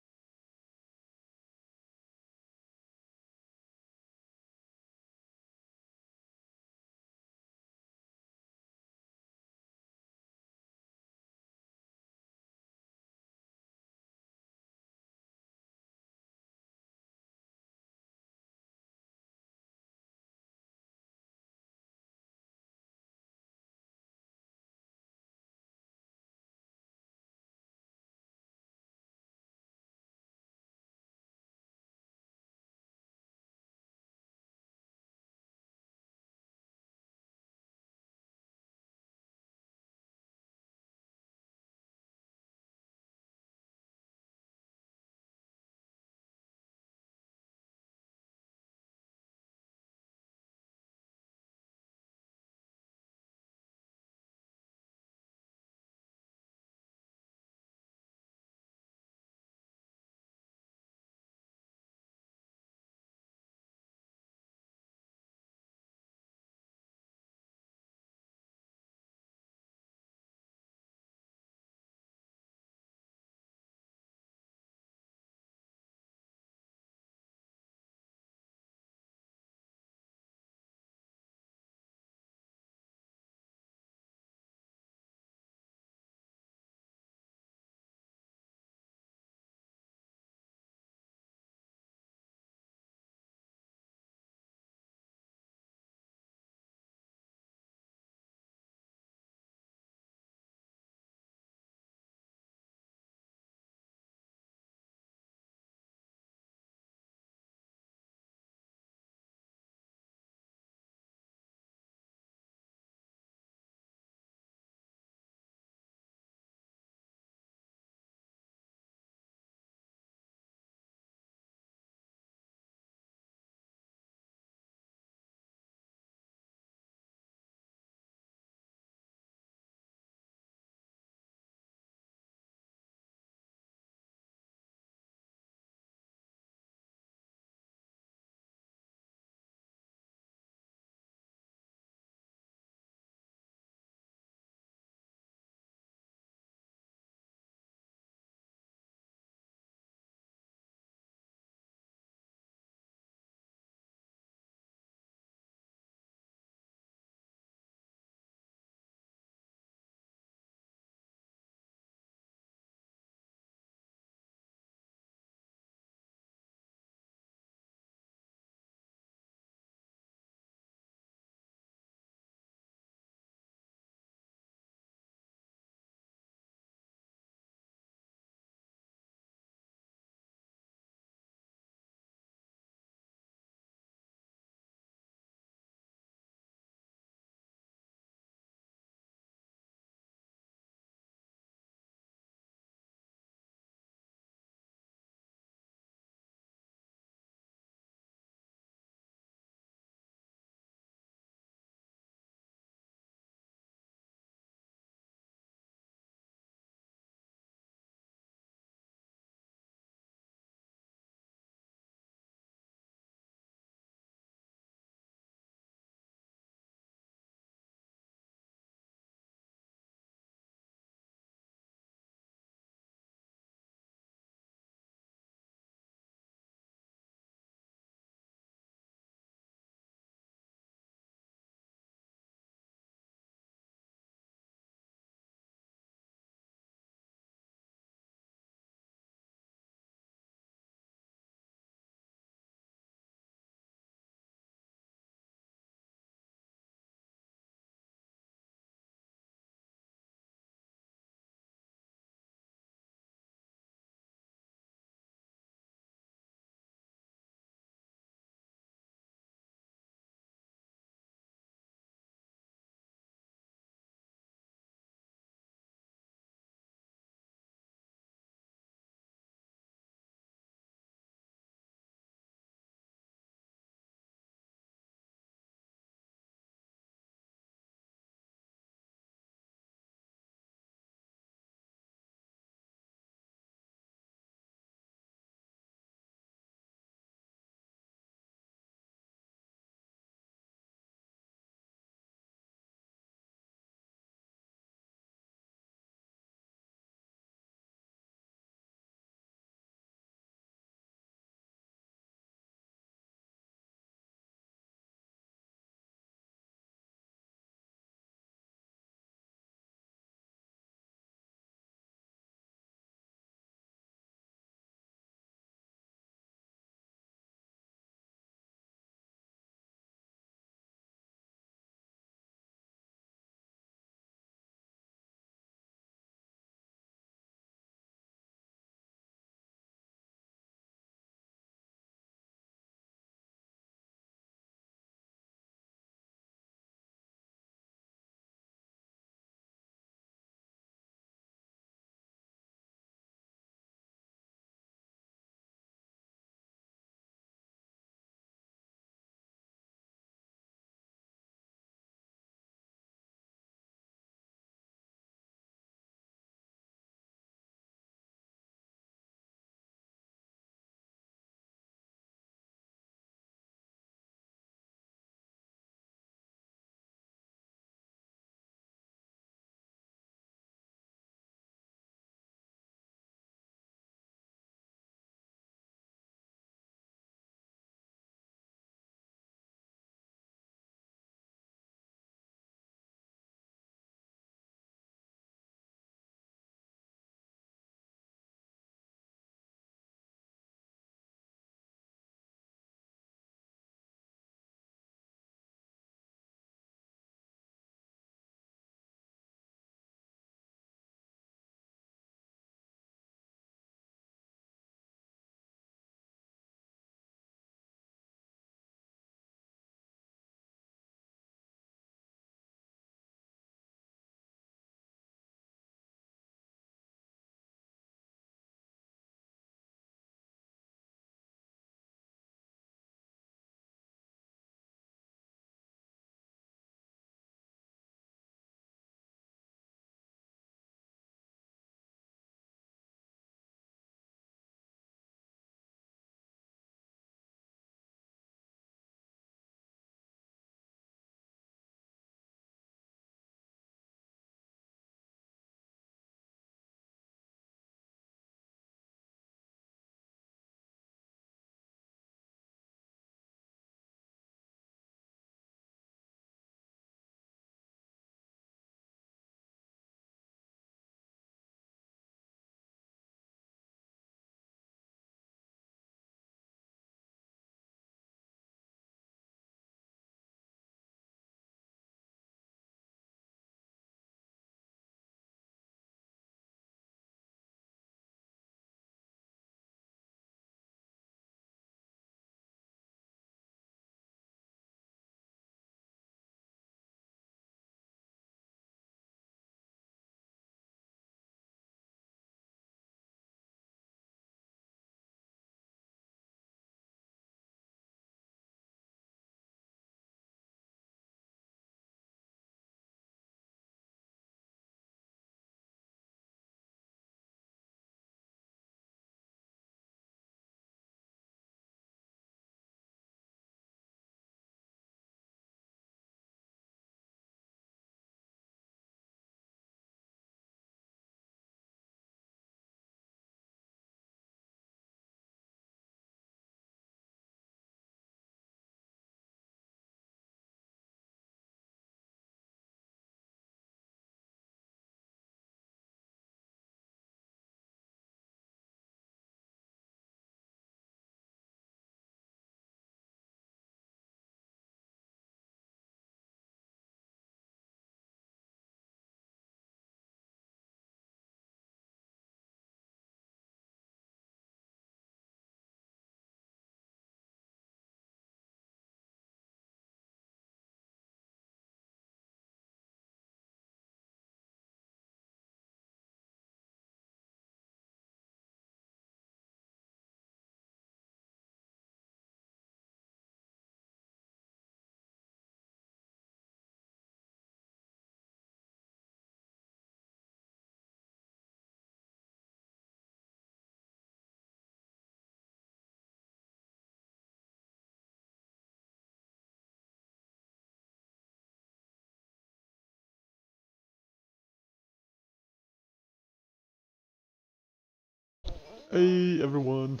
Hey everyone.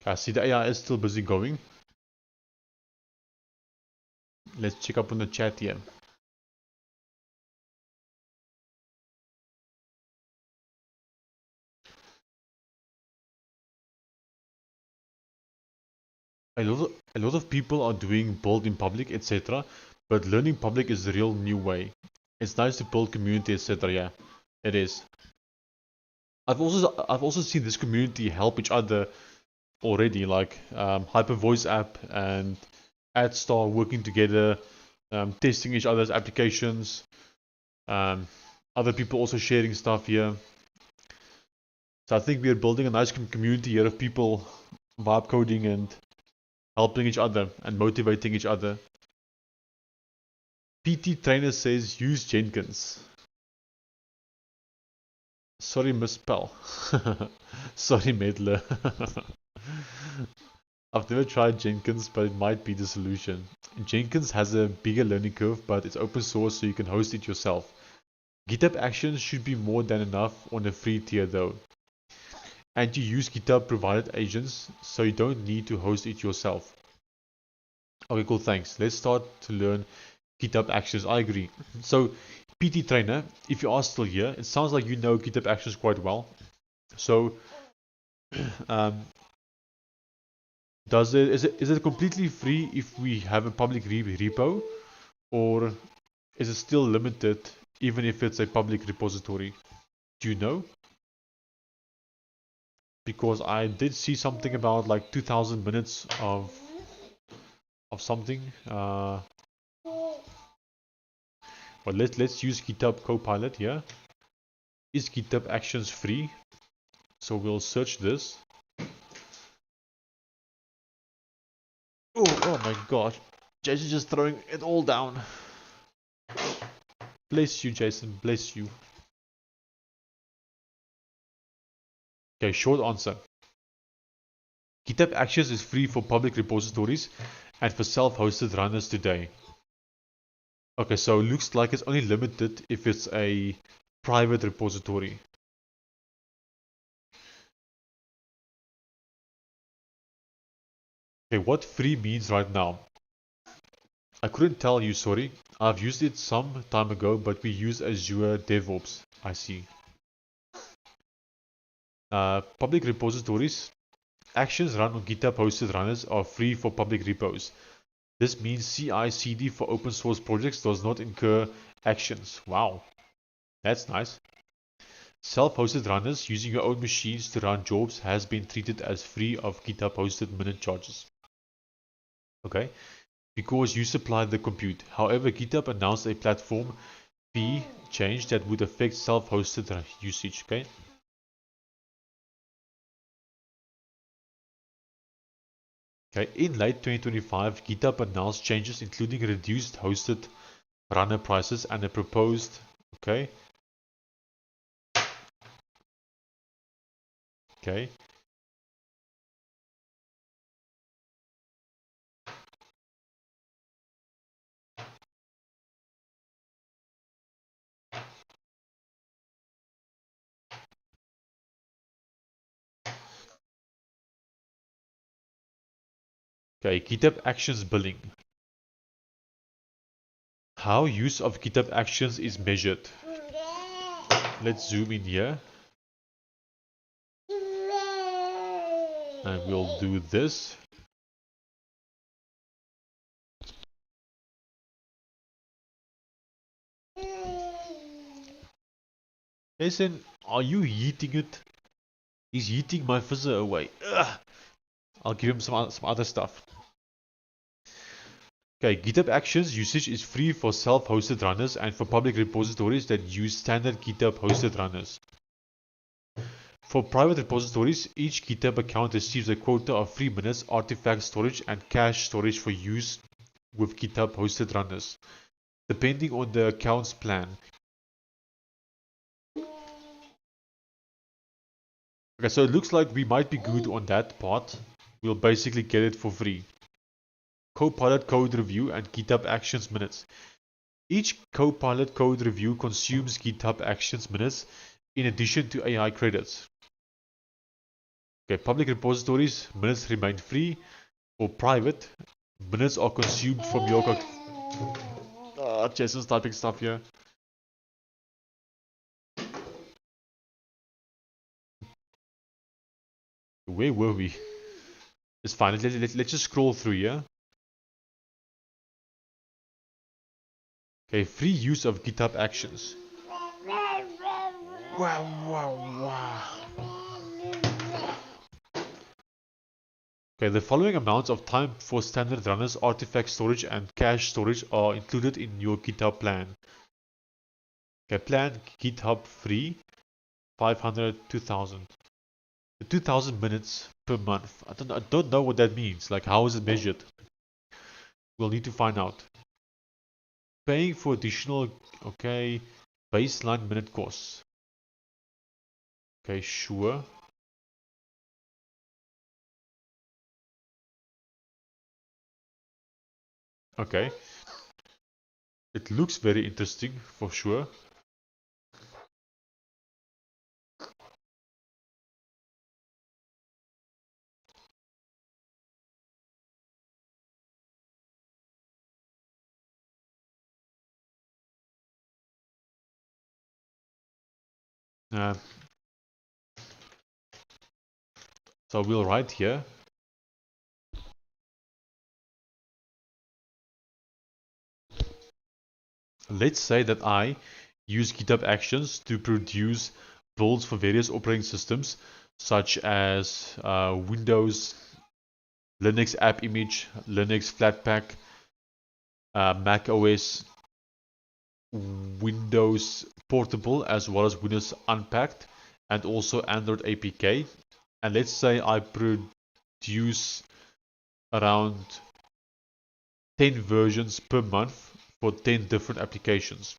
I see the AI is still busy going. Let's check up on the chat here. A lot of people are doing build in public, etc. But learning public is the real new way. It's nice to build community, etc. Yeah, it is. I've also seen this community help each other already, like Hyper Voice app and AdStar working together, testing each other's applications. Um, Other people also sharing stuff here. So I think we are building a nice community here of people vibe coding and helping each other and motivating each other. PT Trainer says use Jenkins. Sorry, misspell. Sorry, Medler. I've never tried Jenkins, but it might be the solution. Jenkins has a bigger learning curve, but it's open source, so you can host it yourself. GitHub Actions should be more than enough on a free tier though. And you use GitHub provided agents, so you don't need to host it yourself. Okay, cool, thanks. Let's start to learn GitHub Actions. I agree. So, PT Trainer, if you are still here, it sounds like you know GitHub Actions quite well. So, um, is it completely free if we have a public repo, or is it still limited even if it's a public repository? Do you know? Because I did see something about like 2,000 minutes of something. But let's use GitHub Copilot here. Is GitHub Actions free? So we'll search this. Oh my gosh. Jason just throwing it all down. Bless you, Jason. Bless you. Okay, short answer. GitHub Actions is free for public repositories and for self-hosted runners today. Okay, so looks like it's only limited if it's a private repository. Okay, what free means right now? I couldn't tell you, sorry. I've used it some time ago, but we use Azure DevOps. I see. Public repositories. Actions run on GitHub hosted runners are free for public repos. This means CI/CD for open source projects does not incur actions. Wow, that's nice. Self-hosted runners using your own machines to run jobs has been treated as free of GitHub hosted minute charges. Okay, because you supply the compute. However, GitHub announced a platform fee change that would affect self-hosted usage. Okay. Okay, in late 2025, GitHub announced changes including reduced hosted runner prices and a proposed, okay, okay, okay, GitHub Actions billing. How use of GitHub Actions is measured. Let's zoom in here. And we'll do this. Jason, are you yeeting it? He's yeeting my fizzer away. Ugh. I'll give him some other stuff. Okay, GitHub Actions usage is free for self-hosted runners and for public repositories that use standard GitHub hosted runners. For private repositories, each GitHub account receives a quota of free minutes, artifact storage, and cache storage for use with GitHub hosted runners, depending on the account's plan. Okay, so it looks like we might be good on that part. We'll basically get it for free. Copilot code review and GitHub Actions minutes. Each Copilot code review consumes GitHub Actions minutes in addition to AI credits. Okay, public repositories, minutes remain free, or private, minutes are consumed from your Jason's typing stuff here. Where were we? It's fine. Let's just scroll through here. Okay, free use of GitHub Actions. Wow. Okay, the following amounts of time for standard runners, artifact storage, and cache storage are included in your GitHub plan. Okay, plan GitHub free, 500, 2000. 2000 minutes per month. I don't know what that means. Like, how is it measured? We'll need to find out. Paying for additional, okay, baseline minute costs. Okay, sure. Okay. It looks very interesting for sure. So we'll write here. Let's say that I use GitHub Actions to produce builds for various operating systems, such as Windows, Linux App Image, Linux Flatpak, Mac OS, Windows Portable, as well as Windows Unpacked, and also Android APK. And let's say I produce around 10 versions per month for 10 different applications.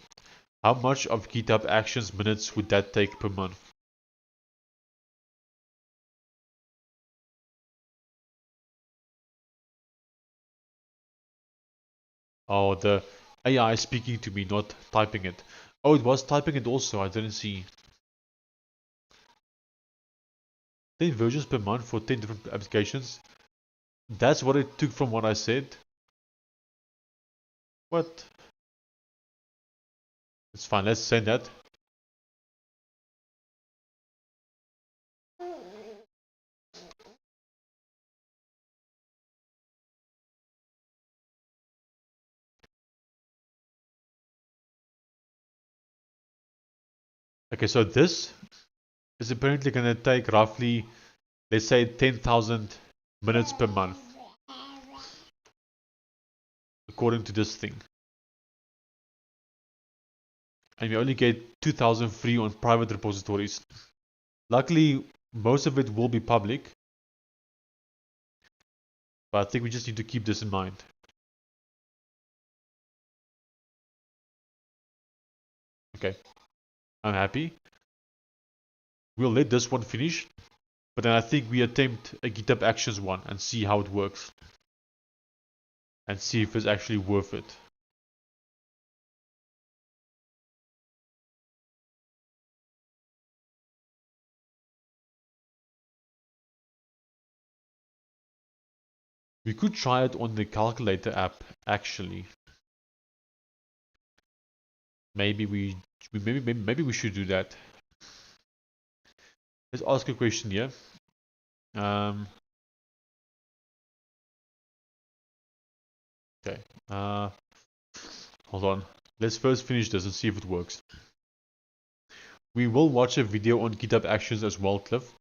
How much of GitHub Actions minutes would that take per month? Oh, the AI is speaking to me, not typing it. Oh, it was typing it also, I didn't see. 10 versions per month for 10 different applications. That's what it took from what I said. What? It's fine, let's send that. Okay, so this is apparently going to take roughly, let's say, 10,000 minutes per month, according to this thing. And we only get 2,000 free on private repositories. Luckily, most of it will be public, but I think we just need to keep this in mind. Okay, I'm happy. We'll let this one finish, but then I think we attempt a GitHub Actions one and see how it works. And see if it's actually worth it. We could try it on the calculator app, actually. Maybe we should do that. Let's ask a question here. Okay. Hold on. Let's first finish this and see if it works. We will watch a video on GitHub Actions as well, Cliff.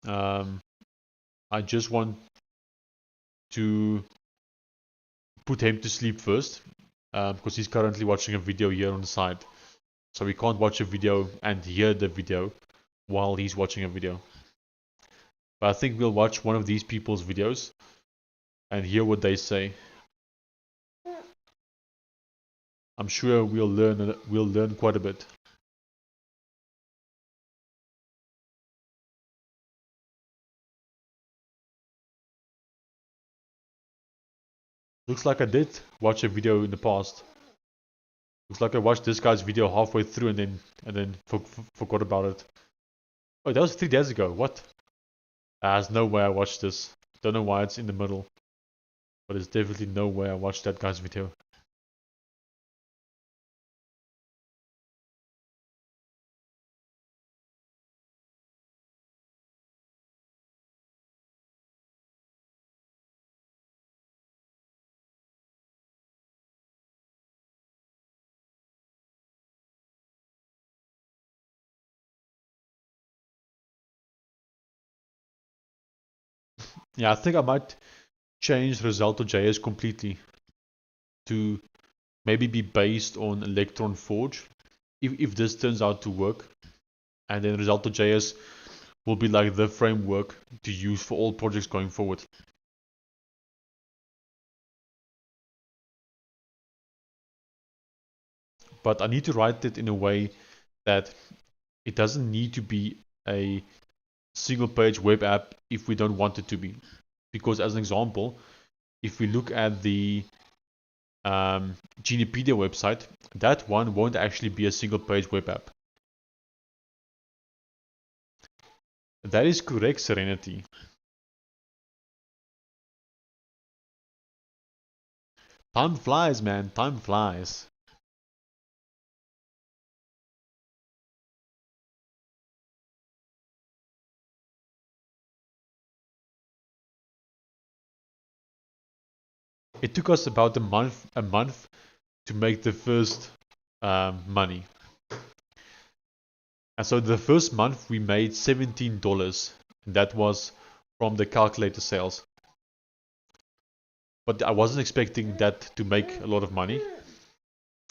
I just want to put him to sleep first, because he's currently watching a video here on the side. So we can't watch a video and hear the video while he's watching a video. But I think we'll watch one of these people's videos and hear what they say. I'm sure we'll learn quite a bit. Looks like I did watch a video in the past. Looks like I watched this guy's video halfway through and then forgot about it. Oh, that was 3 days ago. What? There's no way I watched this. Don't know why it's in the middle, but there's definitely no way I watched that guy's video. Yeah, I think I might change Roselt.js completely to maybe be based on Electron Forge if this turns out to work, and then Roselt.js will be like the framework to use for all projects going forward. But I need to write it in a way that it doesn't need to be a single page web app if we don't want it to be. Because as an example, if we look at the Genipedia website, that one won't actually be a single page web app. That is correct, Serenity. Time flies, man. Time flies. It took us about a month to make the first money. And so the first month we made $17. And that was from the calculator sales. But I wasn't expecting that to make a lot of money.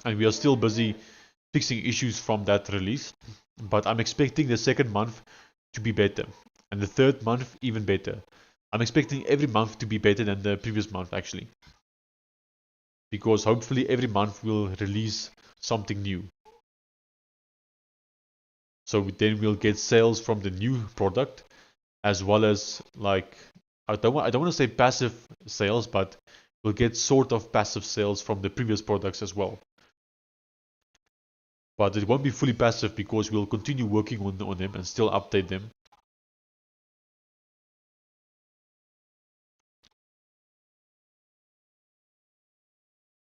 And we are still busy fixing issues from that release. But I'm expecting the second month to be better. And the third month even better. I'm expecting every month to be better than the previous month actually. Because hopefully every month we'll release something new. So then we'll get sales from the new product, as well as like I don't want to say passive sales, but we'll get sort of passive sales from the previous products as well. But it won't be fully passive because we'll continue working on them and still update them.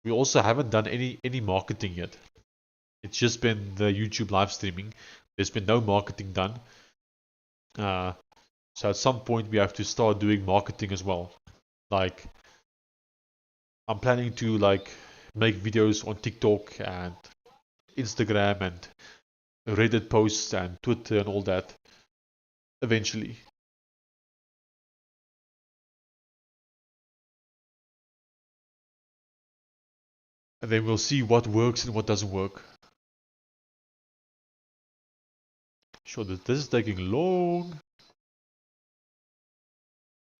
We also haven't done any marketing yet. It's just been the YouTube live streaming. There's been no marketing done. So at some point we have to start doing marketing as well. Like I'm planning to like make videos on TikTok and Instagram and Reddit posts and Twitter and all that eventually. And then we'll see what works and what doesn't work. Sure, this is taking long.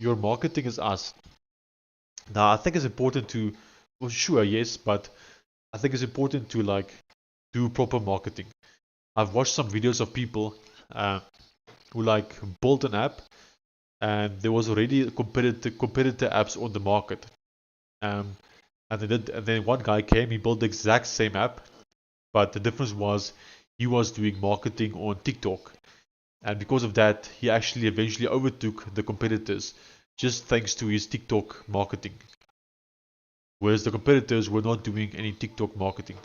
Your marketing is us. Now, I think it's important to, well, sure, yes, but I think it's important to like do proper marketing. I've watched some videos of people who like built an app, and there was already competitor apps on the market. And then one guy came, he built the exact same app, but the difference was he was doing marketing on TikTok. And because of that, he actually eventually overtook the competitors just thanks to his TikTok marketing. Whereas the competitors were not doing any TikTok marketing.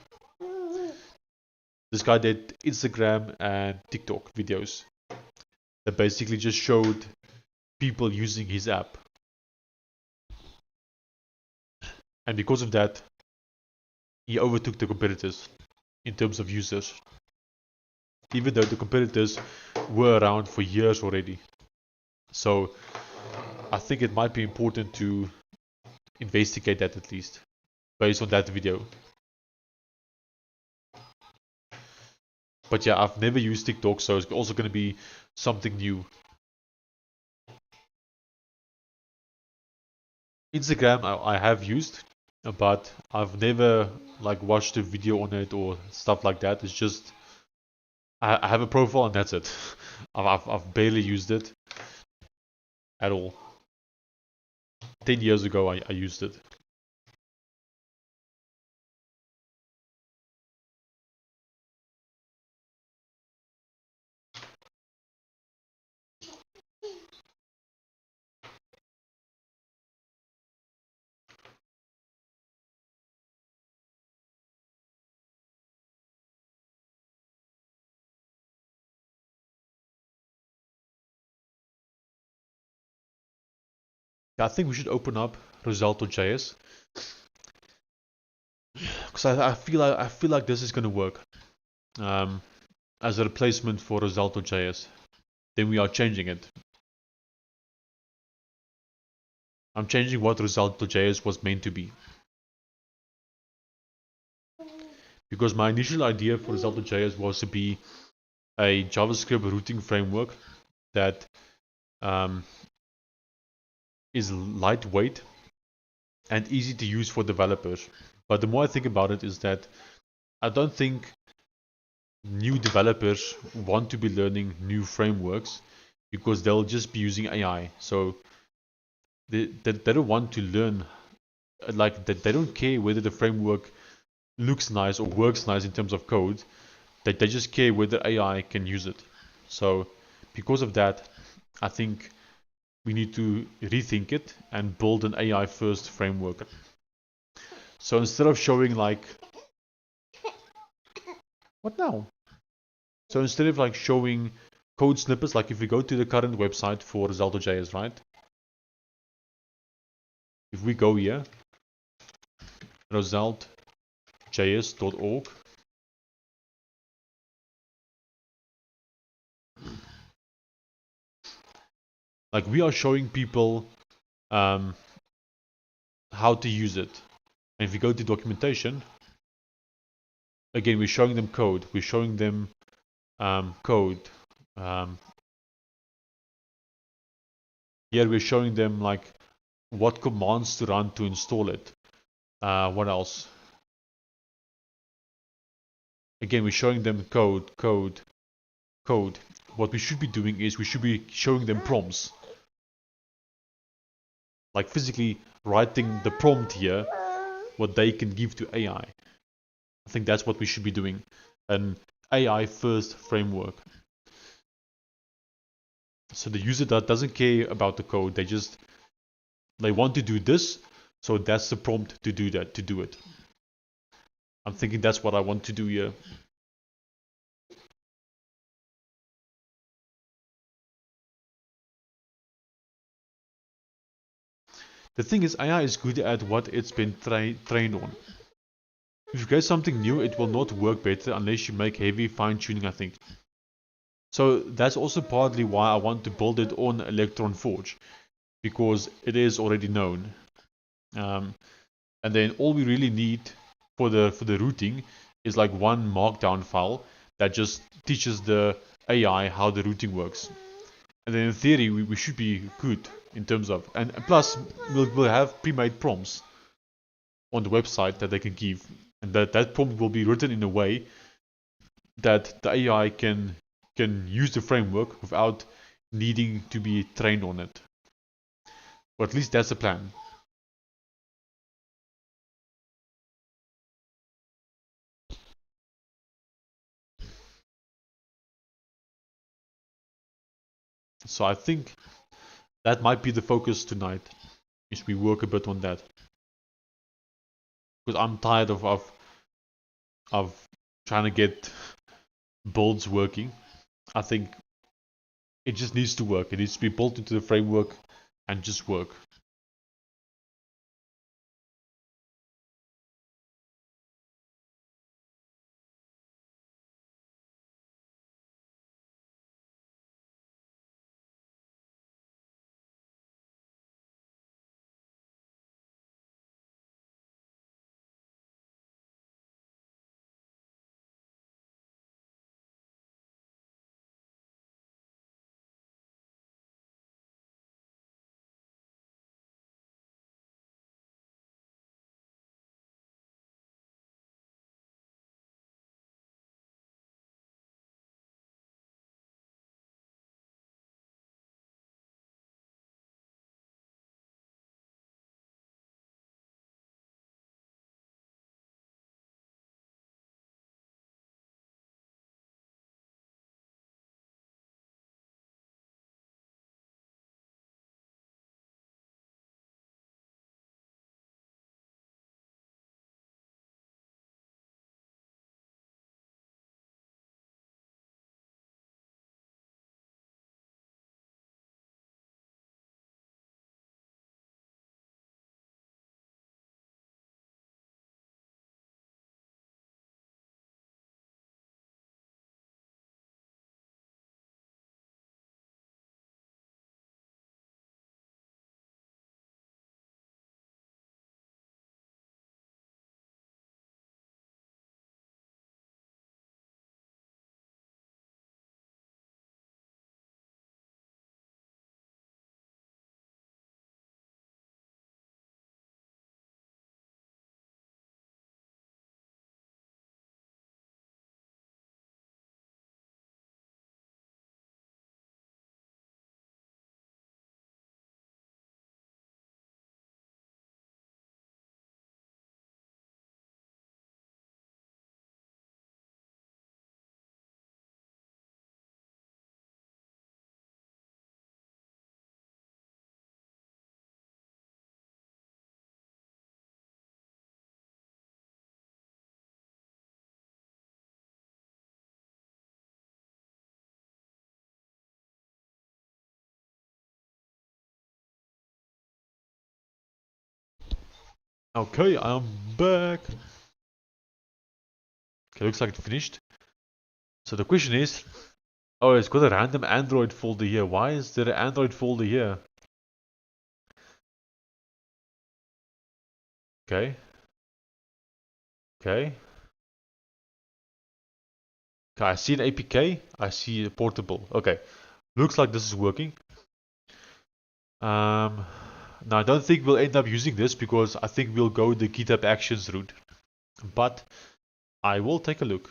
This guy did Instagram and TikTok videos that basically just showed people using his app. And because of that, he overtook the competitors in terms of users. Even though the competitors were around for years already. So I think it might be important to investigate that at least, based on that video. But yeah, I've never used TikTok, so it's also going to be something new. Instagram I have used, but I've never like watched a video on it or stuff like that. It's just I have a profile and that's it. I've barely used it at all. 10 years ago I used it. I think we should open up Roselt.js because I feel like this is going to work as a replacement for Roselt.js. Then we are changing it. I'm changing what Roselt.js was meant to be. Because my initial idea for Roselt.js was to be a JavaScript routing framework that is lightweight and easy to use for developers. But the more I think about it is that I don't think new developers want to be learning new frameworks because they'll just be using AI. So they don't want to learn, like they don't care whether the framework looks nice or works nice in terms of code. They just care whether AI can use it. So because of that, I think we need to rethink it and build an AI first framework. So instead of showing like, what now? So instead of like showing code snippets, like if we go to the current website for Roselt.js, right? If we go here, roselt.js.org, like we are showing people how to use it. And if you go to documentation, again, we're showing them code. We're showing them code. Here we're showing them like what commands to run to install it. What else? Again, we're showing them code. What we should be doing is we should be showing them prompts. Like physically writing the prompt here, what they can give to AI. I think that's what we should be doing. An AI first framework. So the user that doesn't care about the code, they want to do this, so that's the prompt to do that, to do it. I'm thinking that's what I want to do here. The thing is, AI is good at what it's been trained on. If you create something new, it will not work better unless you make heavy fine-tuning, I think. So that's also partly why I want to build it on Electron Forge, because it is already known. And then all we really need for the routing is like one markdown file that just teaches the AI how the routing works. And then in theory, we should be good in terms of, and plus we'll have pre-made prompts on the website that they can give, and that prompt will be written in a way that the AI can use the framework without needing to be trained on it. Or at least that's the plan. So I think that might be the focus tonight, is we work a bit on that. Because I'm tired of trying to get builds working. I think it just needs to work. It needs to be built into the framework and just work. Okay, I'm back. Okay, looks like it finished. So the question is, oh, it's got a random Android folder here. Why is there an Android folder here? Okay. Okay. Okay, I see an APK. I see a portable. Okay. Looks like this is working. Now I don't think we'll end up using this because I think we'll go the GitHub Actions route. But I will take a look.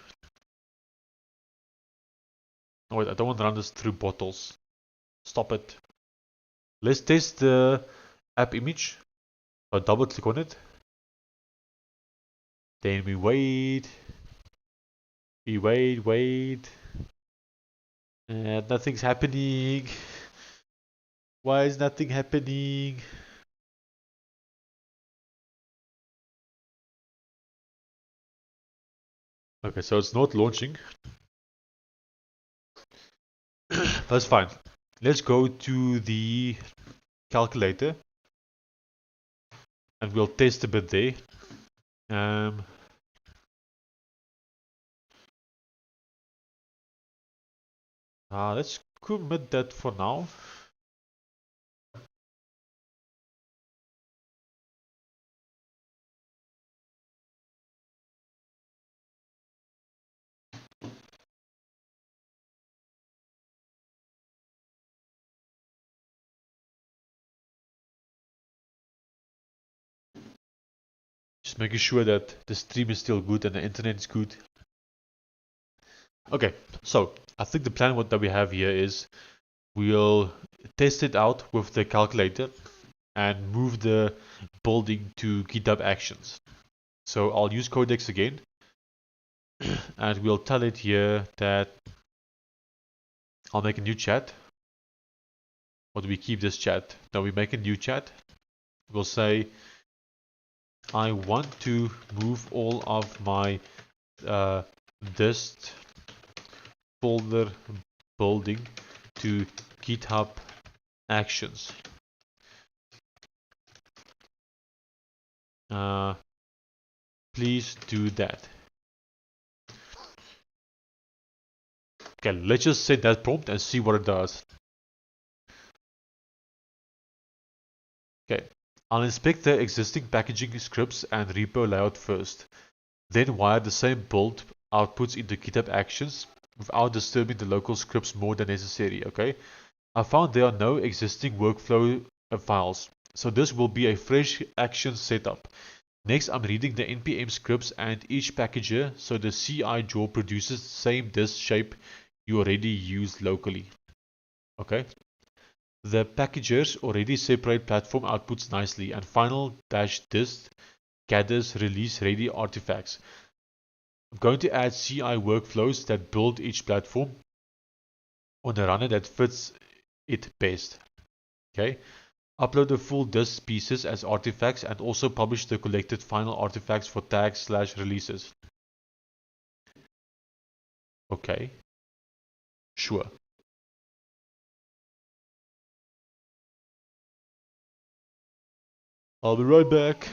Oh wait, I don't want to run this through bottles. Stop it. Let's test the app image. I'll double click on it. Then we wait. We wait. And nothing's happening. Why is nothing happening? Okay, so it's not launching. That's fine. Let's go to the calculator and we'll test a bit there. Let's commit that for now. Just making sure that the stream is still good and the internet is good. Okay, so I think the plan that we have here is we'll test it out with the calculator and move the building to GitHub Actions. So I'll use Codex again and we'll tell it here that I'll make a new chat. Or do we keep this chat? No, we make a new chat. We'll say I want to move all of my dist folder building to GitHub Actions. Please do that. Okay, let's just set that prompt and see what it does. Okay, I'll inspect the existing packaging scripts and repo layout first. Then wire the same build outputs into GitHub Actions without disturbing the local scripts more than necessary. Okay, I found there are no existing workflow files, so this will be a fresh action setup. Next, I'm reading the npm scripts and each packager so the CI job produces the same disk shape you already use locally. Okay. The packagers already separate platform outputs nicely, and final-dist gathers release ready artifacts. I'm going to add CI workflows that build each platform on a runner that fits it best. Okay. Upload the full disk pieces as artifacts and also publish the collected final artifacts for tags/releases. Okay. Sure. I'll be right back.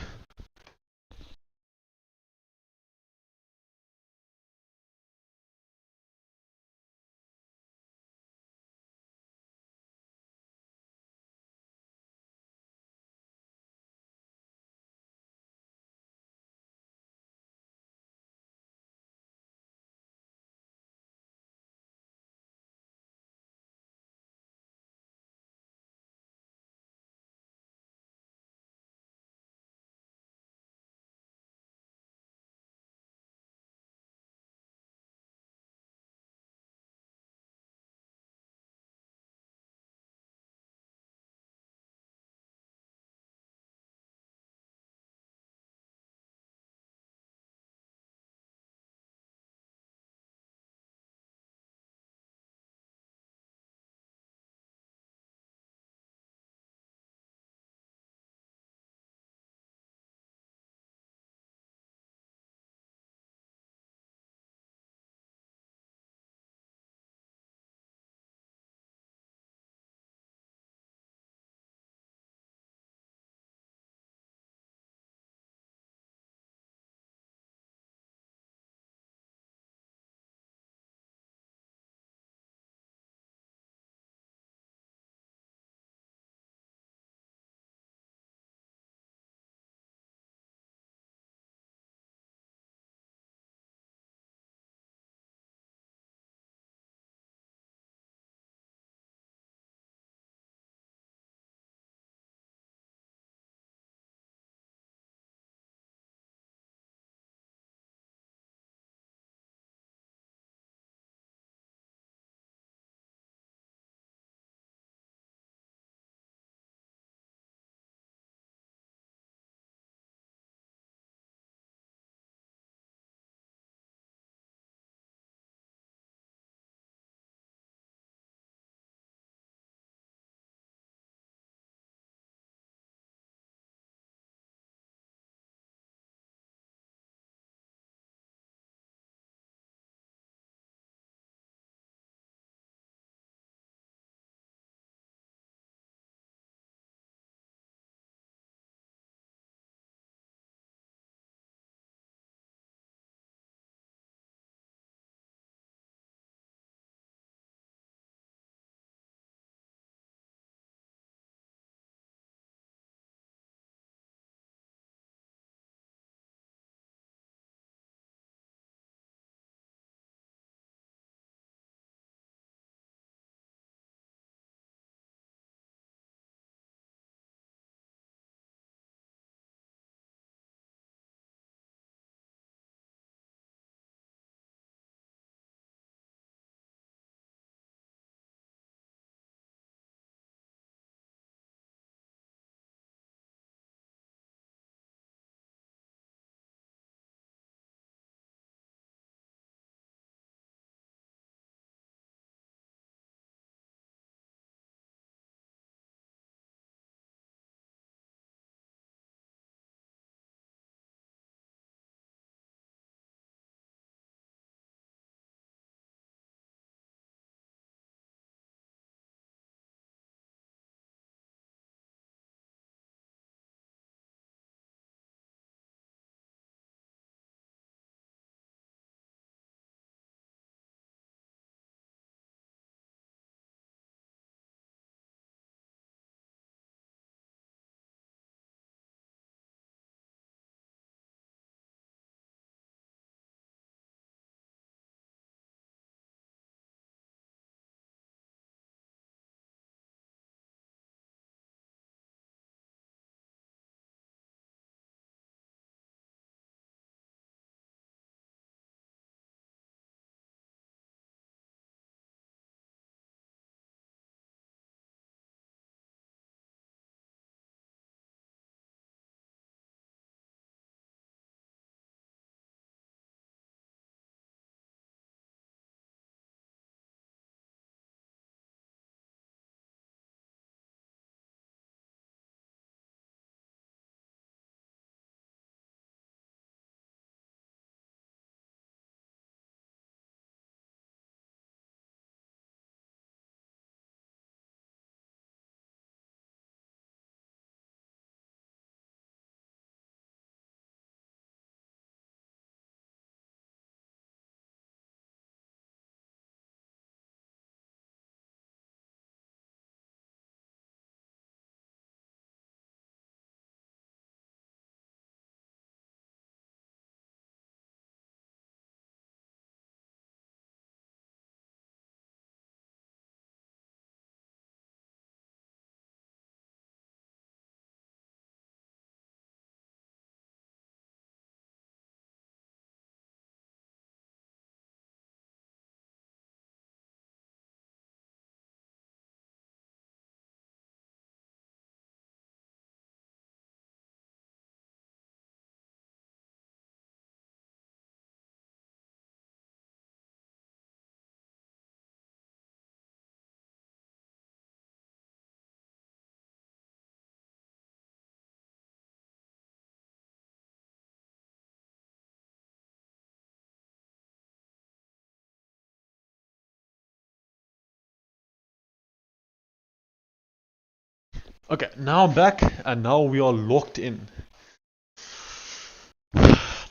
Okay, now I'm back, and now we are locked in.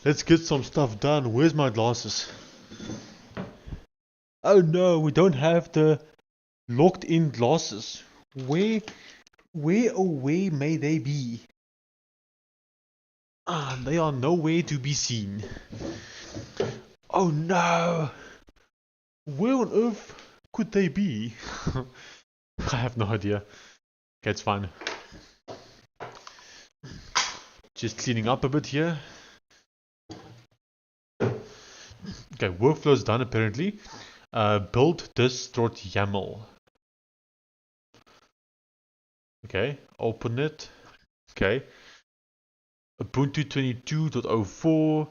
Let's get some stuff done. Where's my glasses? Oh no, we don't have the locked in glasses. Where may they be? They are nowhere to be seen. Oh no! Where on earth could they be? I have no idea. Okay, it's fine. Just cleaning up a bit here. Okay, workflow's done apparently. Build this.yaml. Okay, open it. Okay. Ubuntu 22.04.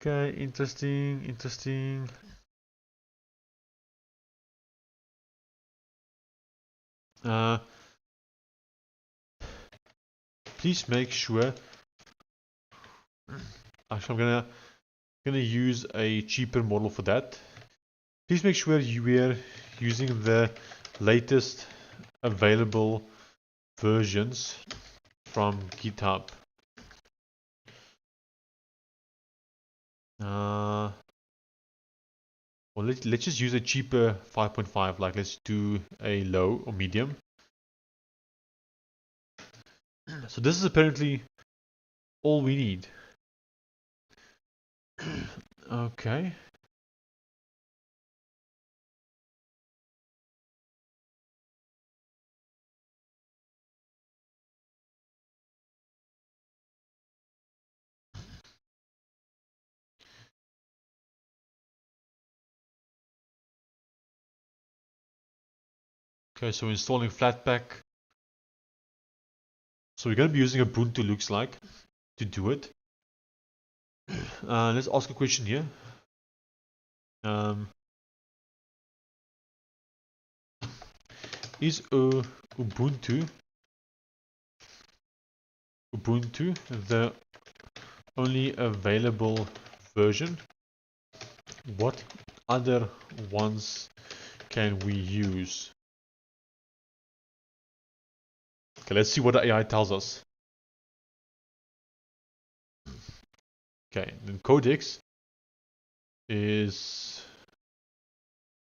Okay, interesting. Please make sure. Actually, I'm gonna use a cheaper model for that. Please make sure you are using the latest available versions from GitHub. Well, let's just use a cheaper 5.5. Like, let's do a low or medium. So this is apparently all we need. Okay. Okay, so installing Flatpak. So we're going to be using Ubuntu, looks like, to do it. Let's ask a question here. Is Ubuntu the only available version? What other ones can we use? Okay, let's see what the AI tells us. Okay, then codex is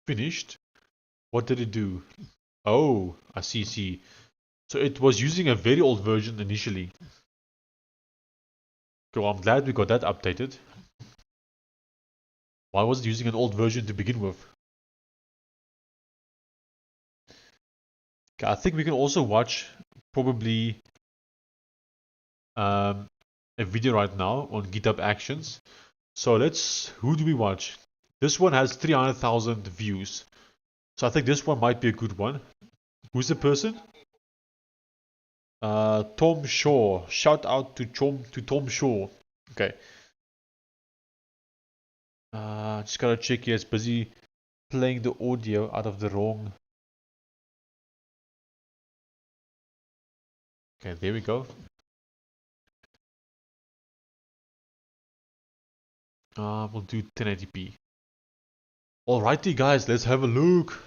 finished. What did it do? Oh, I see. So it was using a very old version initially. Okay, well, I'm glad we got that updated. Why was it using an old version to begin with? Okay, I think we can also watch probably a video right now on GitHub Actions. So who do we watch? This one has 300,000 views. So I think this one might be a good one. Who's the person? Tom Shaw. Shout out to Tom Shaw. Okay. Just gotta check here. It's busy playing the audio out of the wrong. Okay, there we go. We'll do 1080p. Alrighty guys, let's have a look.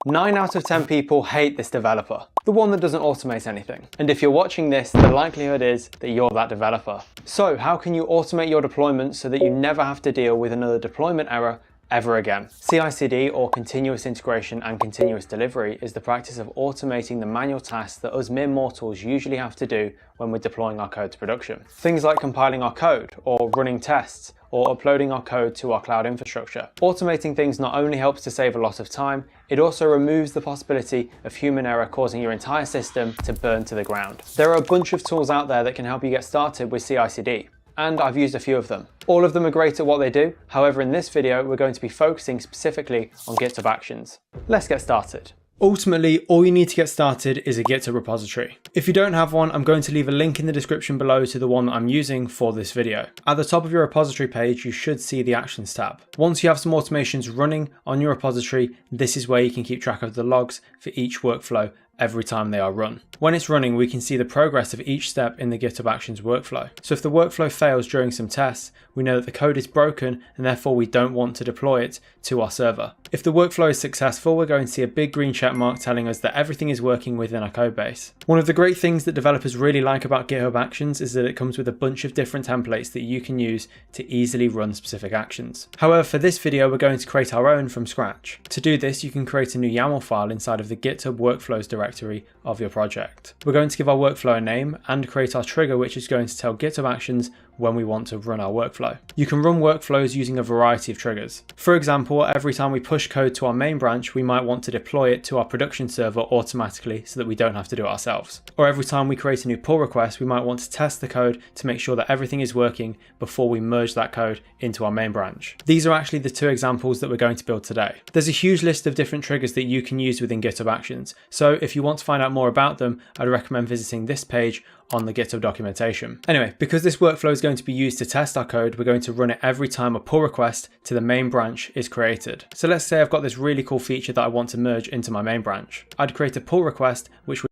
9 out of 10 people hate this developer, the one that doesn't automate anything. And if you're watching this, the likelihood is that you're that developer. So how can you automate your deployment so that you never have to deal with another deployment error ever again? CI/CD, or continuous integration and continuous delivery, is the practice of automating the manual tasks that us mere mortals usually have to do when we're deploying our code to production. Things like compiling our code, or running tests, or uploading our code to our cloud infrastructure. Automating things not only helps to save a lot of time, it also removes the possibility of human error causing your entire system to burn to the ground. There are a bunch of tools out there that can help you get started with CI/CD, and I've used a few of them. All of them are great at what they do. However, in this video, we're going to be focusing specifically on GitHub Actions. Let's get started. Ultimately, all you need to get started is a GitHub repository. If you don't have one, I'm going to leave a link in the description below to the one that I'm using for this video. At the top of your repository page, you should see the Actions tab. Once you have some automations running on your repository, this is where you can keep track of the logs for each workflow every time they are run. When it's running, we can see the progress of each step in the GitHub Actions workflow. So if the workflow fails during some tests, we know that the code is broken and therefore we don't want to deploy it to our server. If the workflow is successful, we're going to see a big green check mark telling us that everything is working within our code base. One of the great things that developers really like about GitHub Actions is that it comes with a bunch of different templates that you can use to easily run specific actions. However, for this video, we're going to create our own from scratch. To do this, you can create a new YAML file inside of the GitHub Workflows directory of your project. We're going to give our workflow a name and create our trigger, which is going to tell GitHub Actions when we want to run our workflow. You can run workflows using a variety of triggers. For example, every time we push code to our main branch, we might want to deploy it to our production server automatically so that we don't have to do it ourselves. Or every time we create a new pull request, we might want to test the code to make sure that everything is working before we merge that code into our main branch. These are actually the two examples that we're going to build today. There's a huge list of different triggers that you can use within GitHub Actions. So if you want to find out more about them, I'd recommend visiting this page on the GitHub documentation. Anyway, because this workflow is going to be used to test our code, we're going to run it every time a pull request to the main branch is created. So let's say I've got this really cool feature that I want to merge into my main branch. I'd create a pull request which would...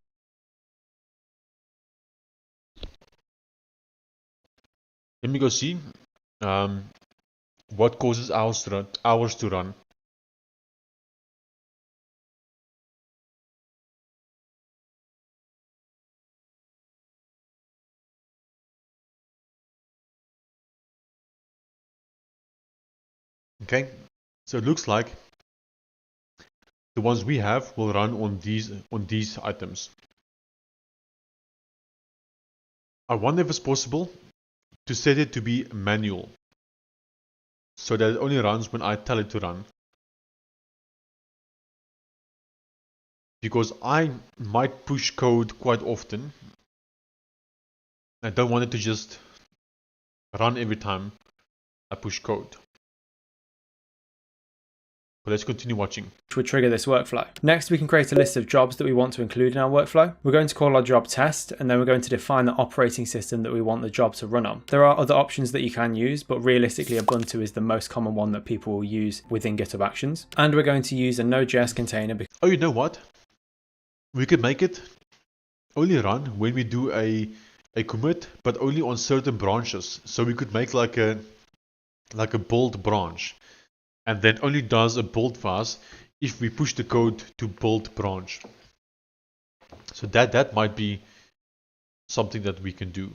Let me go see what causes hours to run. Okay, so it looks like the ones we have will run on these items. I wonder if it's possible to set it to be manual, so that it only runs when I tell it to run. Because I might push code quite often. I don't want it to just run every time I push code. But let's continue watching. Which would trigger this workflow. Next, we can create a list of jobs that we want to include in our workflow. We're going to call our job test, and then we're going to define the operating system that we want the job to run on. There are other options that you can use, but realistically Ubuntu is the most common one that people will use within GitHub Actions. And we're going to use a Node.js container. Oh, you know what? We could make it only run when we do a commit, but only on certain branches. So we could make like a build branch, and then only does a build for us if we push the code to build branch. So that might be something that we can do.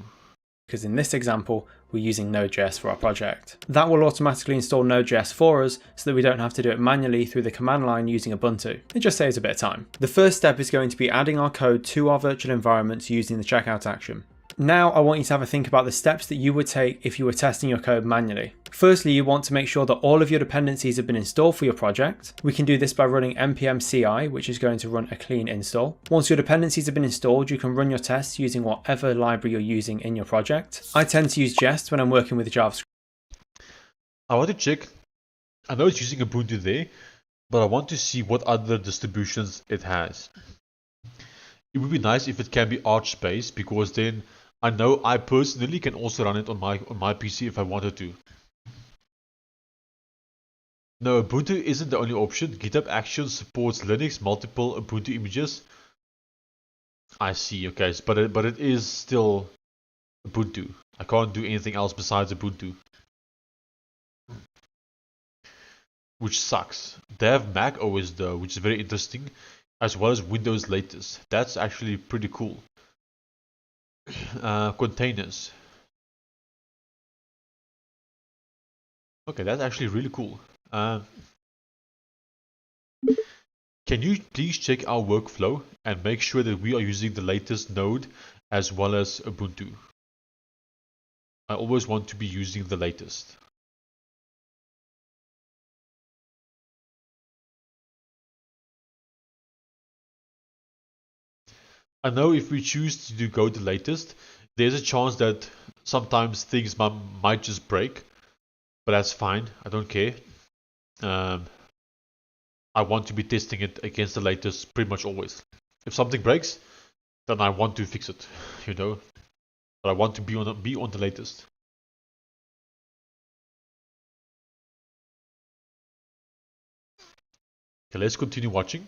Because in this example, we're using Node.js for our project. That will automatically install Node.js for us so that we don't have to do it manually through the command line using Ubuntu. It just saves a bit of time. The first step is going to be adding our code to our virtual environments using the checkout action. Now I want you to have a think about the steps that you would take if you were testing your code manually. Firstly, you want to make sure that all of your dependencies have been installed for your project. We can do this by running npm ci, which is going to run a clean install. Once your dependencies have been installed, you can run your tests using whatever library you're using in your project. I tend to use Jest when I'm working with JavaScript. I want to check. I know it's using Ubuntu there, but I want to see what other distributions it has. It would be nice if it can be Arch based, because then I know I personally can also run it on my PC if I wanted to. No, Ubuntu isn't the only option. GitHub Actions supports Linux, multiple Ubuntu images. I see, okay, but it is still Ubuntu. I can't do anything else besides Ubuntu. Which sucks. They have Mac OS though, which is very interesting, as well as Windows latest. That's actually pretty cool. Containers. Okay, that's actually really cool. Can you please check our workflow and make sure that we are using the latest node as well as Ubuntu? I always want to be using the latest. I know if we choose to go the latest, there's a chance that sometimes things might just break, but that's fine. I don't care. I want to be testing it against the latest pretty much always. If something breaks, then I want to fix it, you know. But I want to be on the latest. Okay, let's continue watching.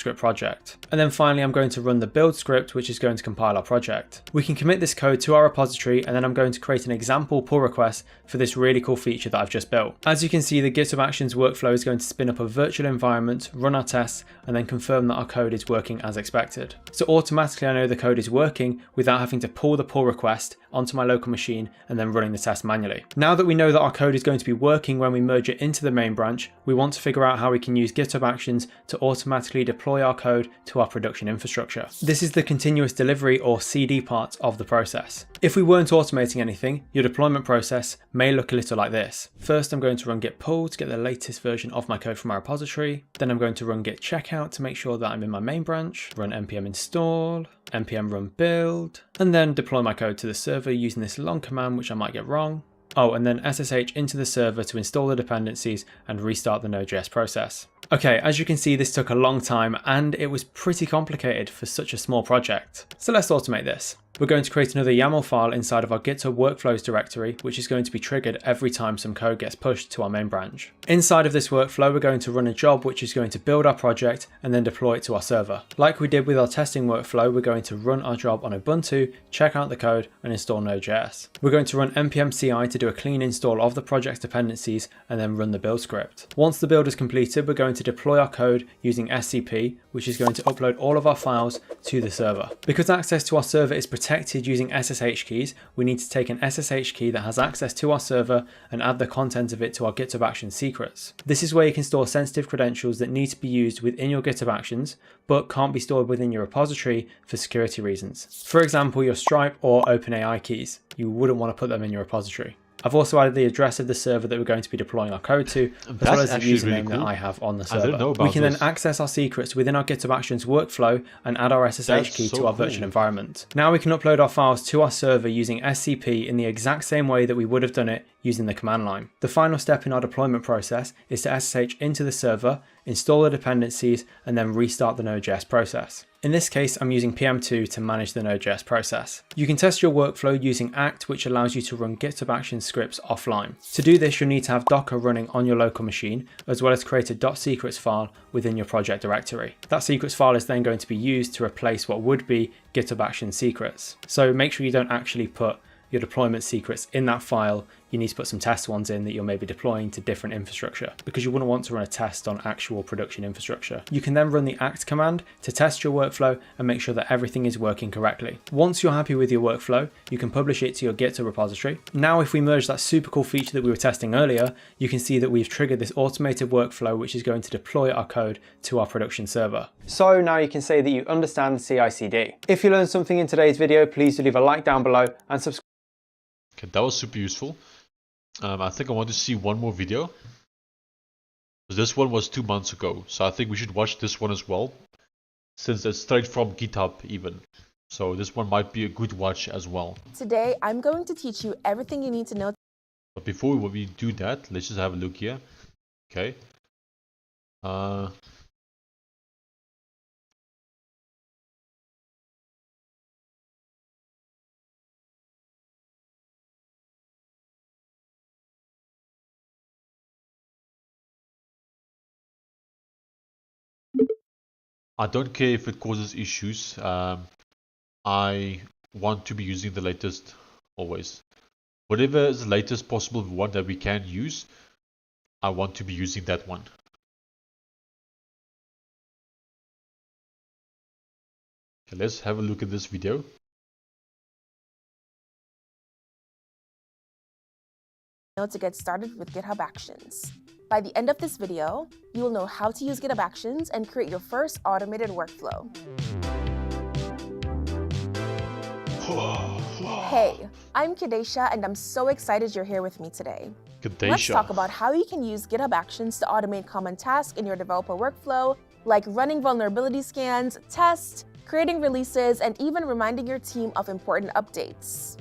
JavaScript project. And then finally, I'm going to run the build script, which is going to compile our project. We can commit this code to our repository, and then I'm going to create an example pull request for this really cool feature that I've just built. As you can see, the GitHub Actions workflow is going to spin up a virtual environment, run our tests, and then confirm that our code is working as expected. So automatically I know the code is working without having to pull the pull request onto my local machine and then running the test manually. Now that we know that our code is going to be working when we merge it into the main branch, we want to figure out how we can use GitHub Actions to automatically deploy our code to our production infrastructure. This is the continuous delivery or CD part of the process. If we weren't automating anything, your deployment process may look a little like this. First, I'm going to run git pull to get the latest version of my code from my repository. Then I'm going to run git checkout to make sure that I'm in my main branch, run npm install, npm run build, and then deploy my code to the server using this long command, which I might get wrong. Oh, and then SSH into the server to install the dependencies and restart the Node.js process. Okay, as you can see, this took a long time and it was pretty complicated for such a small project. So let's automate this. We're going to create another YAML file inside of our GitHub Workflows directory, which is going to be triggered every time some code gets pushed to our main branch. Inside of this workflow, we're going to run a job which is going to build our project and then deploy it to our server. Like we did with our testing workflow, we're going to run our job on Ubuntu, check out the code, and install Node.js. We're going to run npm CI to do a clean install of the project's dependencies and then run the build script. Once the build is completed, we're going to deploy our code using SCP, which is going to upload all of our files to the server. Because access to our server is protected using SSH keys, we need to take an SSH key that has access to our server and add the content of it to our GitHub Actions secrets. This is where you can store sensitive credentials that need to be used within your GitHub Actions, but can't be stored within your repository for security reasons. For example, your Stripe or OpenAI keys. You wouldn't want to put them in your repository. I've also added the address of the server that we're going to be deploying our code to, as well as the username really cool. That I have on the server. We can then access our secrets within our GitHub Actions workflow and add our SSH key to our virtual environment. Now we can upload our files to our server using SCP in the exact same way that we would have done it using the command line. The final step in our deployment process is to SSH into the server, install the dependencies, and then restart the Node.js process. In this case, I'm using PM2 to manage the Node.js process. You can test your workflow using act, which allows you to run GitHub Actions scripts offline. To do this, you'll need to have Docker running on your local machine, as well as create a .secrets file within your project directory. That secrets file is then going to be used to replace what would be GitHub Actions secrets. So make sure you don't actually put your deployment secrets in that file. You need to put some test ones in that you're maybe deploying to different infrastructure, because you wouldn't want to run a test on actual production infrastructure. You can then run the act command to test your workflow and make sure that everything is working correctly. Once you're happy with your workflow, you can publish it to your GitHub repository. Now, if we merge that super cool feature that we were testing earlier, you can see that we've triggered this automated workflow, which is going to deploy our code to our production server. So now you can say that you understand CI/CD. If you learned something in today's video, please do leave a like down below and subscribe. Okay, that was super useful. I think I want to see one more video. This one was 2 months ago, so I think we should watch this one as well, since it's straight from GitHub even. So this one might be a good watch as well. Today, I'm going to teach you everything you need to know. But before we do that, let's just have a look here. Okay. I don't care if it causes issues. I want to be using the latest always. Whatever is the latest possible one that we can use, I want to be using that one. Okay, let's have a look at this video. To get started with GitHub Actions. By the end of this video, you will know how to use GitHub Actions and create your first automated workflow. Hey, I'm Kadesha, and I'm so excited you're here with me today. Let's talk about how you can use GitHub Actions to automate common tasks in your developer workflow, like running vulnerability scans, tests, creating releases, and even reminding your team of important updates.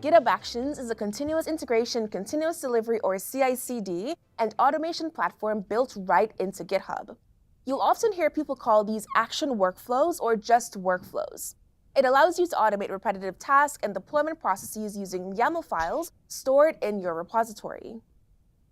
GitHub Actions is a continuous integration, continuous delivery, or CI/CD, and automation platform built right into GitHub. You'll often hear people call these action workflows or just workflows. It allows you to automate repetitive tasks and deployment processes using YAML files stored in your repository.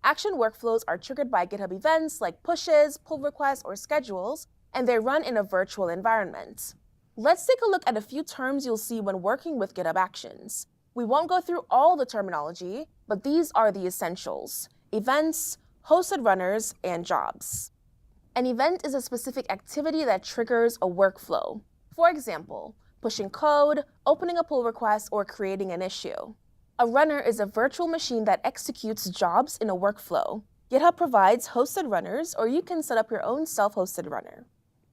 Action workflows are triggered by GitHub events like pushes, pull requests, or schedules, and they run in a virtual environment. Let's take a look at a few terms you'll see when working with GitHub Actions. We won't go through all the terminology, but these are the essentials: events, hosted runners, and jobs. An event is a specific activity that triggers a workflow. For example, pushing code, opening a pull request, or creating an issue. A runner is a virtual machine that executes jobs in a workflow. GitHub provides hosted runners, or you can set up your own self-hosted runner.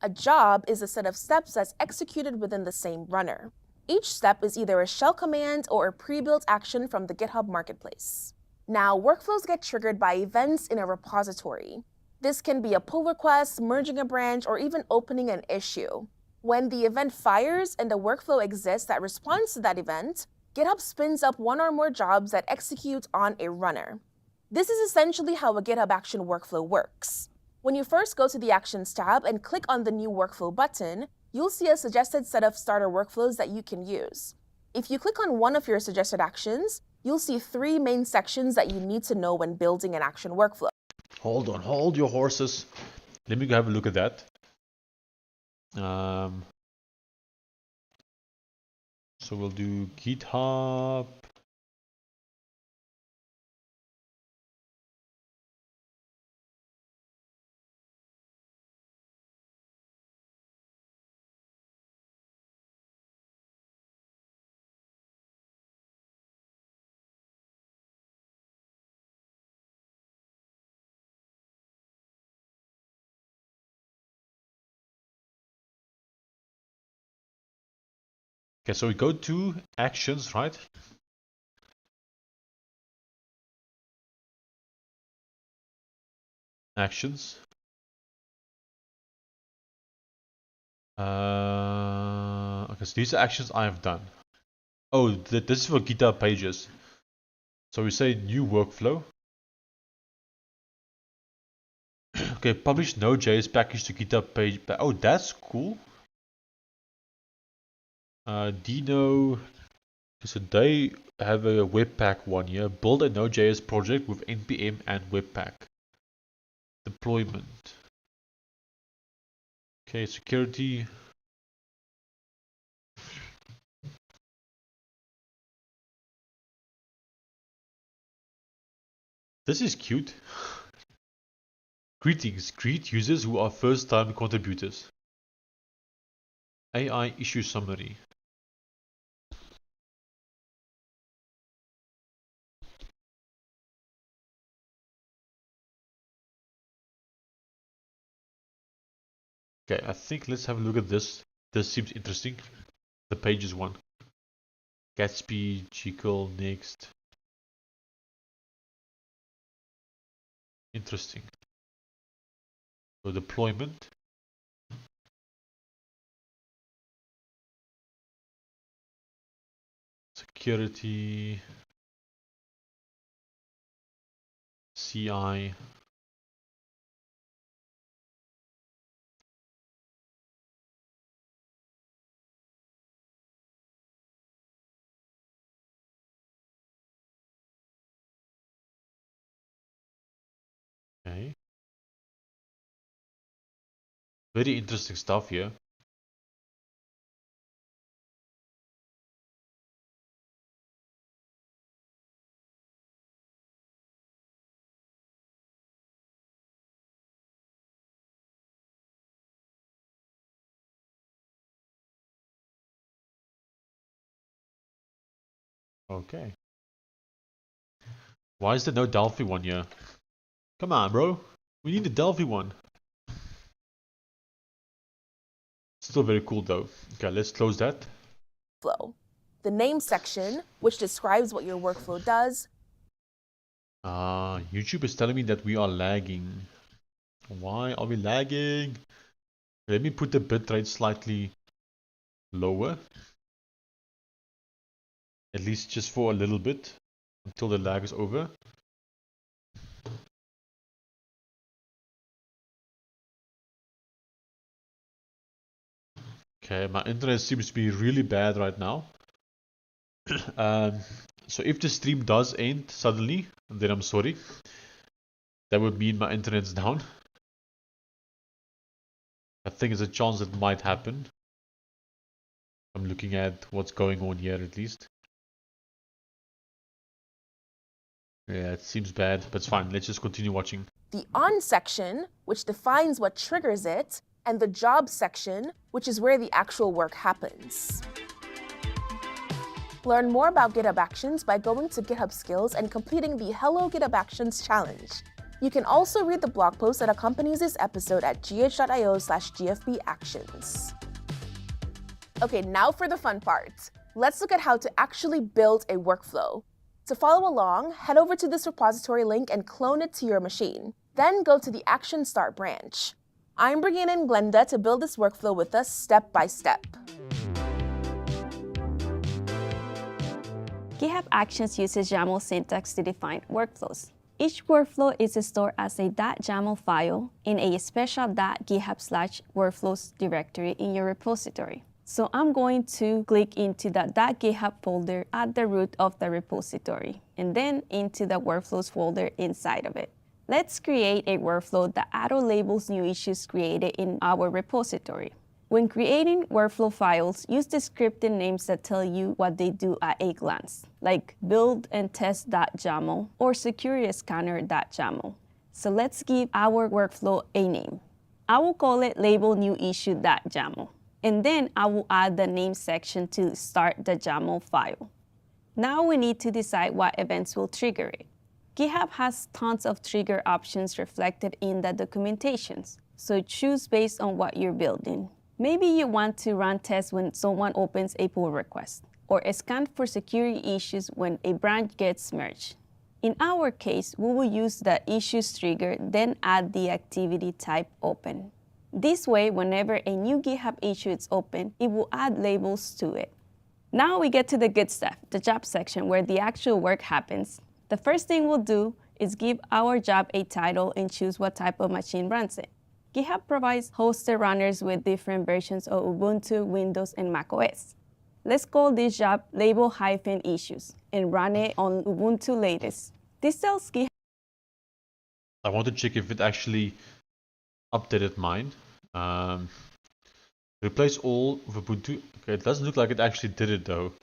A job is a set of steps that's executed within the same runner. Each step is either a shell command or a pre-built action from the GitHub marketplace. Now, workflows get triggered by events in a repository. This can be a pull request, merging a branch, or even opening an issue. When the event fires and a workflow exists that responds to that event, GitHub spins up one or more jobs that execute on a runner. This is essentially how a GitHub action workflow works. When you first go to the Actions tab and click on the New Workflow button, you'll see a suggested set of starter workflows that you can use. If you click on one of your suggested actions, you'll see 3 main sections that you need to know when building an action workflow. Hold on, hold your horses. Let me go have a look at that. So we'll do GitHub. Okay, so we go to actions, right? Actions. Okay, so these are actions I've done. Oh, this is for GitHub pages. So we say new workflow. Okay, publish Node.js package to GitHub page. Oh, that's cool. Dino. So they have a Webpack one here. Build a Node.js project with npm and Webpack. Deployment. Okay, security. This is cute. Greetings. Greet users who are first-time contributors. AI issue summary. Okay, I think let's have a look at this. This seems interesting. The pages one. Gatsby, Jekyll, next. Interesting. So deployment. Security. CI. Okay. Very interesting stuff here. Okay. Why is there no Delphi one here? Come on, bro. We need the Delphi one. Still very cool though. Okay, let's close that. Flow. The name section, which describes what your workflow does. YouTube is telling me that we are lagging. Why are we lagging? Let me put the bitrate slightly lower. At least just for a little bit. Until the lag is over. Okay, my internet seems to be really bad right now. So if the stream does end suddenly, then I'm sorry. That would mean my internet's down. I think there's a chance it might happen. I'm looking at what's going on here at least. Yeah, it seems bad, but it's fine. Let's just continue watching. The on section, which defines what triggers it, and the job section, which is where the actual work happens. Learn more about GitHub Actions by going to GitHub Skills and completing the Hello GitHub Actions challenge. You can also read the blog post that accompanies this episode at gh.io/gfbactions. Okay, now for the fun part. Let's look at how to actually build a workflow. To follow along, head over to this repository link and clone it to your machine. Then go to the Action Start branch. I'm bringing in Glenda to build this workflow with us step by step. GitHub Actions uses YAML syntax to define workflows. Each workflow is stored as a .yaml file in a special .github/workflows directory in your repository. So I'm going to click into the .github folder at the root of the repository, and then into the workflows folder inside of it. Let's create a workflow that auto-labels new issues created in our repository. When creating workflow files, use descriptive names that tell you what they do at a glance, like build and test.yaml or security scanner.yaml. So let's give our workflow a name. I will call it label new issue.yaml. And then I will add the name section to start the YAML file. Now we need to decide what events will trigger it. GitHub has tons of trigger options reflected in the documentations, so choose based on what you're building. Maybe you want to run tests when someone opens a pull request, or scan for security issues when a branch gets merged. In our case, we will use the issues trigger, then add the activity type open. This way, whenever a new GitHub issue is open, it will add labels to it. Now we get to the good stuff, the job section where the actual work happens. The first thing we'll do is give our job a title and choose what type of machine runs it. GitHub provides hosted runners with different versions of Ubuntu, Windows, and macOS. Let's call this job label-issues and run it on Ubuntu latest. This tells GitHub. I want to check if it actually updated mine. Replace all of Ubuntu. Okay, it doesn't look like it actually did it though.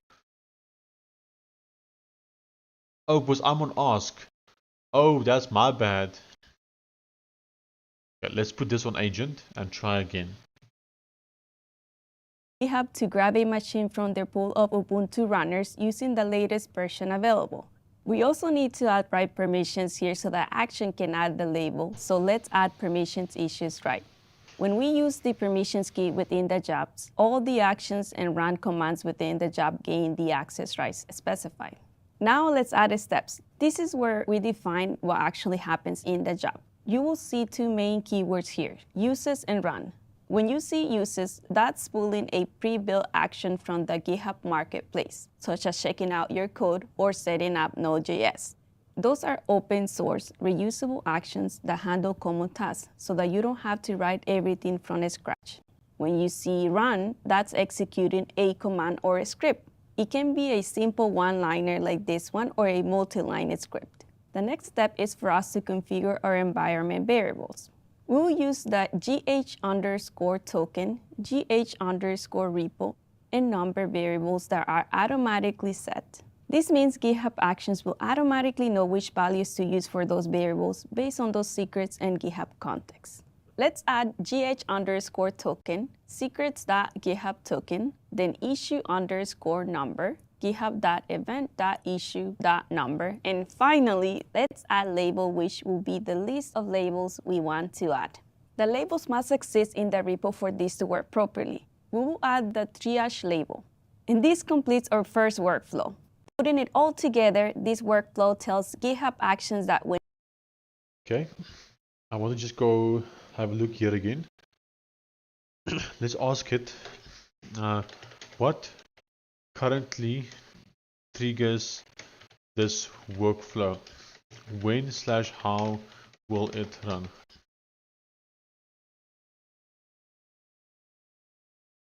Oh, because I'm on ask. Oh, that's my bad. Okay, let's put this on agent and try again. GitHub to grab a machine from their pool of Ubuntu runners using the latest version available. We also need to add right permissions here so that action can add the label. So let's add permissions issues right. When we use the permissions key within the jobs, all the actions and run commands within the job gain the access rights specified. Now let's add the steps. This is where we define what actually happens in the job. You will see two main keywords here, uses and run. When you see uses, that's pulling a pre-built action from the GitHub marketplace, such as checking out your code or setting up Node.js. Those are open source, reusable actions that handle common tasks so that you don't have to write everything from scratch. When you see run, that's executing a command or a script. It can be a simple one-liner like this one or a multi-line script. The next step is for us to configure our environment variables. We will use the gh_token, gh_repo, and number variables that are automatically set. This means GitHub Actions will automatically know which values to use for those variables based on those secrets and GitHub context. Let's add gh_token, secrets.github_token, then issue_number, github.event.issue.number, and finally, let's add label, which will be the list of labels we want to add. The labels must exist in the repo for this to work properly. We will add the triage label. And this completes our first workflow. Putting it all together, this workflow tells GitHub Actions that when... Okay, I want to just go have a look here again. Let's ask it, what currently triggers this workflow? When/how will it run?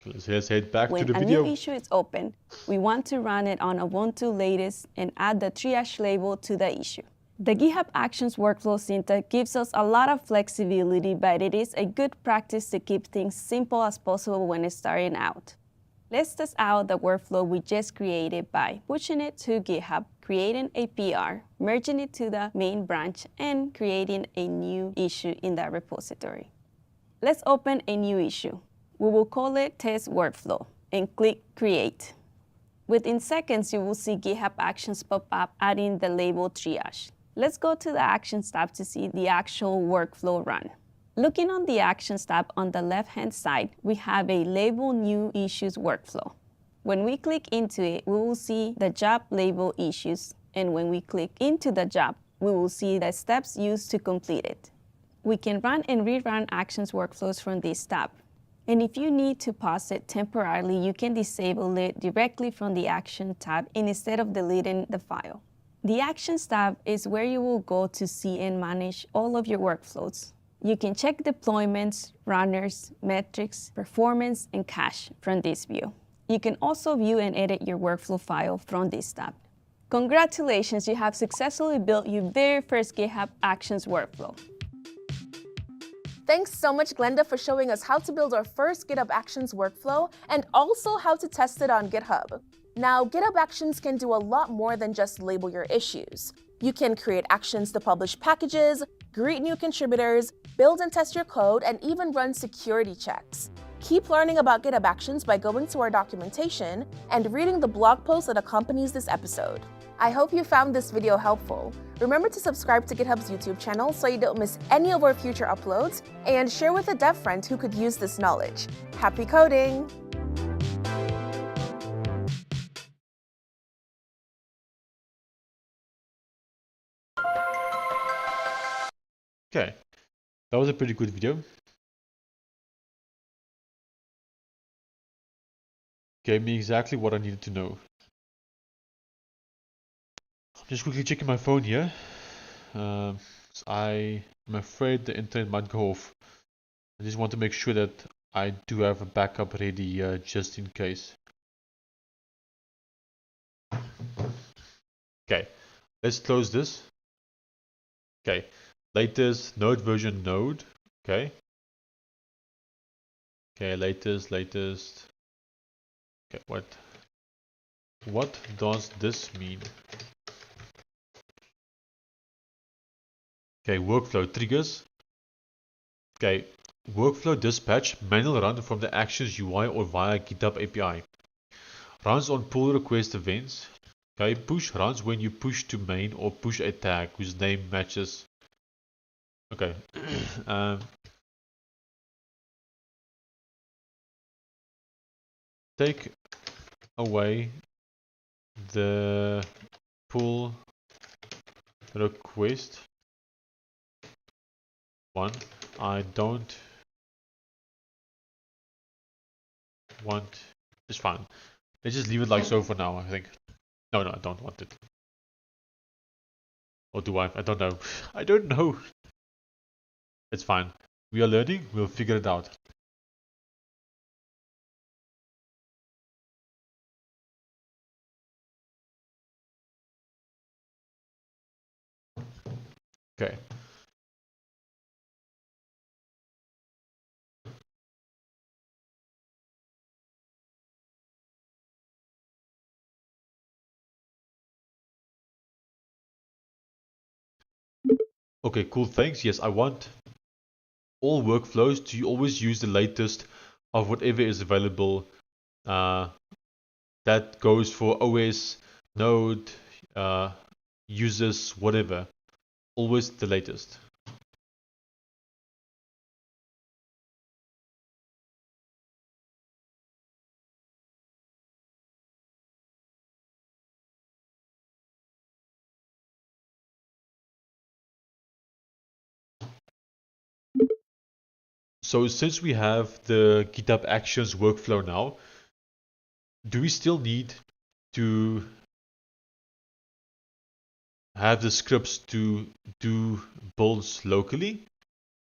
Let's head back to the video. When a new issue is open, we want to run it on Ubuntu latest and add the triage label to the issue. The GitHub Actions workflow syntax gives us a lot of flexibility, but it is a good practice to keep things simple as possible when starting out. Let's test out the workflow we just created by pushing it to GitHub, creating a PR, merging it to the main branch, and creating a new issue in that repository. Let's open a new issue. We will call it Test Workflow and click Create. Within seconds, you will see GitHub Actions pop up, adding the label triage. Let's go to the Actions tab to see the actual workflow run. Looking on the Actions tab on the left-hand side, we have a Label New Issues workflow. When we click into it, we will see the job label issues, and when we click into the job, we will see the steps used to complete it. We can run and rerun Actions workflows from this tab. And if you need to pause it temporarily, you can disable it directly from the Action tab instead of deleting the file. The Actions tab is where you will go to see and manage all of your workflows. You can check deployments, runners, metrics, performance, and cache from this view. You can also view and edit your workflow file from this tab. Congratulations, you have successfully built your very first GitHub Actions workflow. Thanks so much, Glenda, for showing us how to build our first GitHub Actions workflow and also how to test it on GitHub. Now, GitHub Actions can do a lot more than just label your issues. You can create actions to publish packages, greet new contributors, build and test your code, and even run security checks. Keep learning about GitHub Actions by going to our documentation and reading the blog post that accompanies this episode. I hope you found this video helpful. Remember to subscribe to GitHub's YouTube channel so you don't miss any of our future uploads, and share with a dev friend who could use this knowledge. Happy coding! Okay, that was a pretty good video. Gave me exactly what I needed to know. I'm just quickly checking my phone here. I'm afraid the internet might go off. I just want to make sure that I do have a backup ready just in case. Okay, let's close this. Okay, latest node version node. Okay. Okay, latest. Okay, what does this mean? Okay, workflow triggers. Okay, workflow dispatch manual run from the Actions UI or via GitHub API. Runs on pull request events. Okay, push runs when you push to main or push a tag whose name matches. Okay. Take away the pull request one. I don't want. It's fine. Let's just leave it like so for now, I think. No, I don't want it. Or do I? I don't know. I don't know. It's fine. We are learning. We'll figure it out. Okay. Okay, cool. Thanks. Yes, I want all workflows to always use the latest of whatever is available. That goes for OS, Node, users, whatever. Always the latest. So since we have the GitHub Actions workflow now, do we still need to have the scripts to do builds locally?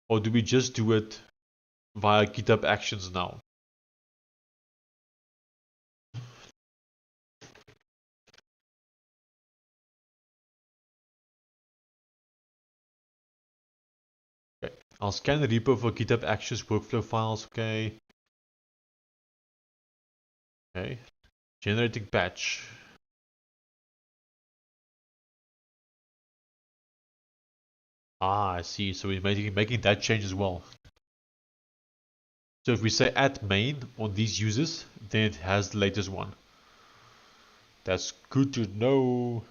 Or do we just do it via GitHub Actions now? I'll scan the repo for GitHub Actions workflow files. Okay. Okay. Generating patch. Ah, I see. So we're making that change as well. So if we say add main on these users, then it has the latest one. That's good to know.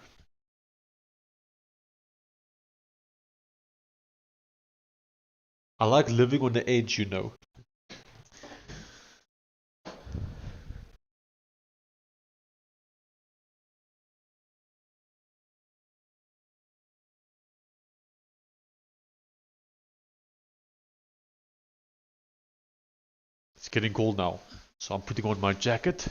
I like living on the edge, you know. It's getting cold now, so I'm putting on my jacket.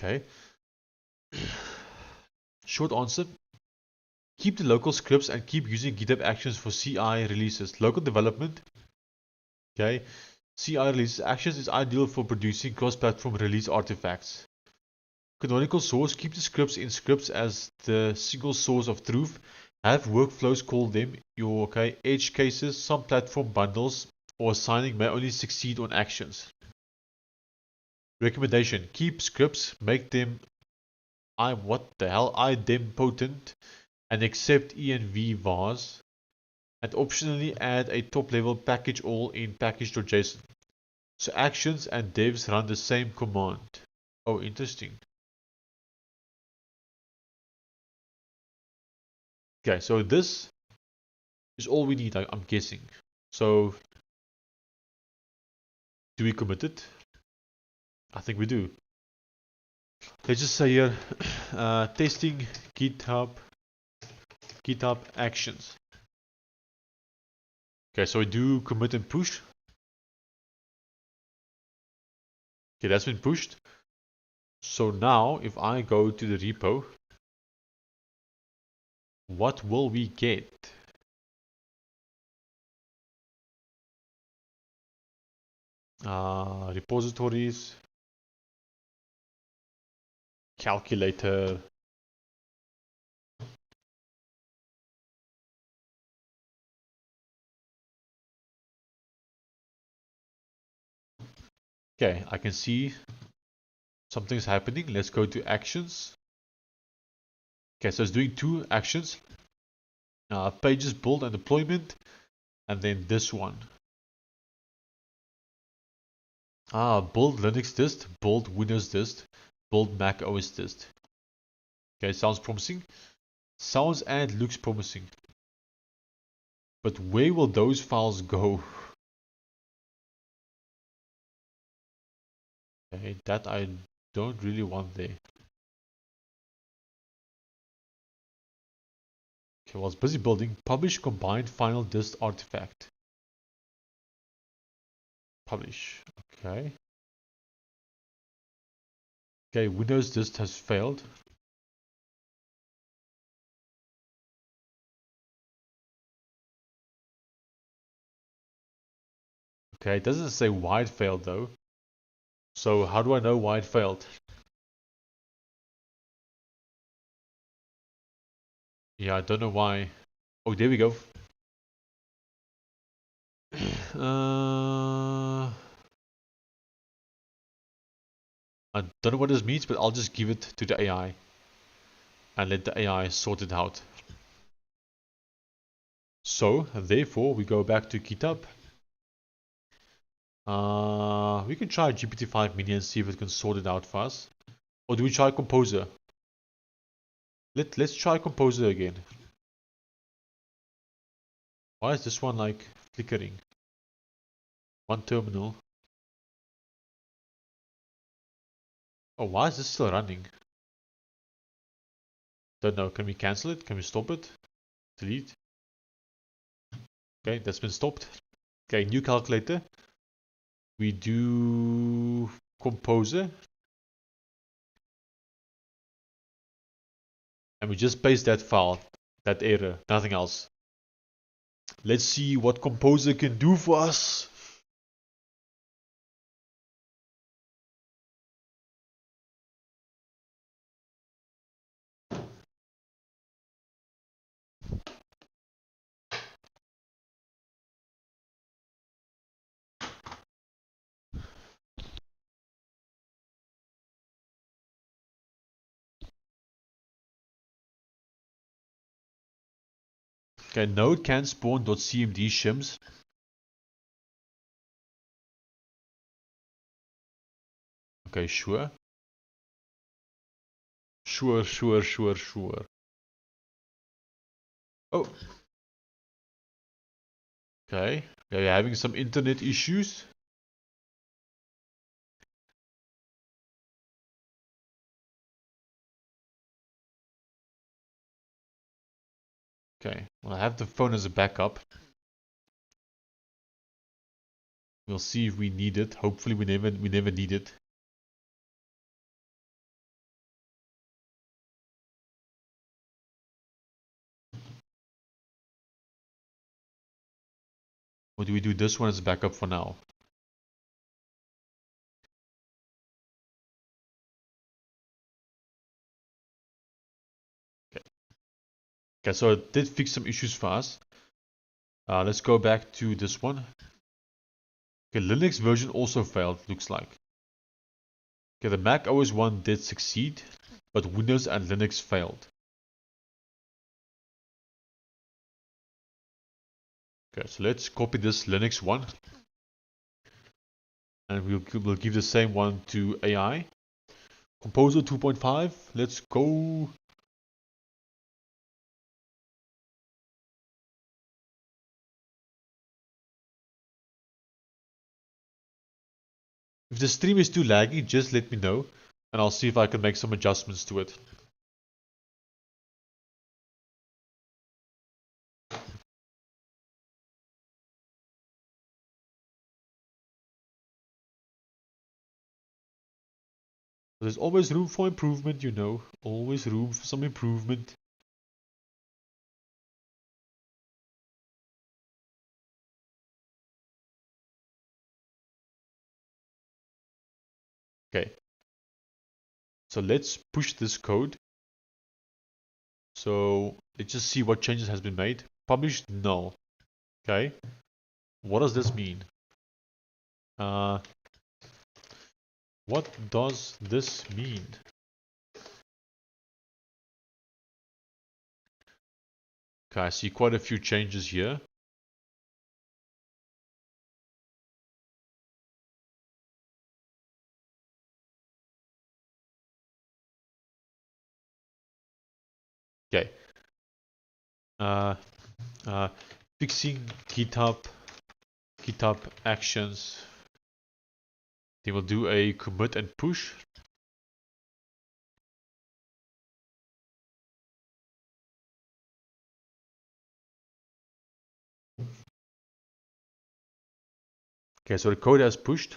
Okay. Short answer. Keep the local scripts and keep using GitHub Actions for CI releases. Local development. Okay. CI releases actions is ideal for producing cross-platform release artifacts. Canonical source. Keep the scripts in scripts as the single source of truth. Have workflows call them your edge cases. Some platform bundles or assigning may only succeed on actions. Recommendation. Keep scripts, make them idempotent and accept env vars, and optionally add a top level package all in package.json. So actions and devs run the same command. Oh, interesting. Okay, so this is all we need, I'm guessing. So do we commit it? I think we do. Let's just say here testing GitHub actions. Okay, so we do commit and push. Okay, that's been pushed. So now if I go to the repo, what will we get? Repositories, calculator, okay, I can see something's happening. Let's go to actions. Okay, so it's doing two actions, pages build and deployment, and then this one. Build Linux dist, build Windows dist, build Mac OS dist. Okay, sounds promising. Sounds and looks promising. But where will those files go? Okay, that I don't really want there. Okay, well, it's busy building. Publish combined final dist artifact. Publish. Okay. Okay, Windows dist has failed. Okay, it doesn't say why it failed though. So how do I know why it failed? Yeah, I don't know why. Oh, there we go. I don't know what this means, but I'll just give it to the AI and let the AI sort it out. So, therefore, we go back to GitHub. We can try GPT-5 Mini and see if it can sort it out for us. Or do we try Composer? Let's try Composer again. Why is this one like flickering? One terminal. Oh, why is this still running? Don't know. Can we cancel it? Can we stop it? Delete. Okay, that's been stopped. Okay, new calculator. We do Composer. And we just paste that file, that error, nothing else. Let's see what Composer can do for us. Okay, node can spawn .cmd shims. Okay, sure. Sure. Oh. Okay, we're having some internet issues. Okay, well, I have the phone as a backup. We'll see if we need it. Hopefully we never need it. Or do we do this one as a backup for now? Okay, so it did fix some issues for us. Let's go back to this one. Okay, Linux version also failed, looks like. Okay, the Mac OS one did succeed, but Windows and Linux failed. Okay, so let's copy this Linux one. And we'll give the same one to AI. Composer 2.5, let's go. If the stream is too laggy, just let me know, and I'll see if I can make some adjustments to it. There's always room for improvement, you know. Always room for some improvement. Okay. So let's push this code. So let's just see what changes has been made. Published null. Okay. What does this mean? What does this mean? Okay, I see quite a few changes here. Okay. Fixing GitHub actions. They will do a commit and push. Okay, so the code has pushed.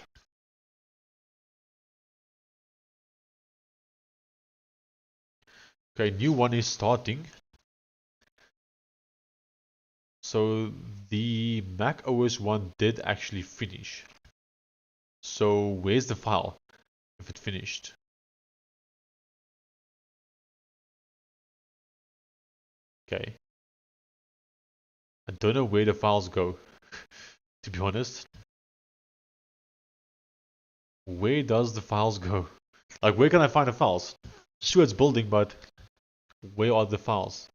Okay, new one is starting. So the Mac OS one did actually finish. So where's the file if it finished? Okay. I don't know where the files go, to be honest. Where does the files go? Like, where can I find the files? Sure, it's building, but where are the files?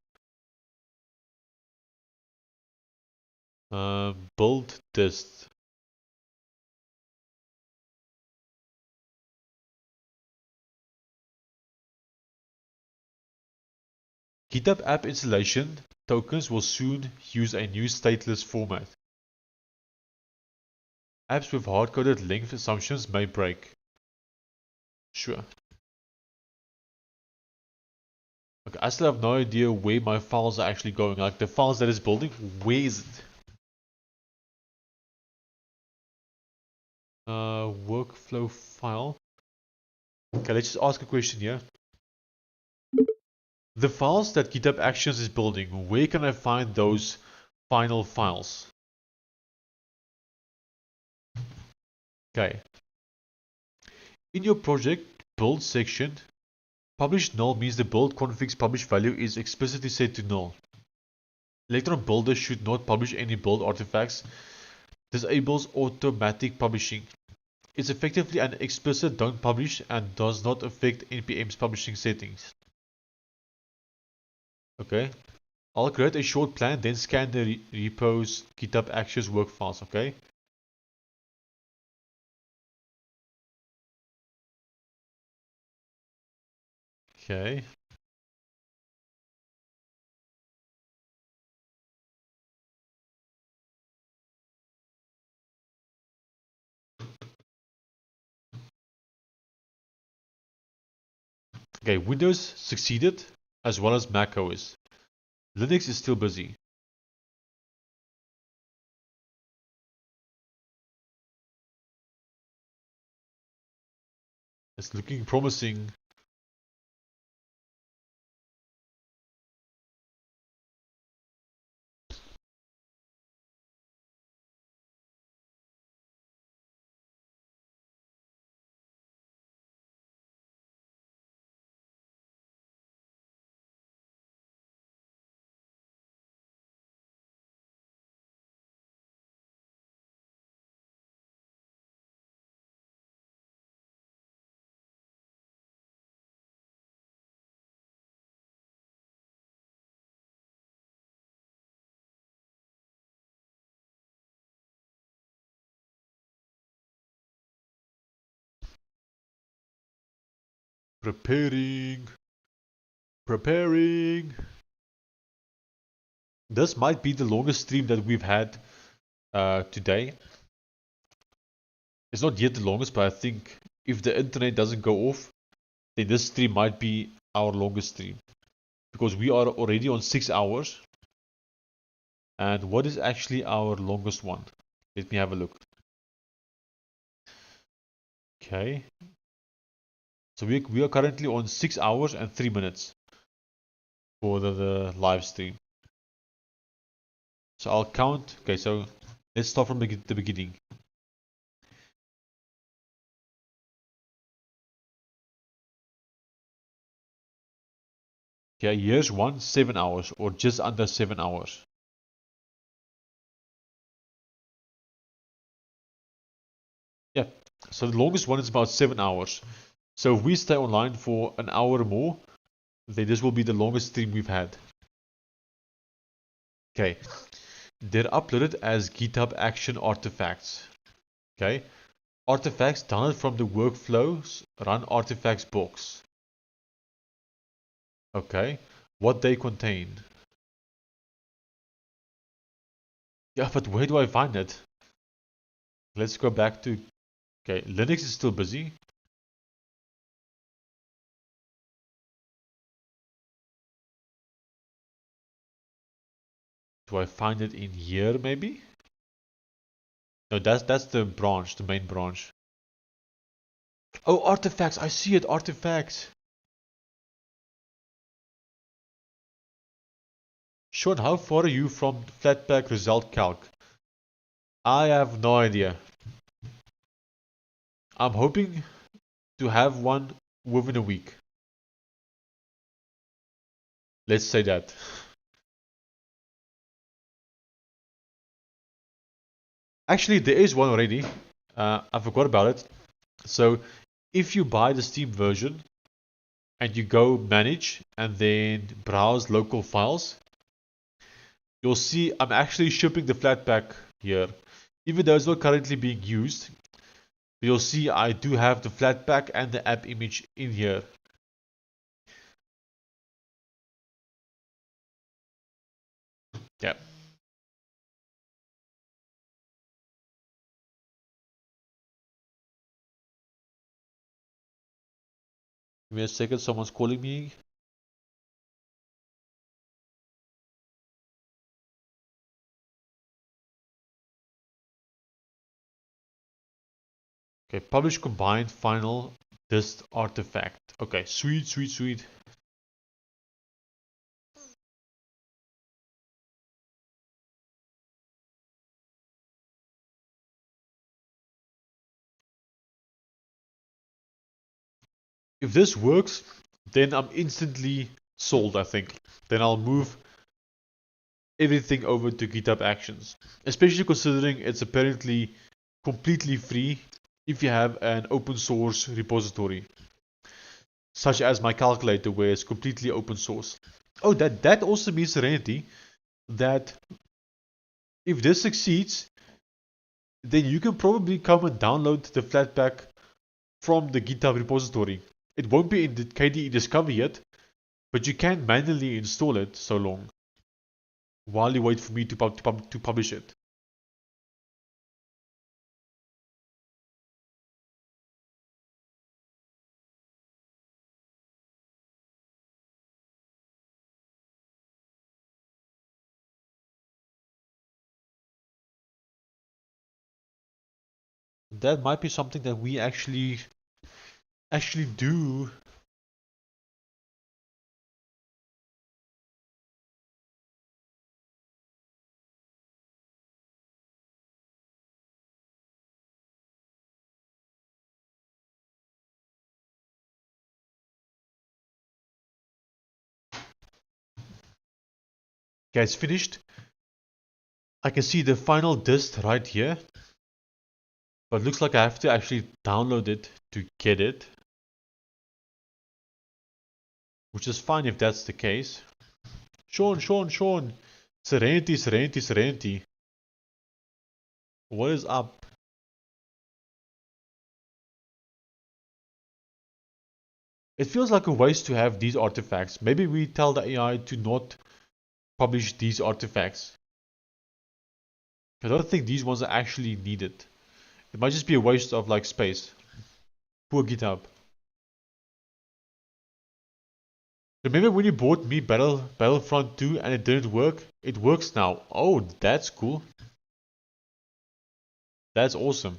Build dist. GitHub app installation tokens will soon use a new stateless format. Apps with hard-coded length assumptions may break. Sure. Okay, I still have no idea where my files are actually going. Like the files that it's building, where is it? Workflow file. Okay, let's just ask a question here. The files that GitHub Actions is building, where can I find those final files? Okay. In your project build section, publish null means the build config's publish value is explicitly set to null. Electron builder should not publish any build artifacts. Disables automatic publishing. It's effectively an explicit don't publish and does not affect npm's publishing settings. Okay. I'll create a short plan, then scan the repos, GitHub Actions, work files, okay? Okay. Okay, Windows succeeded, as well as Mac OS. Linux is still busy. It's looking promising. Preparing. This might be the longest stream that we've had today. It's not yet the longest, but I think if the internet doesn't go off, then this stream might be our longest stream. Because we are already on 6 hours. And what is actually our longest one? Let me have a look. Okay. So we are currently on 6 hours and 3 minutes for the live stream. So I'll count. Okay, so let's start from the beginning. Okay, here's 7 hours, or just under 7 hours. Yeah, so the longest one is about 7 hours. So if we stay online for an hour more, then this will be the longest stream we've had. Okay, they're uploaded as GitHub action artifacts. Okay, artifacts downloaded from the workflows run artifacts box. Okay, what they contain. Yeah, but where do I find it? Let's go back to, okay, Linux is still busy. Do I find it in here maybe? No, that's the branch, the main branch. Oh, artifacts, I see it, artifacts. Sean, how far are you from Flatpak Roselt Calc? I have no idea. I'm hoping to have one within a week. Let's say that. Actually, there is one already. I forgot about it. So, if you buy the Steam version and you go manage and then browse local files, you'll see I'm actually shipping the Flatpak here. Even though it's not currently being used, you'll see I do have the Flatpak and the app image in here. Yeah. Give me a second, someone's calling me. Okay, publish combined final dist artifact. Okay, sweet. If this works, then I'm instantly sold, I think. Then I'll move everything over to GitHub Actions. Especially considering it's apparently completely free if you have an open source repository. Such as my calculator, where it's completely open source. Oh, that also means, Serenity, that if this succeeds, then you can probably come and download the Flatpak from the GitHub repository. It won't be in the KDE Discover yet, but you can manually install it so long while you wait for me to publish it. That might be something that we actually do. Okay, it's finished. I can see the final dist right here, but it looks like I have to actually download it to get it, which is fine if that's the case. Sean. Serenity. What is up? It feels like a waste to have these artifacts. Maybe we tell the AI to not publish these artifacts. I don't think these ones are actually needed. It might just be a waste of like space. Poor GitHub. Remember when you bought me Battlefront 2 and it didn't work? It works now. Oh, that's cool. That's awesome.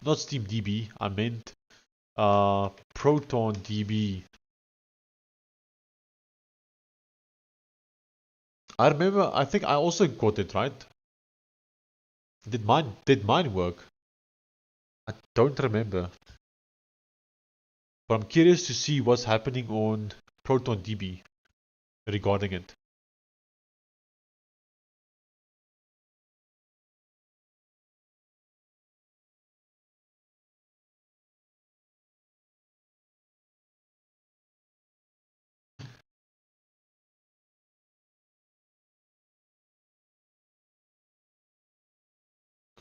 Not SteamDB, I meant ProtonDB. I remember, I think I also got it, right? Did mine work? I don't remember. But I'm curious to see what's happening on ProtonDB regarding it.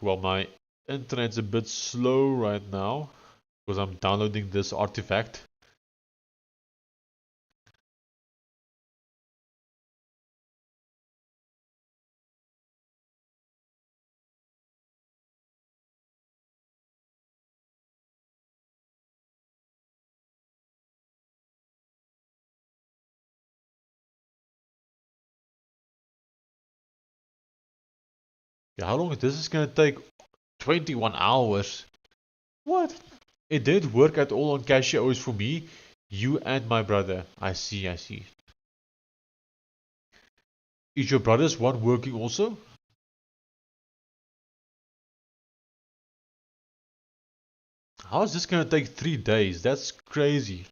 Well, my internet's a bit slow right now because I'm downloading this artifact. Yeah, how long is this? Is gonna take 21 hours. What? It didn't work at all on CashOS for me, you and my brother. I see. Is your brother's one working also? How is this gonna take 3 days? That's crazy.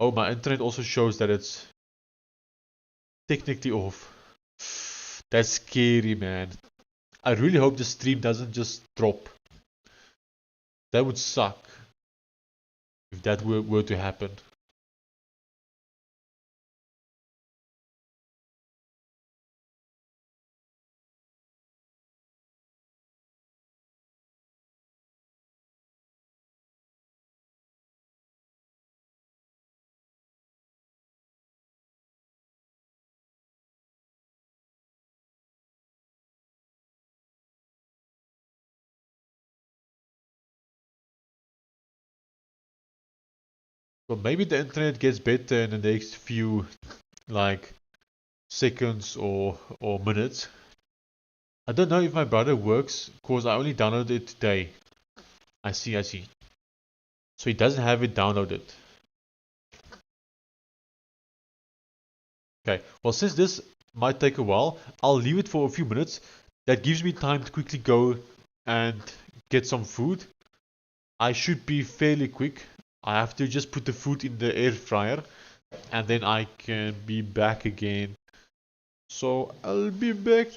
Oh, my internet also shows that it's technically off. That's scary, man. I really hope the stream doesn't just drop. That would suck if that were to happen. Well, maybe the internet gets better in the next few, like, seconds or minutes. I don't know if my brother works, because I only downloaded it today. I see. So he doesn't have it downloaded. Okay, well, since this might take a while, I'll leave it for a few minutes. That gives me time to quickly go and get some food. I should be fairly quick. I have to just put the food in the air fryer and then I can be back again. So I'll be back.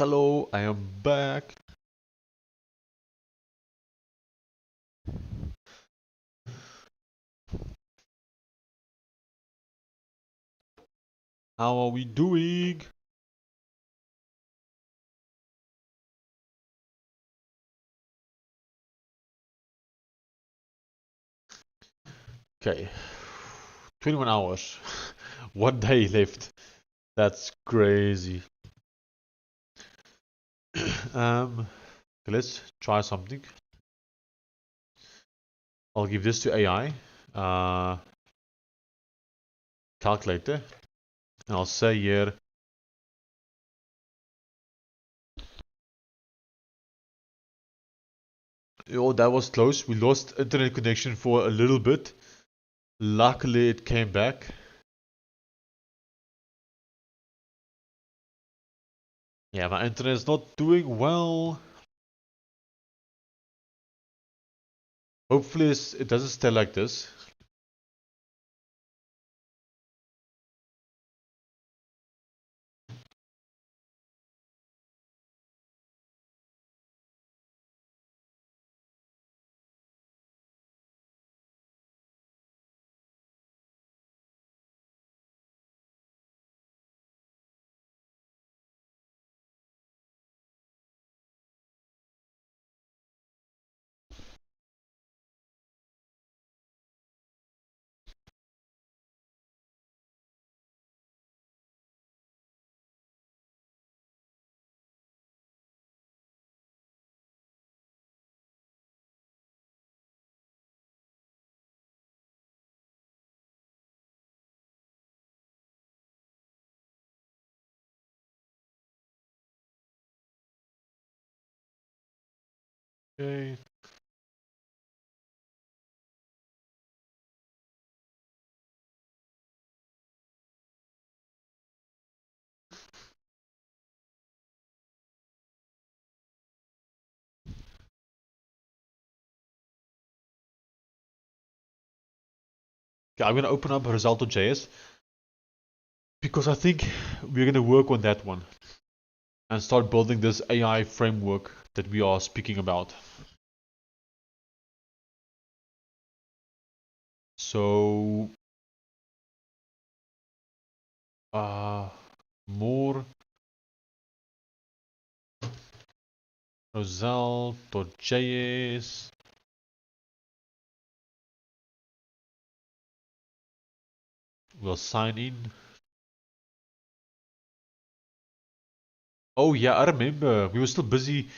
Hello, I am back. How are we doing? Okay, 21 hours. 1 day left. That's crazy. Let's try something. I'll give this to AI calculator, and I'll say here oh, that was close. We lost internet connection for a little bit. Luckily it came back. Yeah, my internet is not doing well. Hopefully it doesn't stay like this. Okay. Okay, I'm gonna open up Roselt.js because I think we're gonna work on that one and start building this AI framework that we are speaking about. So more Roselt.js. We'll sign in. Oh yeah, I remember. We were still busy.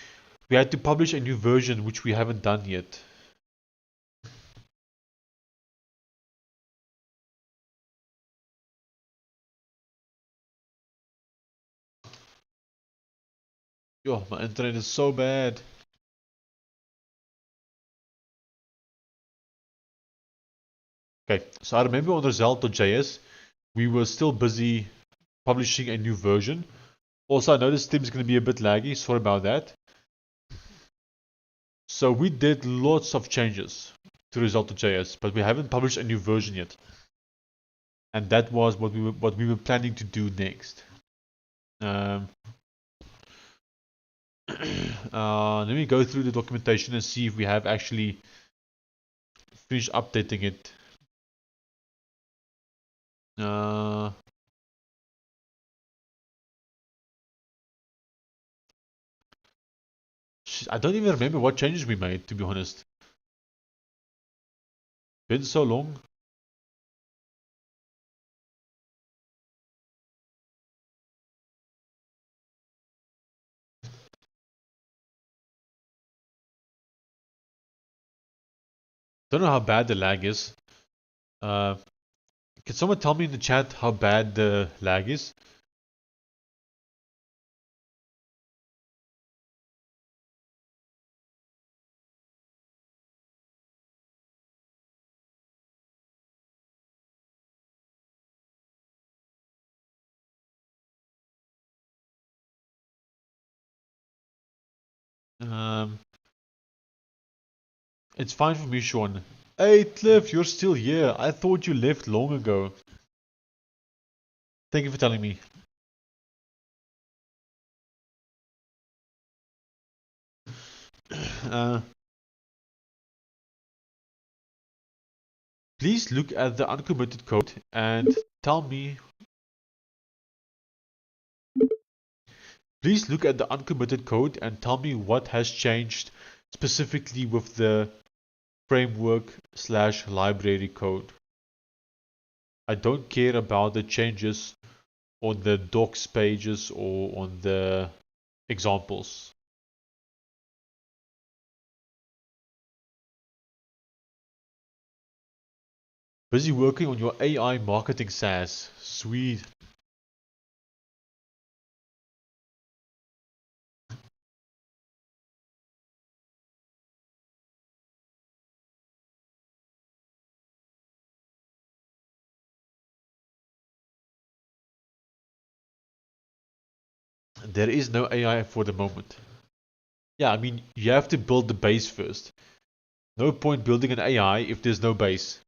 We had to publish a new version, which we haven't done yet. Yo, my internet is so bad. Okay, so I remember on Roselt.js, we were still busy publishing a new version. Also, I noticed Steam is going to be a bit laggy. Sorry about that. So we did lots of changes to Roselt.js, but we haven't published a new version yet. And that was what we were planning to do next. Let me go through the documentation and see if we have actually finished updating it. I don't even remember what changes we made, to be honest. Been so long. Don't know how bad the lag is. Can someone tell me in the chat how bad the lag is? It's fine for me, Sean. Hey, Cliff, you're still here. I thought you left long ago. Thank you for telling me. Please look at the uncommitted code and tell me. Please look at the uncommitted code and tell me what has changed specifically with the framework/library code. I don't care about the changes on the docs pages or on the examples. Busy working on your AI marketing SaaS. Sweet. There is no AI for the moment. Yeah, I mean, you have to build the base first. No point building an AI if there's no base.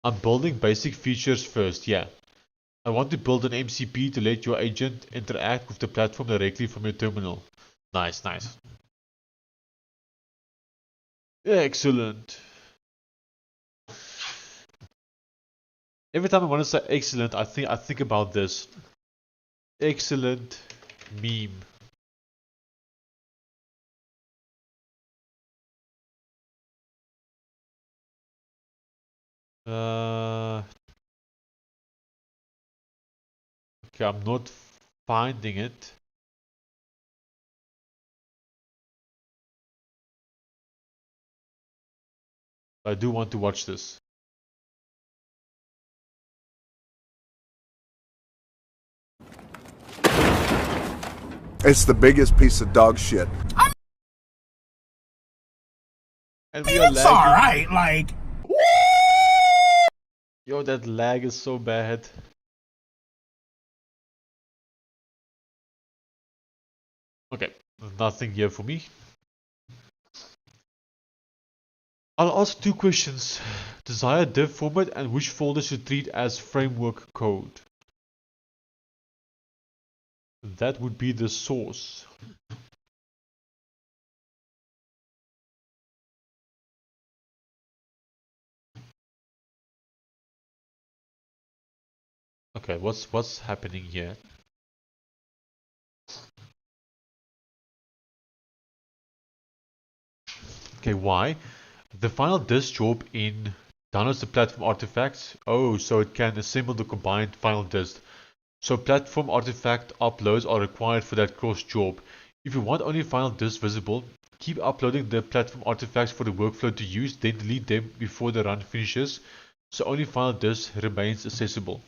I'm building basic features first, yeah. I want to build an MCP to let your agent interact with the platform directly from your terminal. Nice, nice. Excellent. Every time I want to say excellent, I think about this. Excellent meme. Okay, I'm not finding it. I do want to watch this. It's the biggest piece of dog shit. And we are lagging. Alright, like. Yo, that lag is so bad. Okay, nothing here for me. I'll ask two questions. Desired div format and which folder should treat as framework code. That would be the source. Okay, what's happening here? Okay, why? The final disk job in downloads the platform artifacts. Oh, so it can assemble the combined final disk. So platform artifact uploads are required for that cross job. If you want only final disk visible, keep uploading the platform artifacts for the workflow to use, then delete them before the run finishes, so only final disk remains accessible.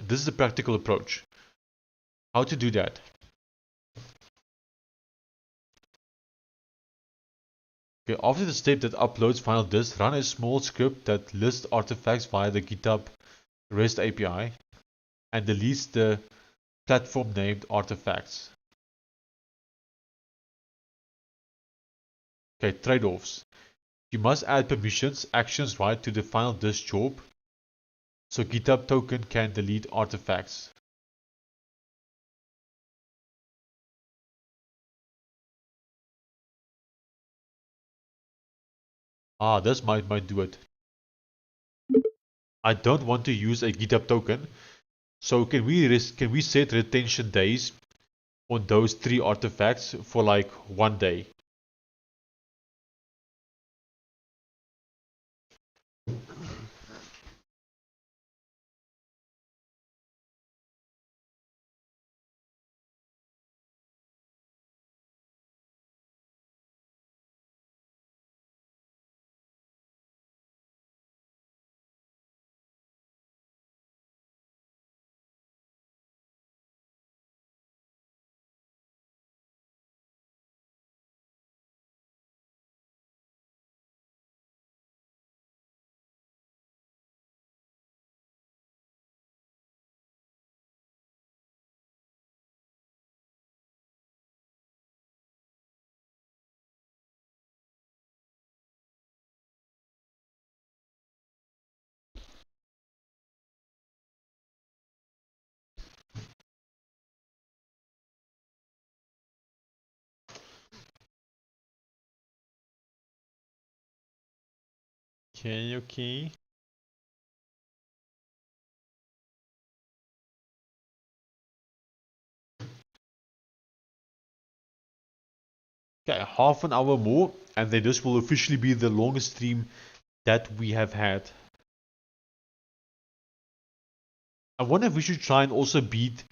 This is a practical approach. How to do that? Okay, after the step that uploads final disk, run a small script that lists artifacts via the GitHub REST API and deletes the platform named artifacts. Okay, trade-offs. You must add permissions, actions right to the final disk job, so GitHub token can delete artifacts. Ah, this might do it. I don't want to use a GitHub token, so can we set retention days on those 3 artifacts for like 1 day? Okay. Okay, half an hour more, and then this will officially be the longest stream that we have had. I wonder if we should try and also beat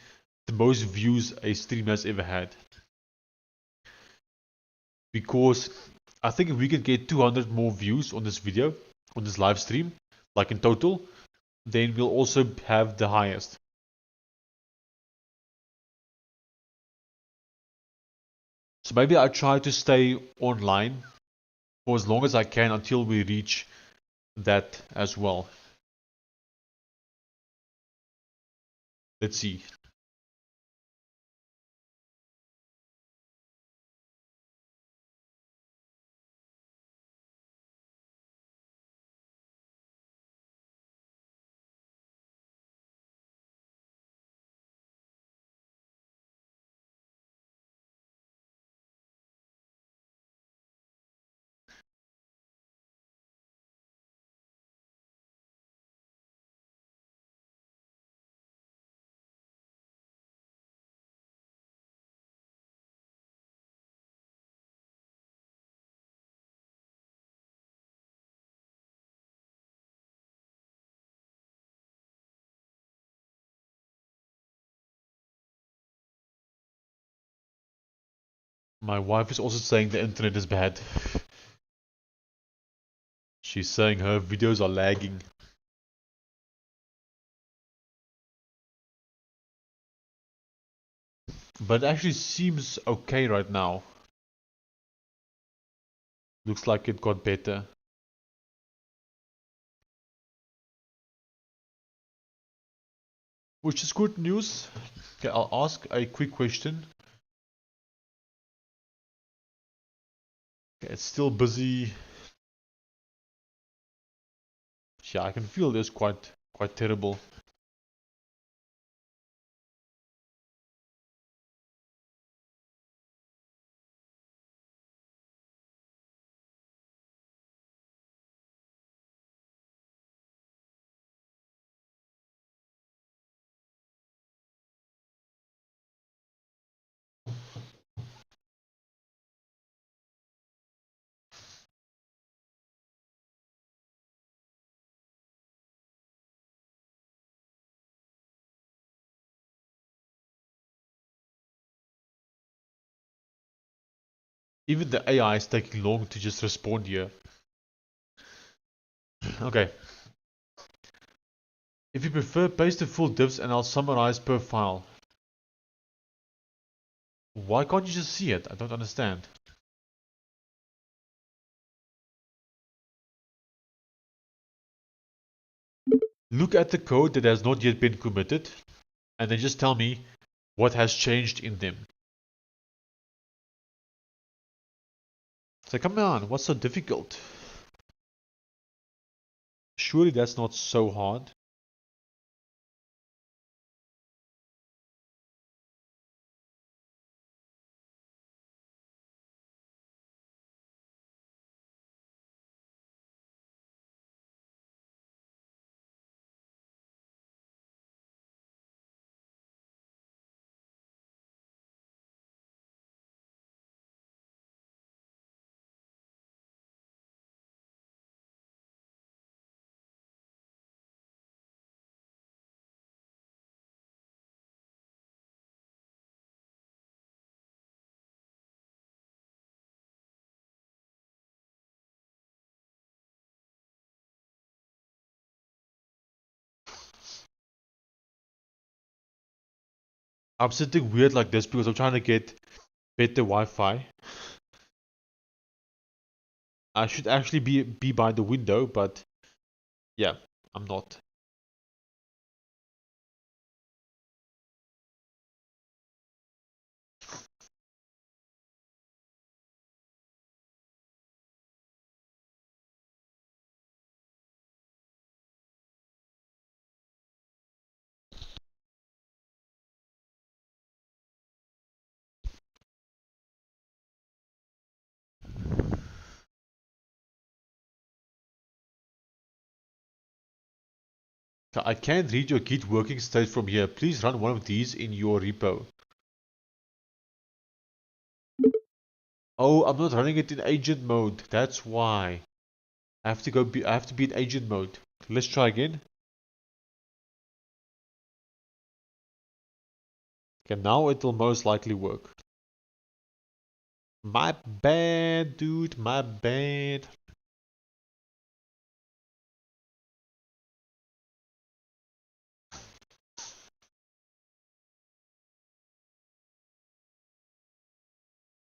the most views a stream has ever had. Because I think if we can get 200 more views on this video, on this live stream, like in total, then we'll also have the highest. So maybe I'll try to stay online for as long as I can until we reach that as well. Let's see. My wife is also saying the internet is bad. She's saying her videos are lagging. But it actually seems okay right now. Looks like it got better. Which is good news. Okay, I'll ask a quick question. Okay, it's still busy. Yeah, I can feel this quite terrible. Even the AI is taking long to just respond here. Okay. If you prefer, paste the full diffs and I'll summarize per file. Why can't you just see it? I don't understand. Look at the code that has not yet been committed and then just tell me what has changed in them. So come on, what's so difficult? Surely that's not so hard. I'm sitting weird like this because I'm trying to get better Wi-Fi. I should actually be by the window, but yeah, I'm not. I can't read your Git working state from here. Please run one of these in your repo. Oh, I'm not running it in agent mode. That's why. I have to be in agent mode. Let's try again. Okay, now it will most likely work. My bad, dude. My bad.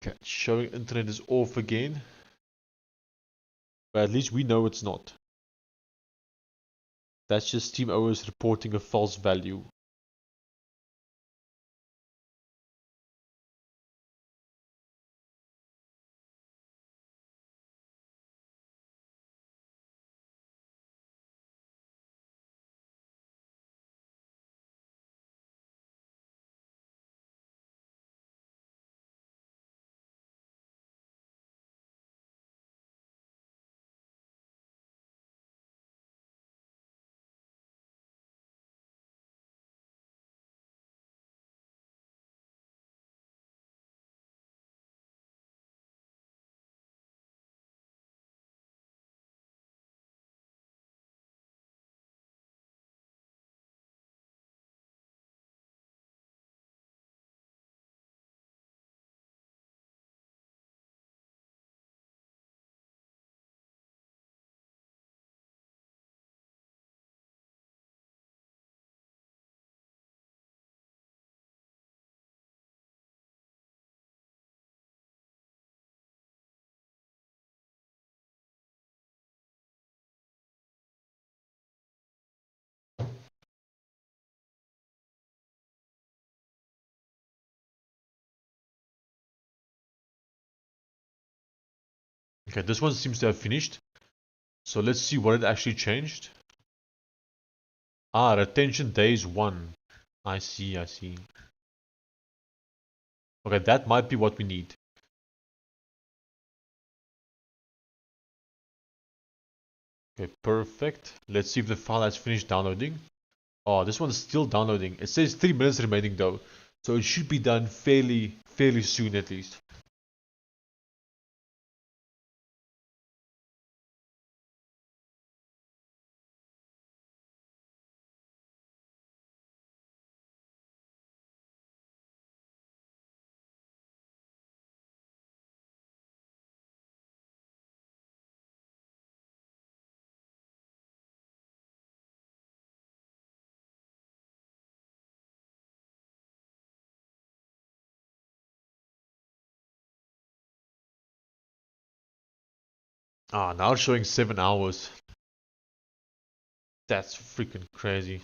Okay, showing internet is off again. But at least we know it's not. That's just SteamOS reporting a false value. Okay, this one seems to have finished. So let's see what it actually changed. Ah, retention days 1. I see, I see. Okay, that might be what we need. Okay, perfect. Let's see if the file has finished downloading. Oh, this one's still downloading. It says 3 minutes remaining though. So it should be done fairly soon at least. Ah, now it's showing 7 hours. That's freaking crazy.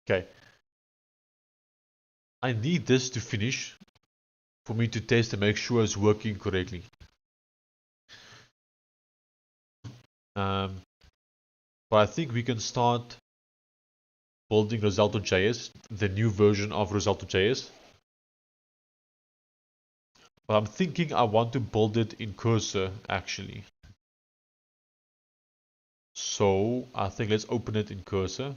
Okay. I need this to finish for me to test and make sure it's working correctly. But I think we can start building Roselt.js, the new version of Roselt.js. But I'm thinking I want to build it in Cursor actually. So I think let's open it in Cursor.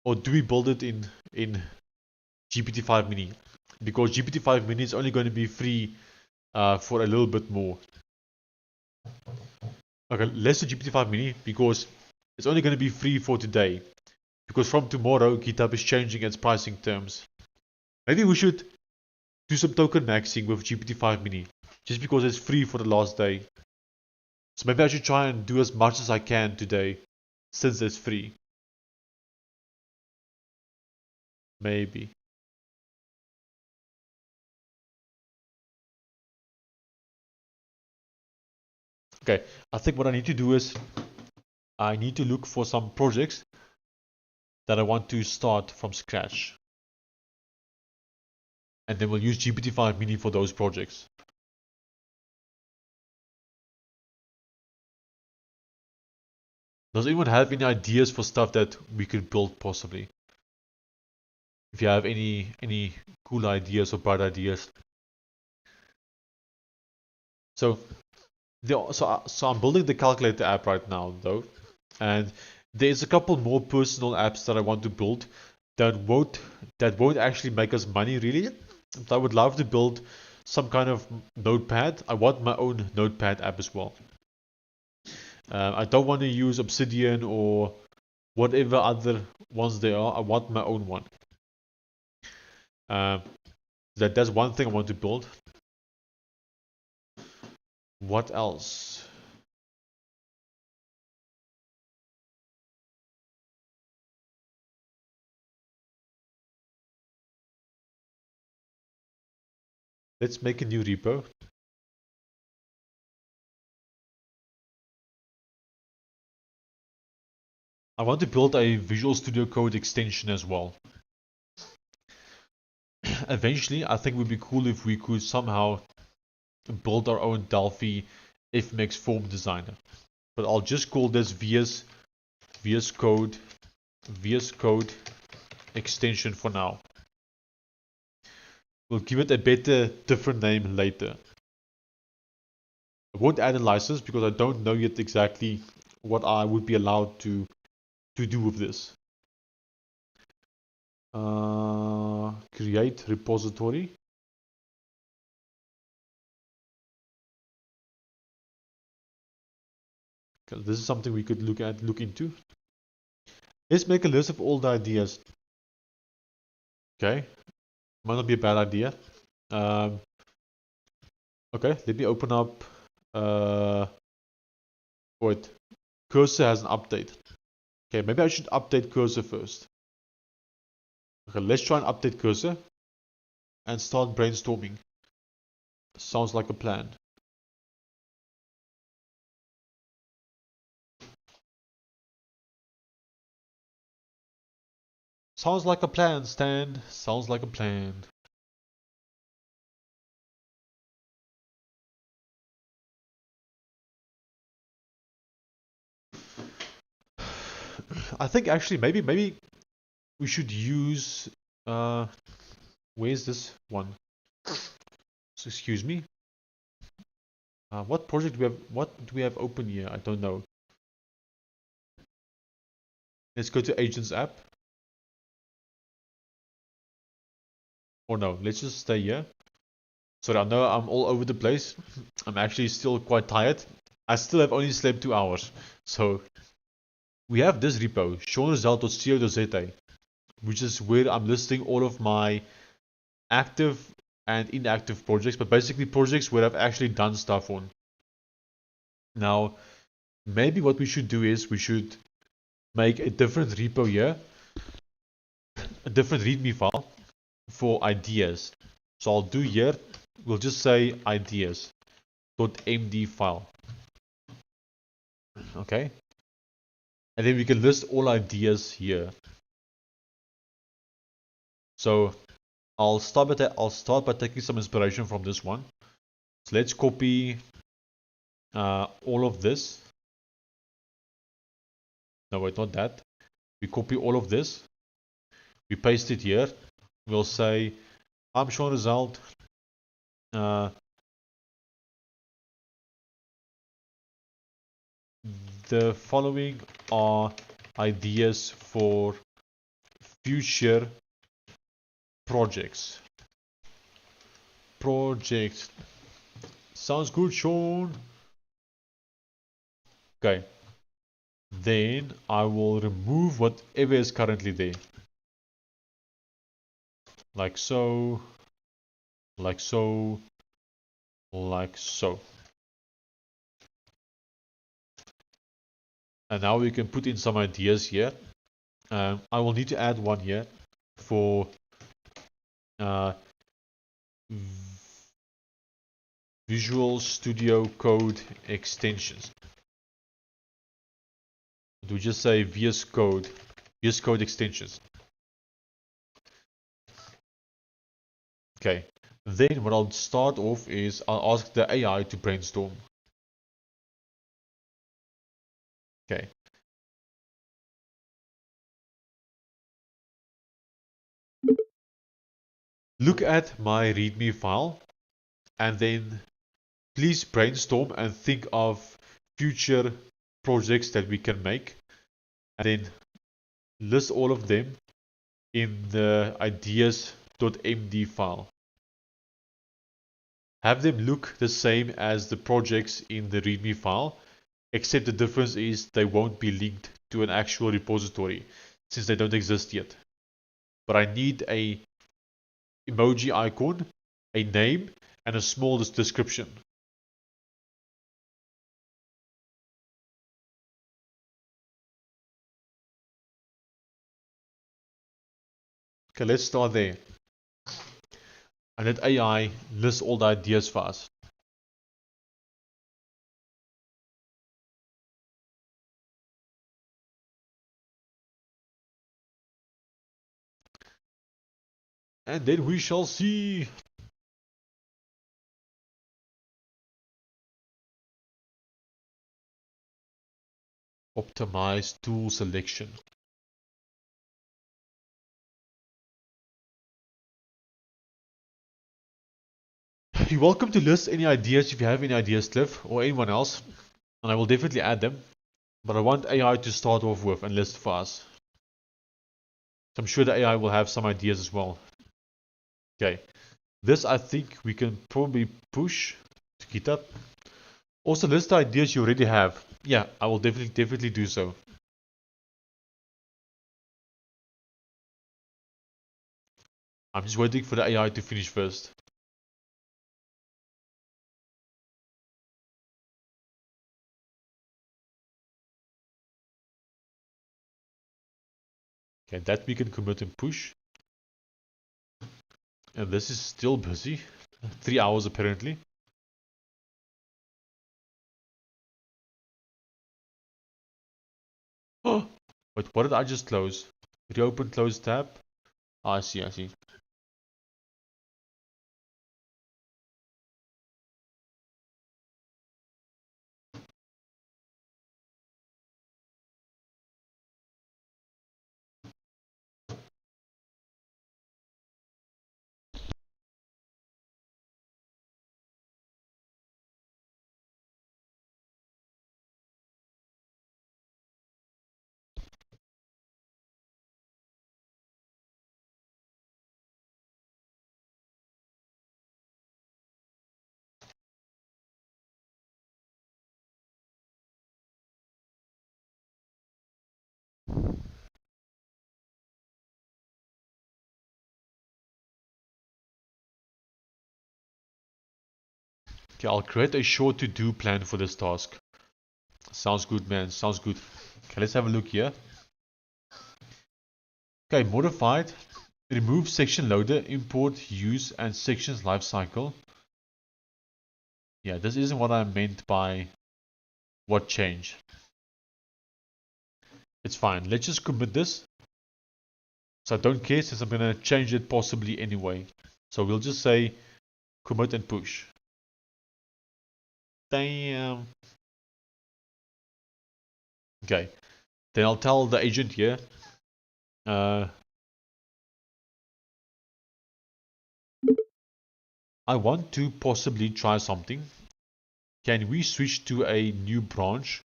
Or do we build it in GPT-5 Mini? Because GPT-5 Mini is only going to be free for a little bit more. Okay, let's do GPT-5 Mini because it's only going to be free for today. Because from tomorrow, GitHub is changing its pricing terms. Maybe we should do some token maxing with GPT-5 Mini. Just because it's free for the last day. So maybe I should try and do as much as I can today. Since it's free. Maybe. Okay, I think what I need to do is I need to look for some projects that I want to start from scratch. and then we'll use GPT-5 Mini for those projects. Does anyone have any ideas for stuff that we could build possibly? If you have any cool ideas or bright ideas. So I'm building the calculator app right now though, and there's a couple more personal apps that I want to build that won't actually make us money really. But I would love to build some kind of notepad. I want my own notepad app as well. I don't want to use Obsidian or whatever other ones there are. I want my own one. That's one thing I want to build. What else? Let's make a new repo. I want to build a Visual Studio Code extension as well. Eventually, I think it would be cool if we could somehow build our own Delphi iframe form designer. But I'll just call this VS Code extension for now. We'll give it a better, different name later. I won't add a license because I don't know yet exactly what I would be allowed to do with this. Create repository. This is something we could look into. Let's make a list of all the ideas. Okay, might not be a bad idea. Okay, let me open up. Wait, cursor has an update. Okay, maybe I should update cursor first. Okay, let's try and update cursor and start brainstorming. Sounds like a plan. Sounds like a plan, Stan. Sounds like a plan. I think actually maybe we should use where's this one? So, excuse me. What project do we have? What do we have open here? I don't know. Let's go to Agents app. Or no, let's just stay here. Sorry, I know I'm all over the place. I'm actually still quite tired. I still have only slept 2 hours. So we have this repo, Roselt.co.za, which is where I'm listing all of my active and inactive projects, but basically projects where I've actually done stuff on. Now, maybe what we should do is we should make a different repo here, a different README file for ideas. So I'll do here, we'll just say ideas.md file. Okay. And then we can list all ideas here. So I'll start by taking some inspiration from this one. So let's copy all of this. No, wait, not that. We copy all of this. We paste it here. We'll say, I'm Sean Roselt. The following are ideas for future projects. Sounds good, Sean. Okay. Then I will remove whatever is currently there. Like so. Like so. Like so. And now we can put in some ideas here. I will need to add one here for Visual Studio Code extensions. Do we just say VS Code extensions? Okay, then what I'll start off is I'll ask the AI to brainstorm. Okay. Look at my README file and then please brainstorm and think of future projects that we can make, and then list all of them in the ideas.md file. Have them look the same as the projects in the README file, except the difference is they won't be linked to an actual repository since they don't exist yet. But I need a emoji icon, a name, and a small description. Okay, let's start there. And let AI list all the ideas for us. And then we shall see. Optimize tool selection. You're welcome to list any ideas if you have any ideas, Cliff, or anyone else, and I will definitely add them. But I want AI to start off with and list for us. So I'm sure the AI will have some ideas as well. Okay, this I think we can probably push to GitHub. Also list the ideas you already have. Yeah, I will definitely do so. I'm just waiting for the AI to finish first. Okay, that we can commit and push. And this is still busy. 3 hours apparently. Oh, wait, what did I just close? Reopen, close tab. Oh, I see. Okay, I'll create a short to-do plan for this task. Sounds good, man. Sounds good. Okay, let's have a look here. Okay, modified. Remove section loader, import, use, and sections lifecycle. Yeah, this isn't what I meant by what change. It's fine. Let's just commit this. So I don't care since I'm going to change it possibly anyway. So we'll just say commit and push. Damn. Okay. Then I'll tell the agent here. I want to possibly try something. Can we switch to a new branch?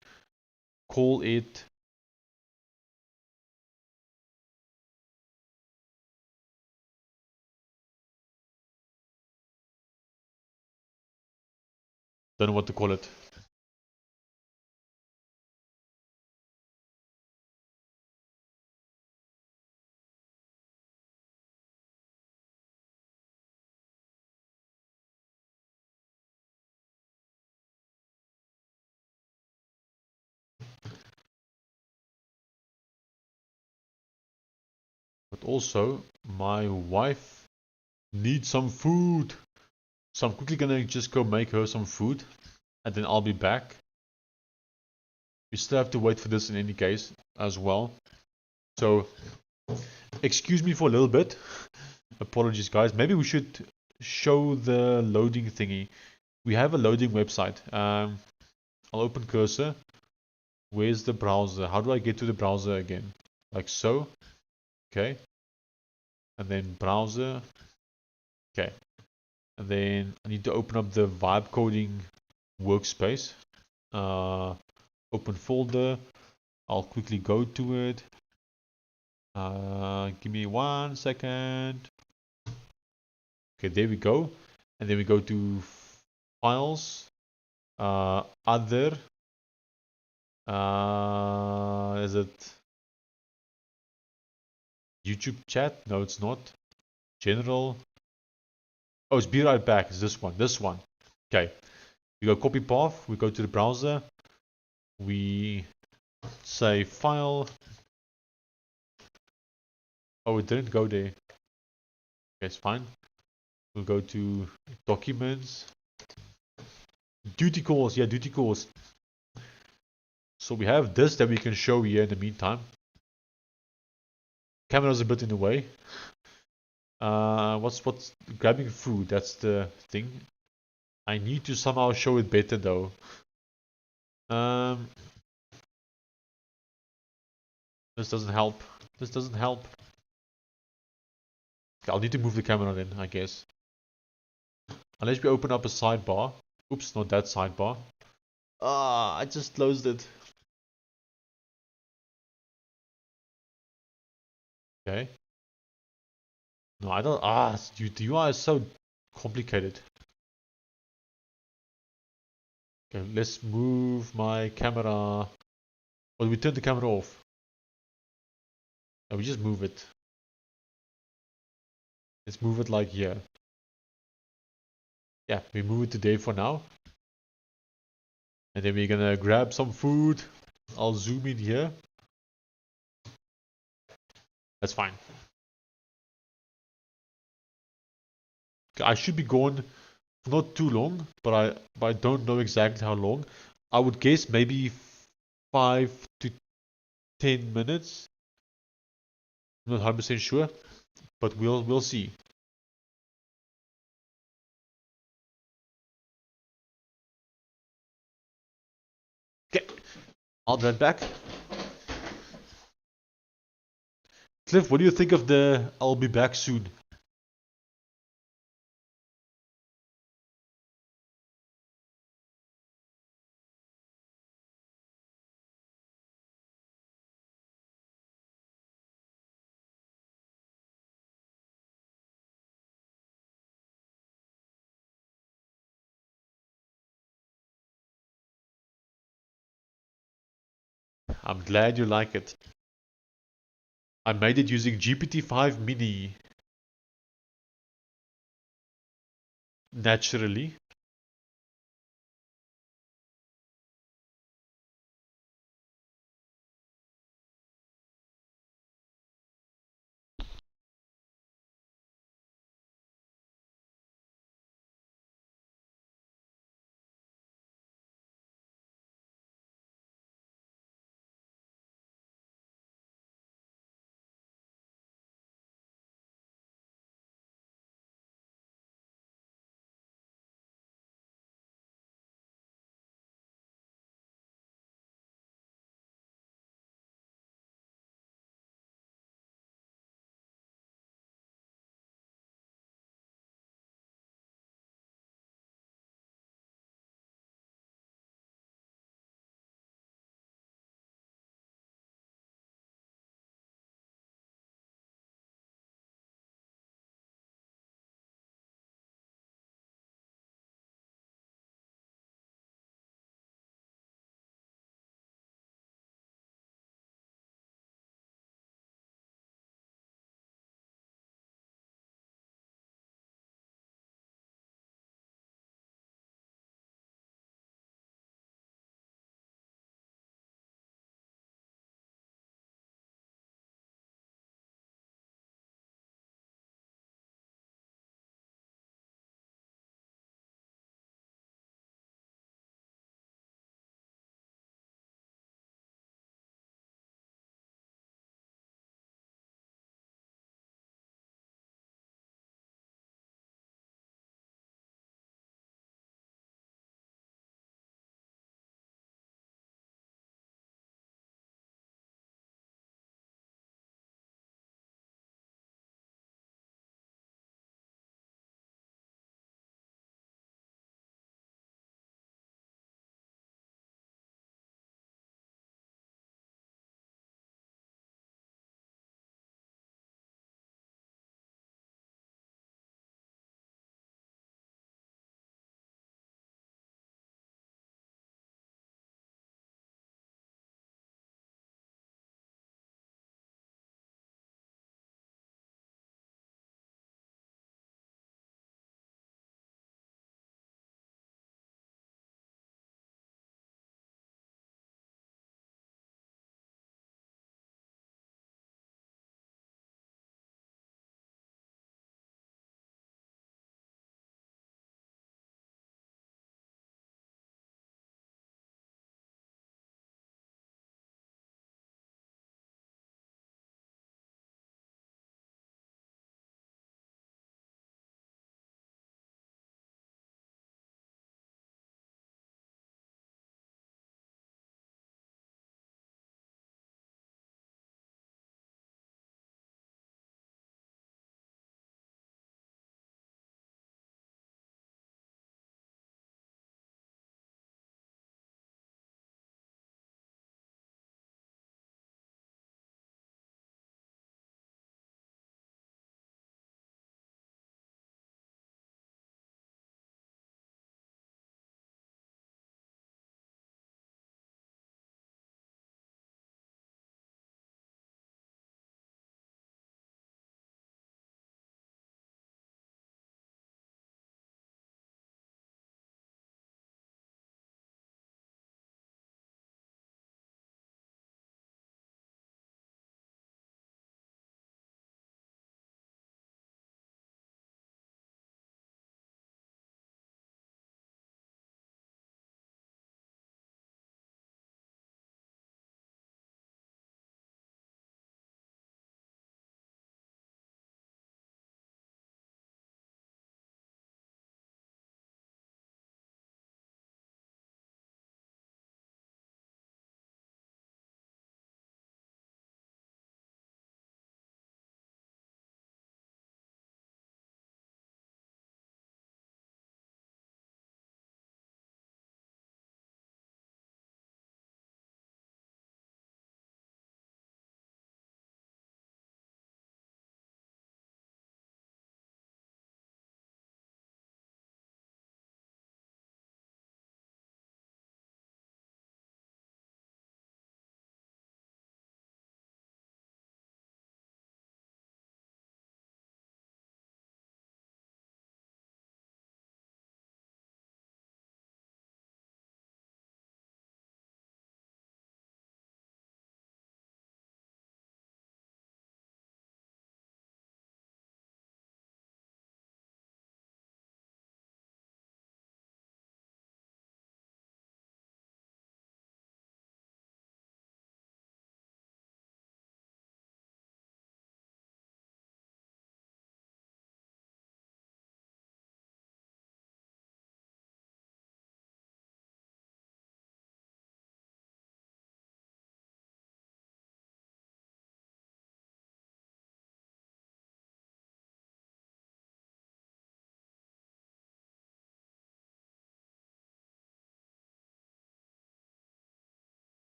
Call it don't know what to call it. But also, my wife needs some food. So I'm quickly gonna just go make her some food. And then I'll be back. We still have to wait for this in any case as well. So, excuse me for a little bit. Apologies, guys. Maybe we should show the loading thingy. We have a loading website. I'll open cursor. Where's the browser? How do I get to the browser again? Like so. Okay. And then browser. Okay. And then I need to open up the vibe coding workspace. Open folder. I'll quickly go to it. Give me 1 second. Okay, there we go. And then we go to files, other. Is it YouTube chat? No, it's not. General. Oh, it's be right back. It's this one. This one. Okay. We go copy path. We go to the browser. We say file. Oh, it didn't go there. Okay, it's fine. We'll go to documents. Duty calls. Yeah, duty calls. So we have this that we can show here in the meantime. Camera's a bit in the way. What's grabbing food? That's the thing. I need to somehow show it better though. This doesn't help. This doesn't help. Okay, I'll need to move the camera then, I guess. Unless we open up a sidebar. Oops, not that sidebar. I just closed it. Okay. No, I don't. The UI is so complicated. Okay, let's move my camera. Or we turn the camera off. No, we just move it. Let's move it like here. Yeah, we move it today for now. And then we're gonna grab some food. I'll zoom in here. That's fine. Okay, I should be gone for not too long, but I don't know exactly how long. I would guess maybe 5 to 10 minutes. I'm not 100% sure, but we'll see. Okay, I'll be right back. Cliff, what do you think of the I'll be back soon? I'm glad you like it. I made it using GPT-5 Mini. Naturally.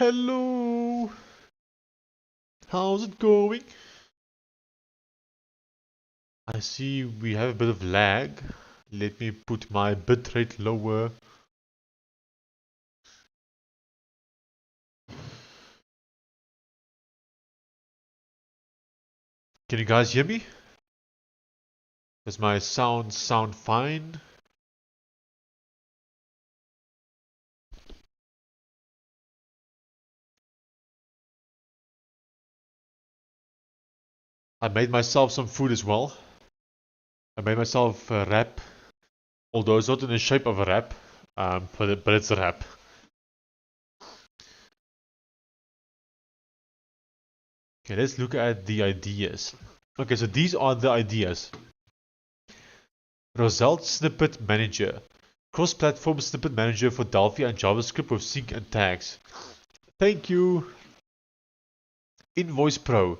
Hello. How's it going? I see we have a bit of lag. Let me put my bitrate lower. Can you guys hear me? Does my sound fine? I made myself some food as well. I made myself a wrap, although it's not in the shape of a wrap, but it's a wrap. Okay, let's look at the ideas. Okay, so these are the ideas. Roselt Snippet Manager. Cross-platform snippet manager for Delphi and JavaScript with sync and tags. Thank you. Invoice Pro.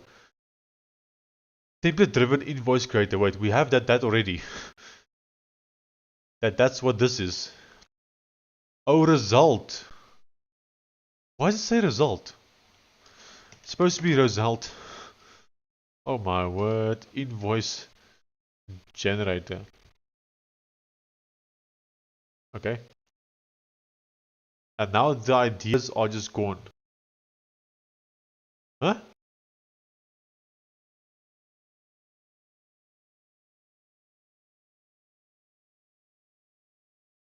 Template-driven invoice creator. Wait, we have that already. That's what this is. Oh, result. Why does it say result? It's supposed to be Roselt. Oh my word. Invoice Generator. Okay. And now the ideas are just gone. Huh?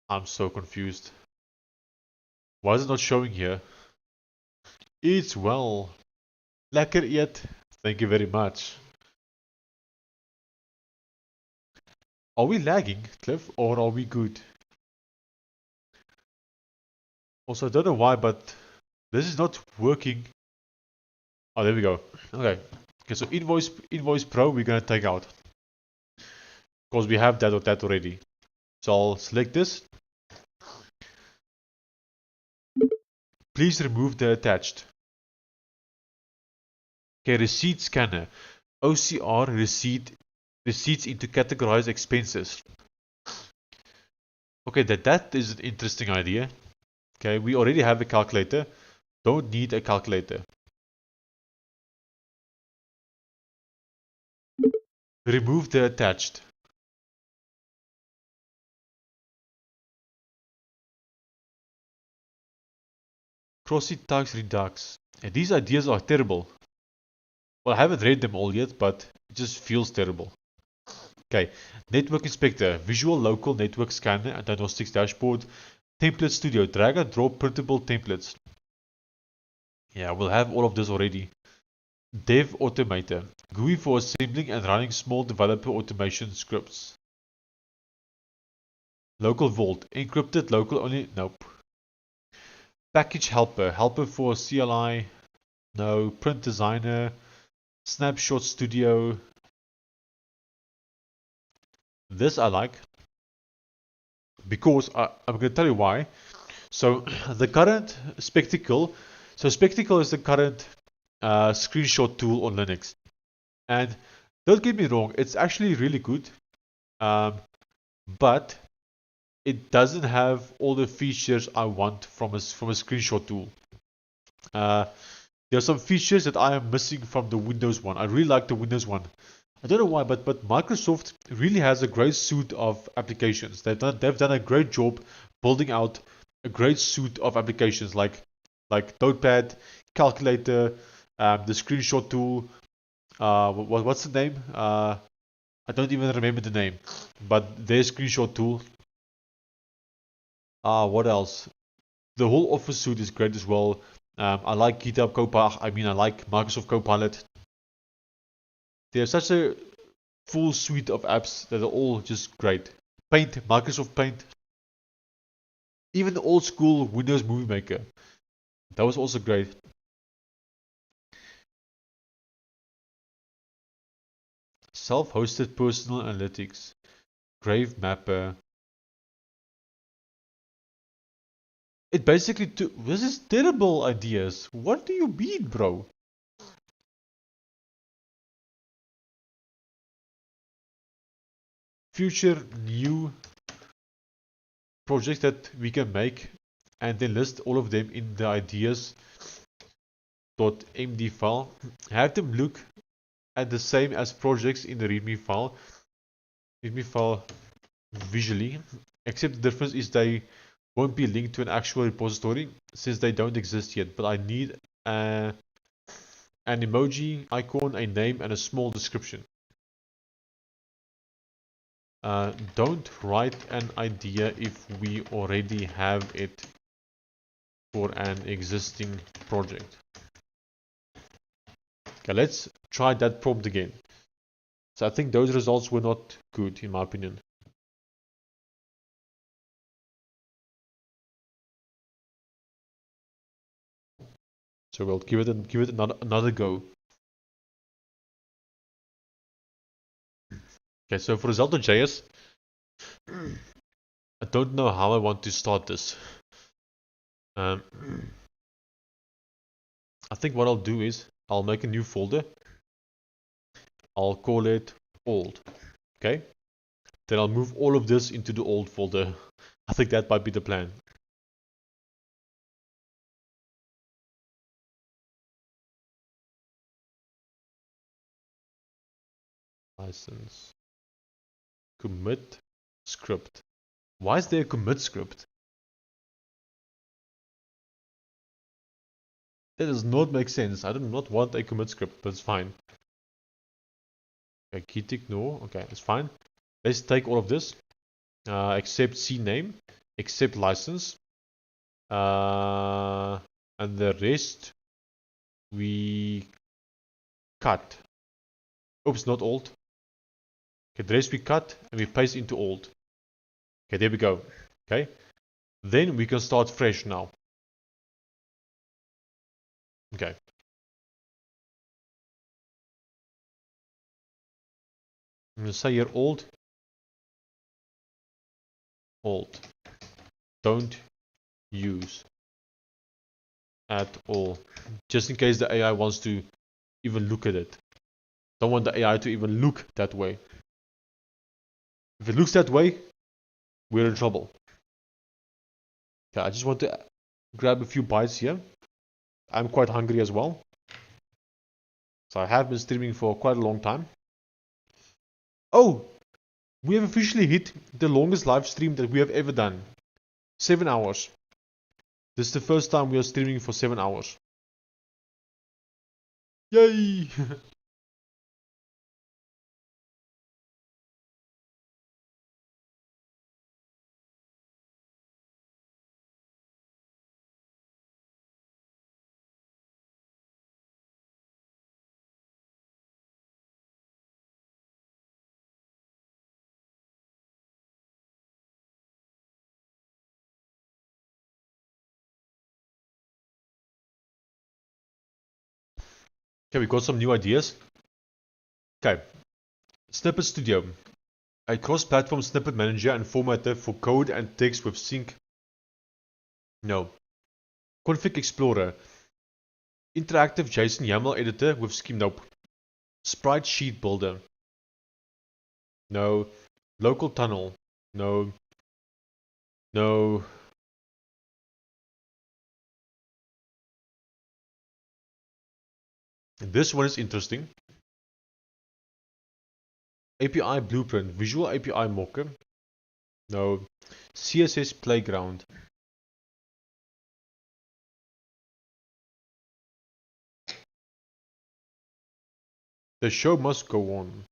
I'm so confused. Why is it not showing here? Eats well. Lekker eet. Thank you very much. Are we lagging, Cliff, or are we good? Also, I don't know why, but this is not working. Oh, there we go. Okay. Okay, so Invoice Pro we're gonna take out. Because we have that already. So I'll select this. Please remove the attached. Okay, receipt scanner. OCR receipts into categorized expenses. Okay, that is an interesting idea. Okay, we already have a calculator. Don't need a calculator. Remove the attached. Cross-tags redux. And these ideas are terrible. Well, I haven't read them all yet, but it just feels terrible. Okay, Network Inspector, Visual Local Network Scanner and Diagnostics Dashboard, Template Studio, drag and drop printable templates. Yeah, we'll have all of this already. Dev Automator, GUI for assembling and running small developer automation scripts. Local Vault, encrypted local only, nope. Package Helper, helper for CLI, no. Print Designer, Snapshot Studio. This I like, because I'm going to tell you why. So the current Spectacle, Spectacle is the current screenshot tool on Linux. And don't get me wrong, it's actually really good. But it doesn't have all the features I want from a screenshot tool. There are some features that I am missing from the Windows one. I really like the Windows one. I don't know why, but Microsoft really has a great suite of applications. They've done a great job building out a great suite of applications like Notepad, Calculator, the screenshot tool. What's the name? I don't even remember the name, but their screenshot tool. What else? The whole Office suite is great as well. I like GitHub Copilot. I like Microsoft Copilot. There's such a full suite of apps that are all just great. Paint, Microsoft Paint. Even the old school Windows Movie Maker. That was also great. Self-hosted personal analytics. Grave Mapper. It basically this is terrible ideas. What do you mean, bro? Future new projects that we can make and then list all of them in the ideas.md file. Have them look at the same as projects in the readme file visually, except the difference is they won't be linked to an actual repository since they don't exist yet, but I need an emoji, icon, a name, and a small description. Don't write an idea if we already have it for an existing project. Okay, let's try that prompt again. So I think those results were not good in my opinion. So we'll give it another go. Okay, so for Roselt.js, I don't know how I want to start this. I think what I'll do is I'll make a new folder. I'll call it old. Okay. Then I'll move all of this into the old folder. I think that might be the plan. License. Commit script. Why is there a commit script? That does not make sense. I do not want a commit script, but it's fine. Okay, git ignore. Okay, it's fine. Let's take all of this. Except CNAME, except license. And the rest we cut. Oops, not old. Okay, the rest we cut and we paste into old. Okay, there we go. Okay, then we can start fresh now. Okay. I'm going to say here old. Don't use at all. Just in case the AI wants to even look at it. Don't want the AI to even look that way. If it looks that way, we're in trouble. Okay, I just want to grab a few bites here. I'm quite hungry as well. So I have been streaming for quite a long time. Oh! We have officially hit the longest live stream that we have ever done. 7 hours. This is the first time we are streaming for 7 hours. Yay! Okay, we got some new ideas. Okay, Snippet Studio. A cross-platform snippet manager and formatter for code and text with sync. No. Config Explorer. Interactive JSON YAML editor with scheme. Nope. Sprite sheet builder. No. Local tunnel. No. No. This one is interesting. API blueprint, visual API mocker. No. CSS playground. The show must go on.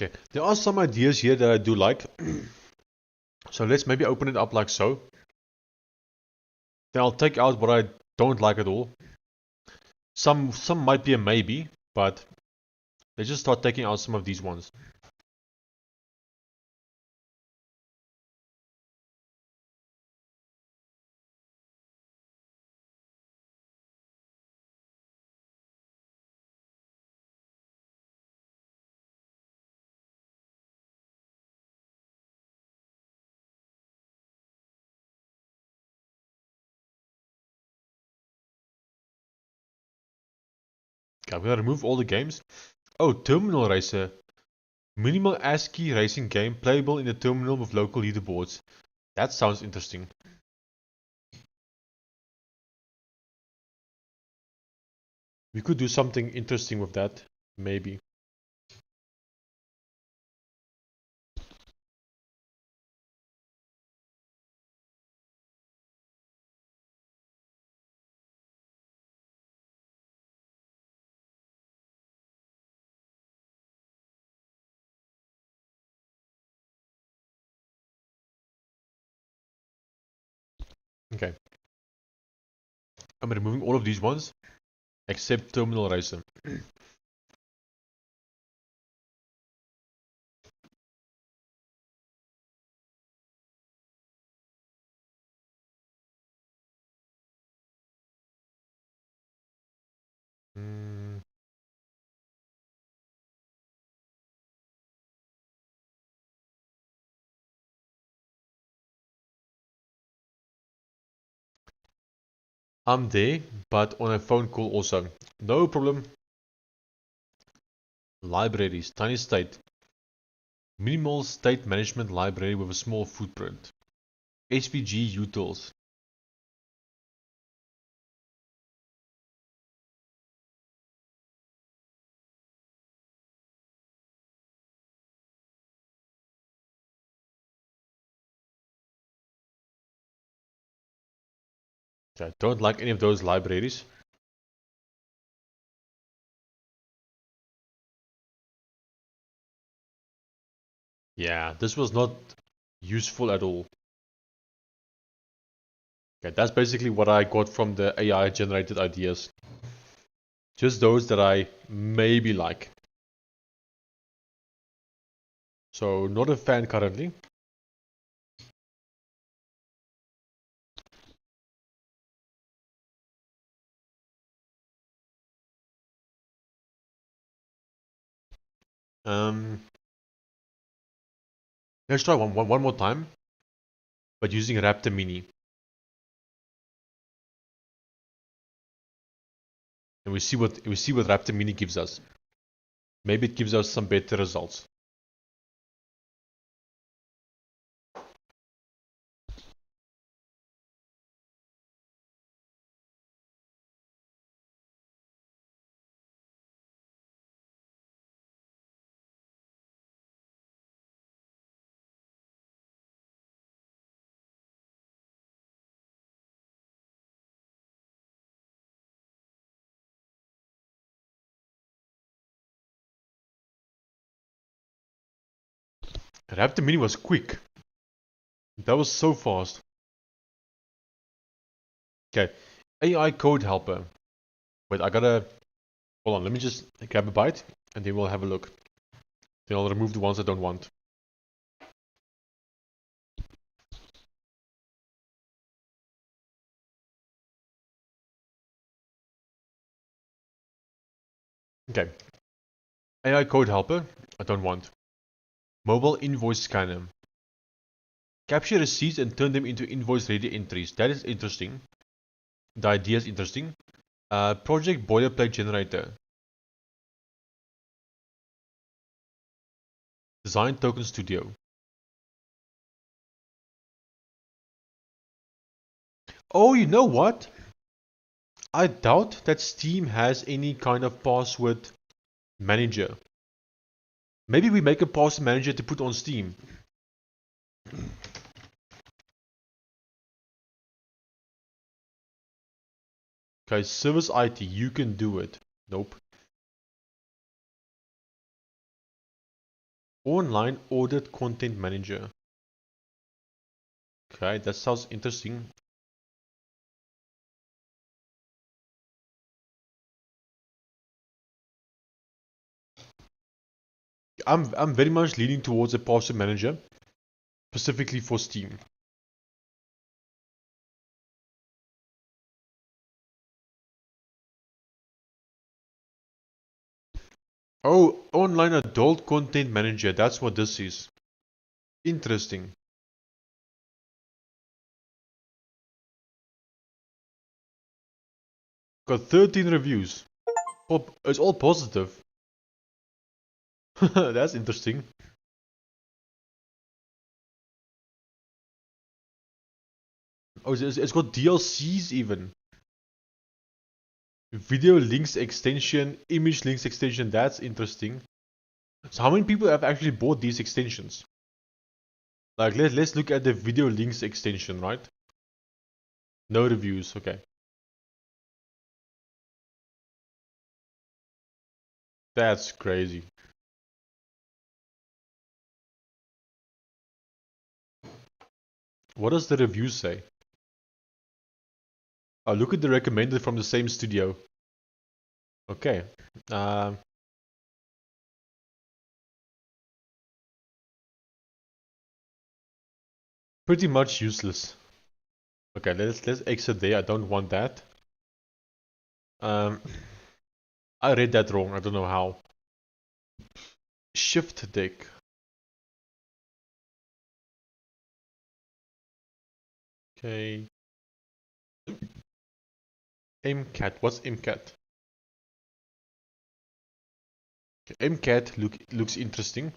Okay, there are some ideas here that I do like. So let's maybe open it up like so. Then I'll take out what I don't like at all. Some might be a maybe, but let's just start taking out some of these ones. Okay, I'm gonna remove all the games. Oh, Terminal Racer. Minimal ASCII racing game playable in the terminal with local leaderboards. That sounds interesting. We could do something interesting with that, maybe. Okay. I'm removing all of these ones, except Terminal Racer. Hmm. I'm there, but on a phone call also. No problem. Libraries, tiny state. Minimal state management library with a small footprint. SVG utils. Okay, I don't like any of those libraries. Yeah, this was not useful at all. Okay, that's basically what I got from the AI generated ideas. Just those that I maybe like. So, not a fan currently. Let's try one more time, but using Raptor Mini. And we see what Raptor Mini gives us. Maybe it gives us some better results. Raptor Mini was quick. That was so fast. Okay, AI code helper. Wait, I gotta... Hold on, let me just grab a bite, and then we'll have a look. Then I'll remove the ones I don't want. Okay. AI code helper, I don't want. Mobile invoice scanner. Capture receipts and turn them into invoice-ready entries. That is interesting. The idea is interesting. Project boilerplate generator. Design token studio. Oh, you know what? I doubt that Steam has any kind of password manager. Maybe we make a password manager to put on Steam. Okay, service IT, you can do it. Nope. Online audit content manager. Okay, that sounds interesting. I'm very much leaning towards a password manager, specifically for Steam. Oh, online adult content manager. That's what this is. Interesting. Got 13 reviews. It's all positive. That's interesting. Oh, it's got DLCs even. Video links extension, image links extension. That's interesting. So how many people have actually bought these extensions? Like let's look at the video links extension, right? No reviews. Okay. That's crazy. What does the review say? Oh, look at the recommended from the same studio. Okay. Pretty much useless. Okay, let's exit there. I don't want that. I read that wrong. I don't know how. Shift deck. Okay. MCAT. What's MCAT? Okay, MCAT looks interesting.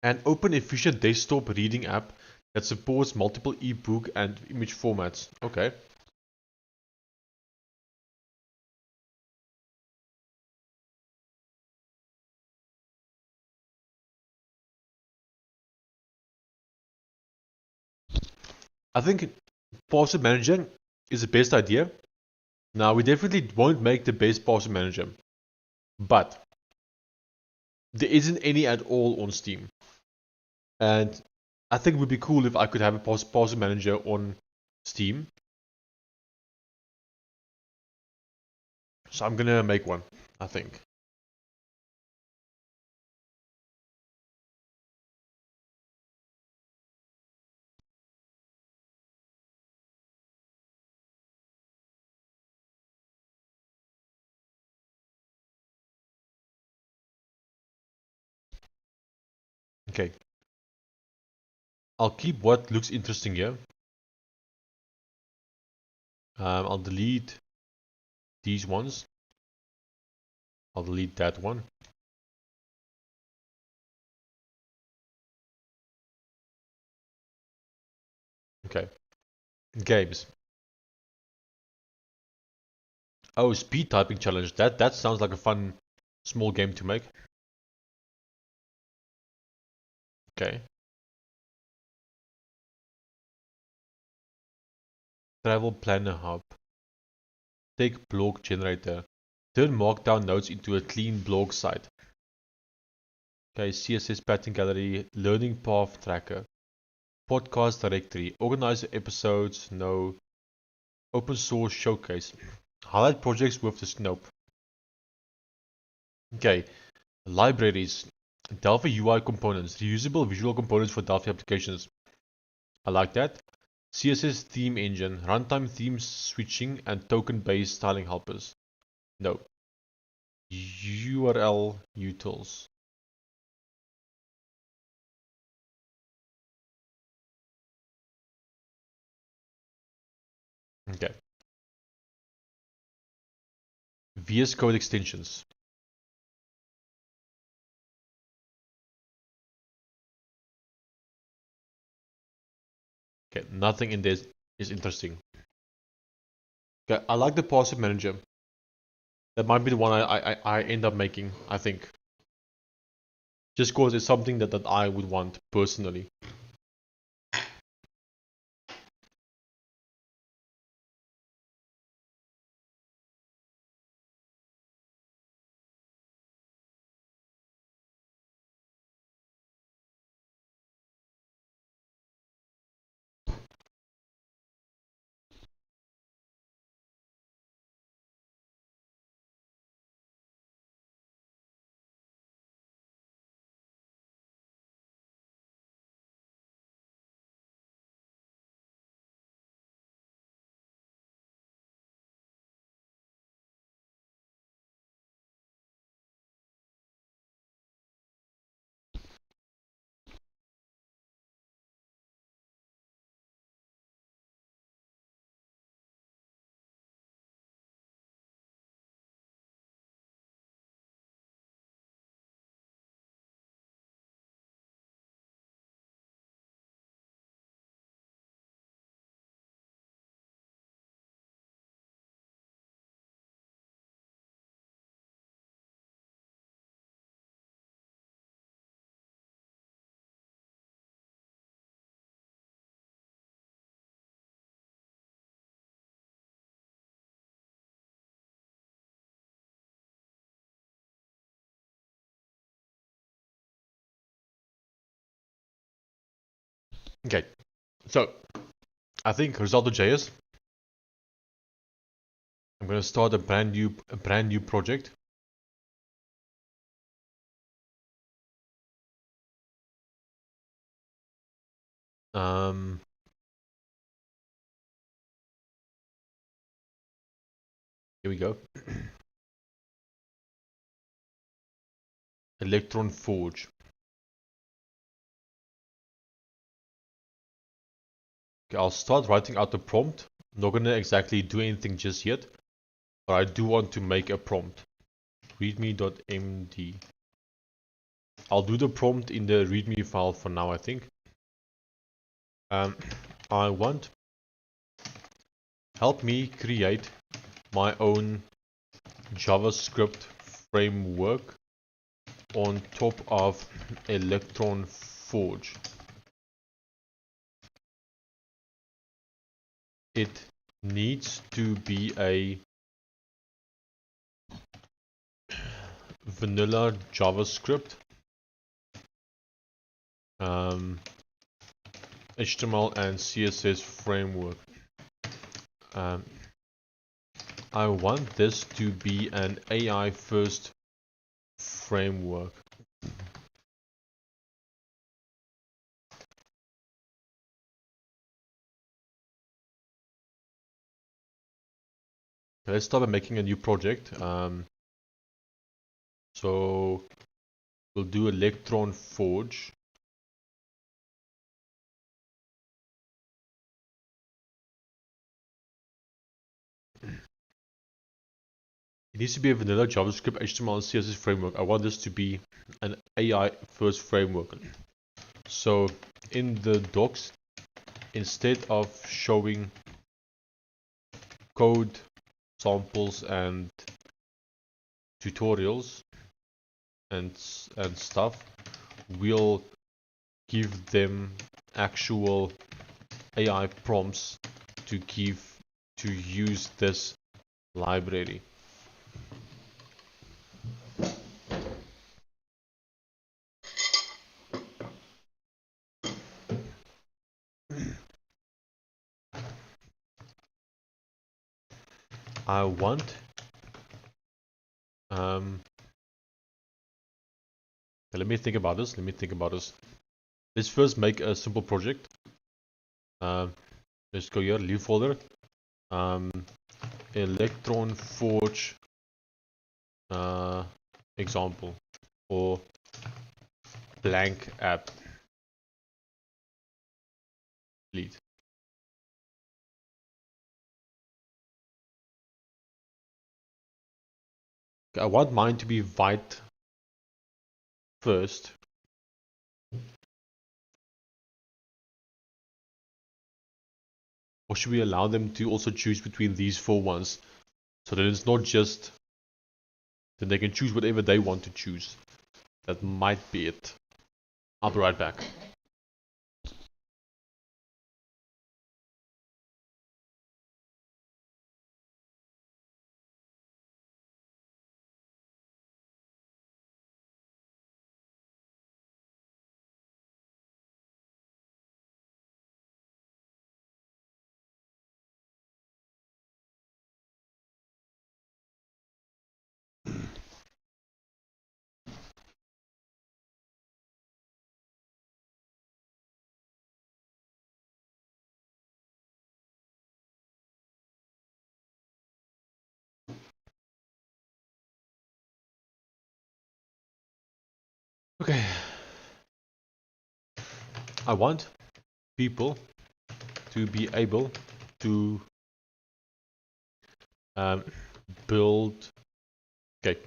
An open efficient desktop reading app that supports multiple ebook and image formats. Okay. I think password manager is the best idea. Now, we definitely won't make the best password manager, but there isn't any at all on Steam. And I think it would be cool if I could have a password manager on Steam. So I'm gonna make one, I think. Okay. I'll keep what looks interesting here. I'll delete these ones. I'll delete that one. Okay. Games. Oh, speed typing challenge. That sounds like a fun small game to make. Okay. Travel Planner Hub. Take blog generator. Turn markdown notes into a clean blog site. Okay, CSS pattern gallery, learning path tracker, podcast directory, organize episodes, no, open source showcase, highlight projects with the snope. Okay, libraries, Delphi UI components, reusable visual components for Delphi applications. I like that. CSS theme engine, runtime theme switching, and token-based styling helpers. No. URL utils. Okay. VS Code extensions. Okay, nothing in this is interesting. Okay, I like the password manager. That might be the one I end up making, I think. Just because it's something that I would want personally. Okay, so I think Roselt.js. I'm going to start a brand new project. Here we go. Electron Forge. Okay, I'll start writing out the prompt. I'm not going to exactly do anything just yet, but I do want to make a prompt. readme.md. I'll do the prompt in the readme file for now, I think. I want help me create my own JavaScript framework on top of Electron Forge. It needs to be a vanilla JavaScript, HTML and CSS framework. I want this to be an AI first framework. Let's start by making a new project. So we'll do Electron Forge. It needs to be a vanilla JavaScript, HTML, and CSS framework. I want this to be an AI first framework. So in the docs, instead of showing code samples and tutorials and stuff, we'll give them actual AI prompts to use this library. I want let me think about this. Let's first make a simple project. Let's go here, leave folder. Electron Forge example or blank app. Delete. Okay, I want mine to be white first. Or should we allow them to also choose between these 4 ones? So that it's not just that they can choose whatever they want to choose. That might be it. I'll be right back. Okay. I want people to be able to build. Okay.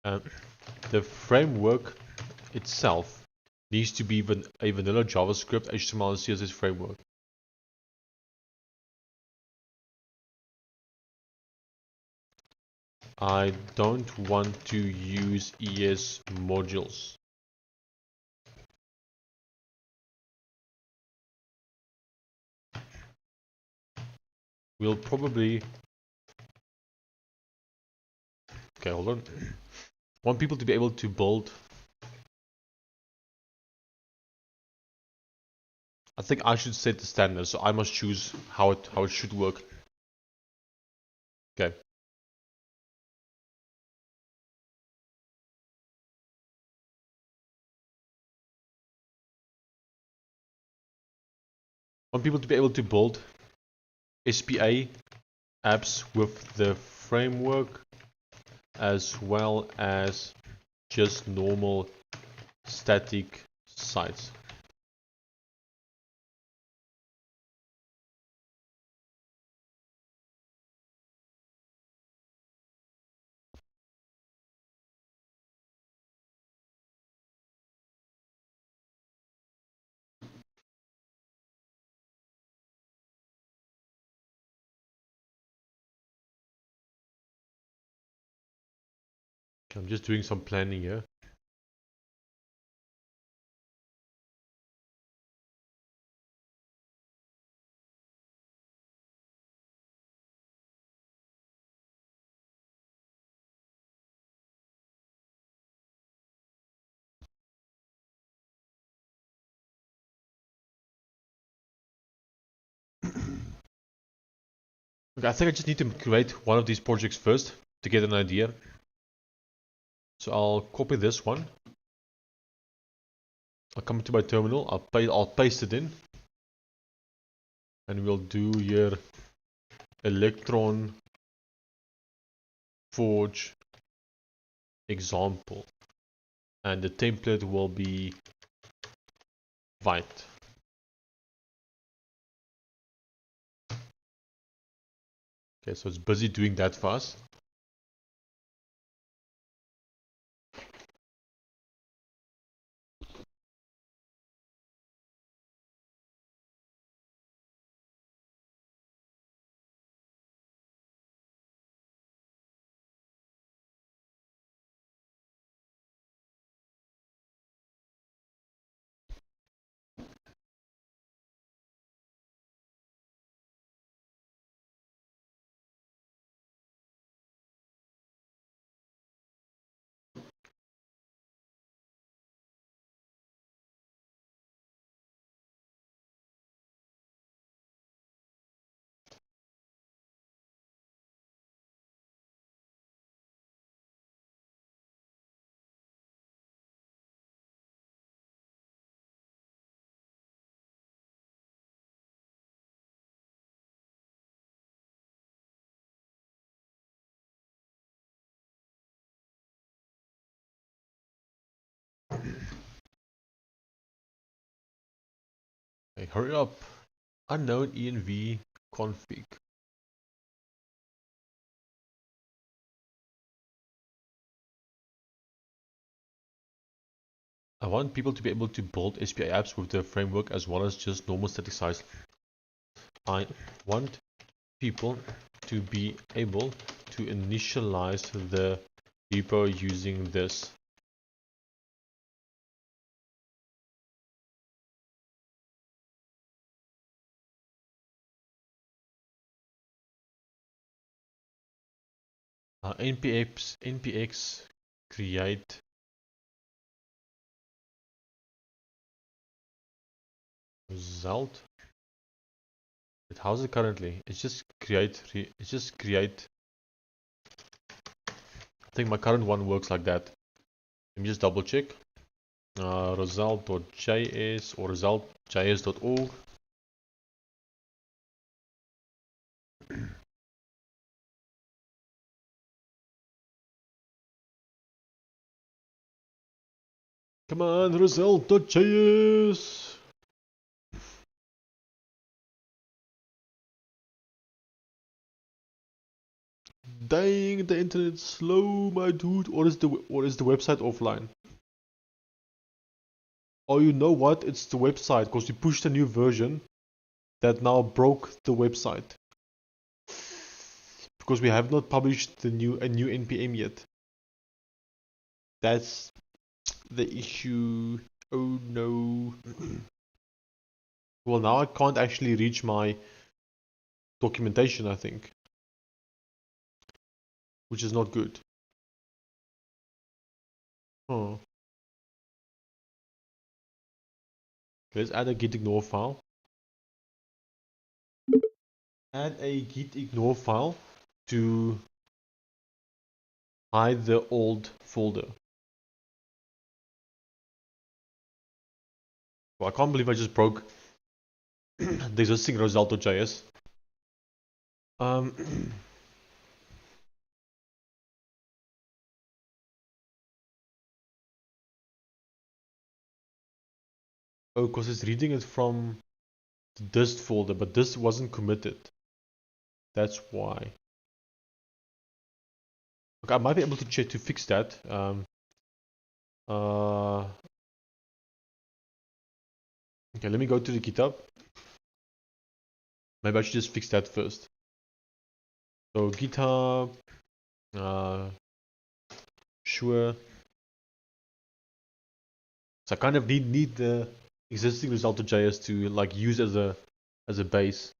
The framework itself needs to be a vanilla JavaScript, HTML, and CSS framework. I don't want to use ES modules. We'll probably... Okay, hold on. Want people to be able to build I think I should set the standard, so I must choose how it should work. Okay. I want people to be able to build SPA apps with the framework as well as just normal static sites. I'm just doing some planning here. Okay, I think I just need to create one of these projects first to get an idea. So I'll copy this one. I'll come to my terminal. I'll paste it in, and we'll do here Electron Forge example, and the template will be white. Okay, so it's busy doing that for us. Hey, hurry up. Unknown env config. I want people to be able to build SPA apps with the framework as well as just normal static sites. I want people to be able to initialize the repo using this. npx create result. But how's it currently? It's just create. I think my current one works like that. Let me just double check. Roselt.js or Roselt.js.org. Come on, Roselt.js. Dang, the internet's slow, my dude. Or is the website offline? Oh, you know what? It's the website because we pushed a new version that now broke the website because we have not published a new npm yet. That's the issue. Oh no. Well, now I can't actually reach my documentation, I think, which is not good. Oh. Let's add a git ignore file. Add a git ignore file to hide the old folder. Well, I can't believe I just broke the existing Roselt.js. Oh, because it's reading it from the dist folder, but this wasn't committed. That's why. Okay, I might be able to check to fix that. Okay, let me go to the GitHub. Maybe I should just fix that first. So GitHub, sure. So I kind of need the existing Roselt.js to like use as a base.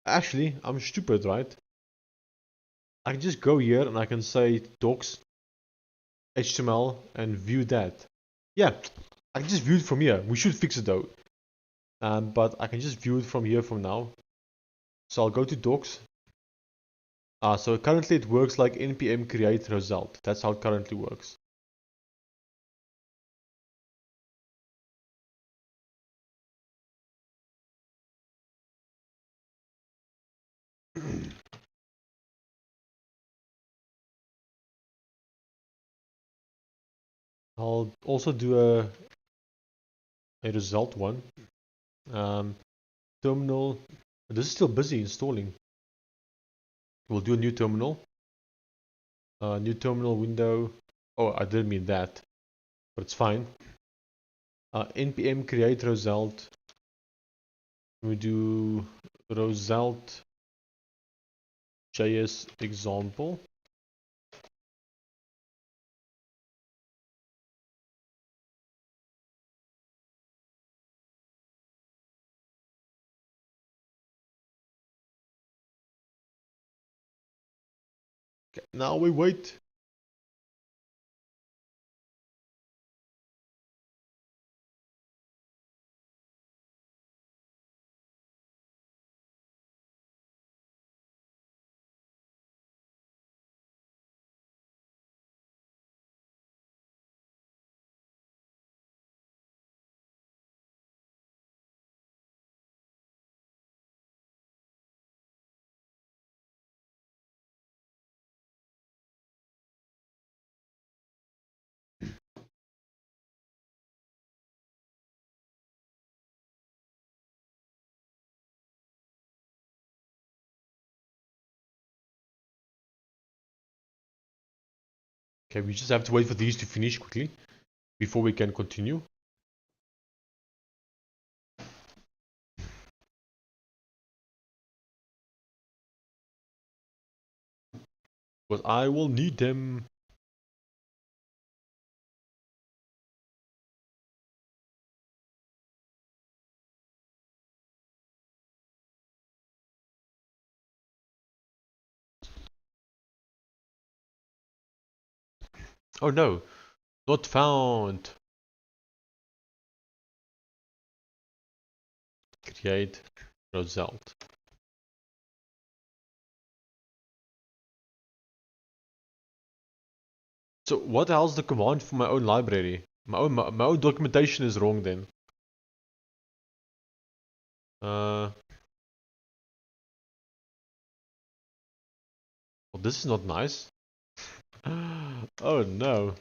Actually, I'm stupid, right? I can just go here and I can say docs HTML and view that. Yeah, I can just view it from here. We should fix it though. But I can just view it from here from now. So I'll go to docs. So currently it works like npm create Roselt. That's how it currently works. I'll also do a result one. Terminal. This is still busy installing. We'll do a new terminal. New terminal window. Oh, I didn't mean that, but it's fine. Npm create Roselt. We do Roselt.js example. Okay, now we wait. Okay, we just have to wait for these to finish quickly before we can continue. But I will need them. Oh no, not found. Create Roselt. So what the hell's the command for my own library? My own documentation is wrong then. Well, this is not nice. Oh no.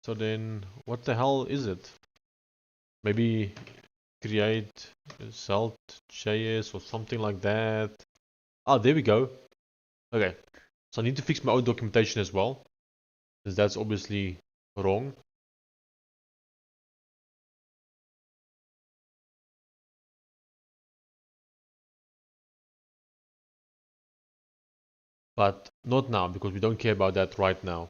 So then, what the hell is it? Maybe create Roselt.js or something like that. Oh, there we go. Okay, so I need to fix my own documentation as well, because that's obviously wrong. But not now, because we don't care about that right now.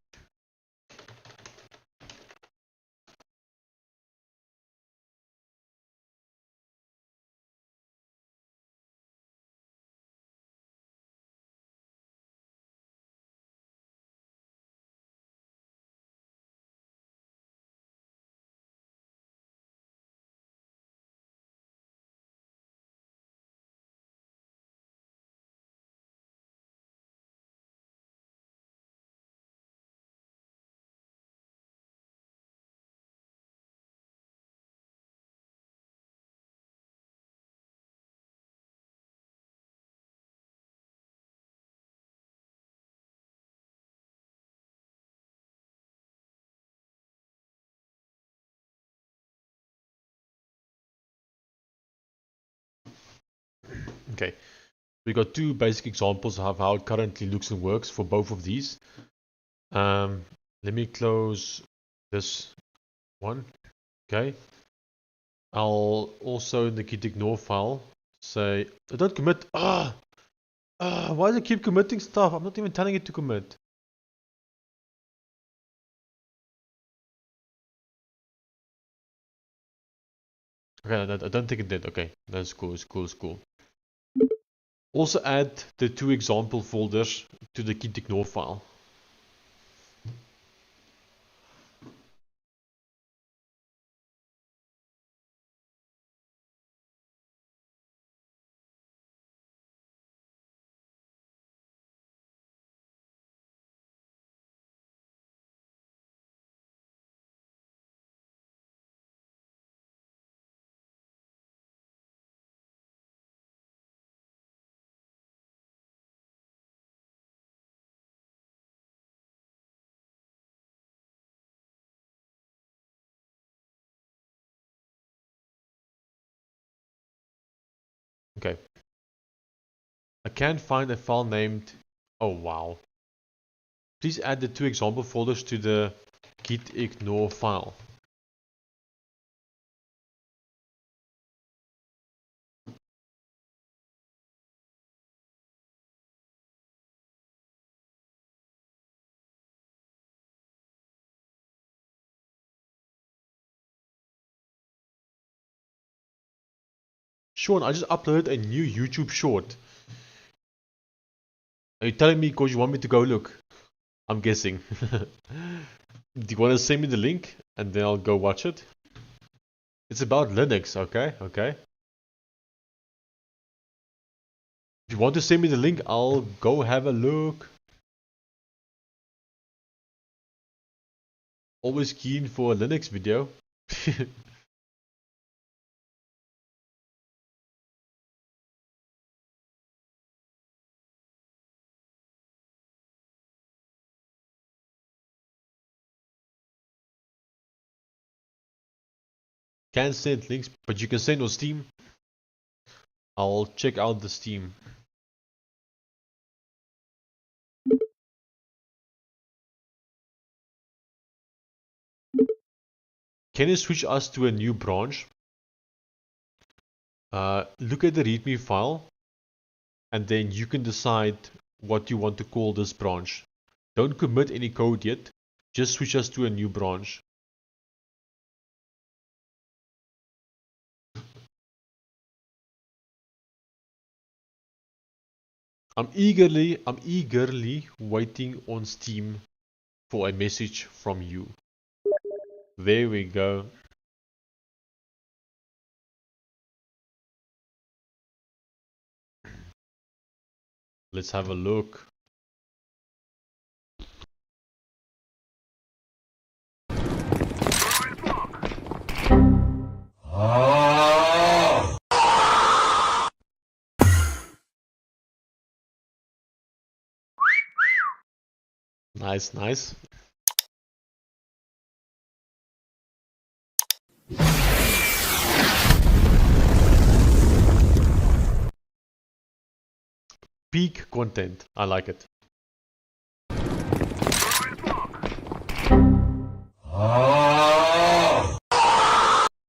Okay, we got two basic examples of how it currently looks and works for both of these. Let me close this one. Okay, I'll also in the git ignore file say don't commit. Why does it keep committing stuff? I'm not even telling it to commit. Okay, I don't think it did. Okay, that's cool. It's cool. Also add the two example folders to the git ignore file. Okay. I can't find a file named. Oh wow. Please add the two example folders to the git ignore file. Sean, I just uploaded a new YouTube short. Are you telling me because you want me to go look? I'm guessing. Do you want to send me the link and then I'll go watch it? It's about Linux, okay? If you want to send me the link, I'll go have a look. Always keen for a Linux video. Can't send links, but you can send on Steam. I'll check out the Steam. Can you switch us to a new branch? Look at the README file and then you can decide what you want to call this branch. Don't commit any code yet, just switch us to a new branch. I'm eagerly waiting on Steam for a message from you. There we go. Let's have a look. Nice. Peak content. I like it.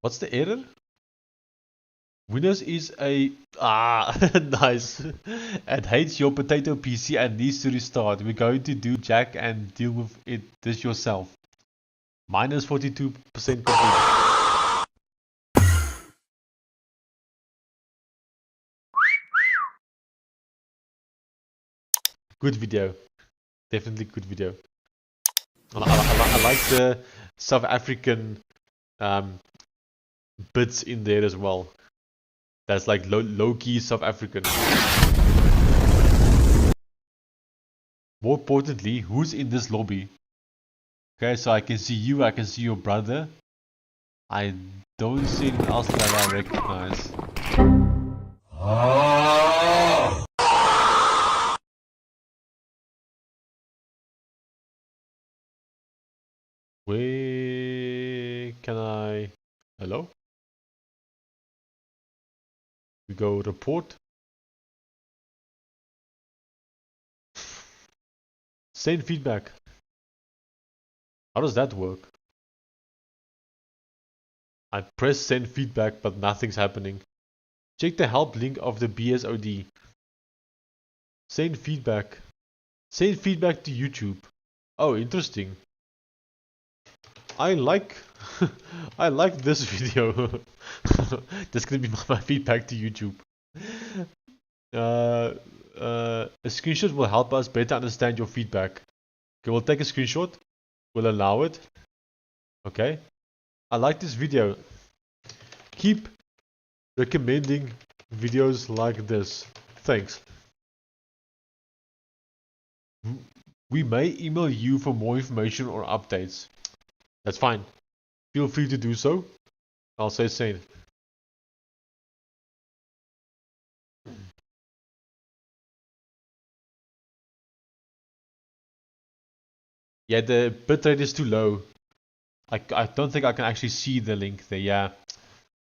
What's the error? Windows is a nice. It hates your potato PC and needs to restart. We're going to do Jack and deal with this yourself. Minus 42% complete. Good video. Definitely good video. I like the South African bits in there as well. That's like low-key South African. More importantly, who's in this lobby? Okay, so I can see you, I can see your brother. I don't see anyone else that I recognize. Where can I... Hello? We go report. Send feedback. How does that work? I press send feedback, but nothing's happening. Check the help link of the BSOD. Send feedback. Send feedback to YouTube. Oh, interesting. I like I like this video. That's gonna be my feedback to YouTube. A screenshot will help us better understand your feedback. Okay, we'll take a screenshot. We'll allow it. Okay. I like this video. Keep recommending videos like this. Thanks. We may email you for more information or updates. That's fine. Feel free to do so. I'll say send. Yeah, the bitrate is too low. I don't think I can actually see the link there. Yeah,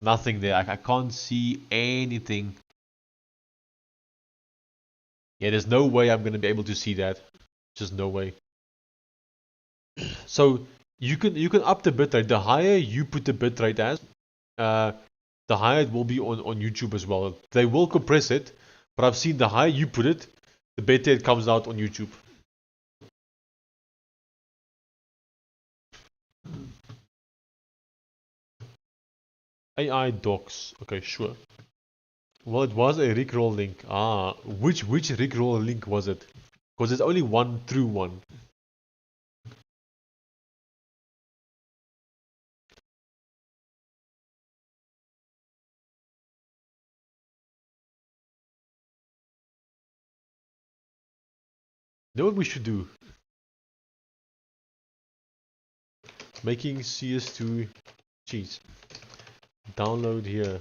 nothing there. I can't see anything. Yeah, there's no way I'm gonna be able to see that. Just no way. So you can up the bitrate. The higher you put the bitrate as, the higher it will be on YouTube as well. They will compress it, but I've seen the higher you put it, the better it comes out on YouTube. AI docs. Okay, sure. Well, it was a Rickroll link. Ah, which Rickroll link was it? Because there's only one true one. You know what we should do? Making CS2 cheats. Download here.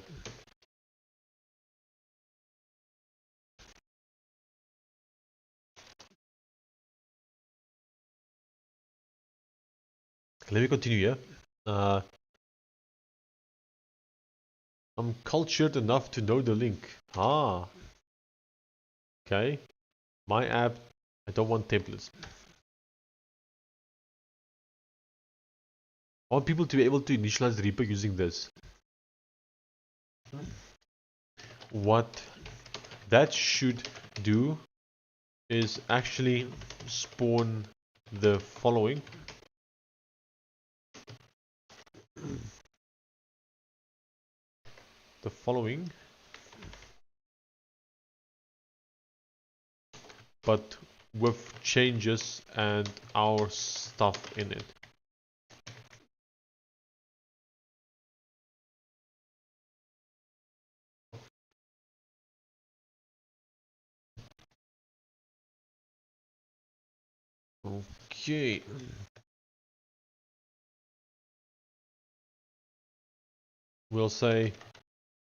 Let me continue here. I'm cultured enough to know the link. Ah. Okay. My app. I don't want templates. I want people to be able to initialize the repo using this. What that should do is actually spawn the following. The following, but with changes and our stuff in it. Okay. We'll say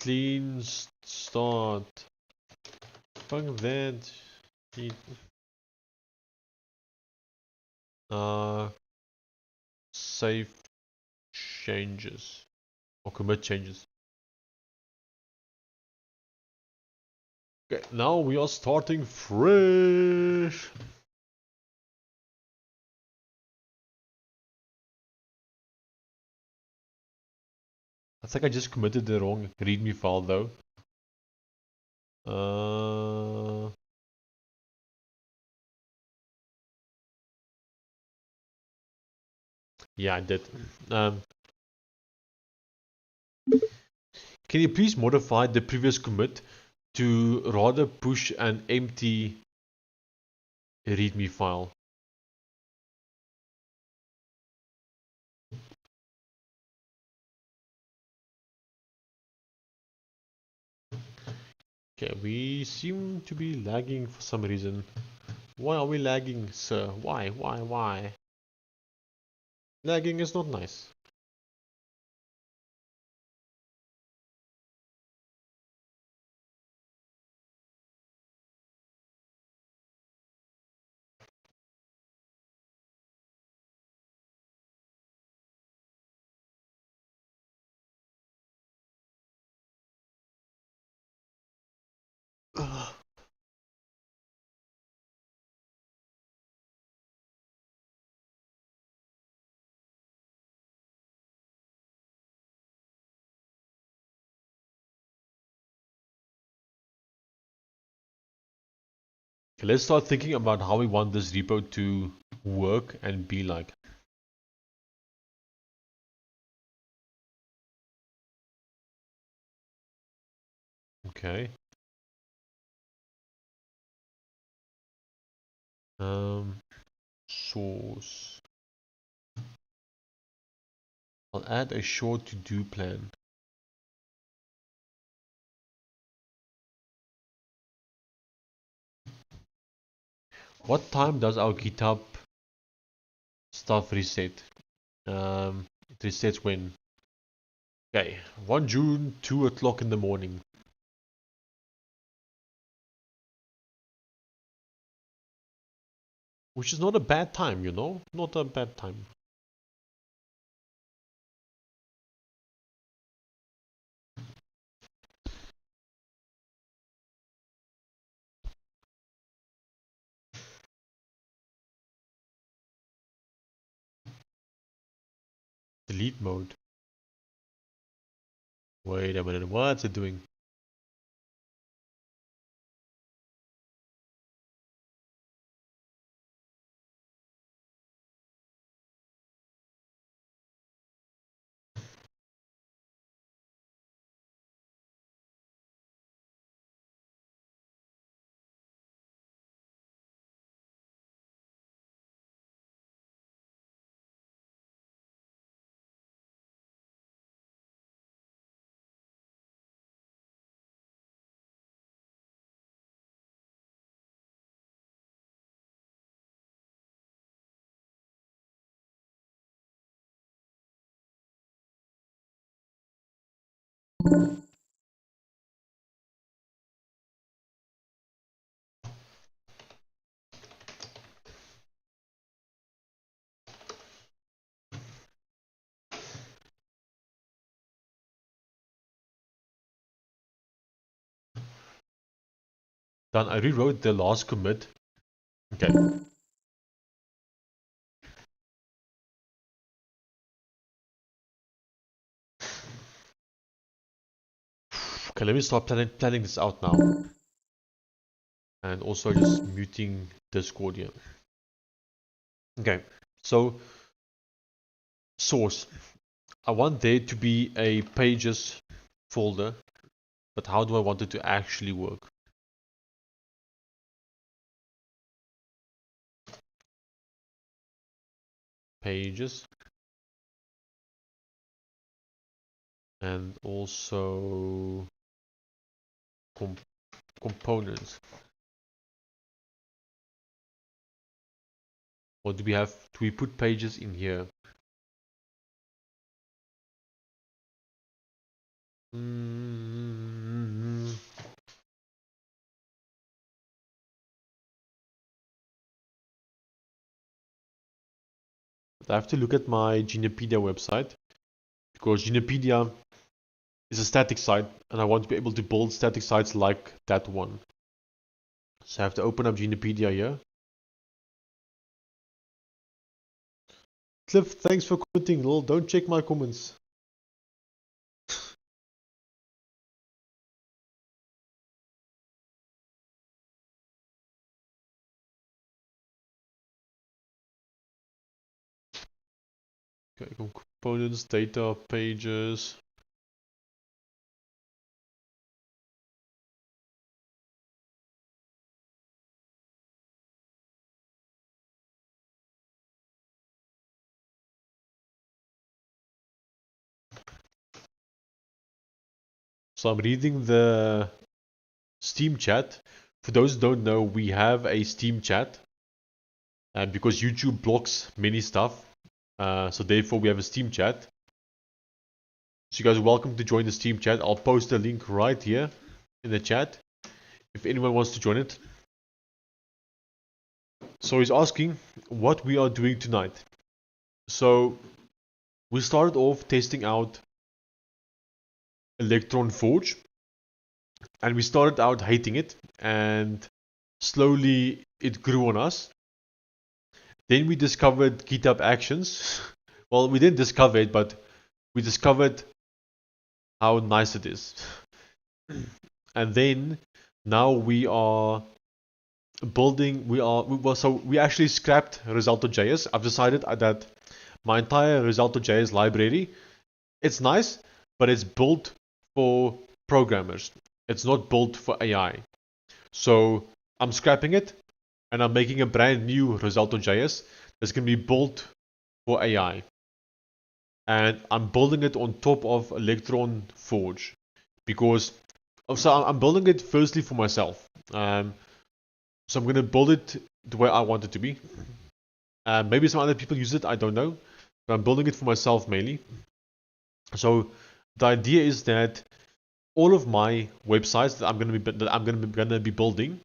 clean start. Fuck that. Save changes or commit changes. Okay, now we are starting fresh. I think I just committed the wrong readme file though. Yeah, I did. Can you please modify the previous commit to rather push an empty readme file? Okay, we seem to be lagging for some reason. Why are we lagging, sir? Why? Lagging is not nice. Okay, let's start thinking about how we want this repo to work and be like. Okay. Source. I'll add a short to-do plan. What time does our GitHub stuff reset? It resets when? Okay, 1 June, 2 o'clock in the morning. Which is not a bad time, you know? Not a bad time. Delete mode. Wait a minute, what's it doing? Done, I rewrote the last commit. Okay. Okay, let me start planning this out now. And also just muting Discord here. Okay, so source. I want there to be a pages folder, but how do I want it to actually work? Pages. And also components. Or do we have, do we put pages in here? I have to look at my Genipedia website, because Genipedia is a static site and I want to be able to build static sites like that one. So I have to open up Genipedia here. Cliff, thanks for commenting, lol. Don't check my comments. Okay, components, data, pages. So I'm reading the Steam chat. For those who don't know, we have a Steam chat. And because YouTube blocks many stuff, so therefore we have a Steam chat. So you guys are welcome to join the Steam chat. I'll post a link right here in the chat if anyone wants to join it. So he's asking what we are doing tonight. So we started off testing out Electron Forge, and we started out hating it, and slowly it grew on us. Then we discovered GitHub Actions. Well, we didn't discover it, but we discovered how nice it is. And then now we are building, we actually scrapped Roselt.js. I've decided that my entire Roselt.js library, it's nice, but it's built for programmers. It's not built for AI. So I'm scrapping it, and I'm making a brand new Roselt.js that's going to be built for AI. And I'm building it on top of Electron Forge, because I'm building it firstly for myself. So I'm going to build it the way I want it to be. Maybe some other people use it, I don't know. But I'm building it for myself mainly. So the idea is that all of my websites that I'm going to be building,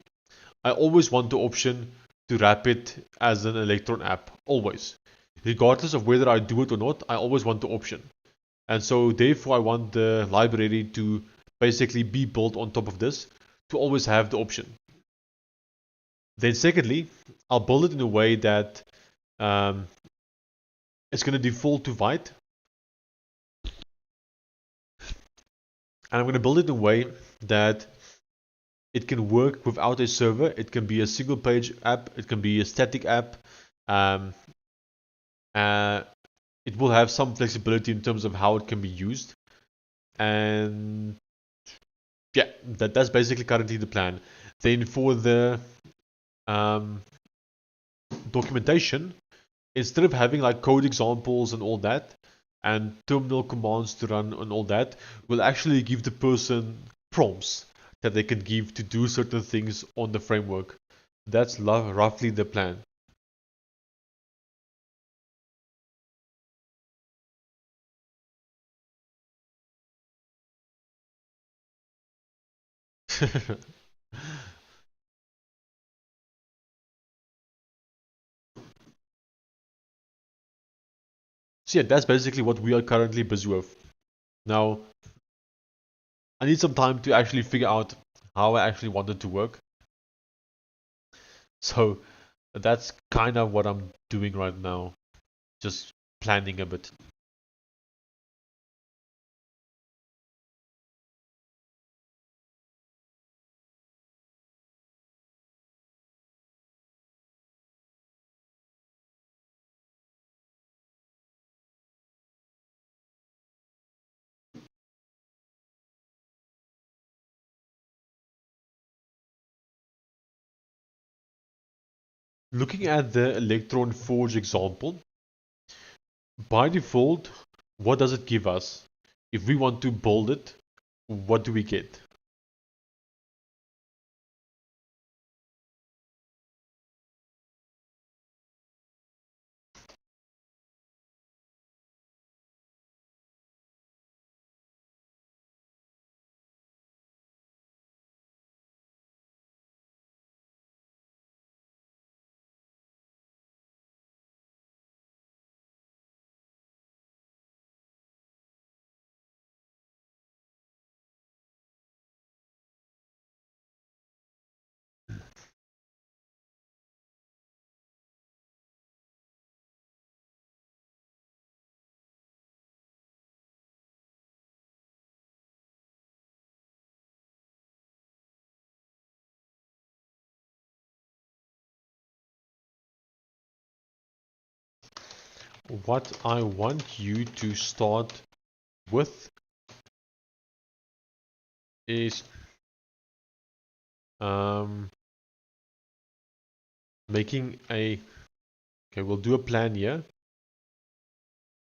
I always want the option to wrap it as an Electron app. Always. Regardless of whether I do it or not, I always want the option. And so therefore I want the library to basically be built on top of this to always have the option. Then secondly, I'll build it in a way that it's going to default to white. And I'm going to build it in a way that it can work without a server. It can be a single page app. It can be a static app. It will have some flexibility in terms of how it can be used. And yeah, that's basically currently the plan. Then for the documentation, instead of having like code examples and all that, and terminal commands to run and all that, we'll actually give the person prompts that they can give to do certain things on the framework. That's roughly the plan. So yeah, that's basically what we are currently busy with. Now, I need some time to actually figure out how I actually want it to work. So that's kind of what I'm doing right now. Just planning a bit. Looking at the Electron Forge example, by default, what does it give us? If we want to build it, what do we get? What I want you to start with is making a, okay, we'll do a plan here.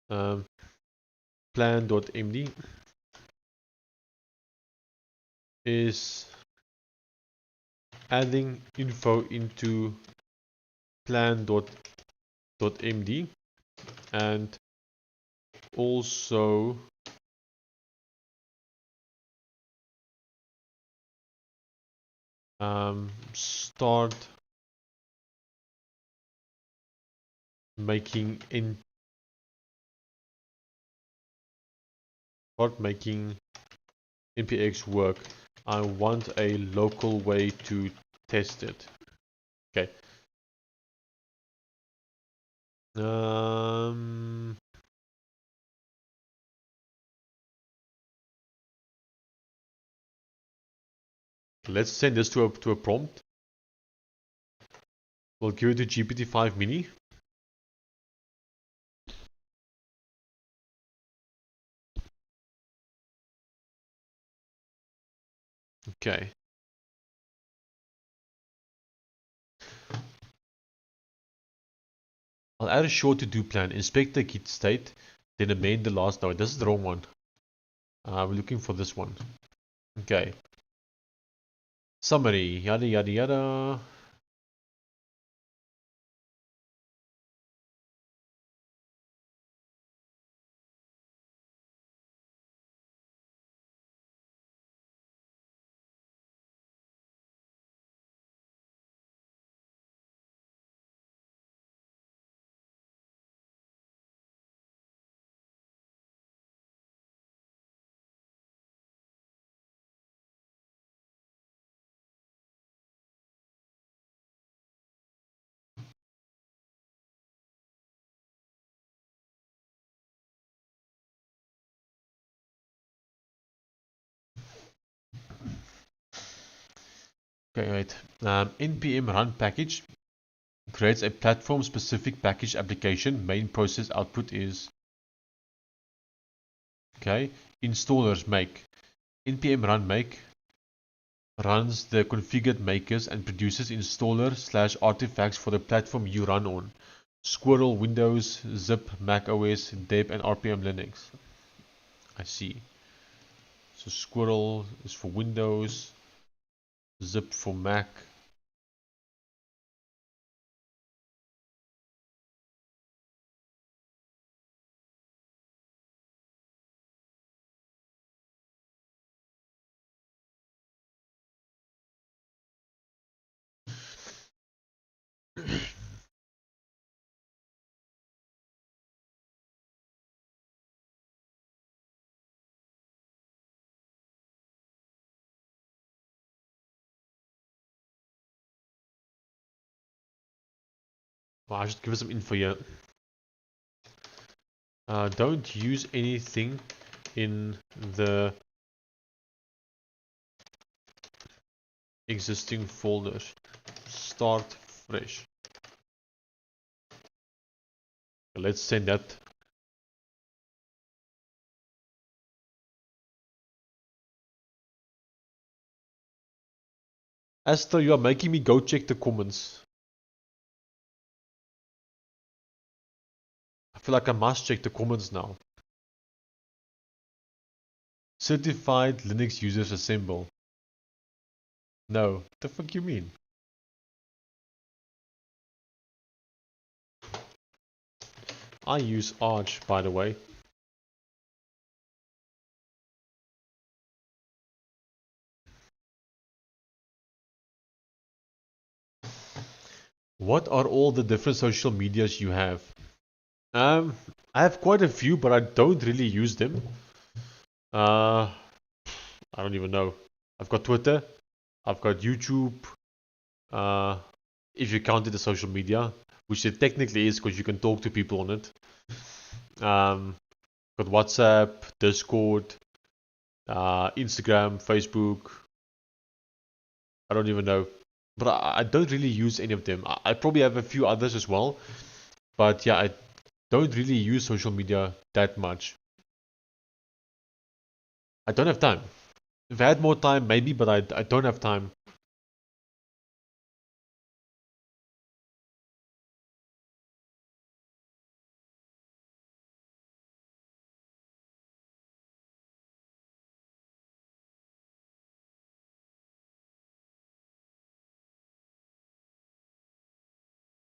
Plan.md is adding info into plan.md and also start making npx work. I want a local way to test it. Okay. Let's send this to a prompt. We'll give it to GPT-5 Mini. Okay. I'll add a short to-do plan. Inspect the git state, then amend the last node. This is the wrong one. We're looking for this one. Okay. Summary. Yada yada yada. Okay, wait. npm run package creates a platform specific package application. Main process output is okay. Installers make. npm run make runs the configured makers and produces installer/artifacts for the platform you run on. Squirrel, Windows, Zip, Mac OS, Deb, and RPM Linux. I see. So Squirrel is for Windows, Zip for Mac. Well, I should give us some info here. Don't use anything in the existing folders. Start fresh. Let's send that. Esther, you are making me go check the comments. I feel like I must check the comments now. Certified Linux users assemble. No, what the fuck you mean? I use Arch, by the way. What are all the different social medias you have? I have quite a few, but I don't really use them. I don't even know. I've got Twitter. I've got YouTube. If you count it as social media, which it technically is because you can talk to people on it. Got WhatsApp, Discord, Instagram, Facebook. I don't even know. But I don't really use any of them. I probably have a few others as well. But yeah, I don't really use social media that much. I don't have time. If I had more time, maybe, but I don't have time.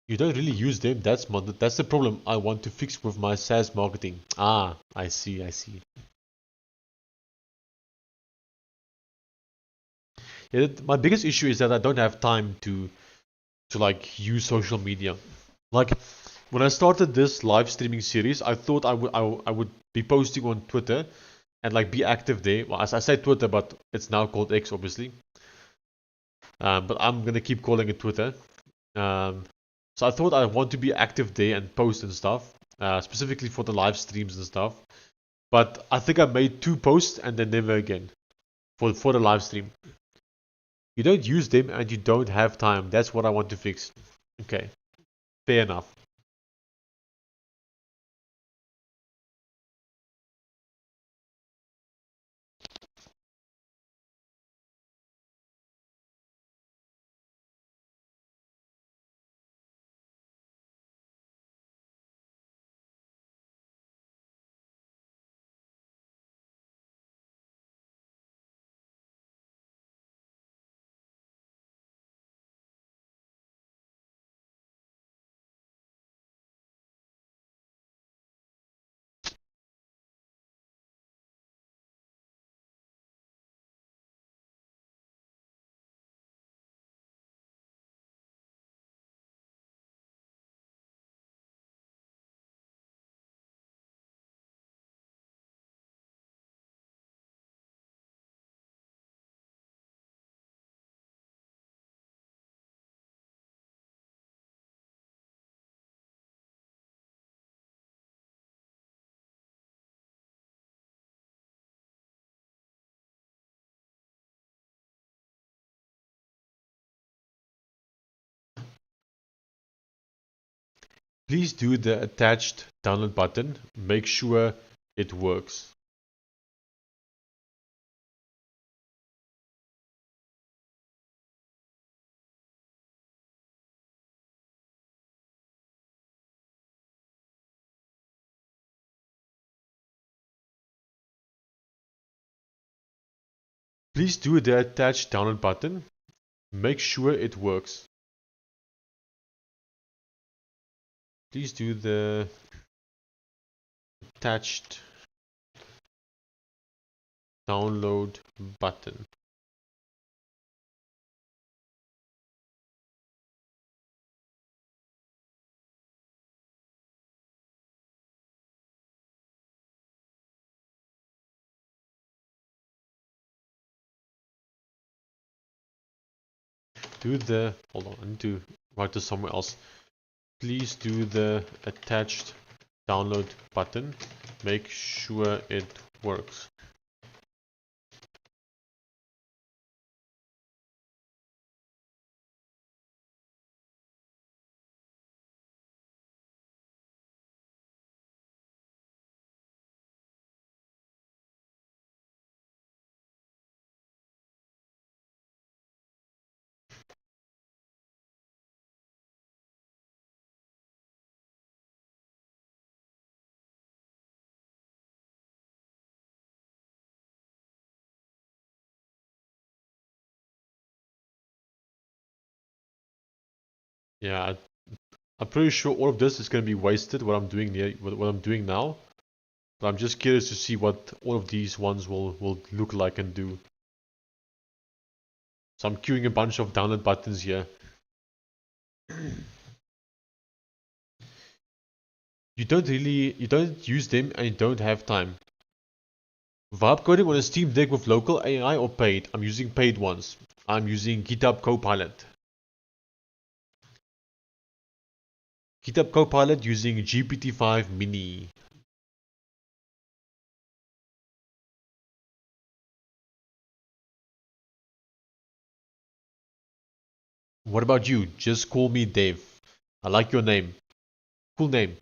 You don't really use them. That's the problem I want to fix with my SaaS marketing. Ah, I see. Yeah, my biggest issue is that I don't have time to like use social media. Like when I started this live streaming series, I thought I would be posting on Twitter and like be active there. Well, as I say Twitter, but it's now called X, obviously. But I'm gonna keep calling it Twitter. So I thought I want to be active there and post and stuff, specifically for the live streams and stuff. But I think I made 2 posts and then never again for the live stream. You don't use them and you don't have time. That's what I want to fix. Okay, fair enough. Please do the attached download button. Make sure it works. Please do the attached download button. Make sure it works. Please do the attached download button. Hold on, I need to write this somewhere else. Please do the attached download button. Make sure it works. Yeah, I'm pretty sure all of this is going to be wasted, what I'm doing here, what I'm doing now. But I'm just curious to see what all of these ones will look like and do. So I'm queuing a bunch of download buttons here. You don't use them and you don't have time. Vibe coding on a Steam Deck with local AI or paid? I'm using paid ones. I'm using GitHub Copilot. GitHub Copilot using GPT-5 Mini. What about you? Just call me Dave. I like your name. Cool name.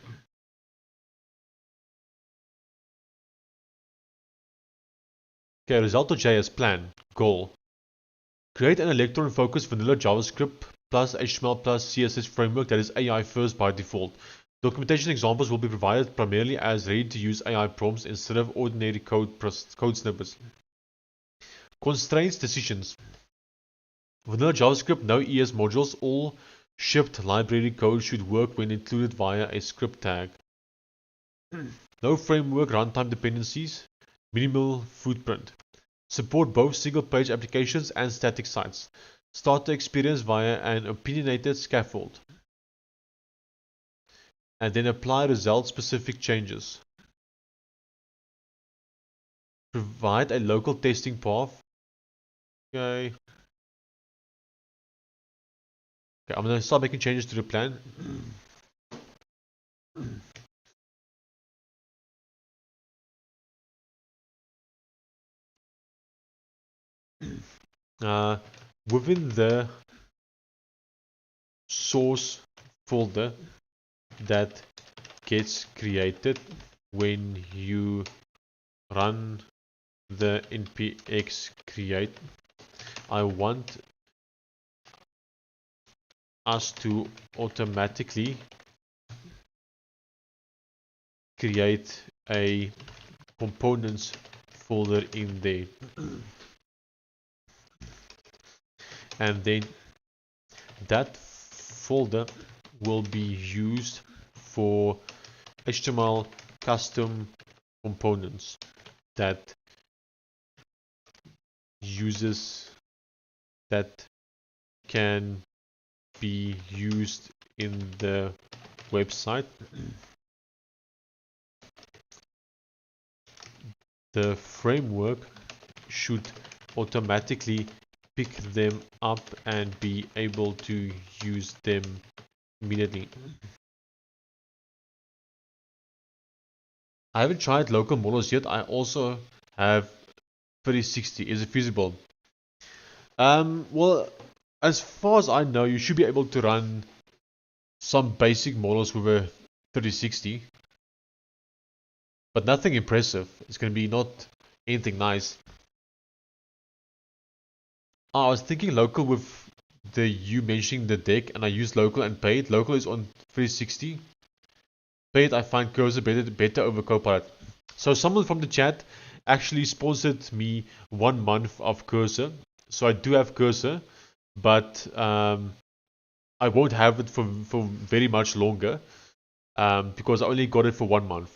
Okay, Roselt.js plan. Goal. Create an Electron-focused vanilla JavaScript plus HTML plus CSS framework that is AI first by default. Documentation examples will be provided primarily as ready-to-use AI prompts instead of ordinary code snippets. Constraints decisions. Vanilla JavaScript, no ES modules, all shipped library code should work when included via a script tag. No framework runtime dependencies, minimal footprint. Support both single-page applications and static sites. Start the experience via an opinionated scaffold. And then apply result-specific changes. Provide a local testing path. Okay, I'm going to start making changes to the plan. Within the source folder that gets created when you run the npx create. I want us to automatically create a components folder in there, and then that folder will be used for HTML custom components that can be used in the website. The framework should automatically pick them up and be able to use them immediately. I haven't tried local models yet. I also have 3060. Is it feasible? Well, as far as I know, you should be able to run some basic models with a 3060, but nothing impressive. It's going to be not anything nice. I was thinking local with you mentioning the deck, and I used local and paid. Local is on 360. Paid, I find Cursor better over Copilot. So someone from the chat actually sponsored me 1 month of Cursor. So I do have Cursor, but I won't have it for very much longer because I only got it for 1 month.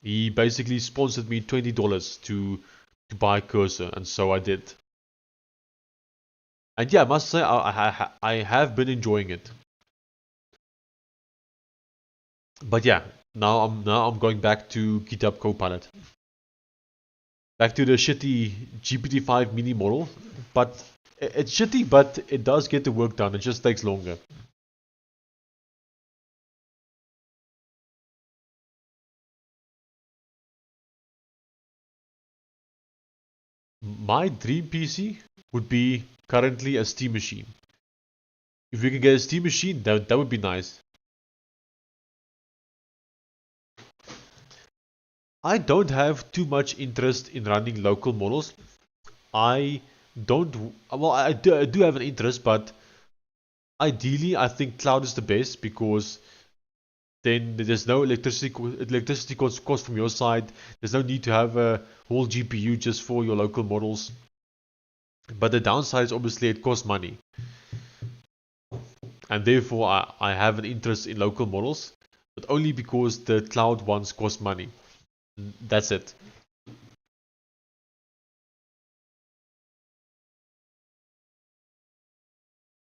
He basically sponsored me $20 to buy Cursor, and so I did. And yeah, I must say I have been enjoying it. But yeah, now I'm going back to GitHub Copilot. Back to the shitty GPT-5 mini model, but it's shitty, but it does get the work done. It just takes longer. My dream PC would be currently a Steam machine. If we can get a Steam machine, that would be nice. I don't have too much interest in running local models. I do have an interest, but ideally I think cloud is the best because then there's no electricity cost from your side. There's no need to have a whole GPU just for your local models. But the downside is obviously it costs money. And therefore I have an interest in local models, but only because the cloud ones cost money. That's it.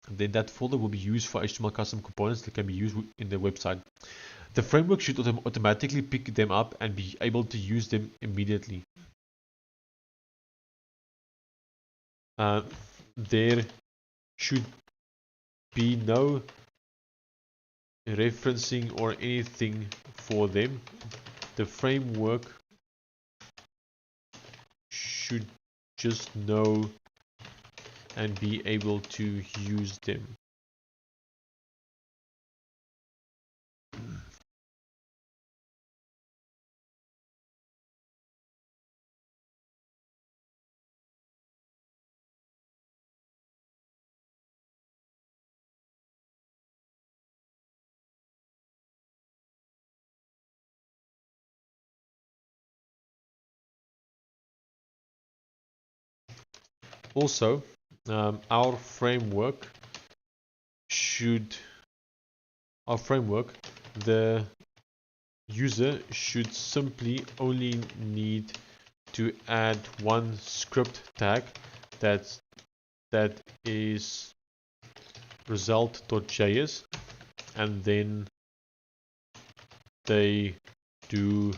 And then that folder will be used for HTML custom components that can be used in the website. The framework should automatically pick them up and be able to use them immediately. There should be no referencing or anything for them. The framework should just know and be able to use them. Also, our framework, the user should simply only need to add one script tag that is Roselt.js, and then they do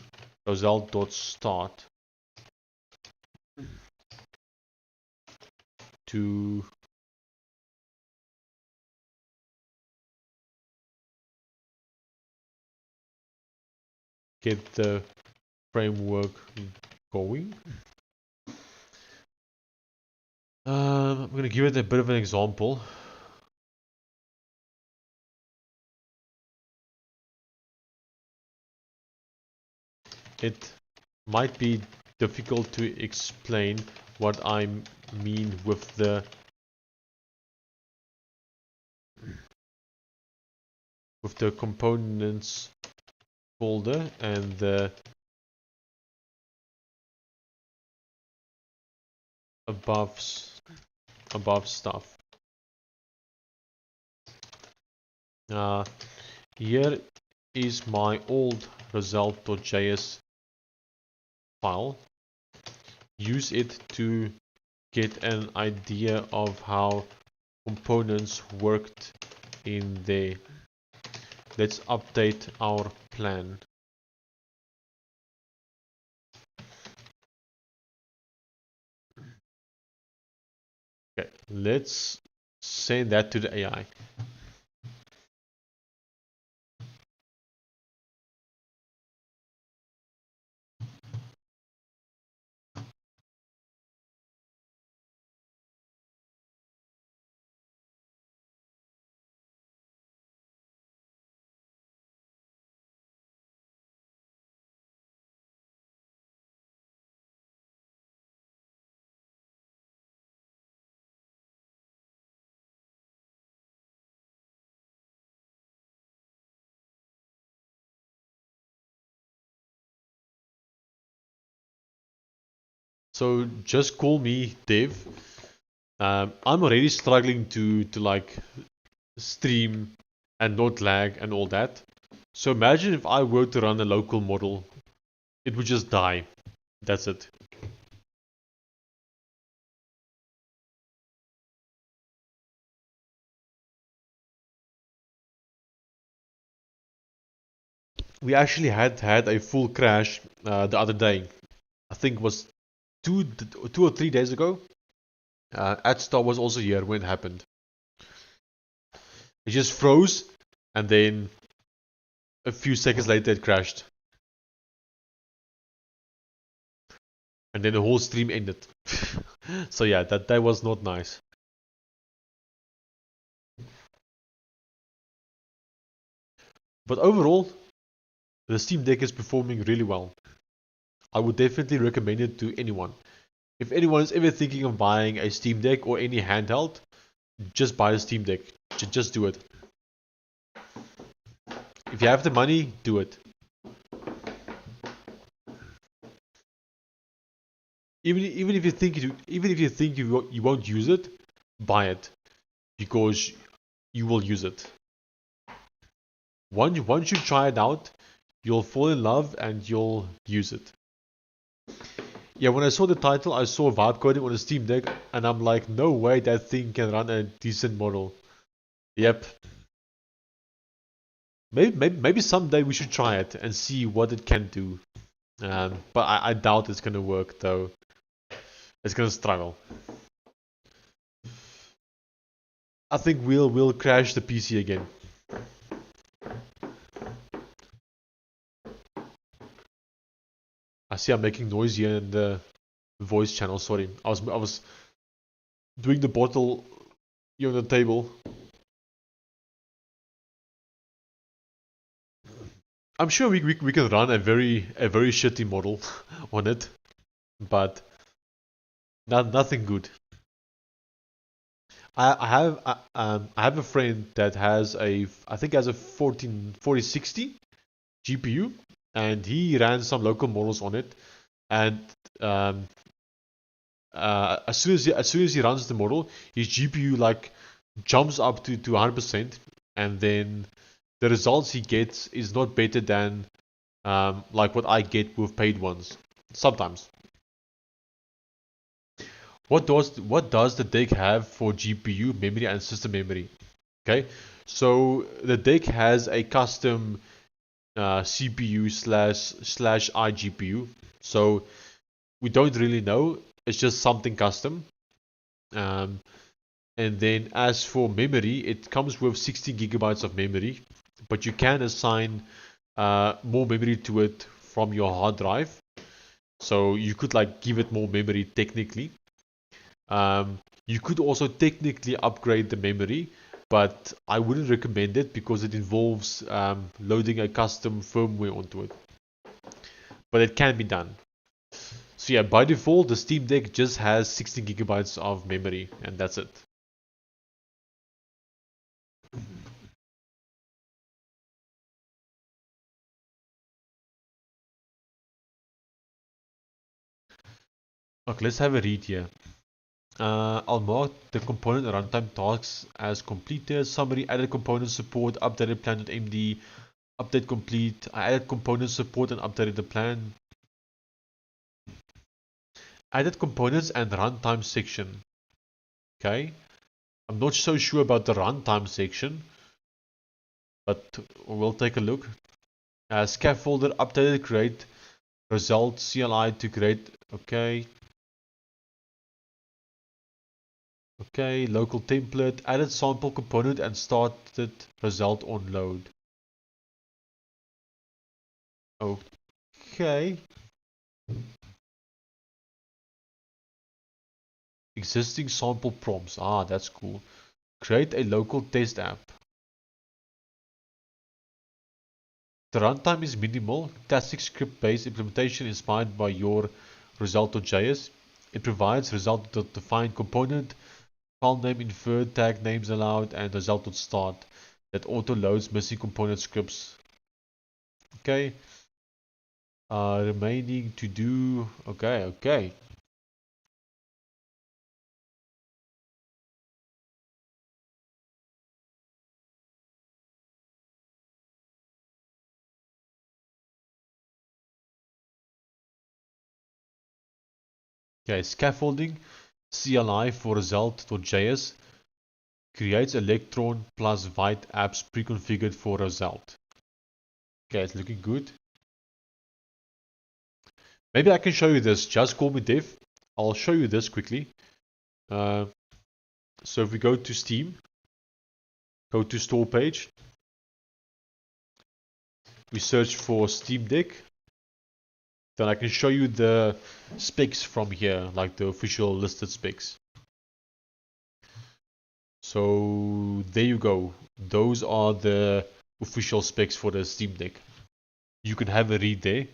Roselt.start to get the framework going. I'm going to give it a bit of an example. it might be difficult to explain what I mean with the components folder and the above stuff. Here is my old Roselt.js file. Use it to get an idea of how components worked in there. Let's update our plan. Okay, let's send that to the AI. So just call me Dev. I'm already struggling to like stream and not lag and all that. So imagine if I were to run a local model, it would just die. That's it. We actually had a full crash the other day. I think it was two or 3 days ago. AdStar was also here when it happened. It just froze, and then a few seconds later it crashed. And then the whole stream ended. So yeah, that was not nice. But overall, the Steam Deck is performing really well. I would definitely recommend it to anyone. If anyone is ever thinking of buying a Steam Deck or any handheld, just buy a Steam Deck. Just do it. If you have the money, do it. Even if you think you won't use it, buy it, because you will use it. Once you try it out, you'll fall in love and you'll use it. Yeah, when I saw the title, I saw vibe coding on a Steam Deck, and I'm like, no way that thing can run a decent model. Yep. Maybe someday we should try it and see what it can do. But I doubt it's gonna work though. It's gonna struggle. I think we'll crash the PC again. I see I'm making noise here in the voice channel. Sorry, I was doing the bottle here on the table. I'm sure we can run a very shitty model on it, but nothing good. I have a friend that has a 4060 GPU, and he ran some local models on it, and as soon as he runs the model, his GPU like jumps up to 100%, and then the results he gets is not better than like what I get with paid ones sometimes. What does the deck have for GPU, memory, and system memory? Okay, so the deck has a custom CPU slash iGPU. So we don't really know. It's just something custom. And then as for memory, it comes with 60 gigabytes of memory, but you can assign more memory to it from your hard drive. So you could like give it more memory technically. You could also technically upgrade the memory, but I wouldn't recommend it because it involves loading a custom firmware onto it. but it can be done. So yeah, by default, the Steam Deck just has 16 gigabytes of memory, and that's it. Okay, let's have a read here. I'll mark the component runtime tasks as completed. Summary: added component support, updated plan.md, update complete. I added component support and updated the plan. Added components and runtime section. Okay, I'm not so sure about the runtime section, but we'll take a look. Scaffolder updated, create result CLI to create. Okay, local template, added sample component and started result on load. Okay. Existing sample prompts. Ah, that's cool. Create a local test app. The runtime is minimal, classic script-based implementation inspired by your Roselt.js. It provides result.define component, file name inferred, tag names allowed, and result.start that auto-loads missing component scripts. Okay. Remaining to do. Okay. Okay, scaffolding, CLI for Roselt.js creates Electron plus Vite apps pre-configured for Roselt. Okay, it's looking good. Maybe I can show you this. Just call me Dev. I'll show you this quickly. So if we go to Steam, go to store page, we search for Steam Deck, then I can show you the specs from here, like the official listed specs. So there you go. Those are the official specs for the Steam Deck. You can have a read there.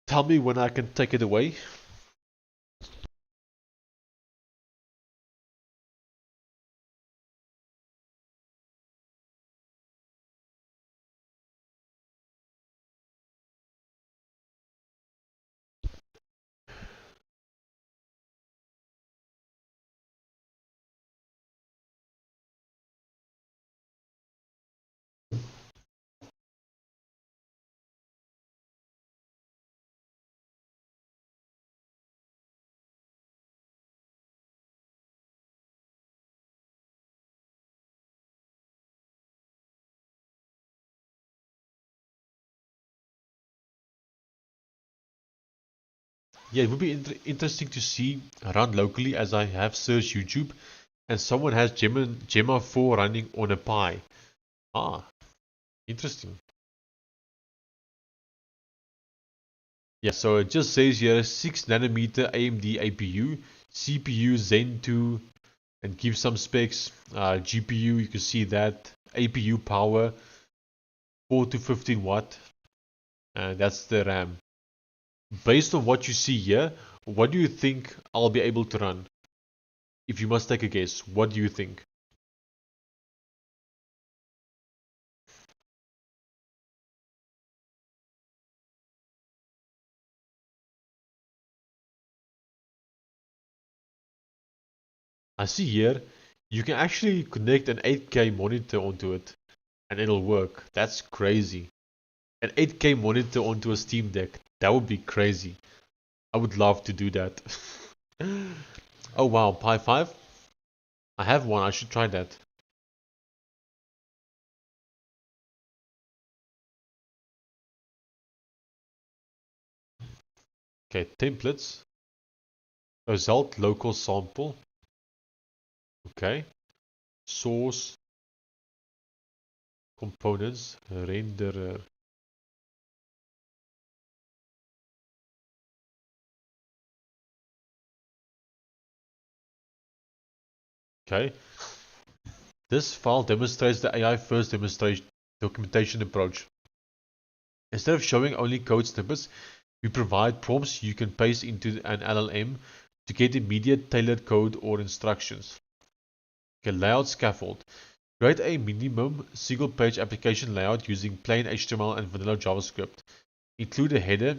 Tell me when I can take it away. Yeah, it would be interesting to see run locally, as I have searched YouTube and someone has Gemma 4 running on a Pi. Ah, interesting. Yeah, so it just says here 6 nanometer AMD APU, CPU Zen 2, and gives some specs. GPU, you can see that. APU power 4 to 15 watt, and that's the RAM. Based on what you see here, what do you think I'll be able to run? If you must take a guess, what do you think? I see here, you can actually connect an 8K monitor onto it and it'll work. That's crazy. An 8K monitor onto a Steam Deck. That would be crazy. I would love to do that. Oh wow, Pi 5? I have one, I should try that. Okay, templates. Result local sample. Okay. Source. Components. Renderer. Okay. This file demonstrates the AI-first documentation approach. Instead of showing only code snippets, we provide prompts you can paste into an LLM to get immediate tailored code or instructions. Okay, layout scaffold. Create a minimum single-page application layout using plain HTML and vanilla JavaScript. Include a header.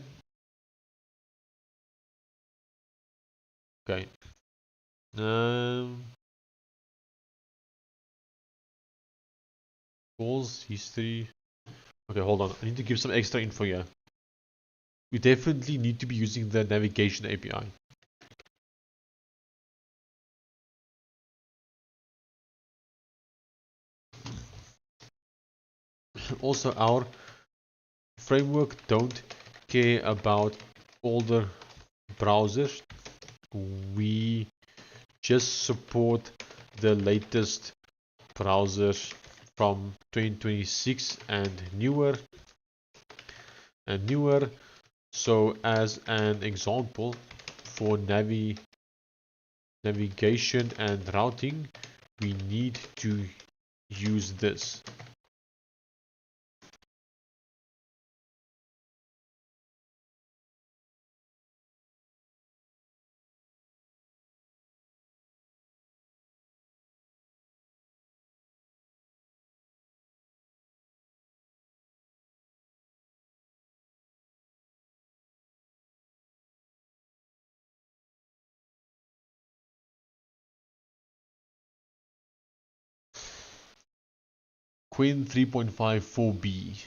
Okay. Calls, history. Okay, hold on. I need to give some extra info here. We definitely need to be using the navigation API. Also, our framework don't care about older browsers. We just support the latest browsers from 2026 and newer. So as an example, for navigation and routing, we need to use this. Queen 3.54b.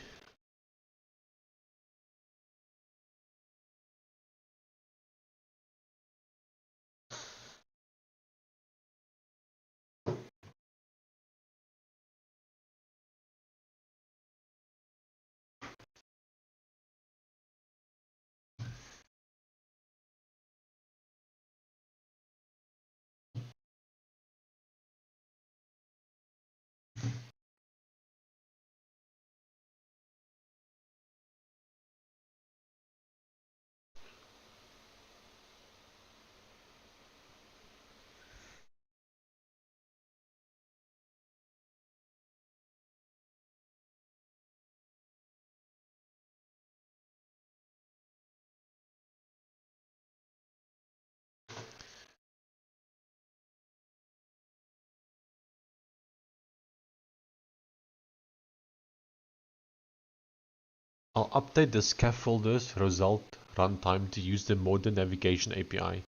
I'll update the scaffolder's Roselt runtime to use the modern navigation API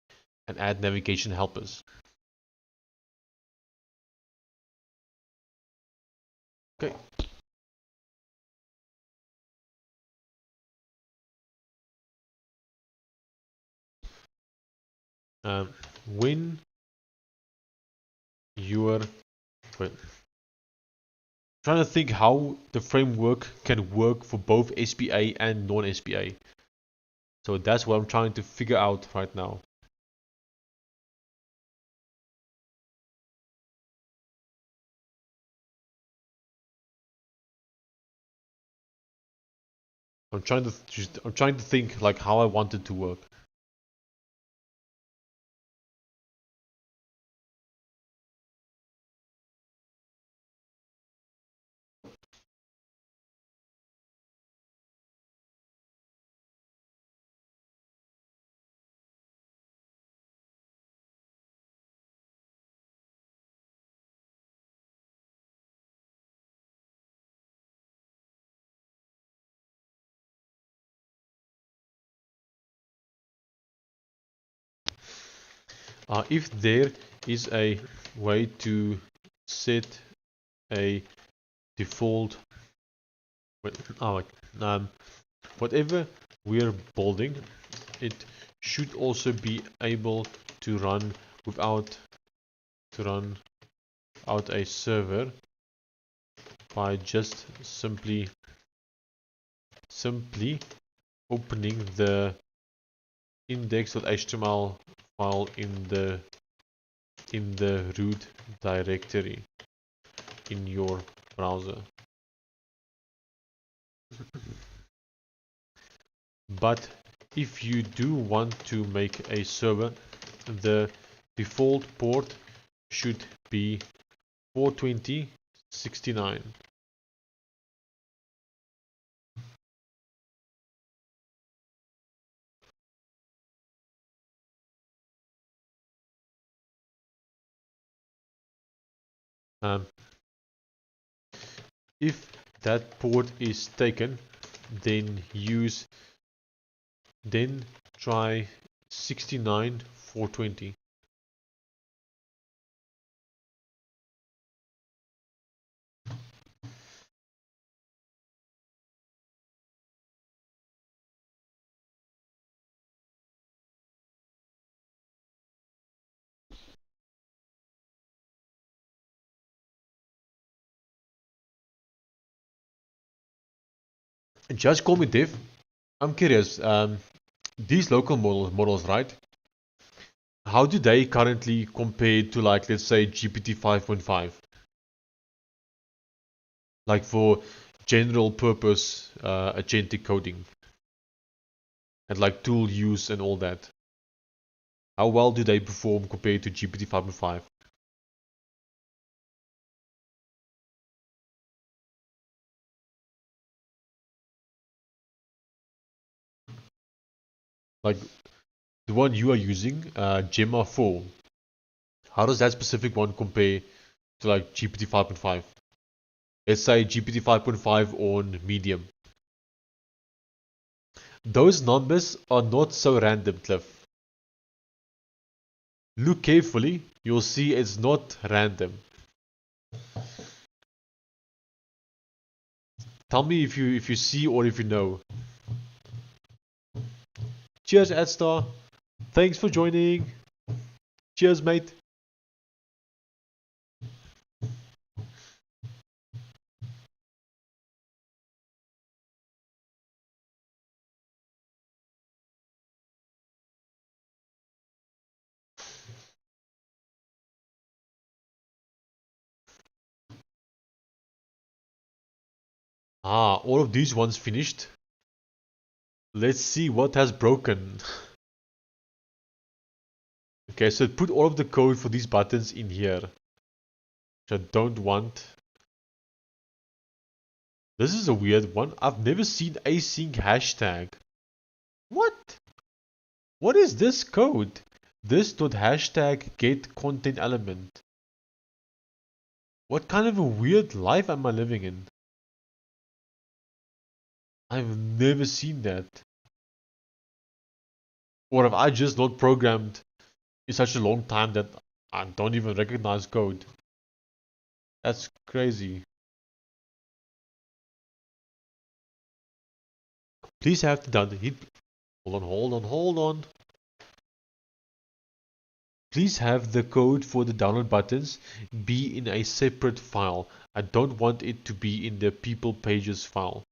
and add navigation helpers. Okay. When you're trying to think how the framework can work for both SPA and non-SPA. So that's what I'm trying to figure out right now. I'm trying to think like how I want it to work. If there is a way to set a default, whatever we're building, it should also be able to run without a server by just simply opening the index.html file in the root directory in your browser. But if you do want to make a server, the default port should be 420, 69. If that port is taken, then try 69, 420. Just call me Dev. I'm curious. These local models, right? How do they currently compare to, like, let's say GPT 5.5? Like for general purpose agentic coding and like tool use and all that. How well do they perform compared to GPT 5.5? Like the one you are using, Gemma 4. How does that specific one compare to like GPT 5.5? Let's say GPT 5.5 on medium. Those numbers are not so random, Cliff. Look carefully, you'll see it's not random. Tell me if you see or if you know. Cheers, Adstar. Thanks for joining. Cheers, mate. All of these ones finished. Let's see what has broken. Okay, so put all of the code for these buttons in here, which I don't want. This is a weird one. I've never seen async hashtag. What? What is this code? This dot hashtag get content element. What kind of a weird life am I living in? I've never seen that. Or have I just not programmed in such a long time that I don't even recognize code? That's crazy. Please have the done hit. Hold on. Please have the code for the download buttons be in a separate file. I don't want it to be in the people pages file.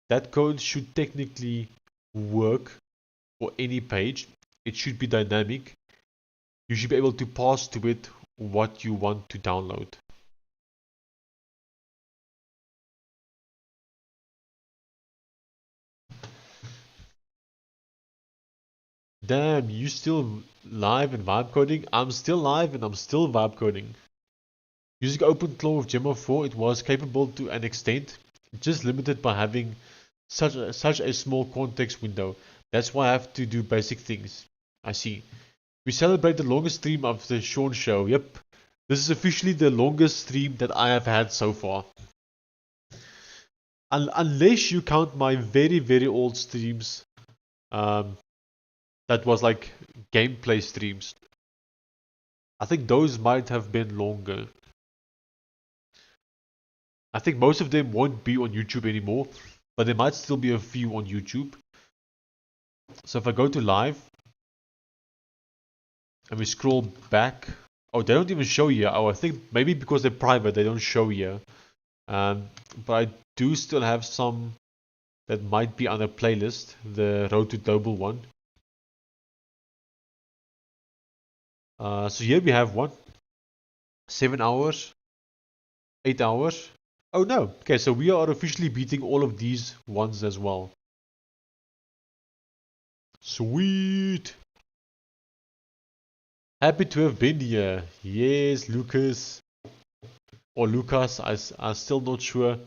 That code should technically work for any page. It should be dynamic. You should be able to pass to it what you want to download. Damn, you still live and vibe coding? I'm still live and I'm still vibe coding. Using OpenClaw with Gemma 4, it was capable to an extent, just limited by having such a small context window. That's why I have to do basic things. I see. We celebrate the longest stream of the Sean show. Yep. This is officially the longest stream that I have had so far. Unless you count my very, very old streams. That was like gameplay streams. I think those might have been longer. I think most of them won't be on YouTube anymore, but there might still be a few on YouTube. So if I go to live and we scroll back, oh, they don't even show here. Oh, I think maybe because they're private, they don't show here. But I do still have some that might be on a playlist, the Road to Global one. So here we have one. 7 hours, 8 hours. Oh no, okay, so we are officially beating all of these ones as well. Sweet. Happy to have been here. Yes, Lucas. Or Lucas, I'm still not sure.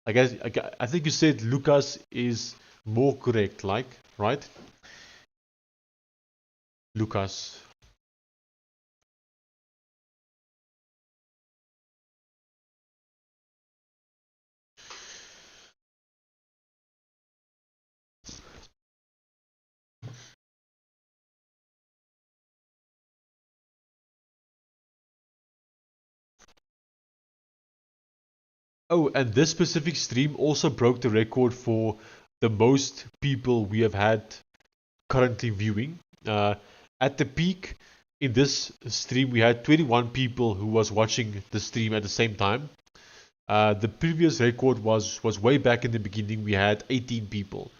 I think you said Lucas is more correct, like, right? Lucas. Oh, and this specific stream also broke the record for the most people we have had currently viewing. At the peak in this stream, we had 21 people who was watching the stream at the same time. The previous record was way back in the beginning. We had 18 people.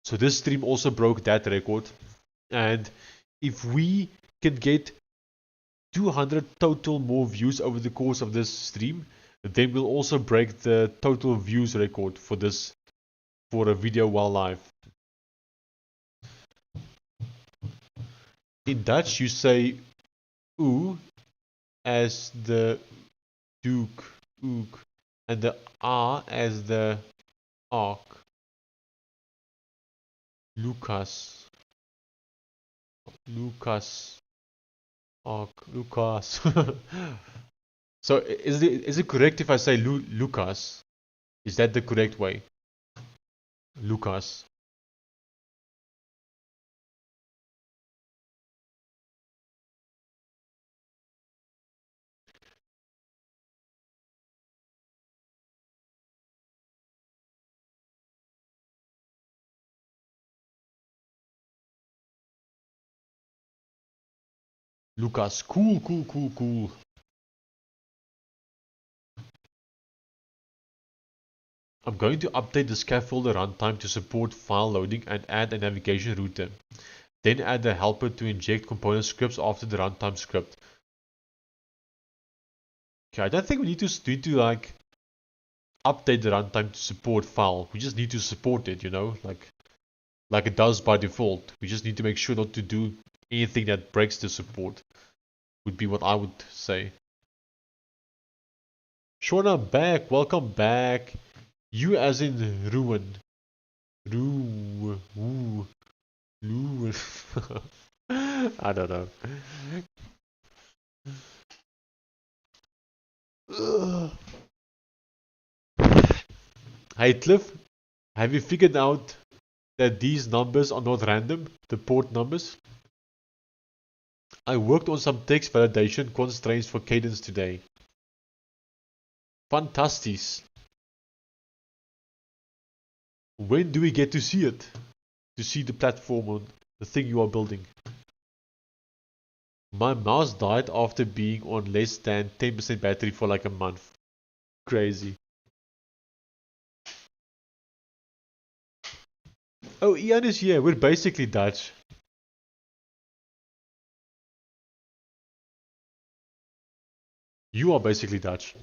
So this stream also broke that record. And if we can get 200 total more views over the course of this stream, then we'll also break the total views record for a video while live. In Dutch, you say "u" as the "doek," "ook," and the "a" as the "ark." Lucas, ark, Lucas. So is it correct if I say Lucas? Is that the correct way? Lucas. Lucas, cool. I'm going to update the scaffolder runtime to support file loading and add a navigation router. Then add a helper to inject component scripts after the runtime script. Okay, I don't think we need to like update the runtime to support file. We just need to support it, you know, like it does by default. We just need to make sure not to do anything that breaks the support. Would be what I would say. Shona back, welcome back. You as in ruin. Ruin. I don't know. Hey Cliff, have you figured out that these numbers are not random, the port numbers? I worked on some text validation constraints for Cadence today. Fantastic. When do we get to see it? To see the platform on the thing you are building? My mouse died after being on less than 10% battery for like a month. Crazy. Oh, Ian is here. We're basically Dutch. You are basically Dutch.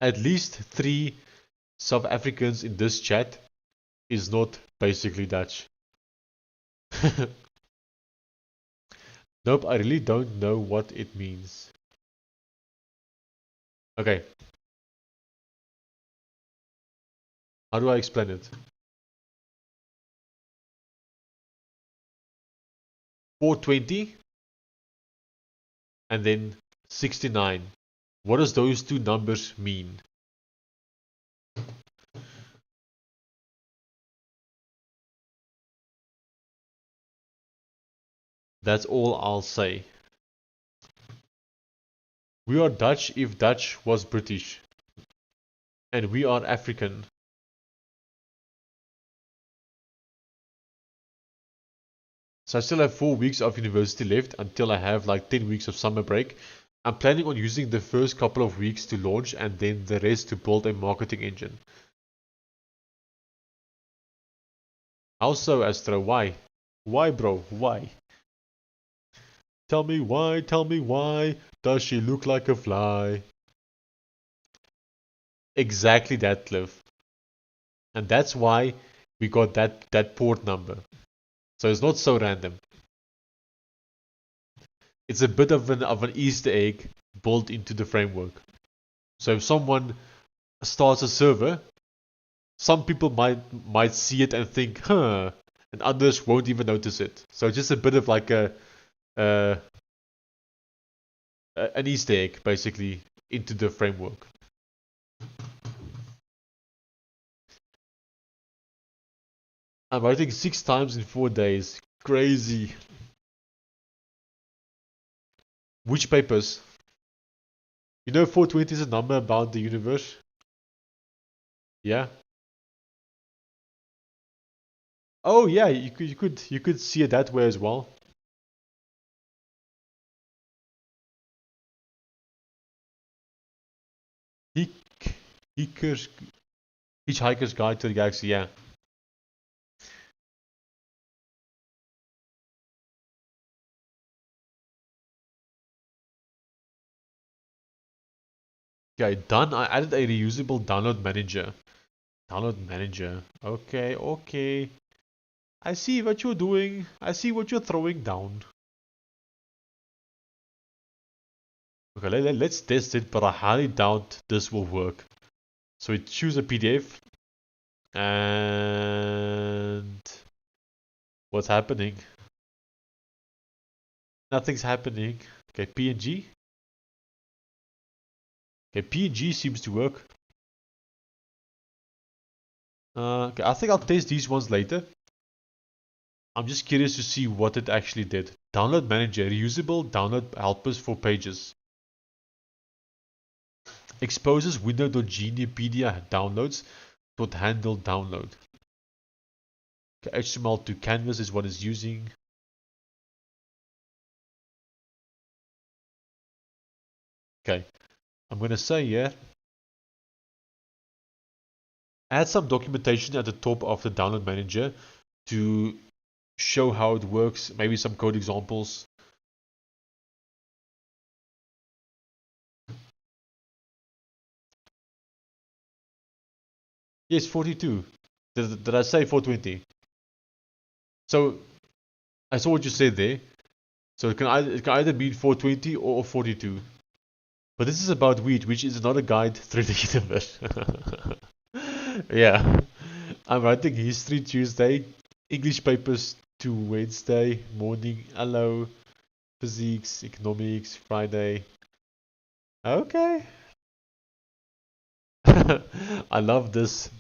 At least 3 South Africans in this chat is not basically Dutch. Nope, I really don't know what it means. Okay. How do I explain it? 420 and then 69. What does those two numbers mean? That's all I'll say. We are Dutch if Dutch was British. And we are African. So I still have 4 weeks of university left until I have like 10 weeks of summer break. I'm planning on using the first couple of weeks to launch and then the rest to build a marketing engine. How so, Astro? Why? Why, bro? Why? Tell me why does she look like a fly? Exactly that, Cliff. And that's why we got that port number. So it's not so random. It's a bit of an Easter egg built into the framework. So if someone starts a server, some people might see it and think, huh, and others won't even notice it. So just a bit of like an Easter egg, basically, into the framework. I'm writing 6 times in 4 days. Crazy. Which papers? You know 420 is a number about the universe? Yeah. Oh yeah, you could see it that way as well. Hitchhiker's Guide to the Galaxy, yeah. Okay, done. I added a reusable download manager. Okay. I see what you're doing. I see what you're throwing down. Okay, let's test it, but I highly doubt this will work. So we choose a PDF. And what's happening? Nothing's happening. Okay, PNG. Okay, PNG seems to work. Okay, I think I'll test these ones later. I'm just curious to see what it actually did. Download manager, reusable download helpers for pages. Exposes window.genipedia downloads dot handle download. Okay, HTML to canvas is what it's using. Okay, I'm gonna say here, add some documentation at the top of the download manager to show how it works, maybe some code examples. Yes, 42. Did I say 420? So I saw what you said there. So it can either be 420 or 42. But this is about wheat, which is not a guide through the universe. Yeah. I'm writing history Tuesday, English papers to Wednesday morning. Hello. Physics, economics, Friday. Okay. I love this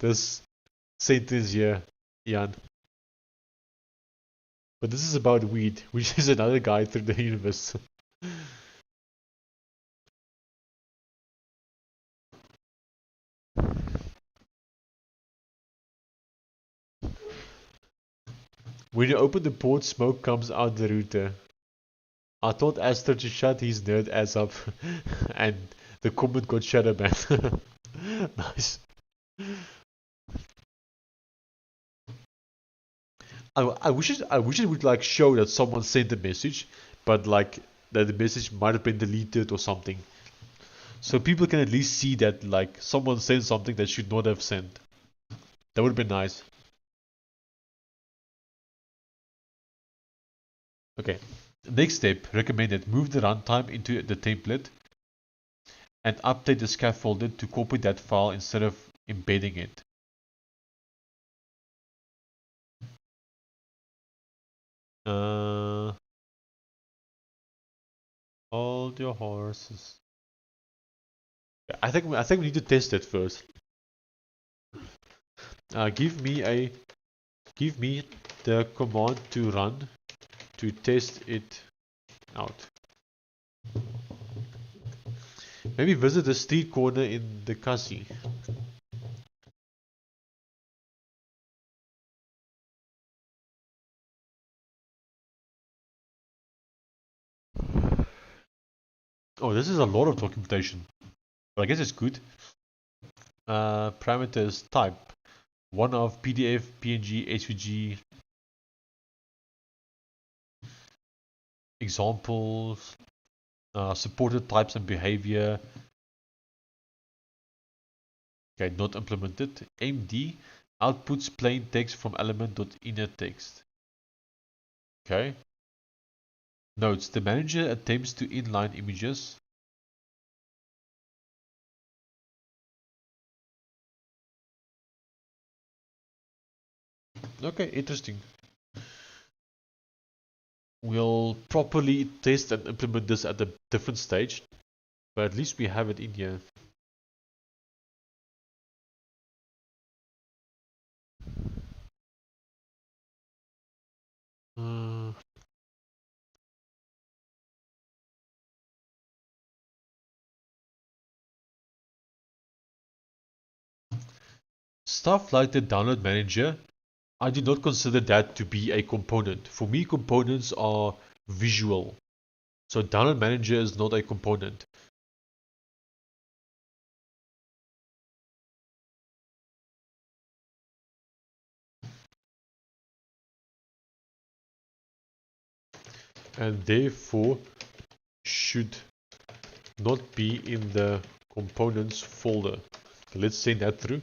sentence here, Ian. But this is about weed, which is another guide through the universe. When you open the port, smoke comes out the router. I told Astor to shut his nerd ass up, and the comment got shadow banned. Nice. I wish it would like show that someone sent a message, but like that the message might have been deleted or something, so people can at least see that like someone sent something that should not have sent. That would be nice. Okay. Next step, recommended. Move the runtime into the template and update the scaffolded to copy that file instead of embedding it. Hold your horses. I think we need to test it first. Give me the command to run to test it out. Maybe visit the street corner in the Kasi. Oh, this is a lot of documentation. But I guess it's good. Parameters type. One of PDF, PNG, HVG. Examples. Supported types and behavior. Okay, not implemented. MD. Outputs plain text from element.innerText. Okay. Notes, the manager attempts to inline images. Okay, interesting. We'll properly test and implement this at a different stage, but at least we have it in here. Stuff like the download manager, I do not consider that to be a component. For me, components are visual. So download manager is not a component. And therefore should not be in the components folder. Okay, let's send that through.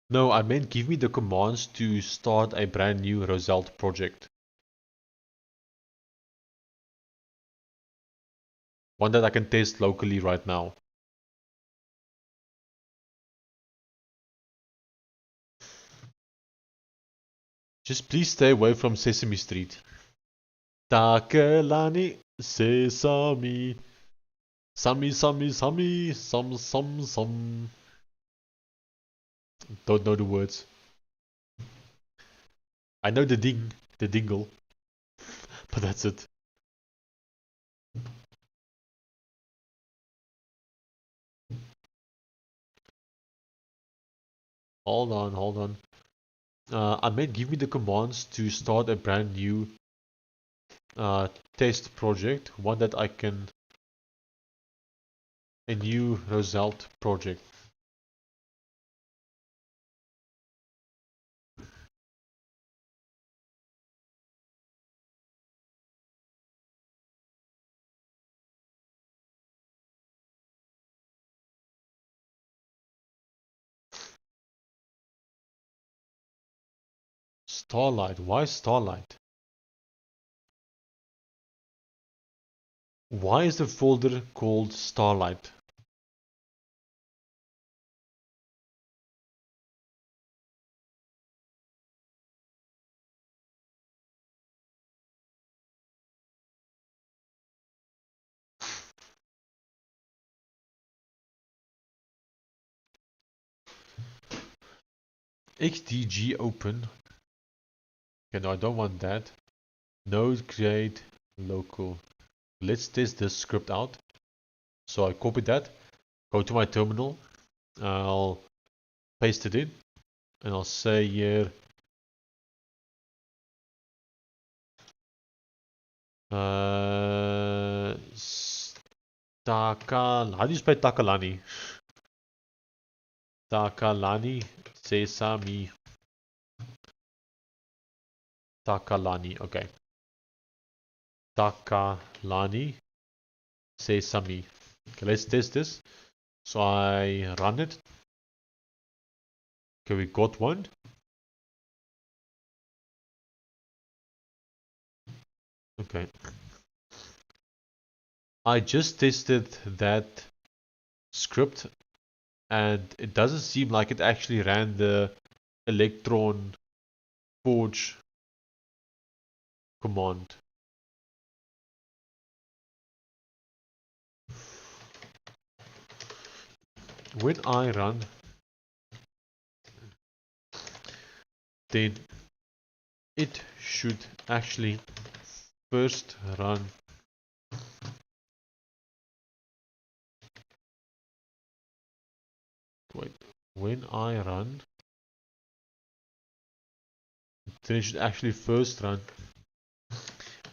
No, I meant give me the commands to start a brand new Roselt project. One that I can test locally right now. Just please stay away from Sesame Street. Takelani Sesame. Sammy, Sammy, Sammy, some. Don't know the words. I know the dingle, but that's it. Hold on. I meant give me the commands to start a brand new test project, one that I can, a new Roselt project. Starlight, why Starlight? Why is the folder called Starlight? XDG open. Okay, no, I don't want that. Node create local. Let's test this script out. So I copy that, go to my terminal, I'll paste it in, and I'll say here how do you spell Takalani? Takalani Sesame. Takalani, okay. Takalani Sesame. Okay, let's test this. So I run it. Okay, we got one. Okay. I just tested that script and it doesn't seem like it actually ran the Electron Forge command. When I run, then it should actually first run when I run, then it should actually first run,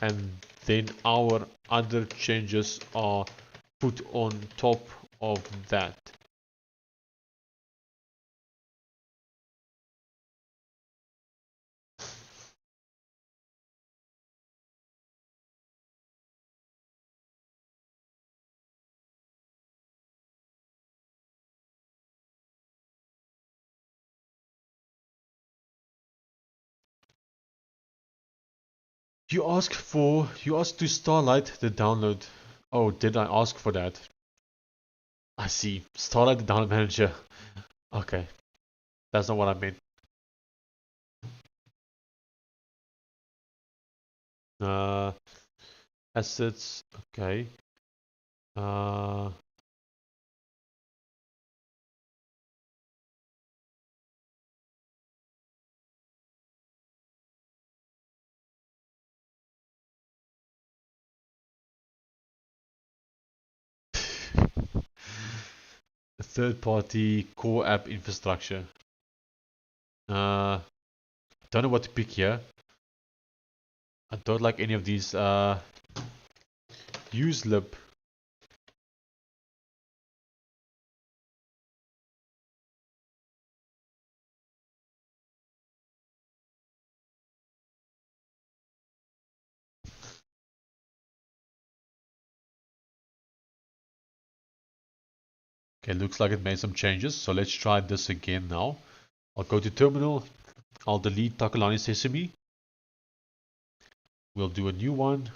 and then our other changes are put on top of that. You asked to starlight the download. Oh, did I ask for that? I see. Starlight the download manager. Okay. That's not what I meant. Assets. Okay. Third-party core app infrastructure. Don't know what to pick here. I don't like any of these. Use lib. Okay, looks like it made some changes. So let's try this again now. I'll go to terminal. I'll delete Takalani Sesame. We'll do a new one.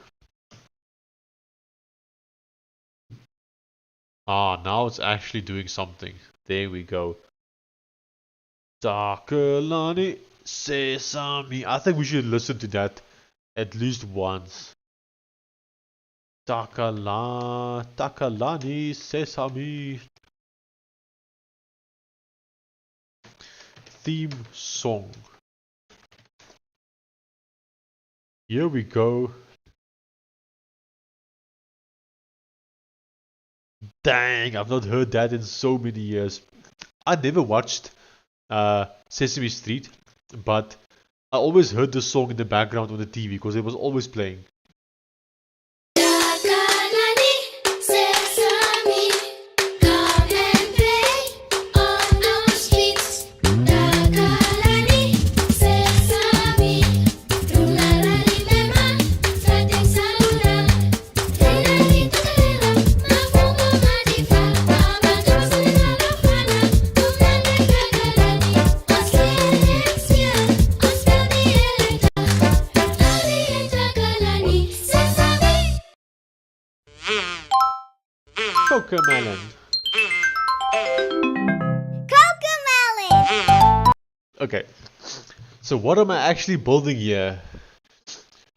Ah, now it's actually doing something. There we go. Takalani Sesame. I think we should listen to that at least once. Takalani Sesame. Theme song. Here we go. Dang, I've not heard that in so many years. I never watched Sesame Street, but I always heard the song in the background on the TV because it was always playing. Cocomelon. Okay, so what am I actually building here?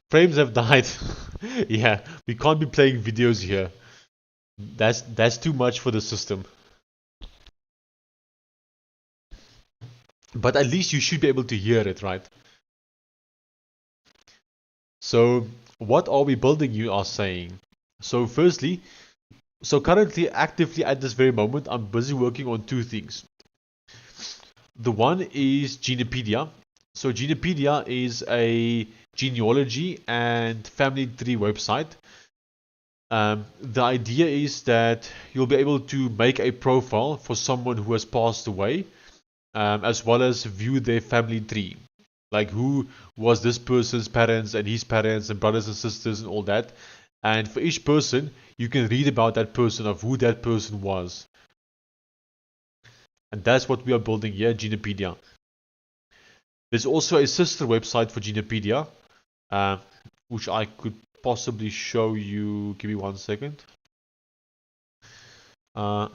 Frames have died. Yeah, we can't be playing videos here. That's too much for the system. But at least you should be able to hear it, right? So what are we building, you are saying? So firstly, currently, actively at this very moment, I'm busy working on two things. The one is Genipedia. So Genipedia is a genealogy and family tree website. The idea is that you'll be able to make a profile for someone who has passed away, as well as view their family tree. Like who was this person's parents and his parents and brothers and sisters and all that. And for each person, you can read about that person, of who that person was. And that's what we are building here, Genipedia. There's also a sister website for Genipedia, which I could possibly show you. Give me 1 second. I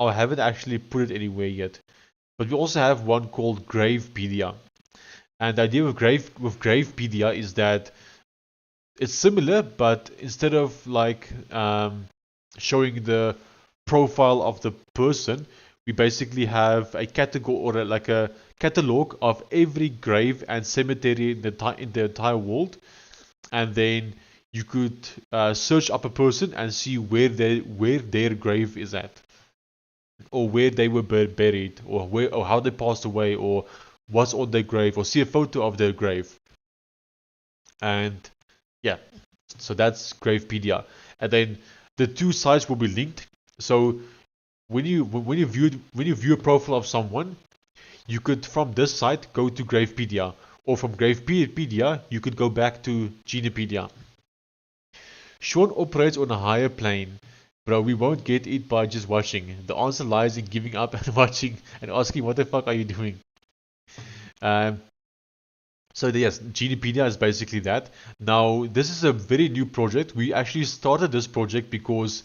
haven't actually put it anywhere yet. But we also have one called Gravepedia. And the idea with Gravepedia is that it's similar, but instead of like showing the profile of the person, we basically have a category or like a catalog of every grave and cemetery in the entire world, and then you could search up a person and see where their grave is at, or where they were buried, or how they passed away, or what's on their grave, or see a photo of their grave. And yeah, so that's Gravepedia. And then the two sites will be linked. So when you view a profile of someone, you could from this site go to Gravepedia, or from Gravepedia you could go back to Genipedia. Sean operates on a higher plane. Bro, we won't get it by just watching. The answer lies in giving up and watching and asking what the fuck are you doing. So yes, Genipedia is basically that. Now, this is a very new project. We actually started this project because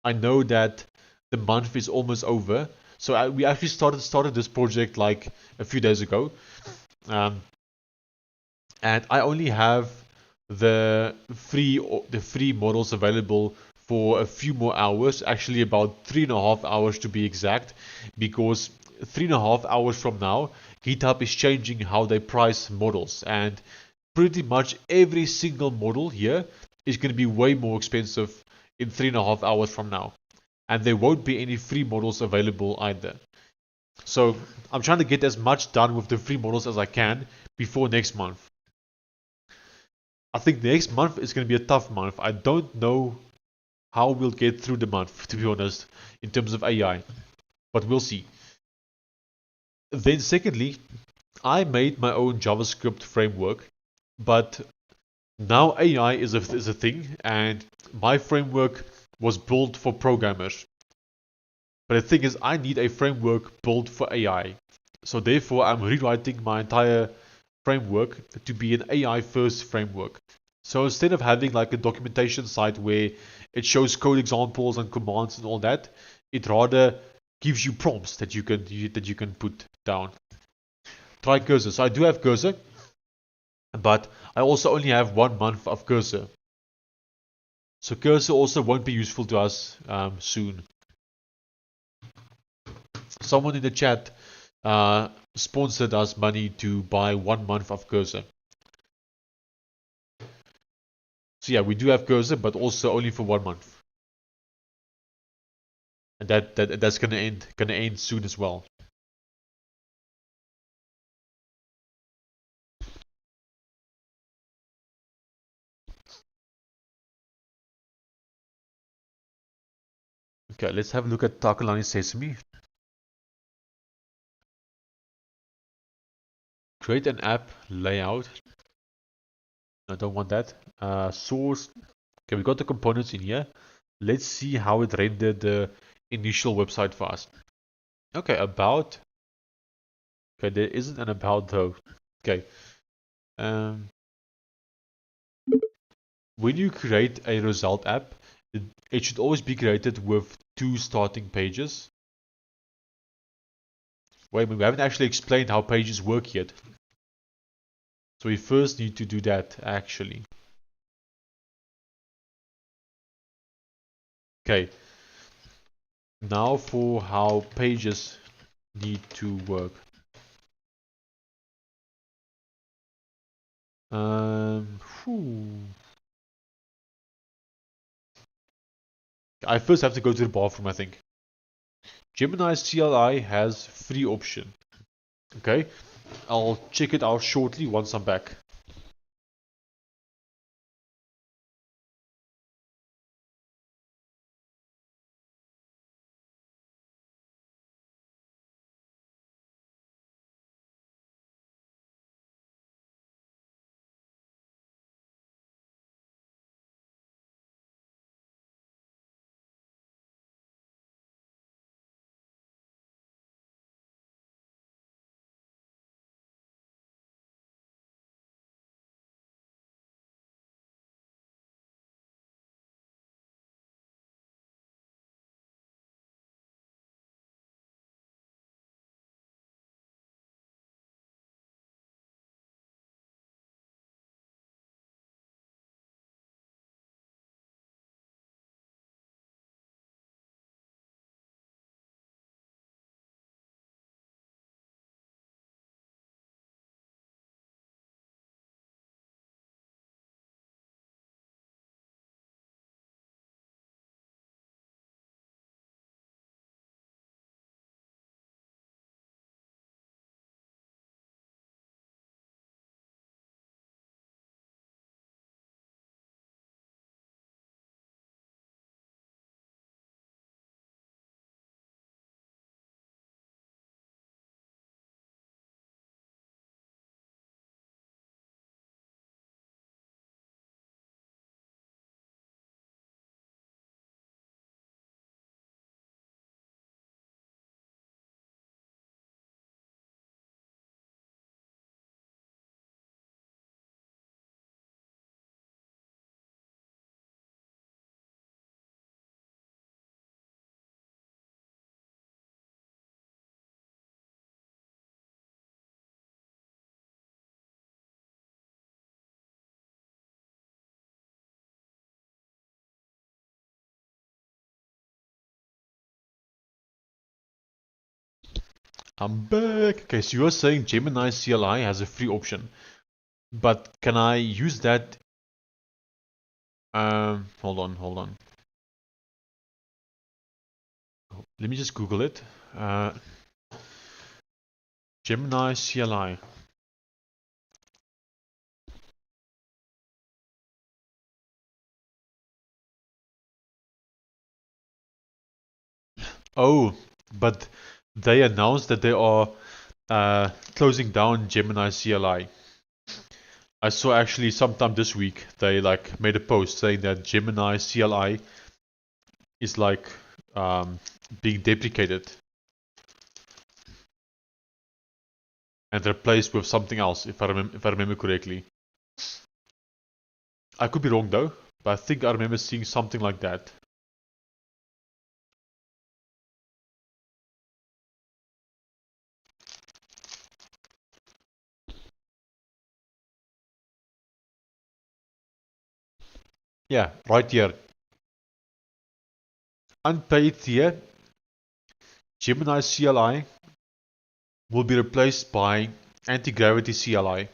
I know that the month is almost over. So we actually started this project like a few days ago. And I only have the free models available for a few more hours, actually about 3.5 hours to be exact, because 3.5 hours from now GitHub is changing how they price models, and pretty much every single model here is going to be way more expensive in 3.5 hours from now, and there won't be any free models available either. So I'm trying to get as much done with the free models as I can before next month. I think the next month is going to be a tough month. I don't know how we'll get through the month, to be honest, in terms of AI, but we'll see. Then secondly, I made my own JavaScript framework, but now AI is a thing, and my framework was built for programmers. But the thing is, I need a framework built for AI. So therefore, I'm rewriting my entire framework to be an AI first framework. So instead of having like a documentation site where it shows code examples and commands and all that, it rather gives you prompts that you can put down. Try Cursor. So I do have Cursor, but I also only have 1 month of Cursor. So Cursor also won't be useful to us soon. Someone in the chat sponsored us money to buy 1 month of Cursor. So yeah, we do have Cursor, but also only for 1 month. And that's gonna end soon as well. Okay, let's have a look at Takalani Sesame. Create an app layout. I don't want that. Source. Okay, we got the components in here. Let's see how it rendered the initial website for us. Okay, about. Okay, there isn't an about though. Okay. When you create a Roselt app, it should always be created with 2 starting pages. Wait a minute, we haven't actually explained how pages work yet. So we first need to do that actually. Okay. Now for how pages need to work. I first have to go to the bathroom, I think. Gemini's CLI has 3 options. Okay, I'll check it out shortly once I'm back. I'm back. Okay, so you're saying Gemini CLI has a free option, but can I use that? Hold on. Let me just Google it. Gemini CLI. Oh, but they announced that they are closing down Gemini CLI. I saw actually sometime this week they like made a post saying that Gemini CLI is like being deprecated and replaced with something else, if I remember correctly. I could be wrong though, but I think I remember seeing something like that. Yeah, right here. Unpaid tier, Gemini CLI will be replaced by anti-gravity CLI.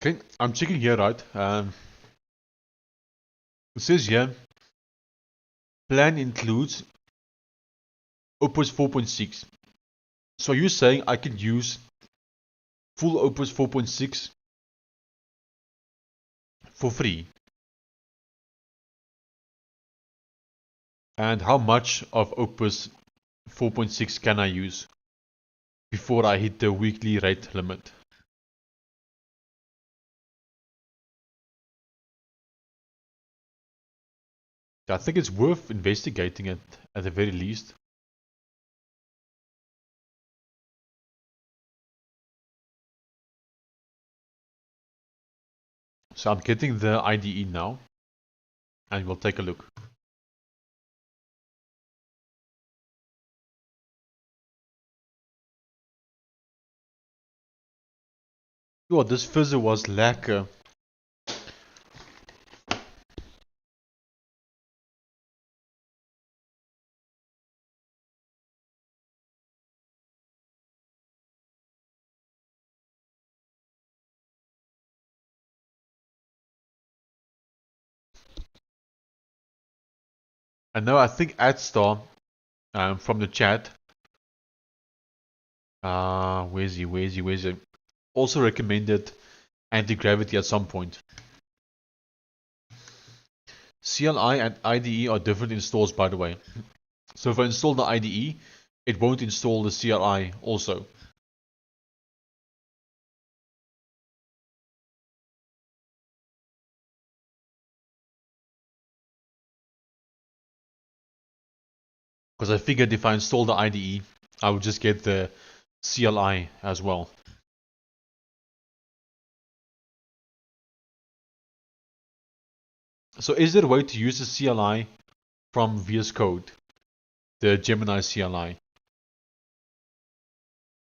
Okay, I'm checking here, right? It says here, plan includes Opus 4.6. So you're saying I could use full Opus 4.6 for free? And how much of Opus 4.6 can I use before I hit the weekly rate limit? I think it's worth investigating it at the very least. So I'm getting the IDE now, and we'll take a look. Oh, this fizzer was lekker. And now I think AdStar from the chat, where's he? Also recommended anti-gravity at some point. CLI and IDE are different installs, by the way. So if I install the IDE, it won't install the CLI also. Because I figured if I install the IDE, I would just get the CLI as well. So is there a way to use the CLI from VS Code, the Gemini CLI?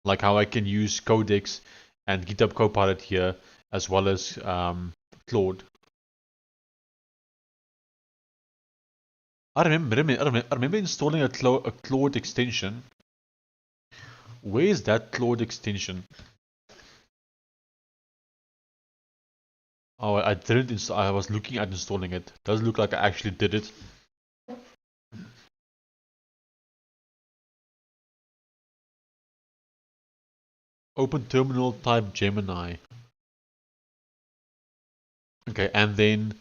Like how I can use Codex and GitHub Copilot here, as well as Claude. I remember installing a Claude extension. Where is that Claude extension? Oh, I didn't install. I was looking at installing it. Does look like I actually did it. Open terminal, type Gemini. Okay, and then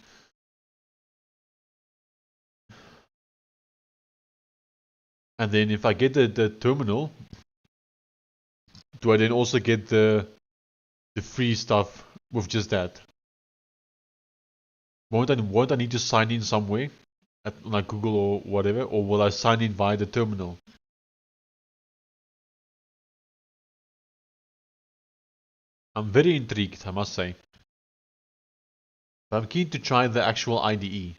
if I get the terminal, do I then also get the free stuff with just that? Won't I need to sign in somewhere at like Google or whatever, or will I sign in via the terminal? I'm very intrigued, I must say. But I'm keen to try the actual IDE.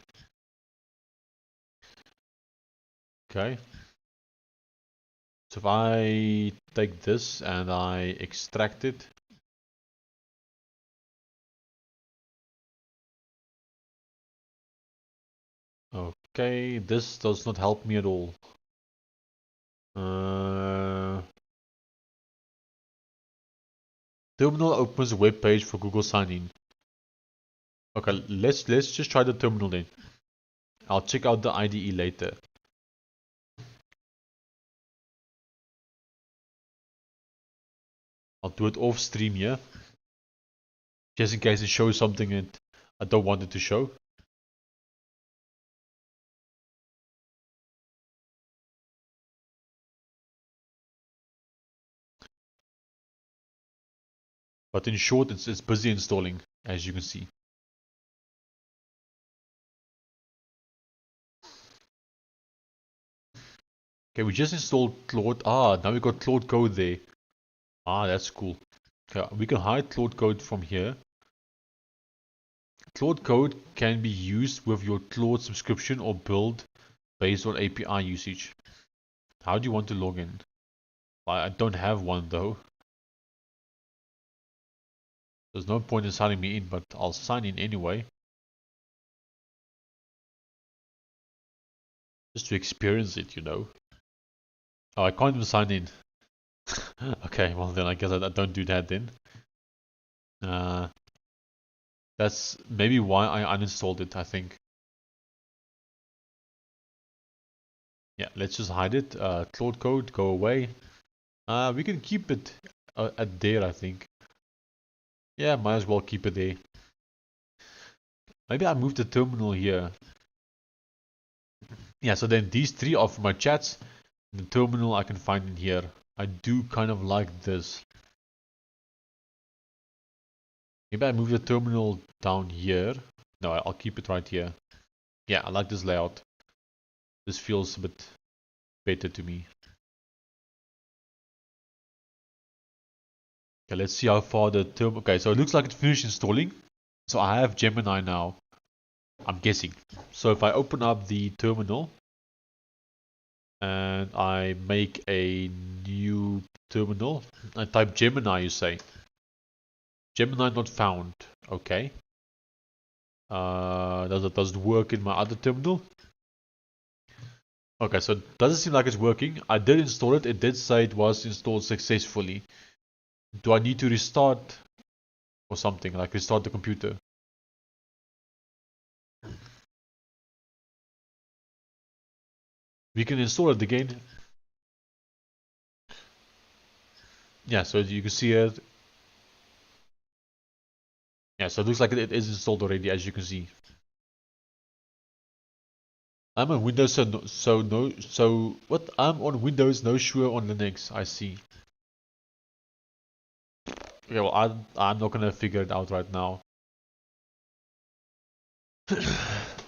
Okay. So if I take this and I extract it. Okay, this does not help me at all. Terminal opens a web page for Google sign-in. Okay, let's just try the terminal then. I'll check out the IDE later. I'll do it off stream here, just in case it shows something that I don't want it to show. But in short, it's busy installing, as you can see. Okay, we just installed Claude. Ah, now we got Claude code there. Ah, that's cool. Okay, we can hide Claude code from here. Claude code can be used with your Claude subscription or build based on API usage. How do you want to log in? I don't have one though. There's no point in signing me in, but I'll sign in anyway. Just to experience it, you know. Oh, I can't even sign in. Okay, well then I guess I don't do that then. That's maybe why I uninstalled it, I think. Yeah, let's just hide it. Claude code, go away. We can keep it at there, I think. Yeah, might as well keep it there. Maybe I move the terminal here. Yeah, so then these three are for my chats. The terminal I can find in here. I do kind of like this. Maybe I move the terminal down here. No, I'll keep it right here. Yeah, I like this layout. This feels a bit better to me. Okay, let's see how far the terminal... Okay, so it looks like it finished installing. So I have Gemini now. I'm guessing. So if I open up the terminal and I make a new terminal, I type Gemini, you say. Gemini not found. Okay. Does it work in my other terminal? Okay, so it doesn't seem like it's working. I did install it. It did say it was installed successfully. Do I need to restart or something, like restart the computer? We can install it again. Yeah, so you can see it. Yeah, so it looks like it is installed already, as you can see. I'm on Windows, I'm on Windows, no sure on Linux. I see. Okay, well, I'm not gonna figure it out right now.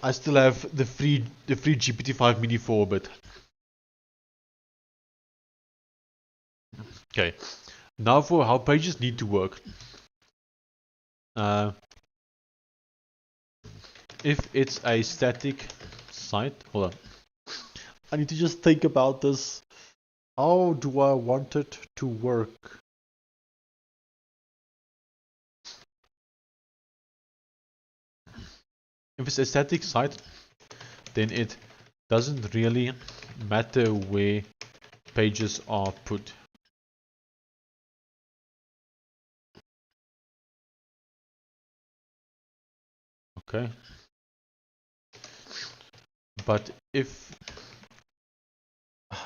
I still have the free GPT-5 Mini 4-bit. Okay, now for how pages need to work. If it's a static site, hold on. I need to just think about this. How do I want it to work? If it's a static site, then it doesn't really matter where pages are put. Okay. But if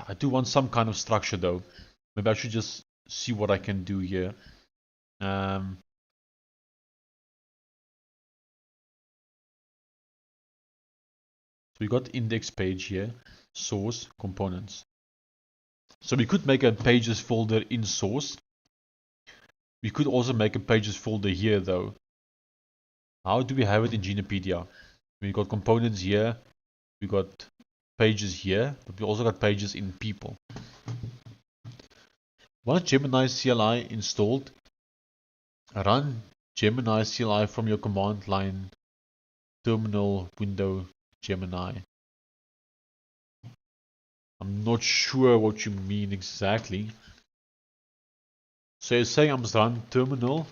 I do want some kind of structure though, maybe I should just see what I can do here. So we got index page here, source, components. So we could make a pages folder in source. We could also make a pages folder here though. How do we have it in Genipedia? We got components here, we got pages here, but we also got pages in people. Once Gemini CLI installed, run Gemini CLI from your command line terminal window Gemini. I'm not sure what you mean exactly. So you're saying I must run terminal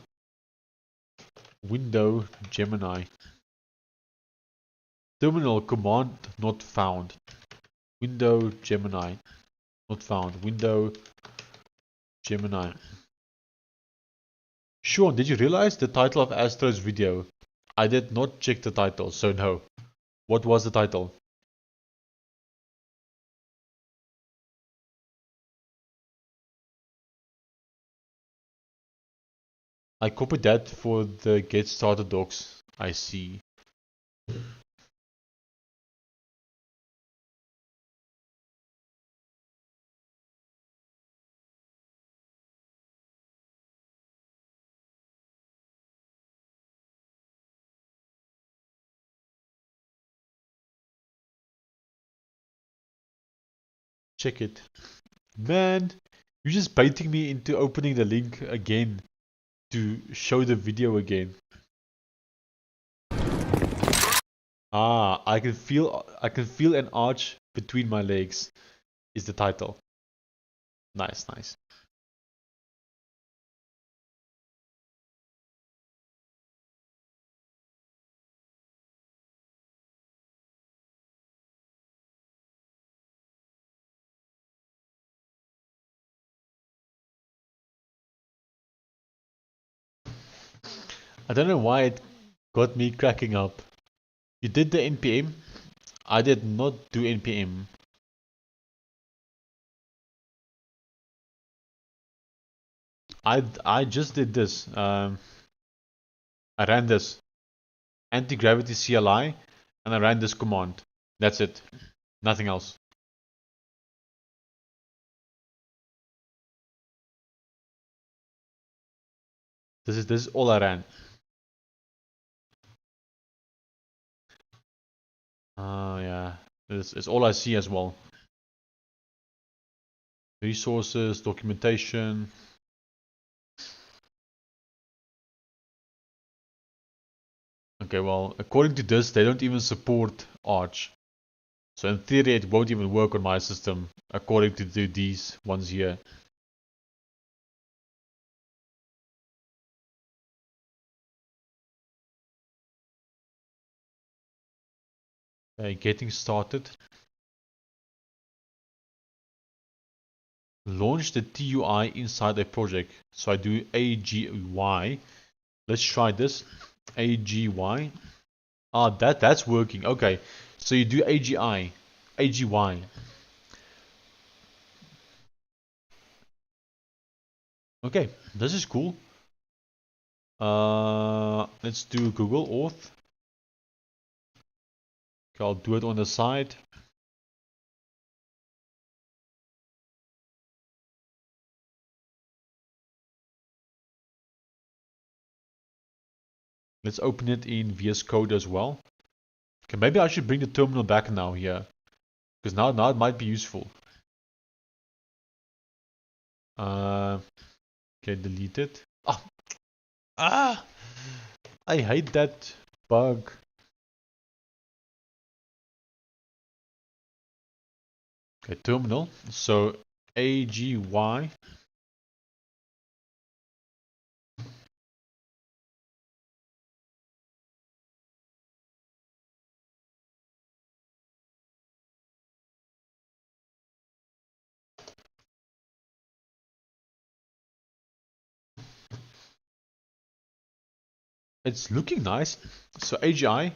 window Gemini. Terminal command not found. Window Gemini. Not found. Window Gemini. Sean, did you realize the title of Astro's video? I did not check the title, so no. What was the title? I copied that for the get started docs. I see. Check it. Man, you're just baiting me into opening the link again to show the video again. Ah, I can feel an arch between my legs is the title. Nice, nice. I don't know why it got me cracking up. You did the NPM? I did not do NPM. I just did this. I ran this anti-gravity CLI and I ran this command. That's it. Nothing else. This is all I ran. Yeah. This is all I see as well. Resources, documentation. Okay, well, according to this, they don't even support Arch. So in theory, it won't even work on my system, according to these ones here. Okay, getting started. Launch the TUI inside a project. So I do AGY. Let's try this. AGY. Ah, that's working. Okay, so you do AGI, AGY. Okay, this is cool. Let's do Google Auth. Okay, I'll do it on the side. Let's open it in VS Code as well. Okay, maybe I should bring the terminal back now here, because now it might be useful. Okay, delete it. Ah! I hate that bug. Okay, terminal. So AGY. It's looking nice. So AGI.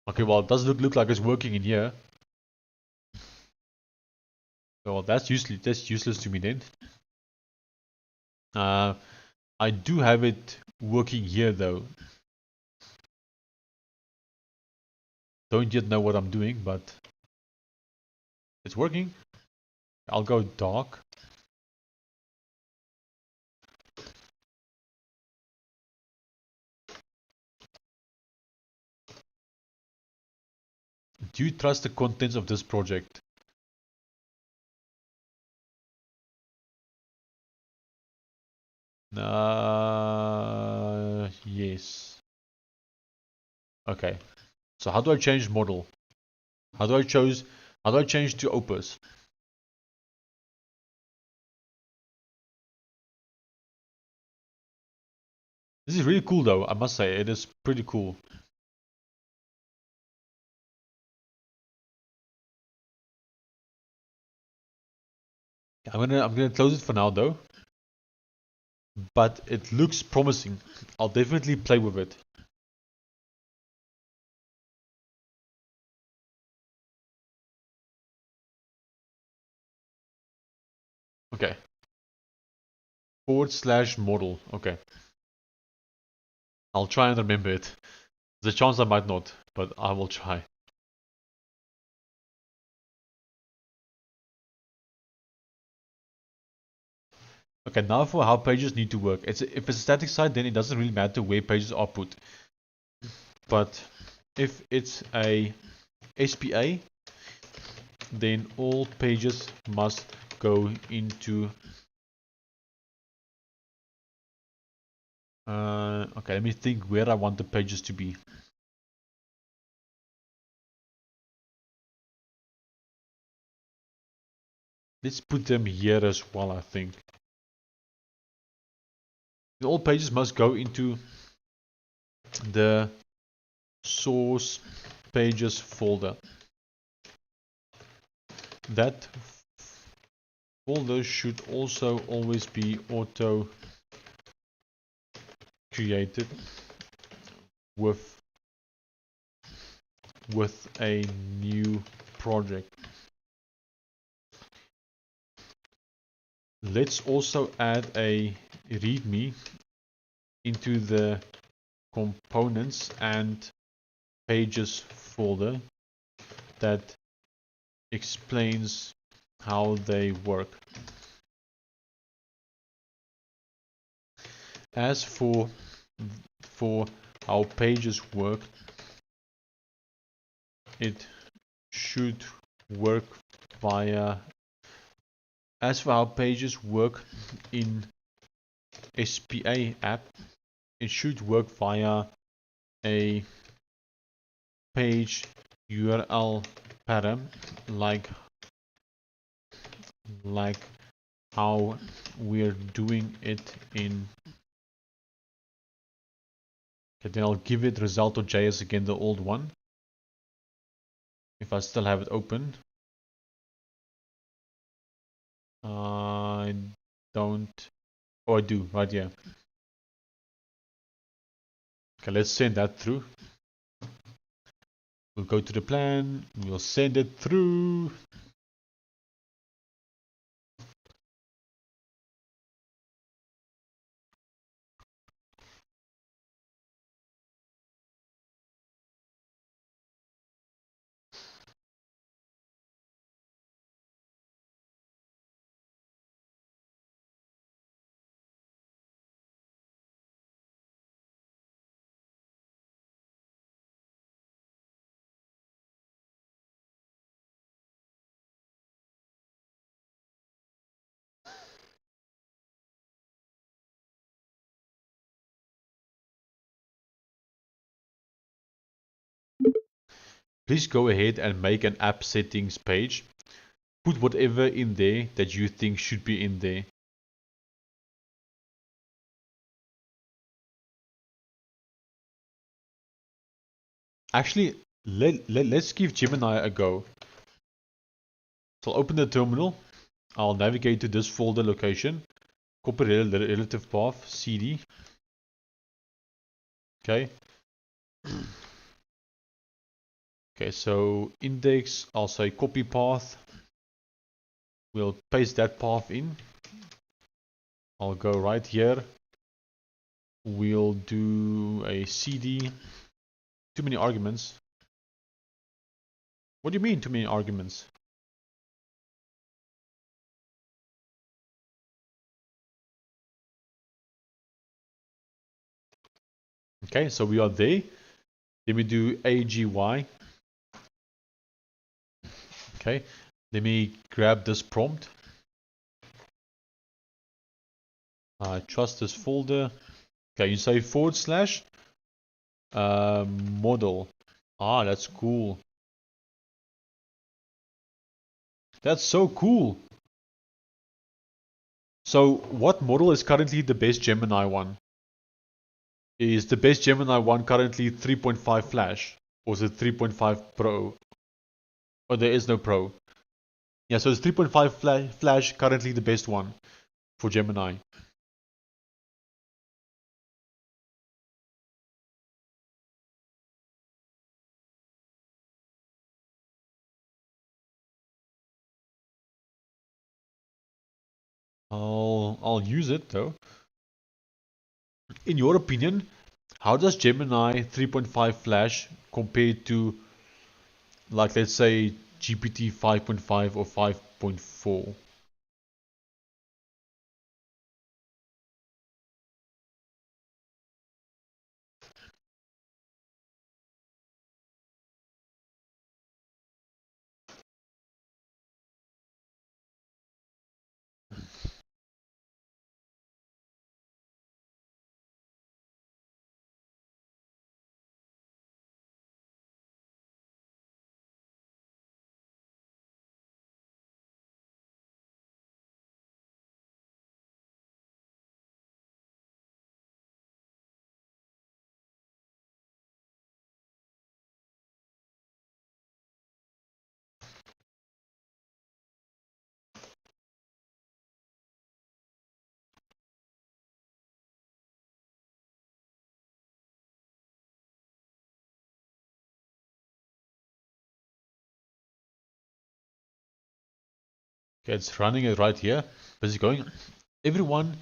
Okay, well, it does look like it's working in here. Well, that's useless to me then. I do have it working here though. Don't yet know what I'm doing, but it's working. I'll go dark. Do you trust the contents of this project? Yes. Okay. So how do I change model? How do I change to Opus? This is really cool though, I must say. It is pretty cool. I'm gonna close it for now though. But it looks promising. I'll definitely play with it. Okay. /model. Okay. I'll try and remember it. There's a chance I might not, but I will try. Okay, now for how pages need to work. If it's a static site, then it doesn't really matter where pages are put. But if it's a SPA, then all pages must go into... okay, let me think where I want the pages to be. Let's put them here as well, I think. All pages must go into the source pages folder. That folder should also always be auto created with a new project. Let's also add a readme into the components and pages folder that explains how they work. As for how pages work, it should work via... As for how pages work in SPA app, it should work via a page URL param, like how we're doing it in... Okay, then I'll give it Roselt.js again, the old one, if I still have it open. I don't... Oh, I do, right here. Okay, let's send that through. We'll go to the plan, we'll send it through. Please go ahead and make an app settings page. put whatever in there that you think should be in there. Actually, let's give Gemini a go. So I'll open the terminal. I'll navigate to this folder location. Copy relative path, cd. Okay. Okay, so index, I'll say copy path. We'll paste that path in. I'll go right here. We'll do a cd. Too many arguments. What do you mean too many arguments? Okay, so we are there. Then we do AGY. Okay, let me grab this prompt. Trust this folder. Okay, you say / model. Ah, that's cool. That's so cool. So what model is currently the best Gemini one? Is the best Gemini one currently 3.5 Flash? Or is it 3.5 Pro? Or there is no Pro? Yeah, so it's 3.5 Flash currently the best one for Gemini. I'll use it though. In your opinion, how does Gemini 3.5 Flash compare to, like, let's say GPT 5.5 or 5.4? Okay, it's running it right here. Busy going. Everyone's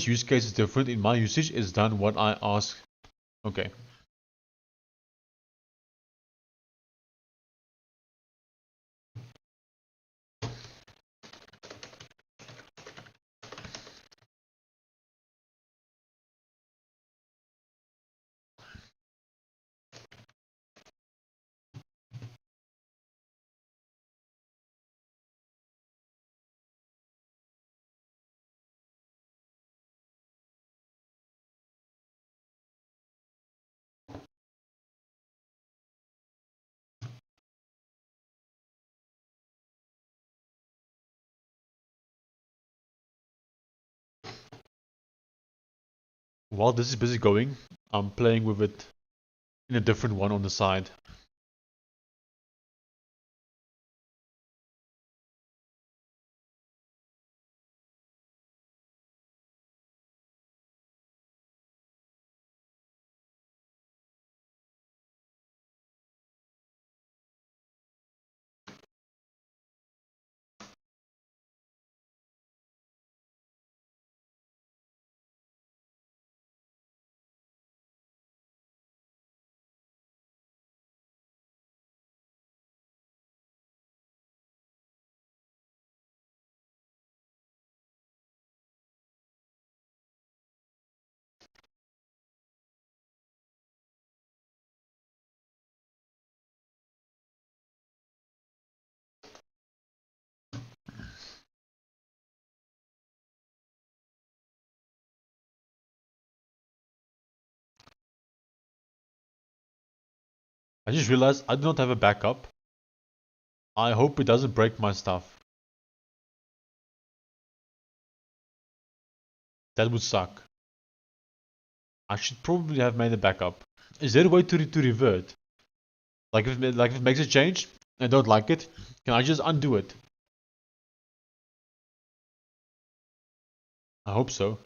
use case is different. In my usage, it's done what I ask. Okay. While this is busy going, I'm playing with it in a different one on the side. I just realized I do not have a backup. I hope it doesn't break my stuff. That would suck. I should probably have made a backup. Is there a way to revert? Like if it makes a change and I don't like it, can I just undo it? I hope so.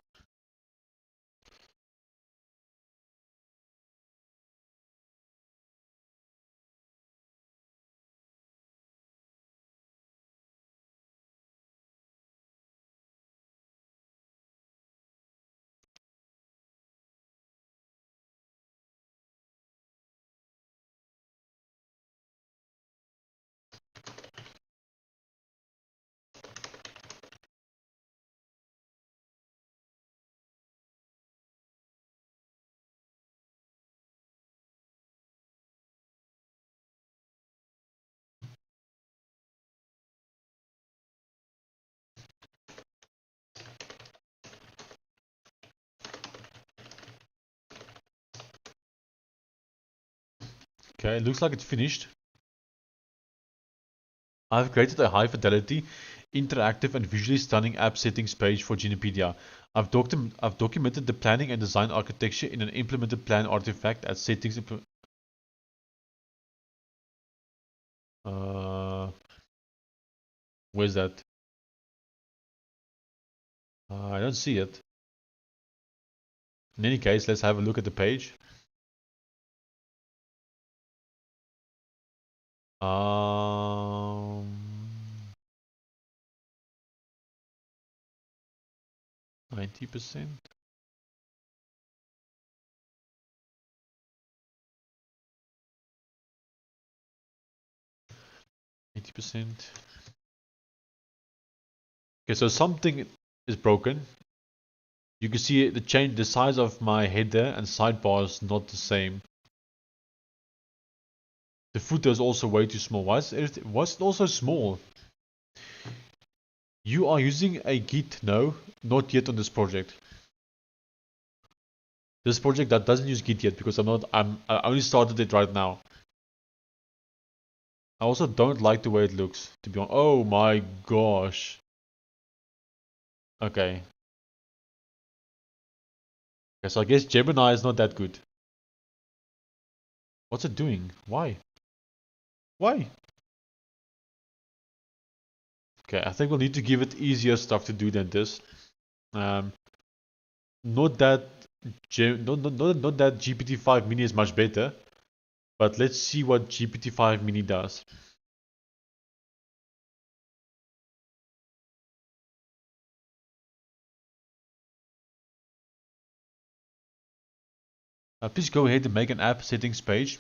Okay, it looks like it's finished. I've created a high fidelity, interactive and visually stunning app settings page for Genipedia. I've documented the planning and design architecture in an implemented plan artifact as settings. Where's that? I don't see it. In any case, let's have a look at the page. 90%. 80%. Okay, so something is broken. You can see the size of my header and sidebar is not the same. The footer is also way too small. Why is it also small? You are using a Git? No, not yet on this project. This project that doesn't use Git yet because I only started it right now. I also don't like the way it looks, to be honest. Oh my gosh. Okay. Okay, so I guess Gemini is not that good. What's it doing? Why? Why? Okay, I think we'll need to give it easier stuff to do than this. Not that GPT-5 mini is much better, but let's see what GPT-5 mini does. Please go ahead and make an app settings page.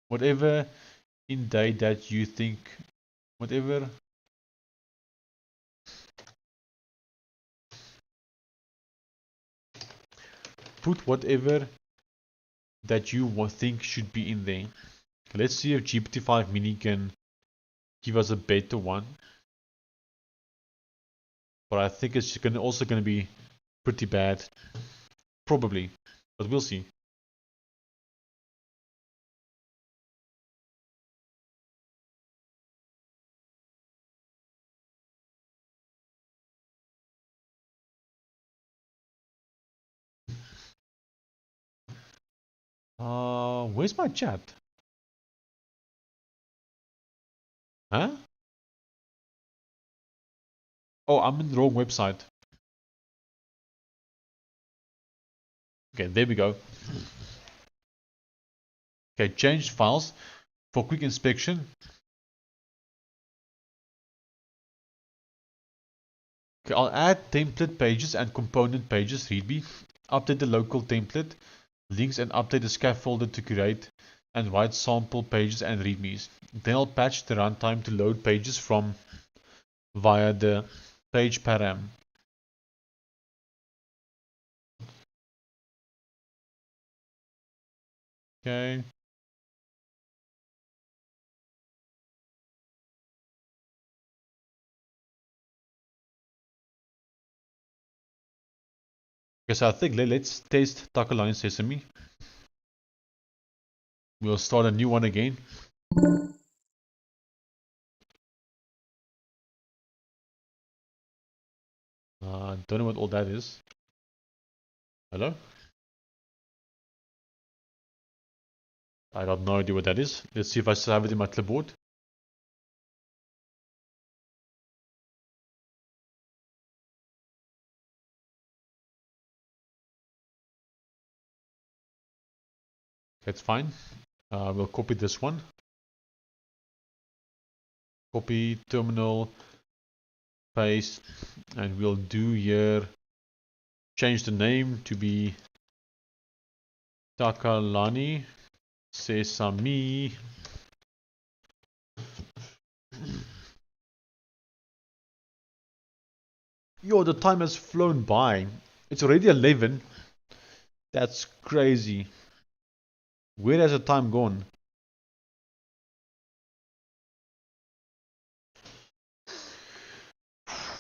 Whatever in date that you think, whatever. Put whatever that you think should be in there. Let's see if GPT-5 mini can give us a better one. But I think it's also going to be pretty bad. Probably. But we'll see. Where's my chat? Huh? Oh, I'm in the wrong website. Okay, there we go. Okay, change files for quick inspection. Okay, I'll add template pages and component pages, readme. Update the local template, links and update the scaffolder to create and write sample pages and readmes. Then I'll patch the runtime to load pages from via the page param. Okay. Okay, so I think let's test Tacoline Sesame. We'll start a new one again. Don't know what all that is. Hello? I got no idea what that is. Let's see if I still have it in my clipboard. That's fine. We'll copy this one. Copy terminal, paste, and we'll do here, change the name to be Takalani Sesame. Yo, the time has flown by. It's already 11. That's crazy. Where has the time gone?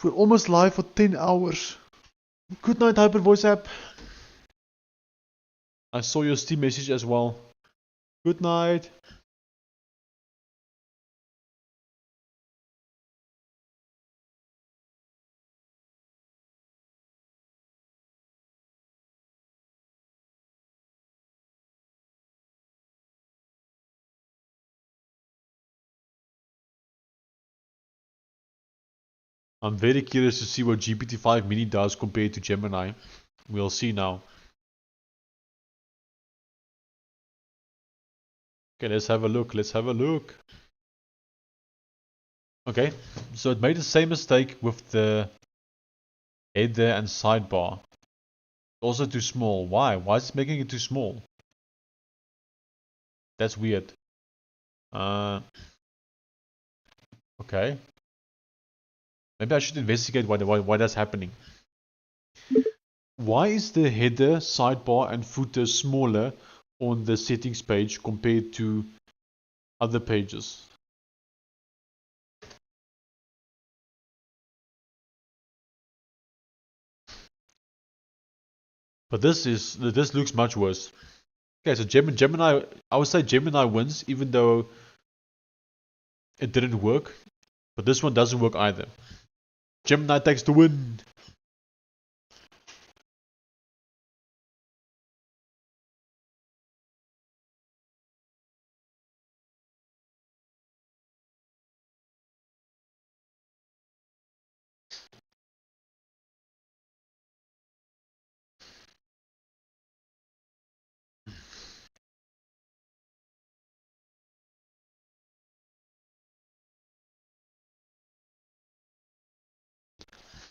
We're almost live for 10 hours. Good night, Hyper Voice app. I saw your Steam message as well. Good night. I'm very curious to see what GPT-5 Mini does compared to Gemini. We'll see now. Okay, let's have a look. Let's have a look. Okay, so it made the same mistake with the header and sidebar. Also too small. Why? Why is it making it too small? That's weird. Okay. Maybe I should investigate why that's happening. Why is the header, sidebar and footer smaller on the settings page compared to other pages? But this looks much worse. Okay, so Gemini, I would say Gemini wins, even though it didn't work. But this one doesn't work either. Gemini takes the win.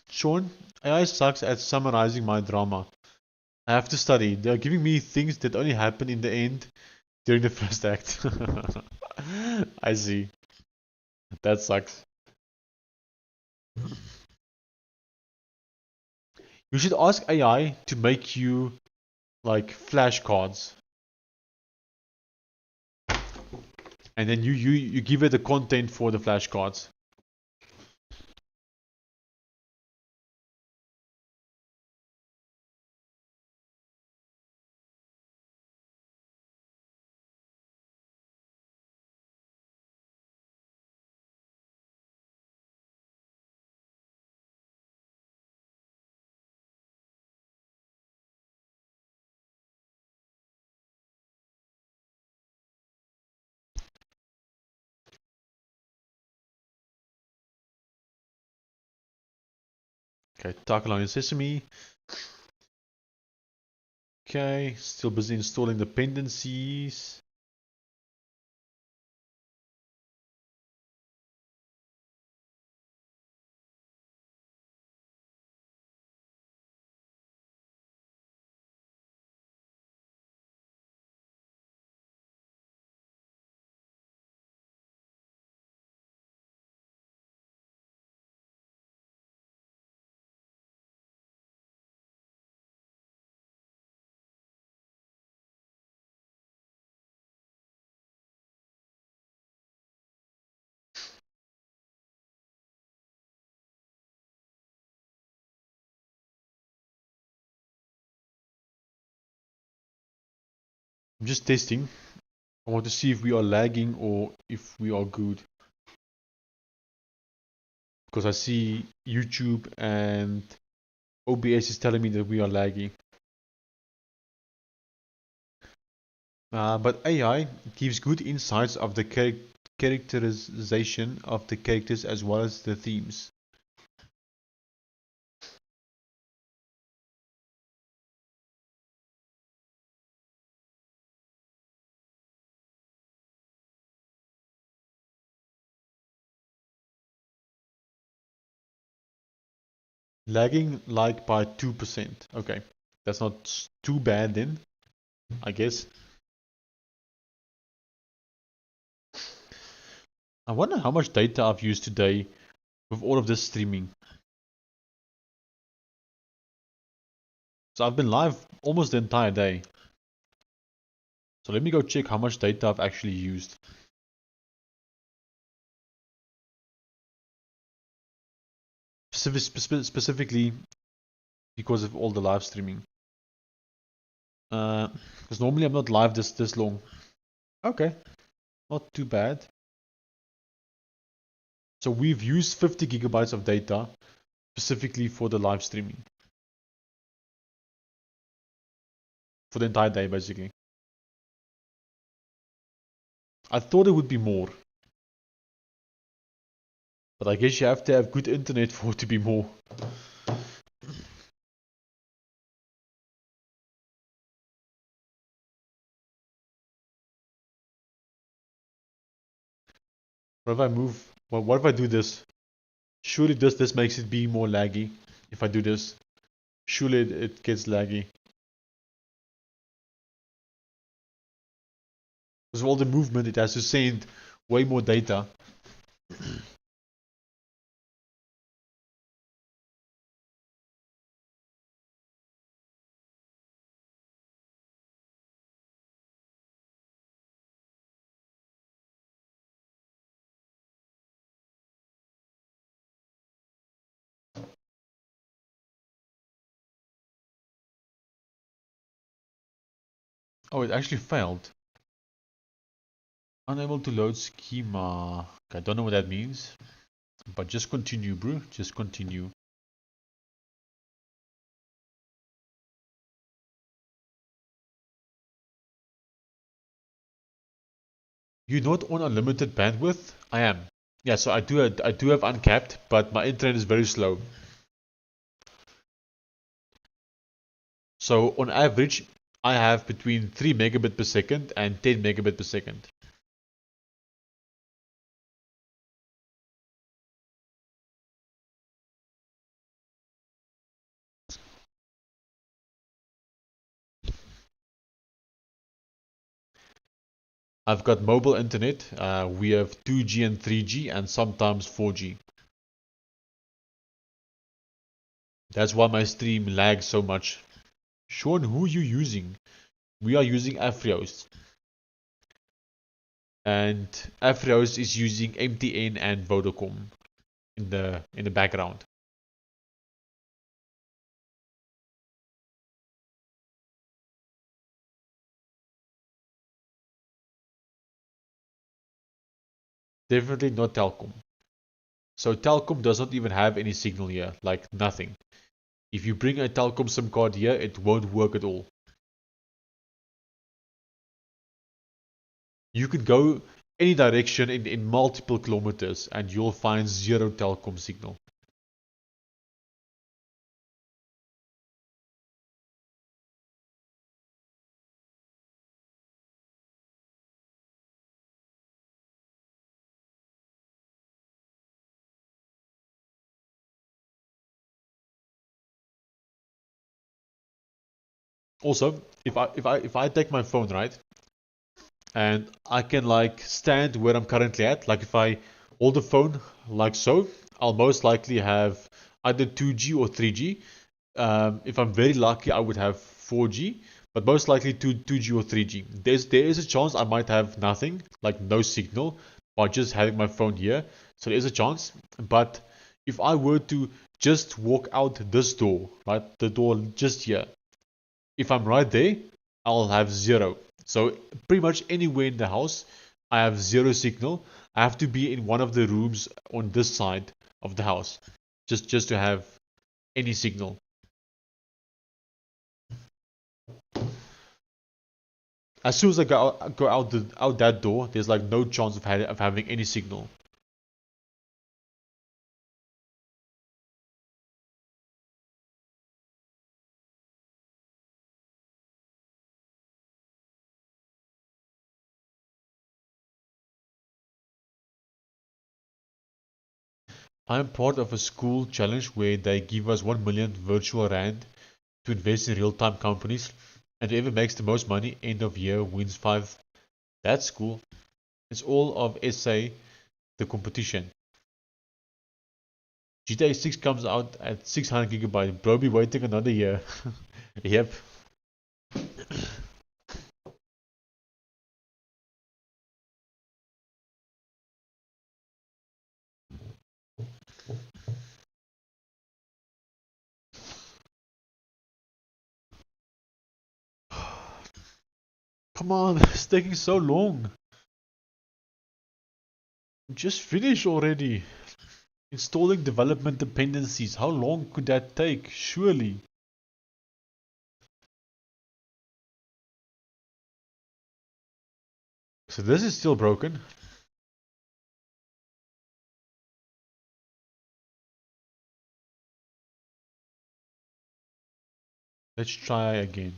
Sean, AI sucks at summarizing my drama. I have to study. They are giving me things that only happen in the end during the first act. I see. That sucks. You should ask AI to make you like flashcards. And then you give it the content for the flashcards. Okay, Takalani Sesame. Okay, still busy installing dependencies. I'm just testing. I want to see if we are lagging or if we are good. Because I see YouTube and OBS is telling me that we are laggy. But AI gives good insights of the characterization of the characters as well as the themes. Lagging like by 2%. Okay, that's not too bad then, I guess. I wonder how much data I've used today with all of this streaming. So I've been live almost the entire day. So let me go check how much data I've actually used. Specifically because of all the live streaming. Because normally I'm not live this long. Okay, not too bad. So we've used 50 gigabytes of data specifically for the live streaming. For the entire day, basically. I thought it would be more. But I guess you have to have good internet for it to be more. What if I move? What if I do this? Surely this makes it be more laggy. If I do this, surely it gets laggy. Because of all the movement, it has to send way more data. Oh, it actually failed. Unable to load schema. Okay, I don't know what that means. But just continue, bro. Just continue. You're not on unlimited bandwidth? I am. Yeah, so I do have uncapped, but my internet is very slow. So on average, I have between 3 megabit per second and 10 megabit per second. I've got mobile internet. We have 2G and 3G and sometimes 4G. That's why my stream lags so much. Sean, who are you using? We are using Afrios. And Afrios is using MTN and Vodacom in the background. Definitely not Telkom. So Telkom does not even have any signal here, like nothing. If you bring a Telkom SIM card here, it won't work at all. You could go any direction in multiple kilometers and you'll find zero Telkom signal. Also, if I take my phone, right, and I can like stand where I'm currently at, like if I hold the phone like so, I'll most likely have either 2G or 3G. If I'm very lucky, I would have 4G, but most likely 2G or 3G. There is a chance I might have nothing, like no signal, by just having my phone here. So there is a chance. But if I were to just walk out this door, right, the door just here, if I'm right there, I'll have zero. So pretty much anywhere in the house, I have zero signal. I have to be in one of the rooms on this side of the house, just to have any signal. As soon as I go out that door, there's like no chance of having any signal. I am part of a school challenge where they give us 1 million virtual rand to invest in real-time companies, and whoever makes the most money end of year wins 5. That's cool. It's all of SA, the competition. GTA 6 comes out at 600 gigabytes. Bro, be waiting another year. Yep. Come on, it's taking so long. Just finish already. Installing development dependencies. How long could that take? Surely. So this is still broken. Let's try again.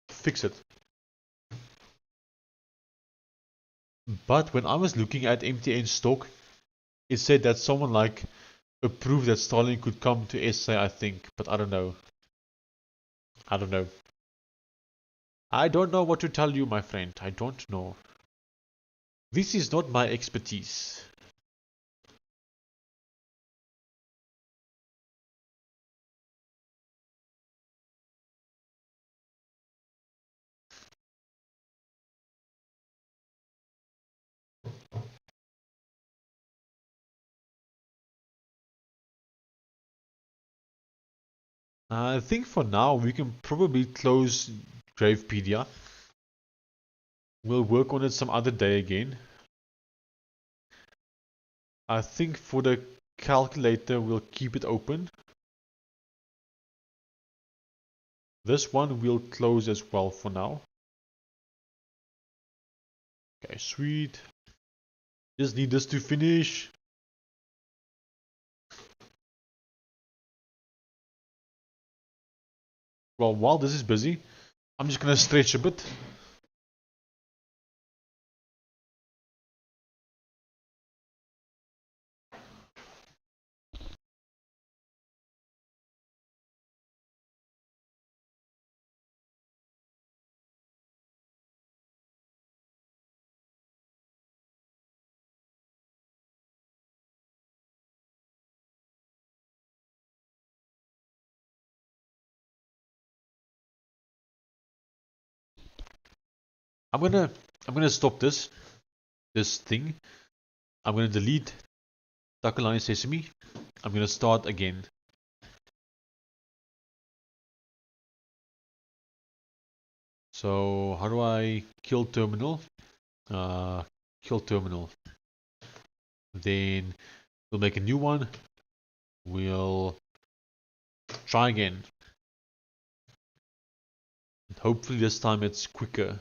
Fix it. But when I was looking at MTN stock, it said that someone like approved that Starlink could come to SA, I think, but I don't know. I don't know. I don't know what to tell you, my friend. I don't know. This is not my expertise. I think for now we can probably close Gravepedia. We'll work on it some other day again. I think for the calculator we'll keep it open. This one we'll close as well for now. Okay, sweet. Just need this to finish. Well, while this is busy, I'm just gonna stretch a bit. I'm gonna stop this thing. I'm gonna delete Takalani Sesame. I'm gonna start again. So how do I kill terminal? Kill terminal. Then we'll make a new one. We'll try again. Hopefully this time it's quicker.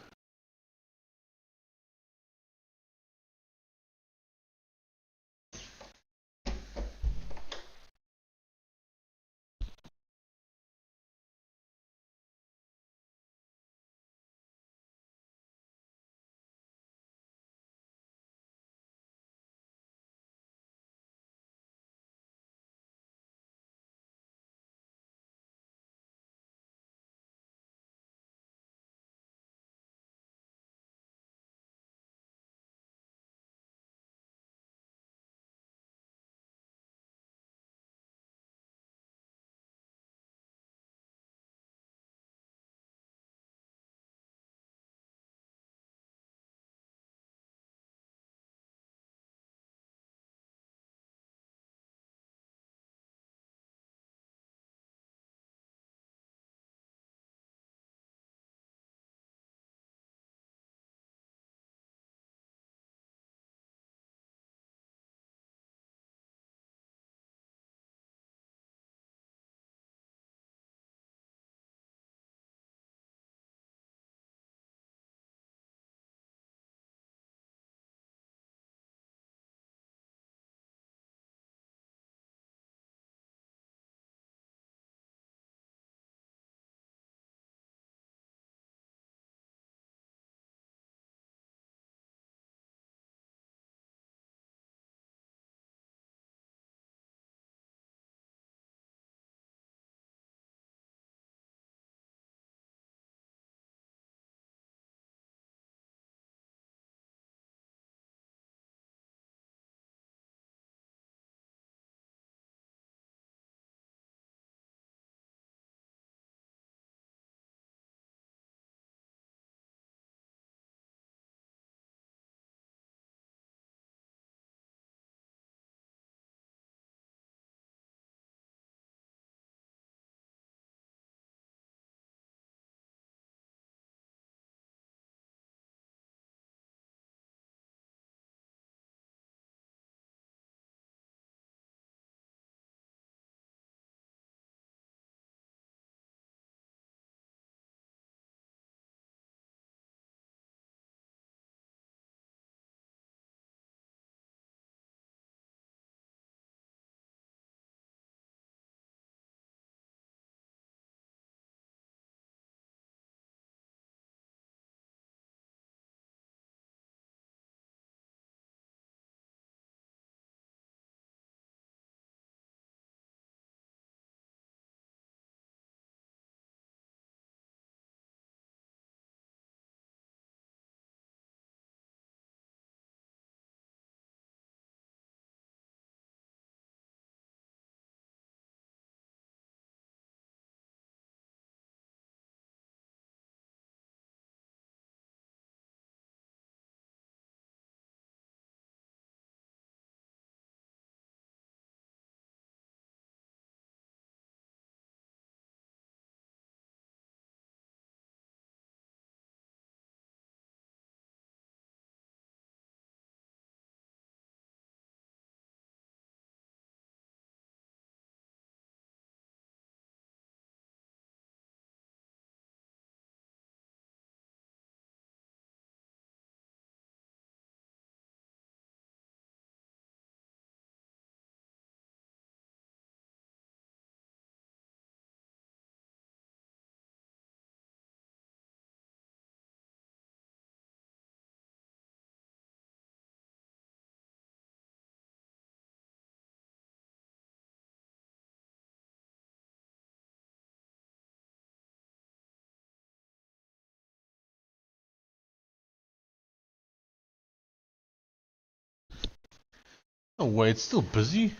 Oh wait, it's still busy?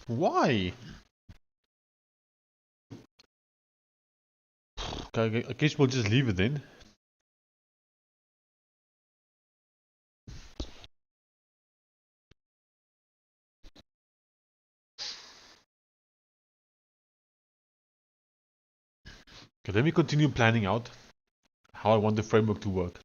Why? Okay, I guess we'll just leave it then. Okay, let me continue planning out how I want the framework to work.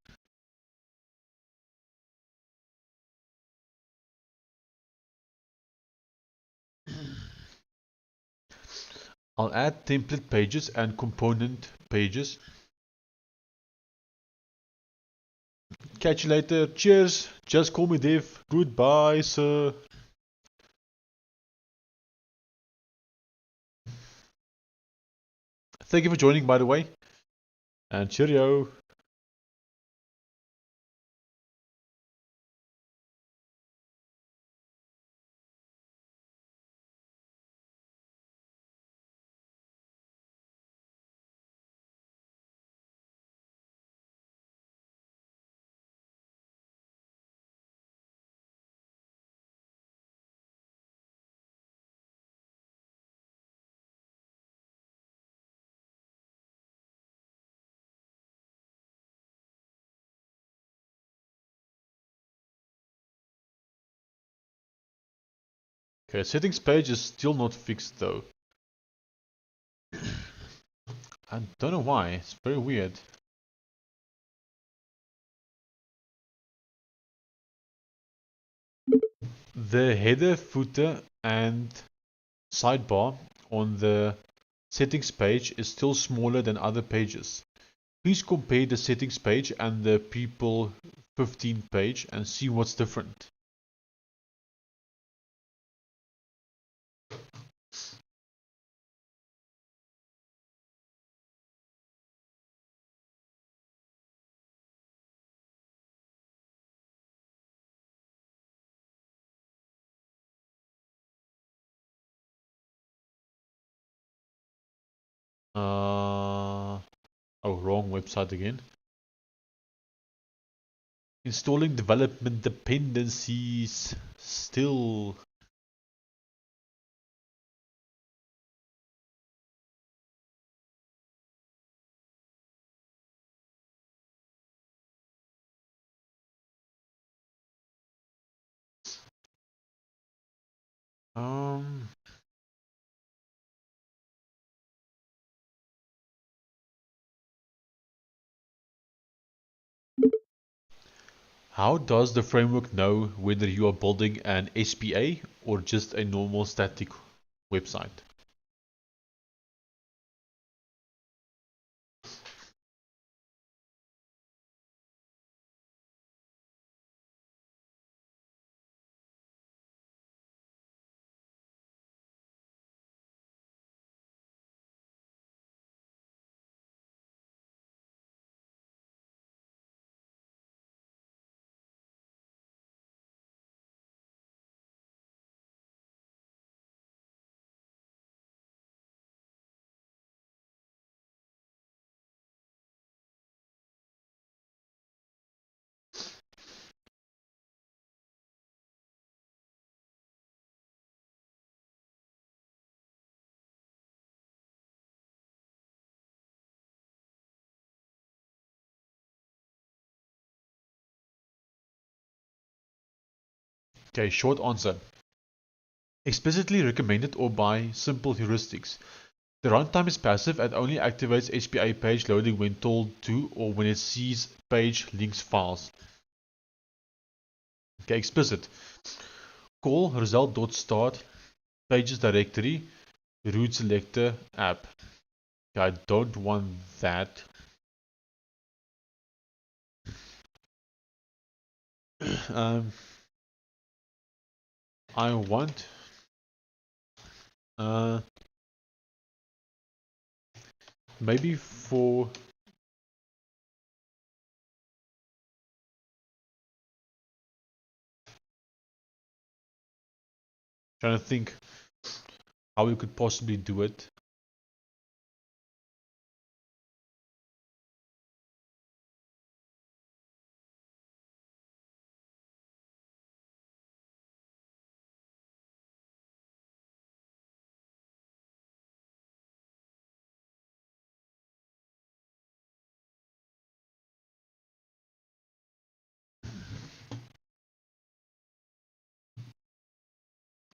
I'll add template pages and component pages. Catch you later. Cheers. Just call me Dave. Goodbye, sir. Thank you for joining, by the way. And cheerio. Okay, settings page is still not fixed though. I don't know why. It's very weird. The header, footer, and sidebar on the settings page is still smaller than other pages. Please compare the settings page and the people 15 page and see what's different. Oh, wrong website again. Installing development dependencies still. Um, how does the framework know whether you are building an SPA or just a normal static website? Okay, short answer. Explicitly recommended or by simple heuristics. The runtime is passive and only activates SPA page loading when told to or when it sees page links files. Okay, explicit. Call result.start pages directory root selector app. Okay, I don't want that. I want maybe for trying to think how we could possibly do it.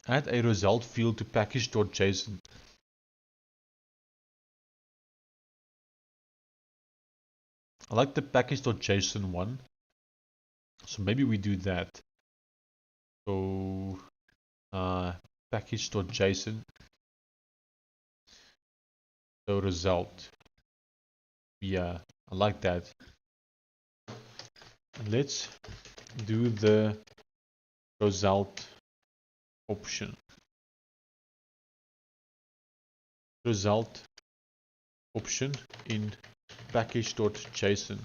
Add a result field to package.json. I like the package.json one, so maybe we do that. So package.json, so result. Yeah, I like that. Let's do the result option. Result option in package.json.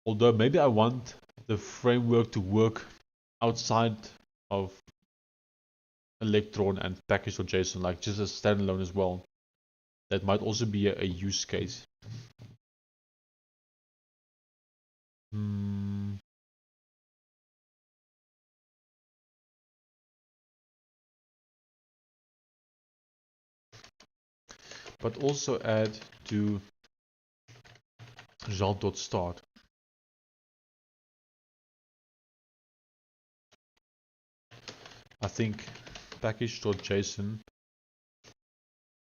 Although maybe I want the framework to work outside of Electron and package.json, like just as standalone as well. That might also be a use case. But also add to result.start. I think package.json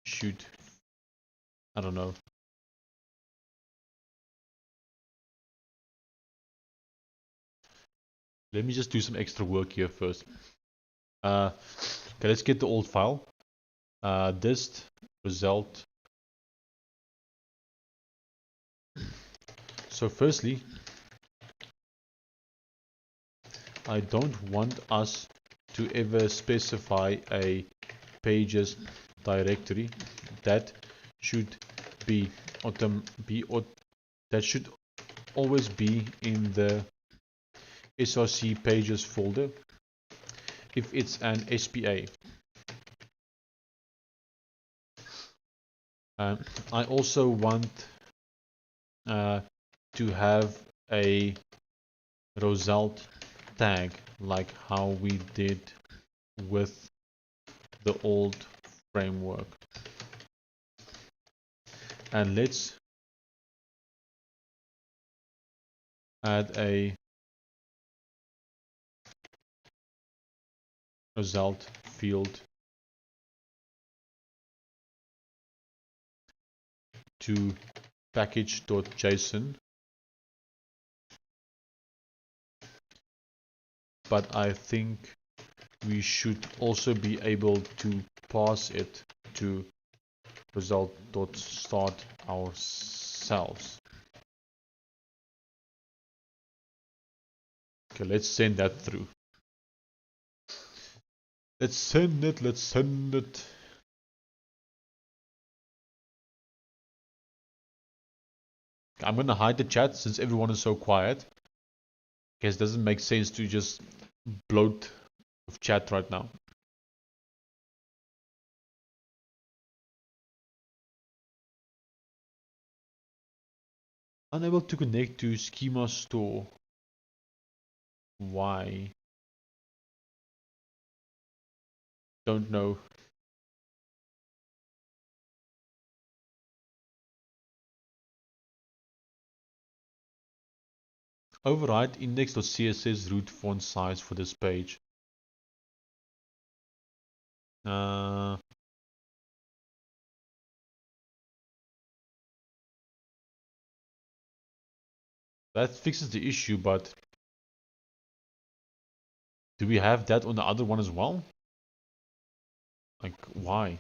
should, I don't know. Let me just do some extra work here first. Okay, let's get the old file. Dist result. So firstly, I don't want us to ever specify a pages directory. That should be that should always be in the src pages folder if it's an SPA. I also want to have a result tag like how we did with the old framework. And let's add a result field to package.json, but I think we should also be able to pass it to result.start ourselves. Okay, let's send that through. Let's send it. I'm gonna hide the chat since everyone is so quiet. Because it doesn't make sense to just bloat with chat right now. Unable to connect to schema store. Why? Don't know. Override index.css root font size for this page. That fixes the issue, but do we have that on the other one as well? Like, why?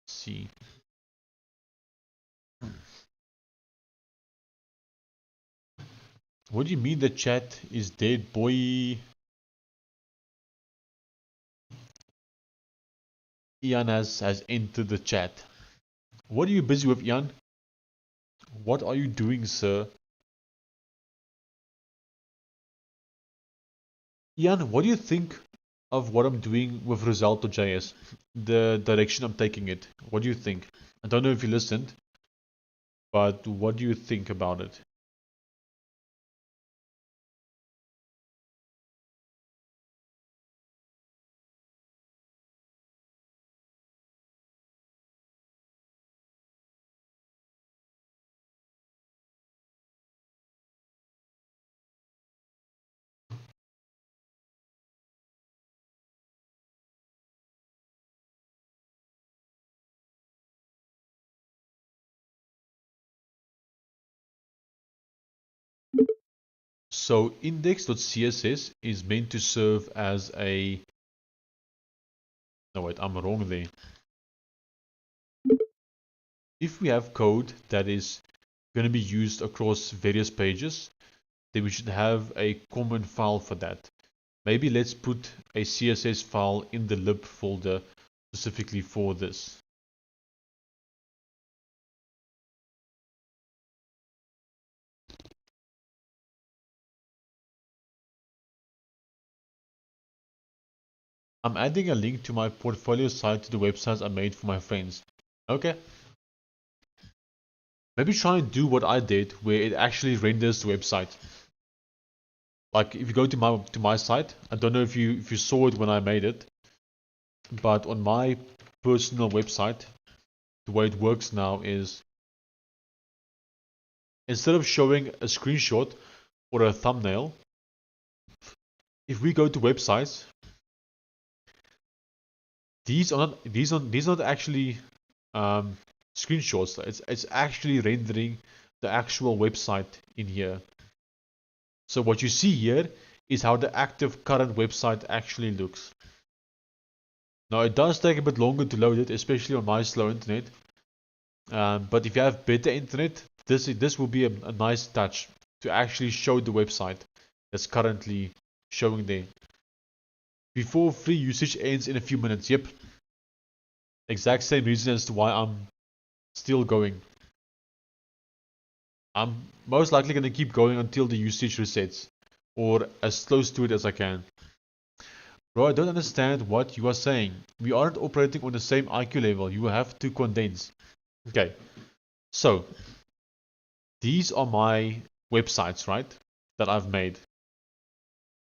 See. What do you mean the chat is dead, boy? Ian has entered the chat. What are you busy with, Ian? What are you doing, sir? Ian, what do you think of what I'm doing with Roselt.js, the direction I'm taking it. What do you think? I don't know if you listened, but what do you think about it? So index.css is meant to serve as a... No, wait, I'm wrong there. If we have code that is going to be used across various pages, then we should have a common file for that. Maybe let's put a CSS file in the lib folder specifically for this. I'm adding a link to my portfolio site to the websites I made for my friends. Okay. Maybe try and do what I did, where it actually renders the website. Like if you go to my site, I don't know if you saw it when I made it, but on my personal website, the way it works now is instead of showing a screenshot or a thumbnail, if we go to websites, these are not actually screenshots. It's actually rendering the actual website in here. So what you see here is how the active current website actually looks. Now it does take a bit longer to load it, especially on my slow internet. But if you have better internet, this will be a nice touch to actually show the website that's currently showing there. Before free usage ends in a few minutes. Yep. Exact same reason as to why I'm still going. I'm most likely going to keep going until the usage resets, or as close to it as I can. Bro, I don't understand what you are saying. We aren't operating on the same IQ level. You have to condense. Okay, so these are my websites, right, that I've made.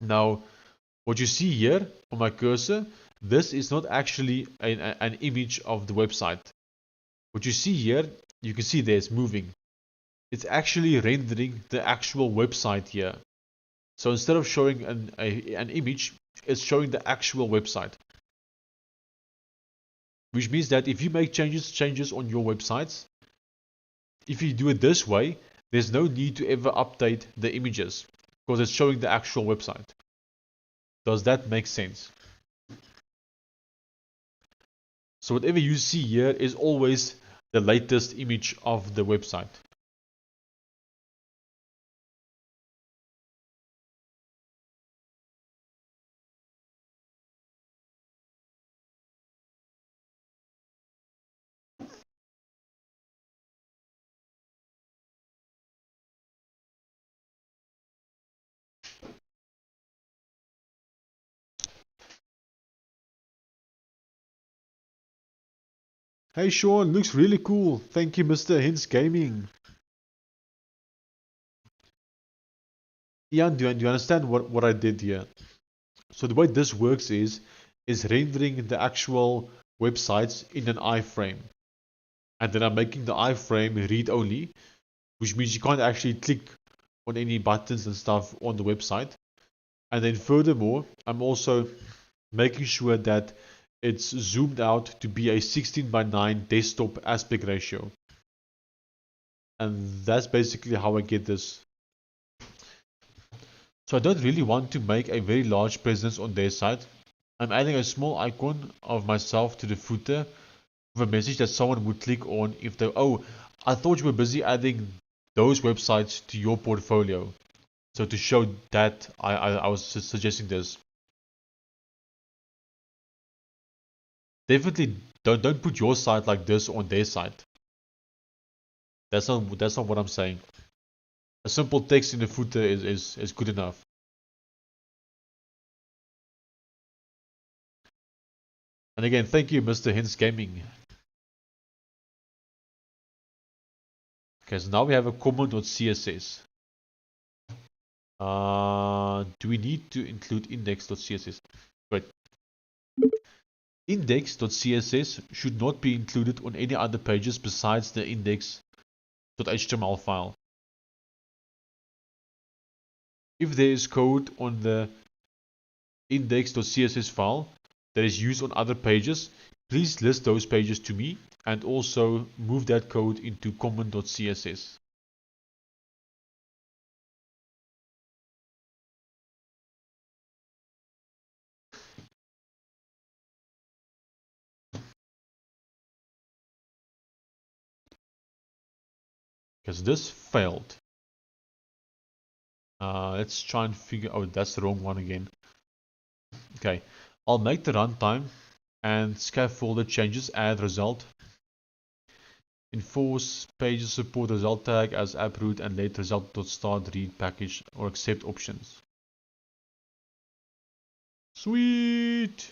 Now, what you see here on my cursor, this is not actually an image of the website. What you see here, you can see there it's moving. It's actually rendering the actual website here. So instead of showing an image, it's showing the actual website. Which means that if you make changes on your websites, if you do it this way, there's no need to ever update the images because it's showing the actual website. Does that make sense? So whatever you see here is always the latest image of the website. Hey Sean, looks really cool. Thank you, Mr. Hints Gaming. Ian, do you understand what I did here? So the way this works is rendering the actual websites in an iframe. And then I'm making the iframe read only, which means you can't actually click on any buttons and stuff on the website. And then furthermore, I'm also making sure that it's zoomed out to be a 16:9 desktop aspect ratio. And that's basically how I get this. So I don't really want to make a very large presence on their site. I'm adding a small icon of myself to the footer with a message that someone would click on if they, oh, I thought you were busy adding those websites to your portfolio. So to show that, I was suggesting this. Definitely don't put your site like this on their site. That's not what I'm saying. A simple text in the footer is good enough. And again, thank you, Mr. Hens Gaming. Okay, so now we have a common.css. Do we need to include index.css? Wait. Index.css should not be included on any other pages besides the index.html file. If there is code on the index.css file that is used on other pages, please list those pages to me and also move that code into common.css. Because this failed. Let's try and figure out, that's the wrong one again. Okay, I'll make the runtime and scaffolder changes, add result. Enforce pages support result tag as app root and let result.start read package or accept options. Sweet!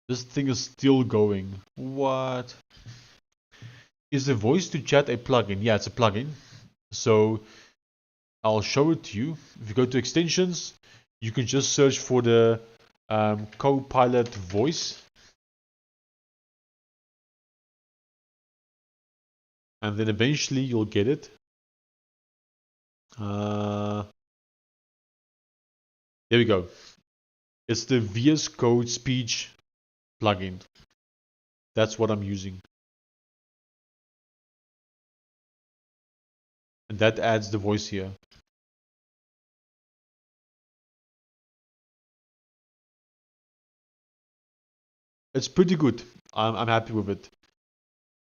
This thing is still going. What? Is the voice to chat a plugin? Yeah, it's a plugin. So I'll show it to you. If you go to extensions, you can just search for the Copilot voice. And then eventually you'll get it. There we go. It's the VS Code speech plugin. That's what I'm using. And that adds the voice here. It's pretty good. I'm happy with it.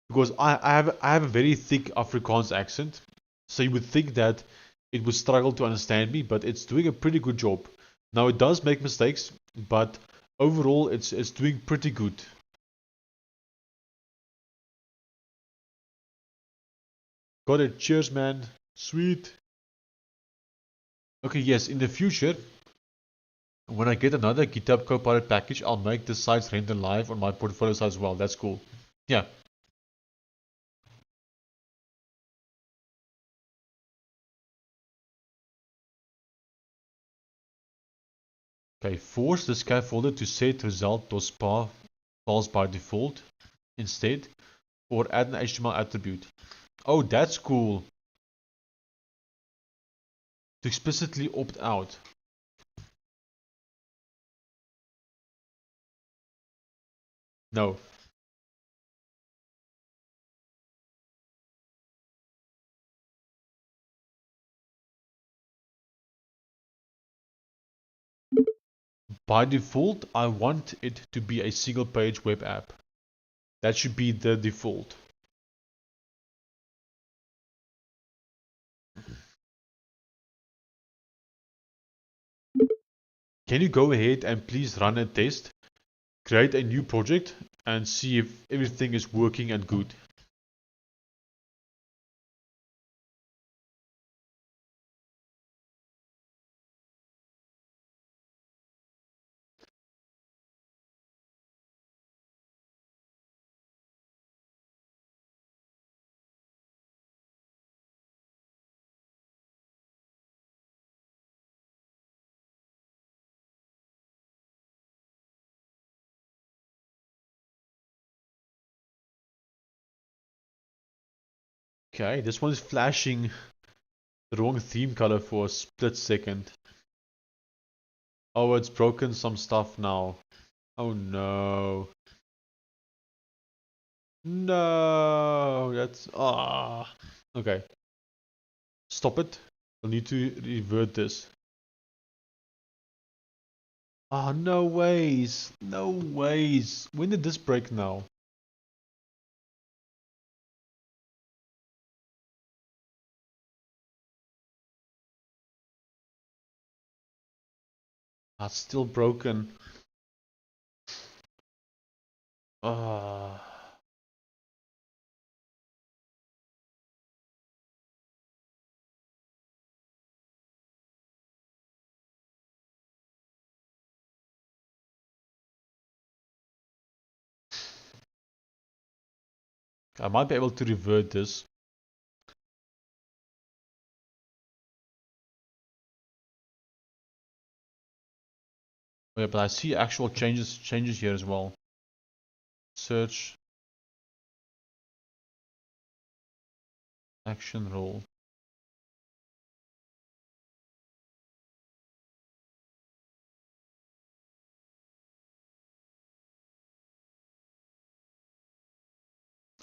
Because I have a very thick Afrikaans accent. So you would think that it would struggle to understand me, but it's doing a pretty good job. Now it does make mistakes, but overall it's doing pretty good. Got it. Cheers, man. Sweet. Okay, yes, in the future, when I get another GitHub Copilot package, I'll make the sites render live on my portfolio site as well. That's cool. Yeah. Okay, force the scaffolder to set result.py files by default instead, or add an HTML attribute. Oh, that's cool. To explicitly opt out. No. By default, I want it to be a single page web app. That should be the default. Can you go ahead and please run a test, create a new project, and see if everything is working and good? Okay, this one is flashing the wrong theme color for a split second. Oh, it's broken some stuff now. Oh no. No, that's okay. Stop it. I'll need to revert this. No ways. No ways. When did this break now? It's still broken. Ah. I might be able to revert this. Yeah, but I see actual changes here as well. Search action role.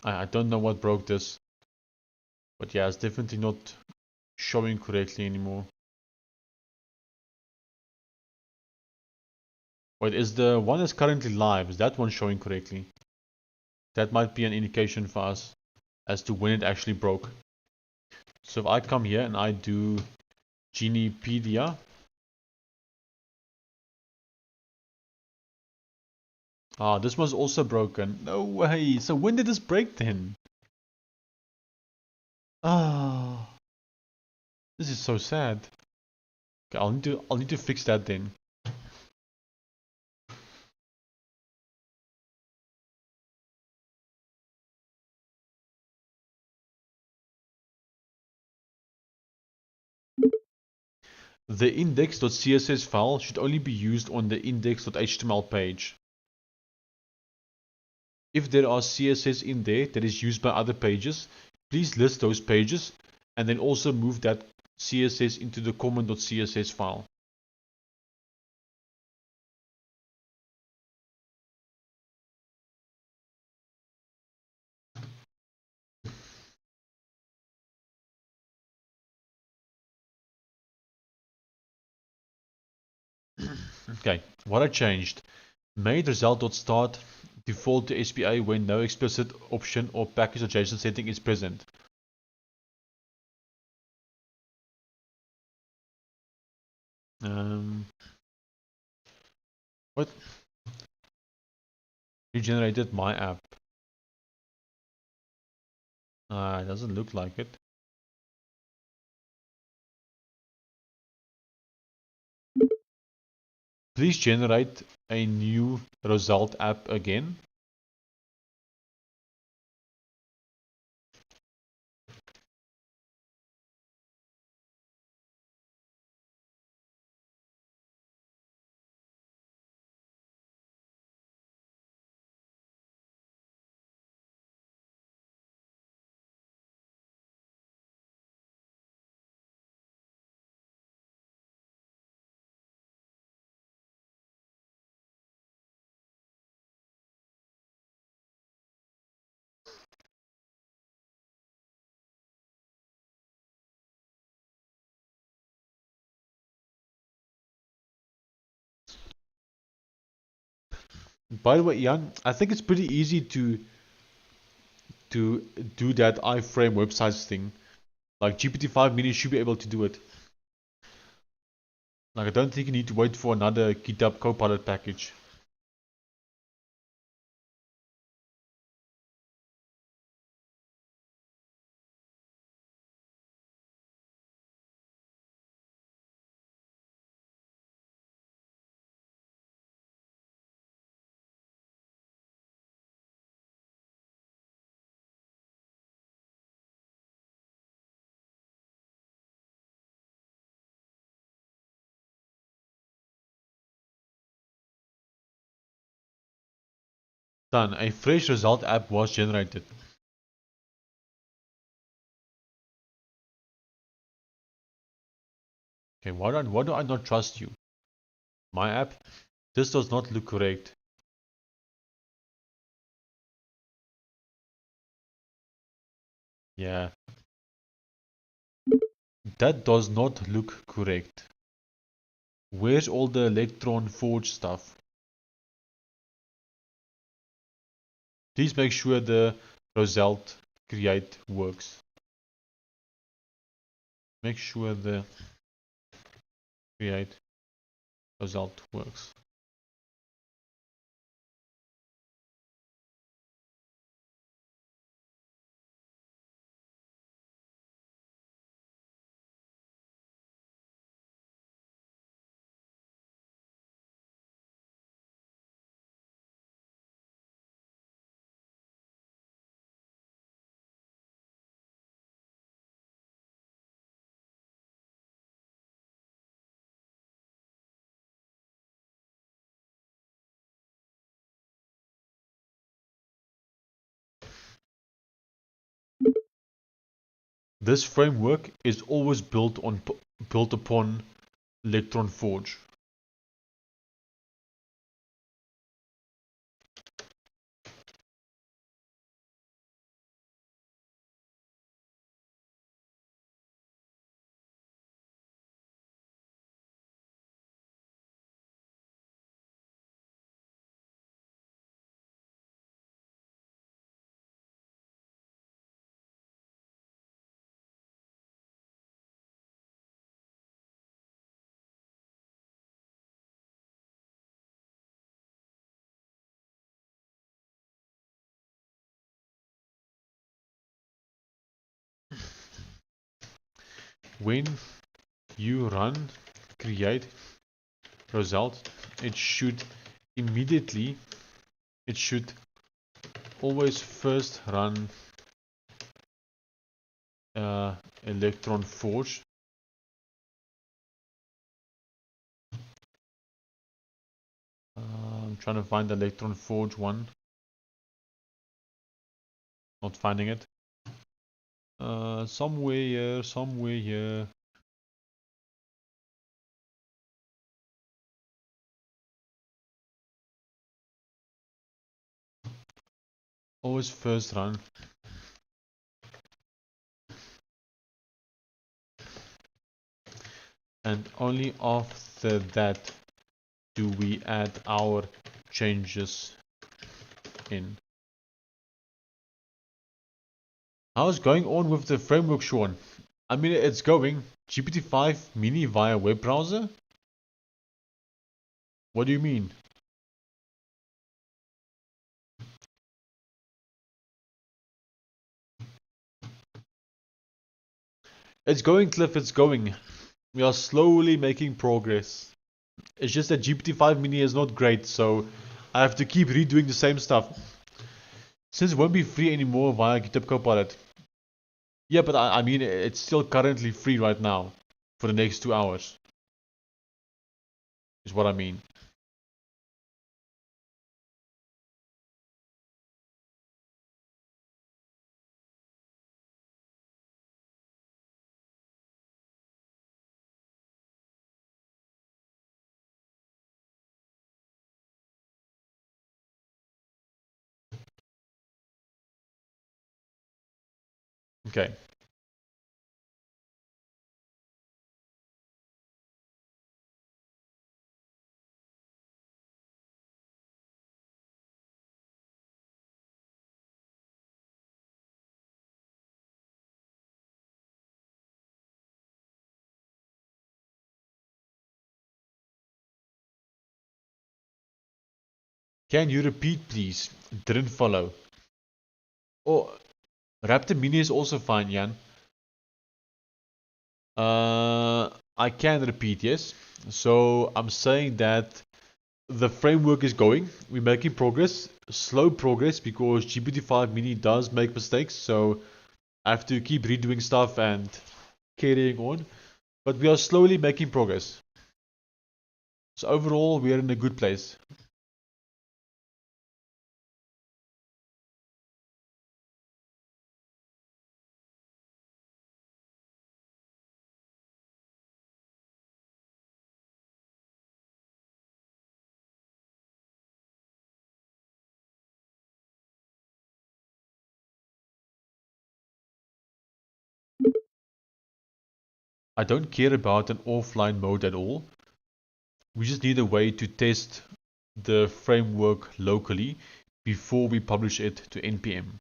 I don't know what broke this, but yeah, it's definitely not showing correctly anymore. Wait, is the one that's currently live, is that one showing correctly? That might be an indication for us as to when it actually broke. So if I come here and I do Genipedia. Ah, this one's also broken. No way. So when did this break then? Ah, this is so sad. Okay, I'll need to fix that then. The index.css file should only be used on the index.html page. If there are CSS in there that is used by other pages, please list those pages and then also move that CSS into the common.css file. Okay, what I changed. Made result.start default to SPA when no explicit option or package.json setting is present. What? Regenerated my app. It doesn't look like it. Please generate a new Roselt app again. By the way, Jan, I think it's pretty easy to do that iframe websites thing. Like GPT-5 mini should be able to do it. Like I don't think you need to wait for another GitHub Copilot package. Done. A fresh result app was generated. Okay, why do I not trust you? My app? This does not look correct. Yeah. That does not look correct. Where's all the Electron Forge stuff? Please make sure the Roselt create works. Make sure the create Roselt works. This framework is always built upon Electron Forge. When you run create Roselt, it should always first run Electron Forge. I'm trying to find the Electron Forge one. Not finding it. Somewhere here. Always first run. And only after that do we add our changes in. How's going on with the framework, Sean? I mean, it's going. GPT-5 mini via web browser? What do you mean? It's going, Cliff, it's going. We are slowly making progress. It's just that GPT-5 mini is not great, so I have to keep redoing the same stuff. Since it won't be free anymore via GitHub Copilot. Yeah, but I mean, it's still currently free right now. For the next 2 hours. Is what I mean. Okay. Can you repeat, please? Didn't follow. Oh, Raptor Mini is also fine, Jan. I can repeat, yes. So I'm saying that the framework is going. We're making progress. Slow progress because GPT-5 Mini does make mistakes. So I have to keep redoing stuff and carrying on. But we are slowly making progress. So overall, we are in a good place. I don't care about an offline mode at all. We just need a way to test the framework locally before we publish it to NPM.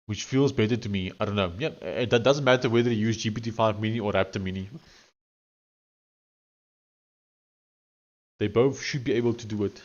Which feels better to me. I don't know. Yeah, that doesn't matter whether you use GPT-5 Mini or Raptor Mini. They both should be able to do it.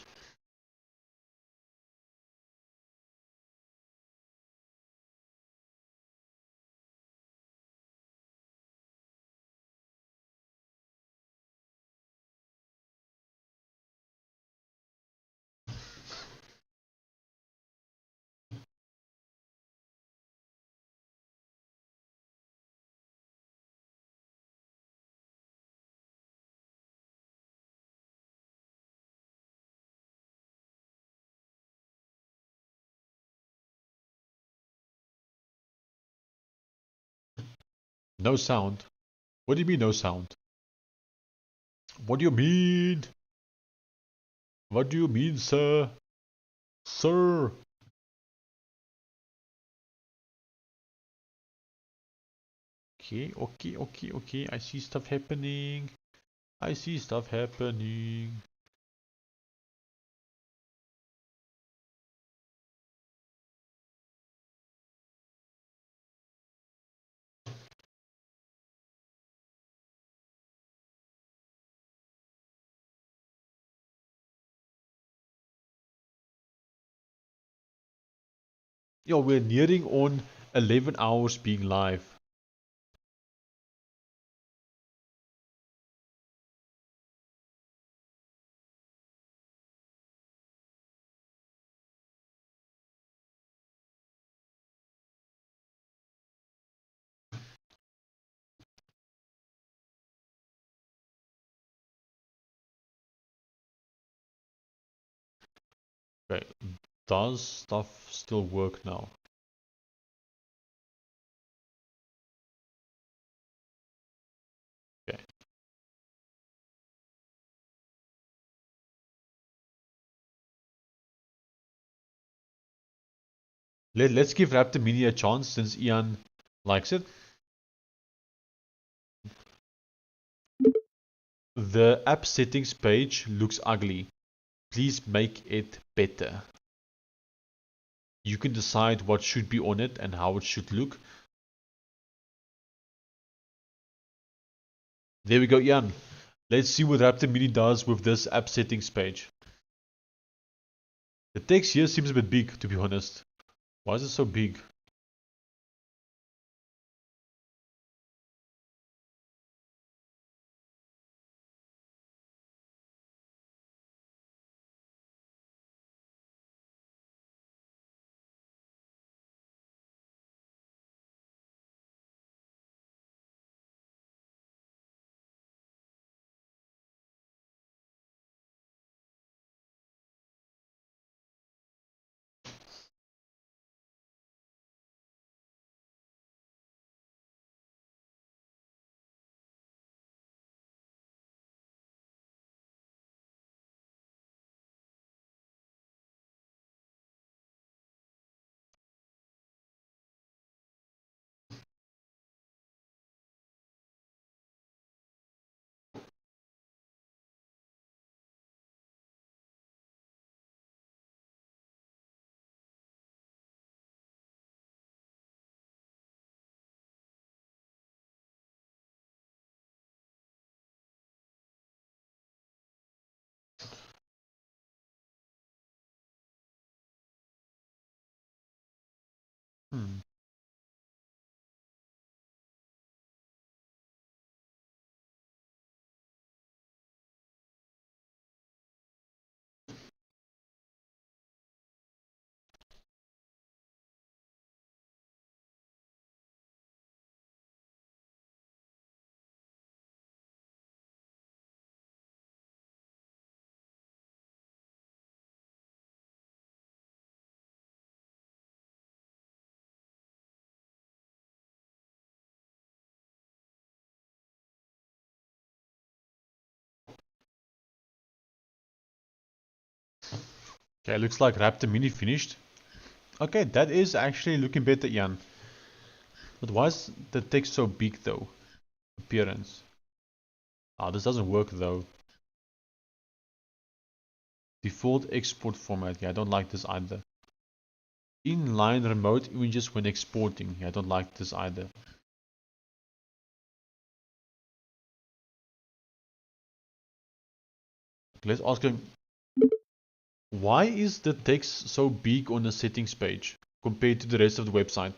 No sound? What do you mean no sound? What do you mean? What do you mean, sir? Sir? Okay. I see stuff happening. I see stuff happening. Yeah, we're nearing on 11 hours being live. Okay, does stuff still work now? Okay. Let's give Raptor Mini a chance since Ian likes it. The app settings page looks ugly. Please make it better. You can decide what should be on it and how it should look. There we go, Ian. Let's see what Raptor Mini does with this app settings page. The text here seems a bit big, to be honest. Why is it so big? Hmm. Okay, looks like Raptor Mini finished. Okay, that is actually looking better, Ian. But why is the text so big though? Appearance. Ah, this doesn't work though. Default export format. Yeah, I don't like this either. Inline remote images when exporting. Yeah, I don't like this either. Let's ask him, why is the text so big on the settings page compared to the rest of the website?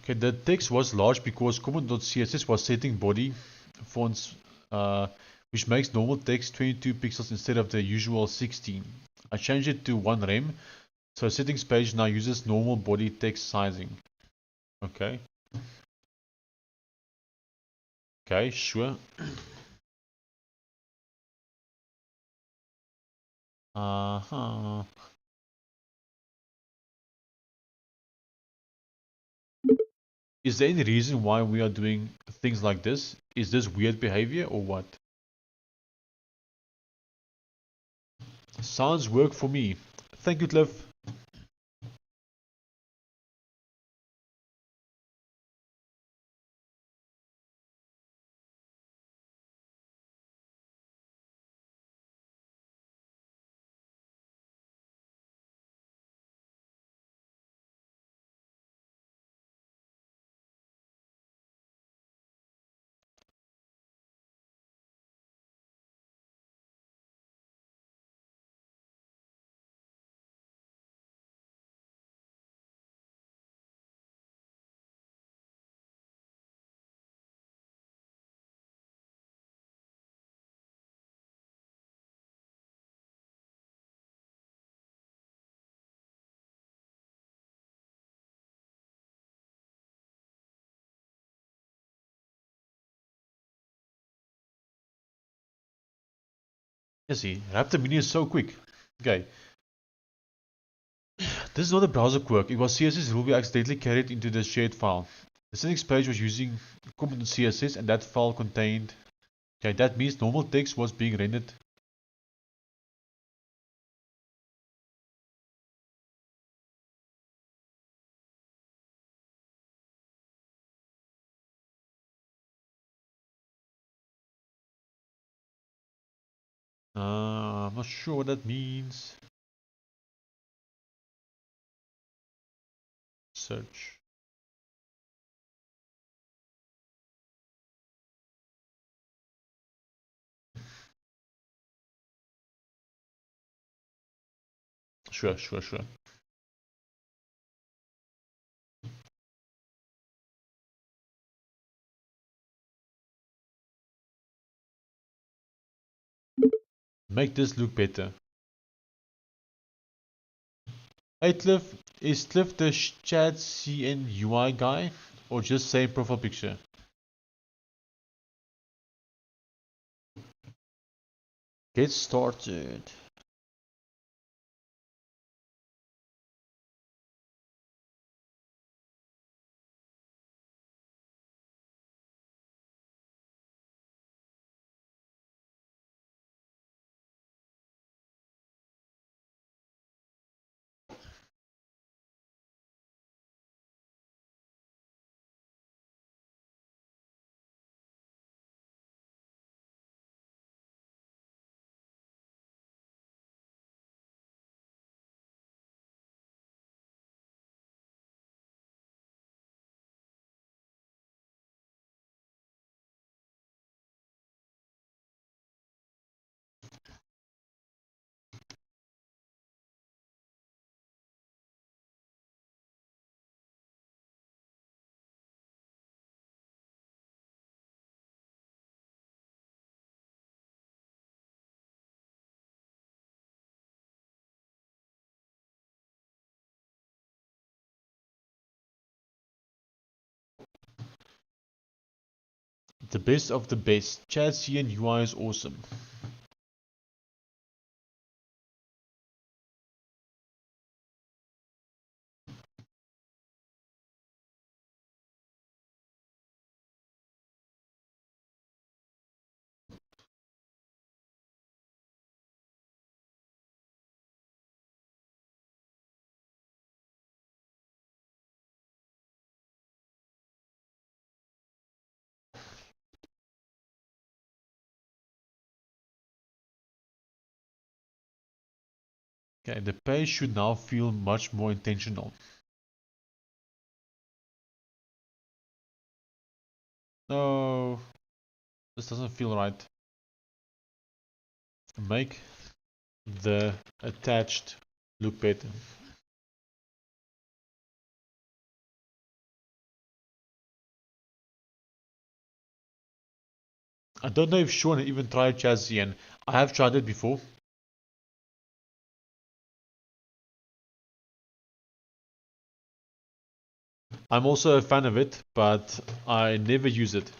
Okay, the text was large because comment.css was setting body fonts, which makes normal text 22 pixels instead of the usual 16. I changed it to 1 rem, so settings page now uses normal body text sizing. Okay. Okay, sure. Uh-huh. Is there any reason why we are doing things like this? Is this weird behavior or what? Sounds work for me. Thank you, Cliff. Yes, see, Raptor Mini is so quick. Okay. This is not a browser quirk. It was CSS rule we accidentally carried into the shared file. The settings page was using comment.css and that file contained... Okay, that means normal text was being rendered. I'm not sure what that means. Search. Sure. Make this look better. Hey Cliff, is Cliff the chat CN UI guy or just same profile picture? Get started. The best of the best. Chat CN UI is awesome. Okay, the page should now feel much more intentional. No, this doesn't feel right. Make the attached look better. I don't know if Sean even tried Chazzy, I have tried it before. I'm also a fan of it, but I never use it.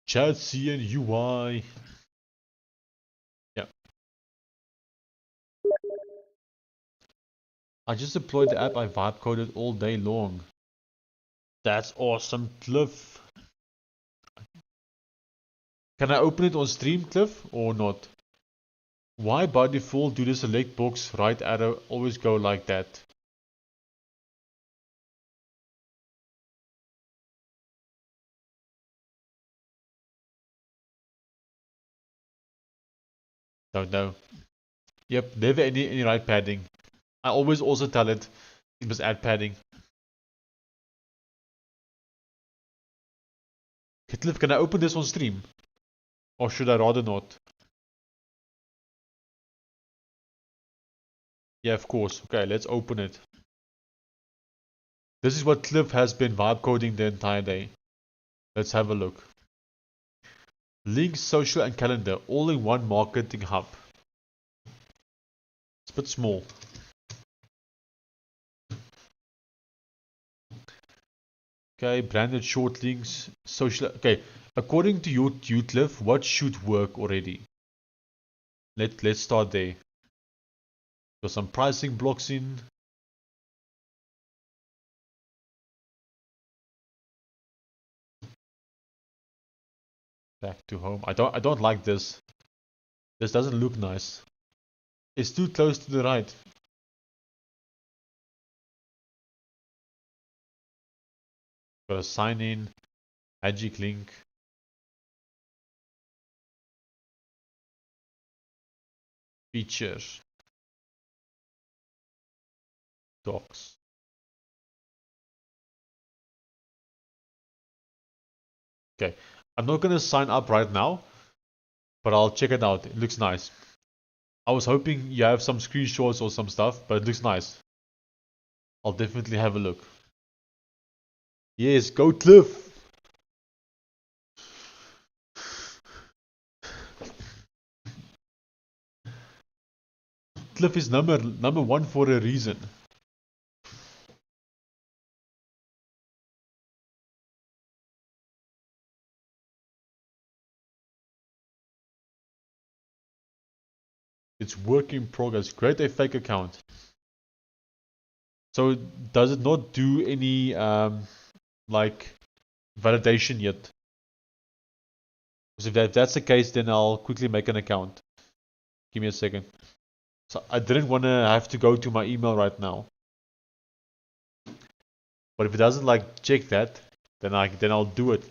Chazzy and UI. Yeah. I just deployed the app I vibe coded all day long. That's awesome, Cliff. Can I open it on stream, Cliff, or not? Why by default do the select box right arrow always go like that? Don't know. Yep, never any right padding. I always also tell it must add padding. Okay, Cliff, can I open this on stream? Or should I rather not? Yeah, of course. Okay, let's open it. This is what Cliff has been vibe coding the entire day. Let's have a look. Links, social and calendar all in one marketing hub. It's a bit small. Okay, branded short links, social. Okay, according to you, Cliff, what should work already? Let's start there. Got some pricing blocks in. Back to home. I don't like this. This doesn't look nice. It's too close to the right. Got a sign in, magic link. Features. Docs. Okay, I'm not gonna sign up right now, but I'll check it out. It looks nice. I was hoping you have some screenshots or some stuff, but it looks nice. I'll definitely have a look. Yes, go Cliff! Cliff is number one for a reason. It's work in progress. Create a fake account. So does it not do any like validation yet? Because if that's the case, then I'll quickly make an account. Give me a second. So I didn't want to have to go to my email right now. But if it doesn't like check that, then I'll do it.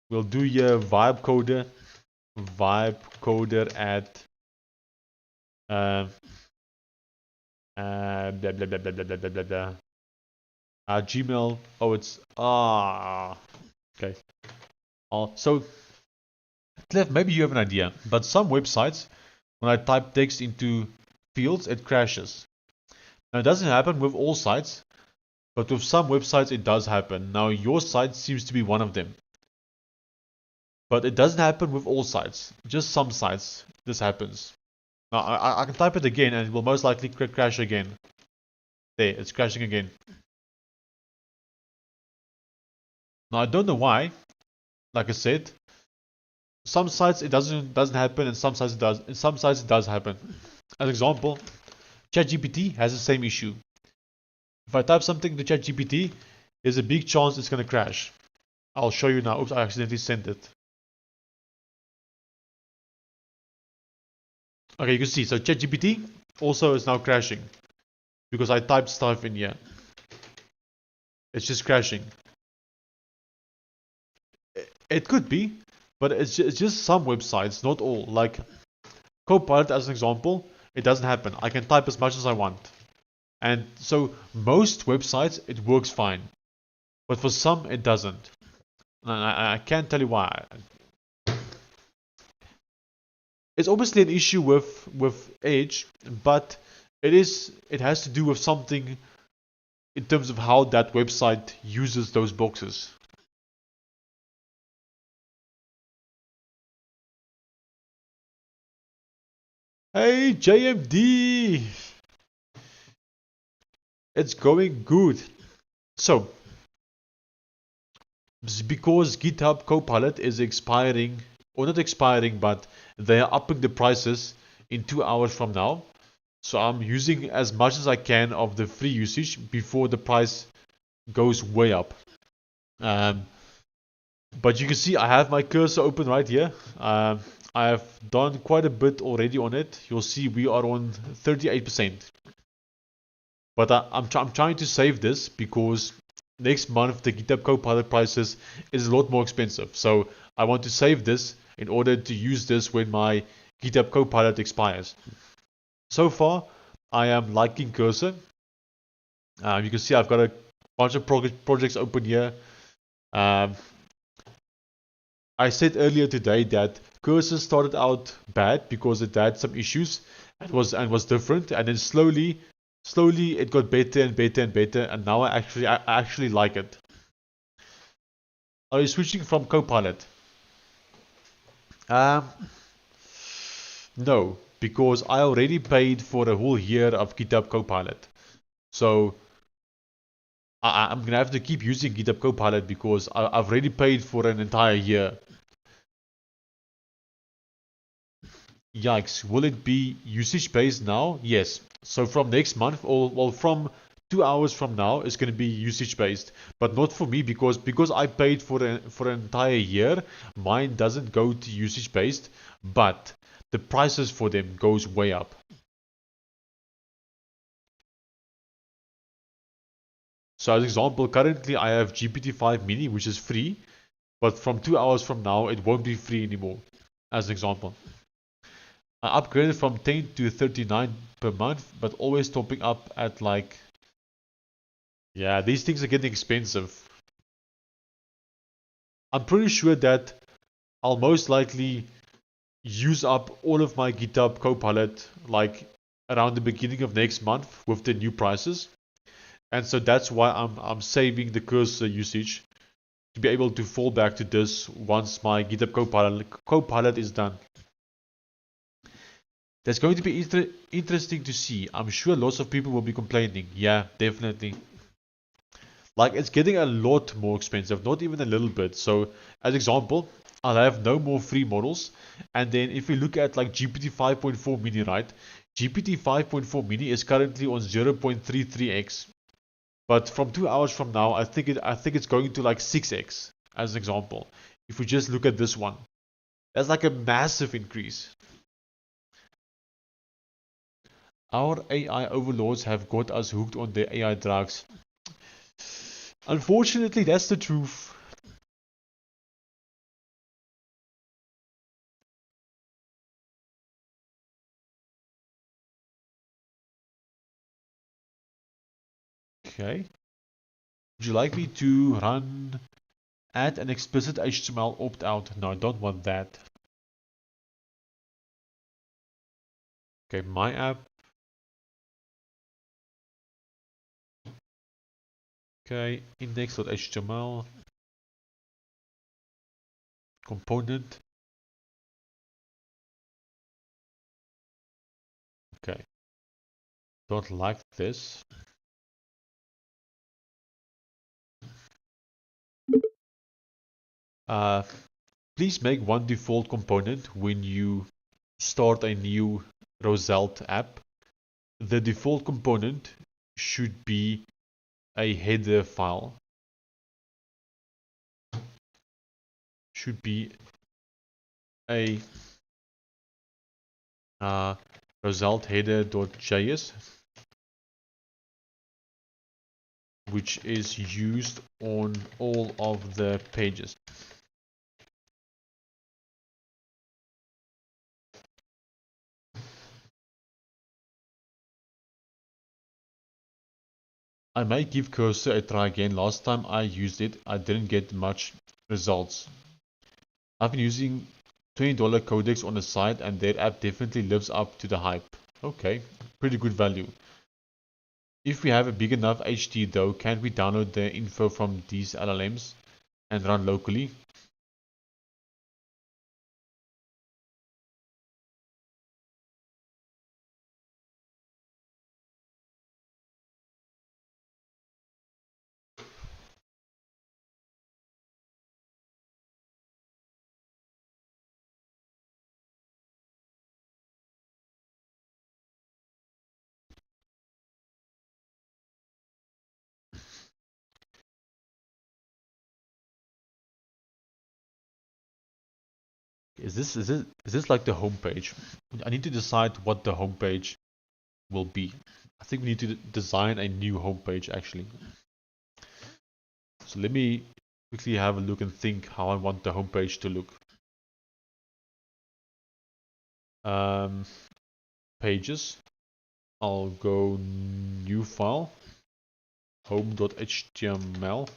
We'll do your vibe coder at blah blah blah blah blah blah blah blah. Gmail. Oh, it's okay. So Cliff, maybe you have an idea, but some websites, when I type text into fields, it crashes. Now it doesn't happen with all sites, but with some websites it does happen. Now your site seems to be one of them. But it doesn't happen with all sites. Just some sites this happens. Now I can type it again and it will most likely crash again. There, it's crashing again. Now I don't know why. Like I said, some sites it doesn't happen, and some sites it does. In some sites it does happen. As example, ChatGPT has the same issue. If I type something into ChatGPT, there's a big chance it's gonna crash. I'll show you now. Oops, I accidentally sent it. Okay, you can see. So ChatGPT also is now crashing because I typed stuff in here. It's just crashing. It could be, but it's just some websites, not all. Like Copilot, as an example, it doesn't happen. I can type as much as I want. And so most websites, it works fine. But for some, it doesn't. And I can't tell you why. It's obviously an issue with Edge, but it has to do with something in terms of how that website uses those boxes. Hey JMD! It's going good. So, because GitHub Copilot is expiring, or not expiring, but they are upping the prices in 2 hours from now. So I'm using as much as I can of the free usage before the price goes way up. But you can see I have my cursor open right here. I have done quite a bit already on it. You'll see we are on 38%. But I'm trying to save this because next month the GitHub Copilot prices is a lot more expensive. So I want to save this in order to use this when my GitHub Copilot expires. So far, I am liking cursor. You can see I've got a bunch of projects open here. I said earlier today that cursor started out bad because it had some issues and was different, and then slowly it got better and better and better, and now I actually like it. Are you switching from Copilot? No, because I already paid for a whole year of GitHub Copilot. So I'm gonna have to keep using GitHub Copilot because I've already paid for an entire year. Yikes, will it be usage based now? Yes. So from next month, or well, from 2 hours from now, it's going to be usage based, but not for me because I paid for an entire year. Mine doesn't go to usage based, but the prices for them goes way up. So as example, currently I have GPT-5 mini, which is free, but from 2 hours from now, it won't be free anymore, as an example. I upgraded from 10 to 39 per month, but always topping up at like... Yeah, these things are getting expensive. I'm pretty sure that I'll most likely use up all of my GitHub Copilot like around the beginning of next month with the new prices. And so that's why I'm saving the cursor usage to be able to fall back to this once my GitHub Copilot is done. That's going to be interesting to see. I'm sure lots of people will be complaining. Yeah, definitely. Like, it's getting a lot more expensive, not even a little bit. So, as example, I'll have no more free models. And then if we look at like GPT 5.4 mini, right? GPT 5.4 mini is currently on 0.33x. But from 2 hours from now, I think it's going to like 6x, as an example. If we just look at this one, that's like a massive increase. Our AI overlords have got us hooked on their AI drugs. Unfortunately, that's the truth. Okay. Would you like me to add an explicit HTML opt-out? No, I don't want that. Okay, my app. Okay, index.html. Component. Okay. Don't like this. Please make one default component when you start a new Roselt app. The default component should be a header file. Should be a Roselt header.js, which is used on all of the pages. I might give cursor a try again. Last time I used it, I didn't get much results. I've been using $20 codecs on the side and their app definitely lives up to the hype. Okay, pretty good value. If we have a big enough HT though, can we download the info from these LLMs and run locally? Is this like the home page? I need to decide what the home page will be. I think we need to design a new home page actually. So let me quickly have a look and think how I want the home page to look. Pages. I'll go new file, home.html.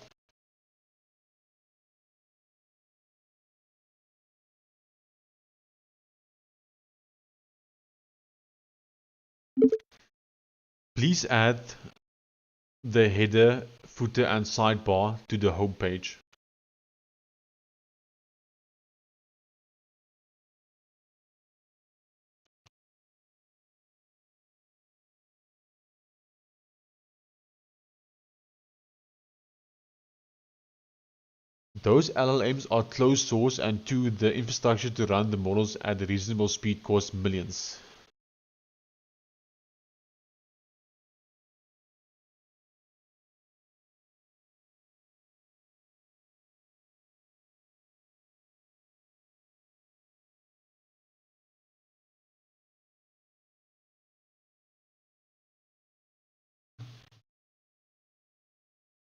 Please add the header, footer and sidebar to the home page. Those LLMs are closed source, and 2, the infrastructure to run the models at a reasonable speed costs millions.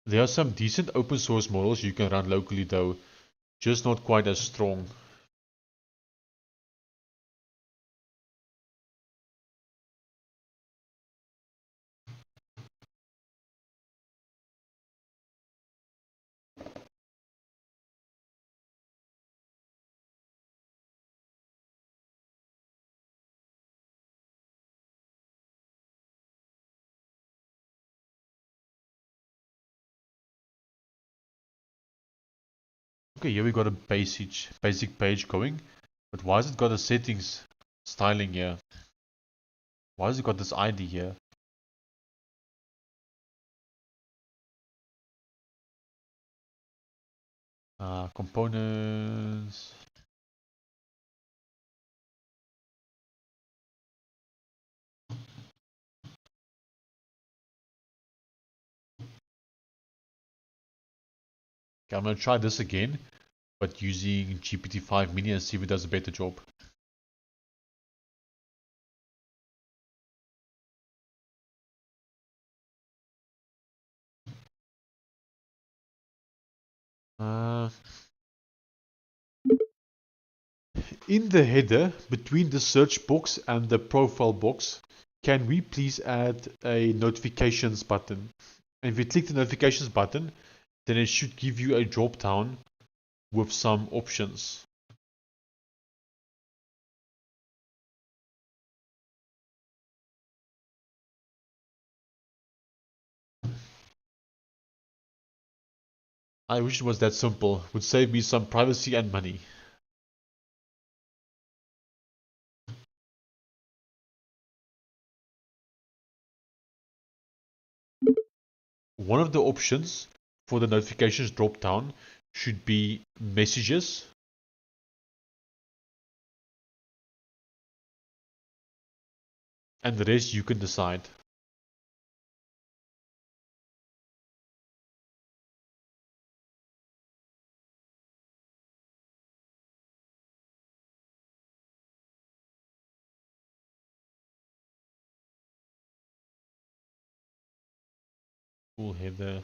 There are some decent open source models you can run locally though, just not quite as strong. Okay, here we got a basic page going, but why has it got a settings styling here? Why has it got this ID here? Components. Okay, I'm gonna try this again, but using GPT-5 mini and see if it does a better job. In the header, between the search box and the profile box, can we please add a notifications button? And if you click the notifications button, then it should give you a drop down with some options. I wish it was that simple. It would save me some privacy and money. One of the options for the notifications drop down should be messages. And the rest you can decide. Full header.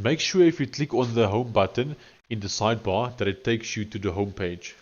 Make sure if you click on the home button in the sidebar that it takes you to the home page.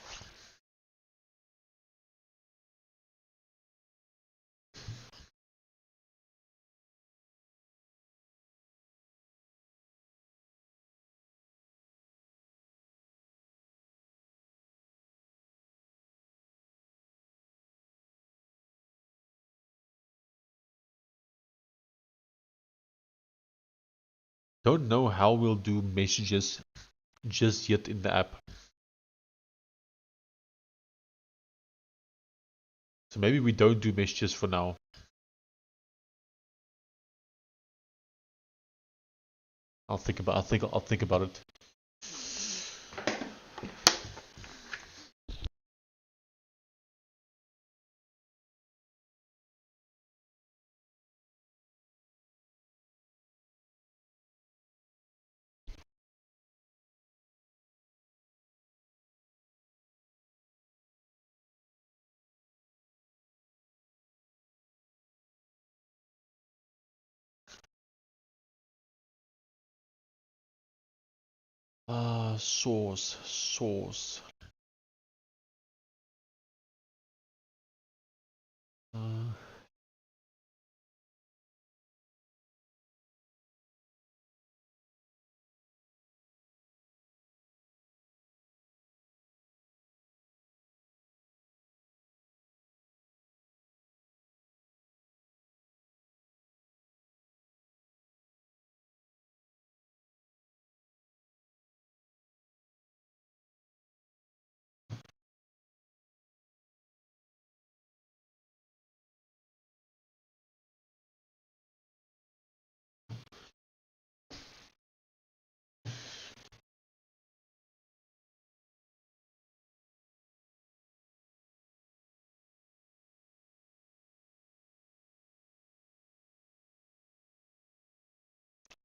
Don't know how we'll do messages just yet in the app. So maybe we don't do messages for now. I'll think about it. Source.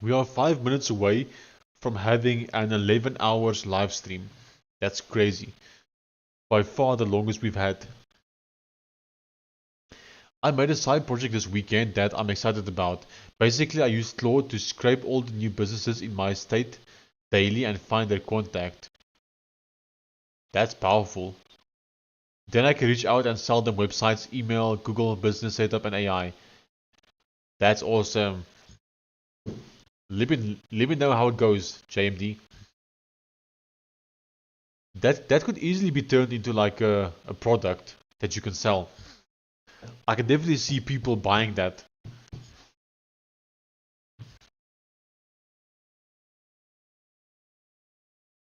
We are 5 minutes away from having an 11 hours live stream. That's crazy. By far the longest we've had. I made a side project this weekend that I'm excited about. Basically, I used Claude to scrape all the new businesses in my state daily and find their contact. That's powerful. Then I can reach out and sell them websites, email, Google Business Setup, and AI. That's awesome. Let me know how it goes, JMD. That could easily be turned into like a product that you can sell. I can definitely see people buying that.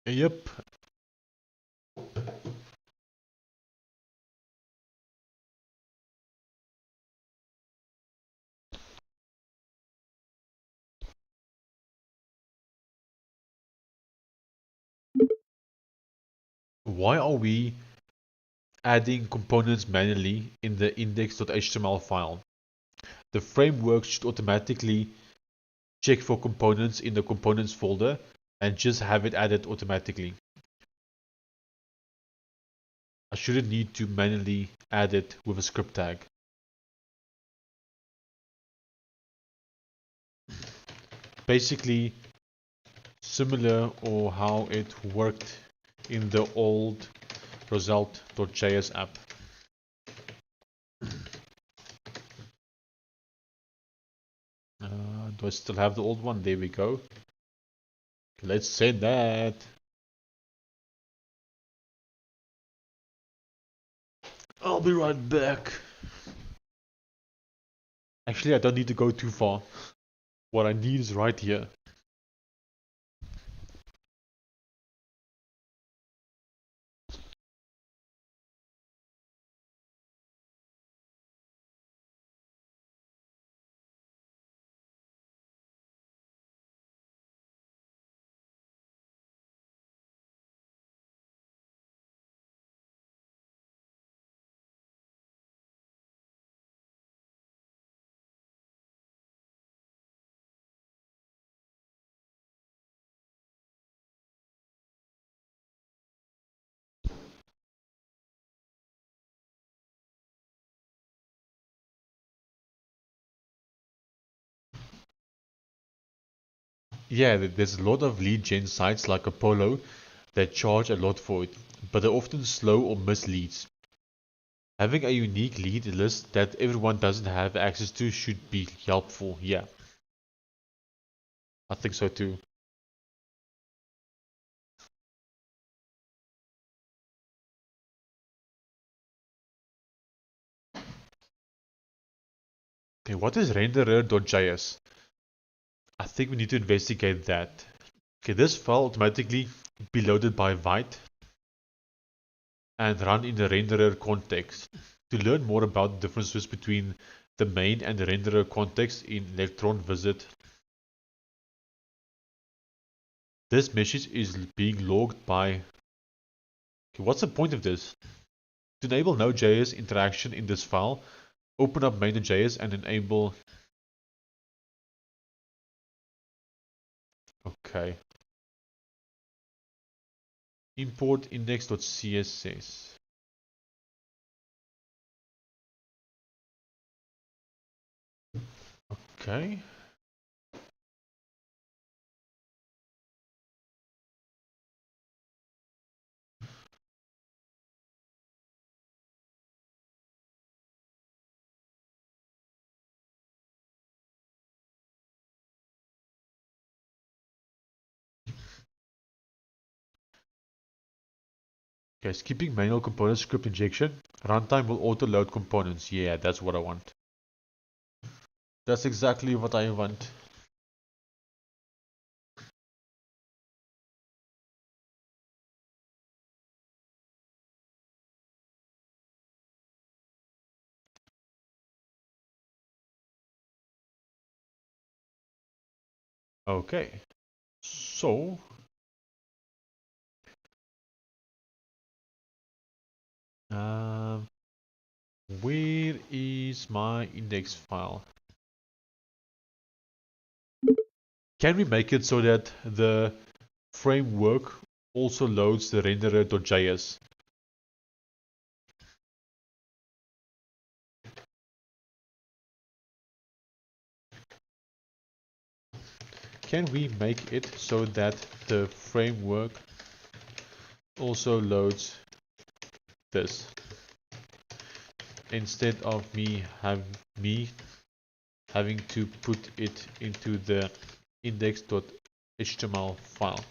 Yep. Why are we adding components manually in the index.html file? The framework should automatically check for components in the components folder and just have it added automatically. I shouldn't need to manually add it with a script tag. Basically similar or how it worked in the old Roselt.js app. Do I still have the old one? There we go. Let's send that. I'll be right back. Actually, I don't need to go too far. What I need is right here. Yeah, there's a lot of lead gen sites like Apollo that charge a lot for it, but they're often slow or miss leads. Having a unique lead list that everyone doesn't have access to should be helpful, yeah. I think so too. Okay, what is renderer.js? I think we need to investigate that. Okay, this file automatically be loaded by Vite and run in the renderer context. To learn more about the differences between the main and the renderer context in Electron, visit. This message is being logged by... Okay, what's the point of this? To enable Node.js interaction in this file, open up main.js and enable... Okay. Import index.css. Okay. Okay, skipping manual component script injection. Runtime will auto-load components. Yeah, that's what I want. That's exactly what I want. Okay, so where is my index file? Can we make it so that the framework also loads the renderer.js? Can we make it so that the framework also loads this instead of me having to put it into the index.html file?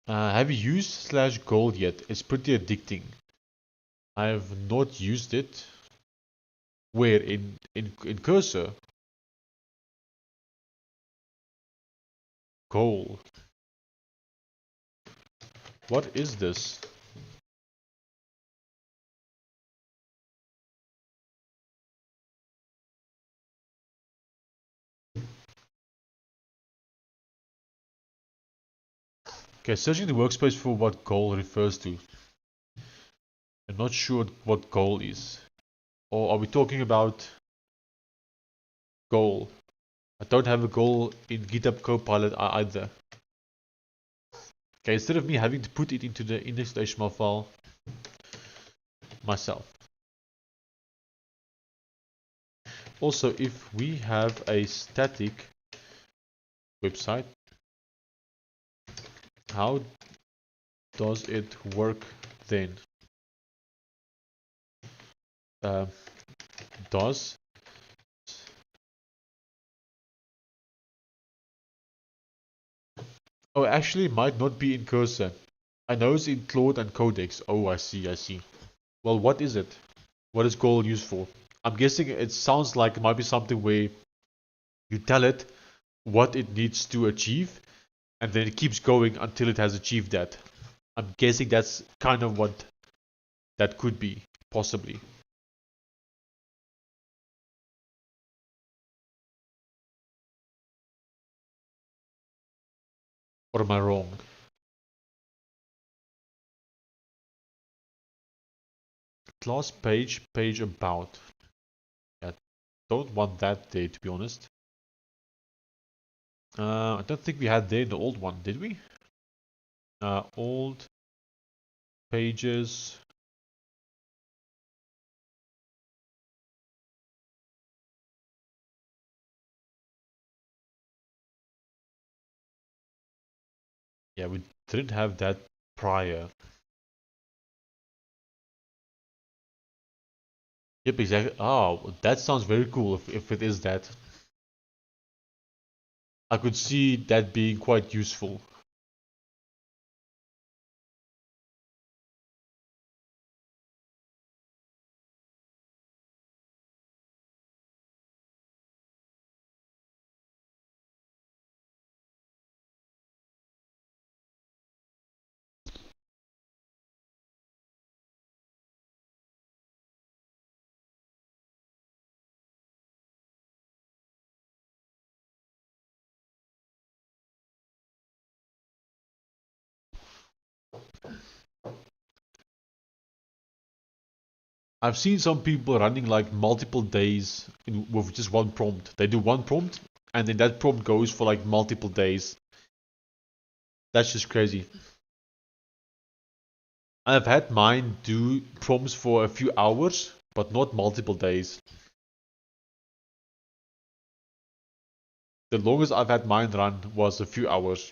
Have you used /gold yet? It's pretty addicting. I have not used it. Where? In Cursor? Goal. What is this? Okay, searching the workspace for what goal refers to. I'm not sure what goal is. Or are we talking about goal? I don't have a goal in GitHub Copilot either. Okay, instead of me having to put it into the index.html file myself. Also, if we have a static website, how does it work then? Does Oh, actually, it might not be in Cursor. I know it's in Claude and Codex. Oh, I see, I see. Well, what is it? What is goal used for? I'm guessing it sounds like it might be something where you tell it what it needs to achieve, and then it keeps going until it has achieved that. I'm guessing that's kind of what that could be, possibly. Or am I wrong? Class page, page about. Yeah, don't want that there, to be honest. I don't think we had there in the old one, did we? Old pages. Yeah, we didn't have that prior. Yep, exactly. Oh, that sounds very cool if it is that. I could see that being quite useful. I've seen some people running like multiple days with just one prompt. They do one prompt and then that prompt goes for like multiple days. That's just crazy. I've had mine do prompts for a few hours, but not multiple days. The longest I've had mine run was a few hours.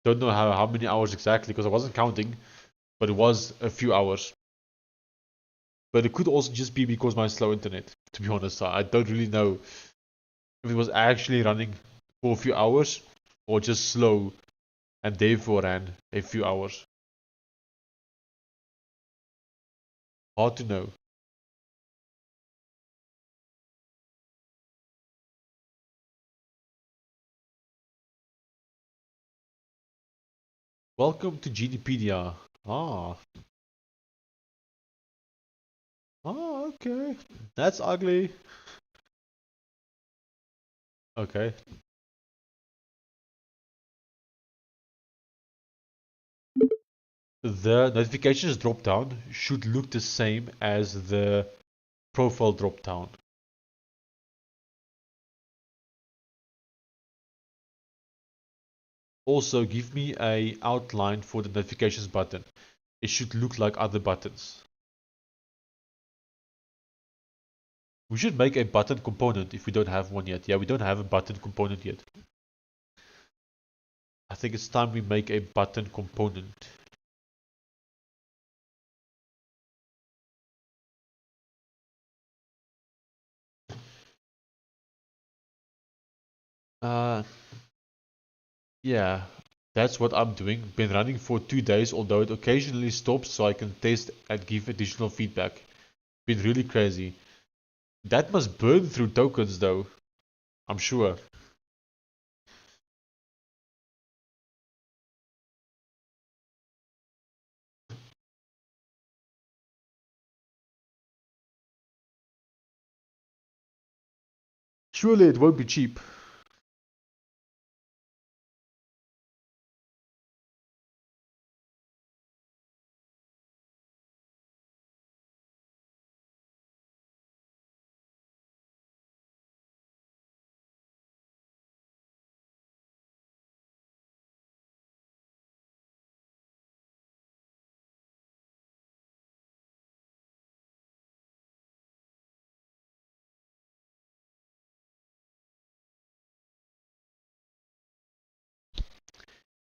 Don't know how many hours exactly because I wasn't counting, but it was a few hours. But it could also just be because my slow internet, to be honest. I don't really know if it was actually running for a few hours or just slow and therefore ran a few hours. Hard to know. Welcome to Genipedia. Okay. That's ugly. Okay. The notifications drop down should look the same as the profile drop down. Also, give me an outline for the notifications button. It should look like other buttons. We should make a button component if we don't have one yet. Yeah, we don't have a button component yet. I think it's time we make a button component. Yeah, that's what I'm doing. Been running for 2 days, although it occasionally stops so I can test and give additional feedback. Been really crazy. That must burn through tokens though, I'm sure. Surely it won't be cheap.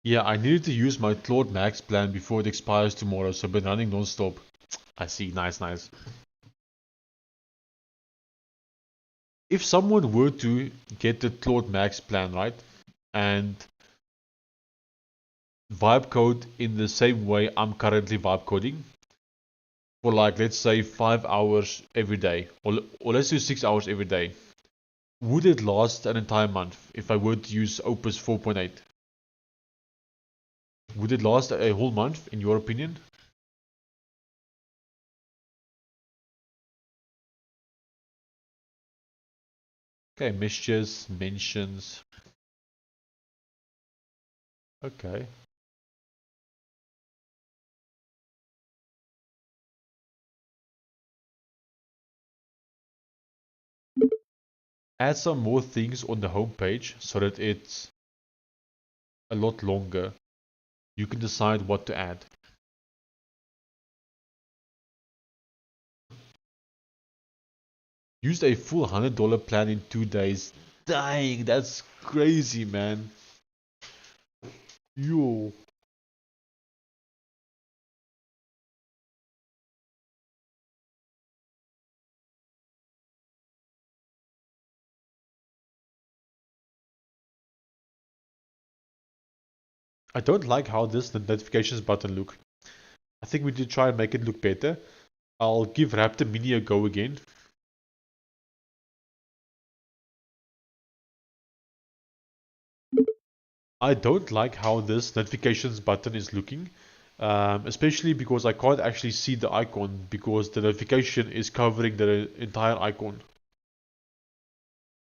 Yeah, I needed to use my Claude Max plan before it expires tomorrow, so I've been running non-stop. I see, nice. If someone were to get the Claude Max plan, right, and vibe code in the same way I'm currently vibe coding, for like, let's say 5 hours every day, or let's do 6 hours every day, would it last an entire month if I were to use Opus 4.8? Would it last a whole month, in your opinion? Okay, messages, mentions. Okay. Add some more things on the home page so that it's a lot longer. You can decide what to add. Used a full $100 plan in 2 days. Dang, that's crazy, man. Yo. I don't like how this notifications button look. I think we need to try and make it look better. I'll give Raptor Mini a go again. I don't like how this notifications button is looking, especially because I can't actually see the icon because the notification is covering the entire icon.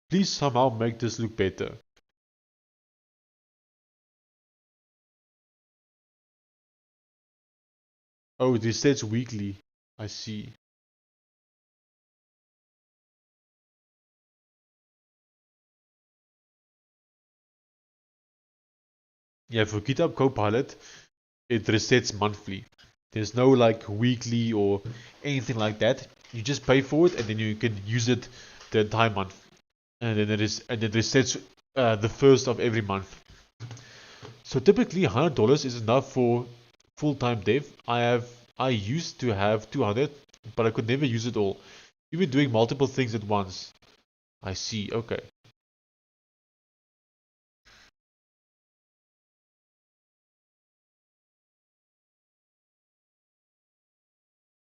Please somehow make this look better. Oh, this says weekly. I see. Yeah, for GitHub Copilot, it resets monthly. There's no like weekly or anything like that. You just pay for it and then you can use it the entire month. And then it resets the first of every month. So typically $100 is enough for full-time dev. I used to have 200, but I could never use it all. Even doing multiple things at once. I see, okay.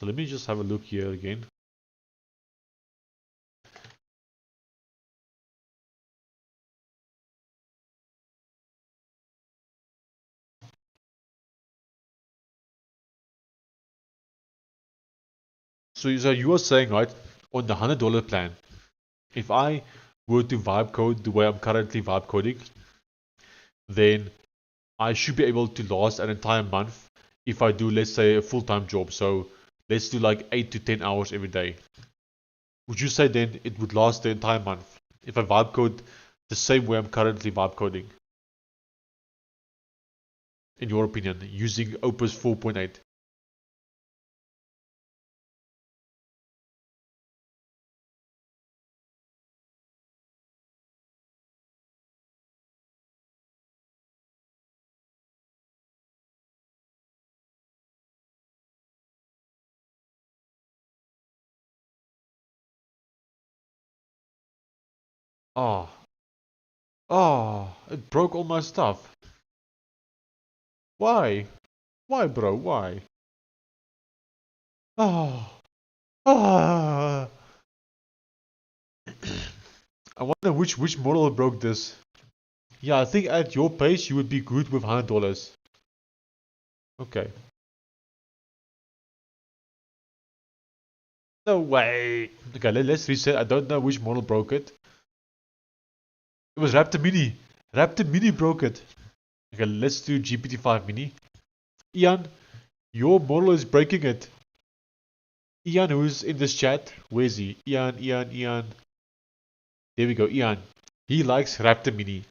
So let me just have a look here again. So you are saying, right, on the $100 plan, if I were to vibe code the way I'm currently vibe coding, then I should be able to last an entire month if I do, let's say, a full-time job. So let's do like 8 to 10 hours every day. Would you say then it would last the entire month if I vibe code the same way I'm currently vibe coding? In your opinion, using Opus 4.8? Ah, it broke all my stuff. Why? Why, bro? Why? Ah, ah. I wonder which model broke this. Yeah, I think at your pace you would be good with $100. Okay. No way. Okay, let's reset. I don't know which model broke it. It was Raptor Mini. Raptor Mini broke it. Okay, let's do GPT-5 Mini. Ian, your model is breaking it. Ian, who's in this chat, where is he? Ian. There we go, Ian. He likes Raptor Mini.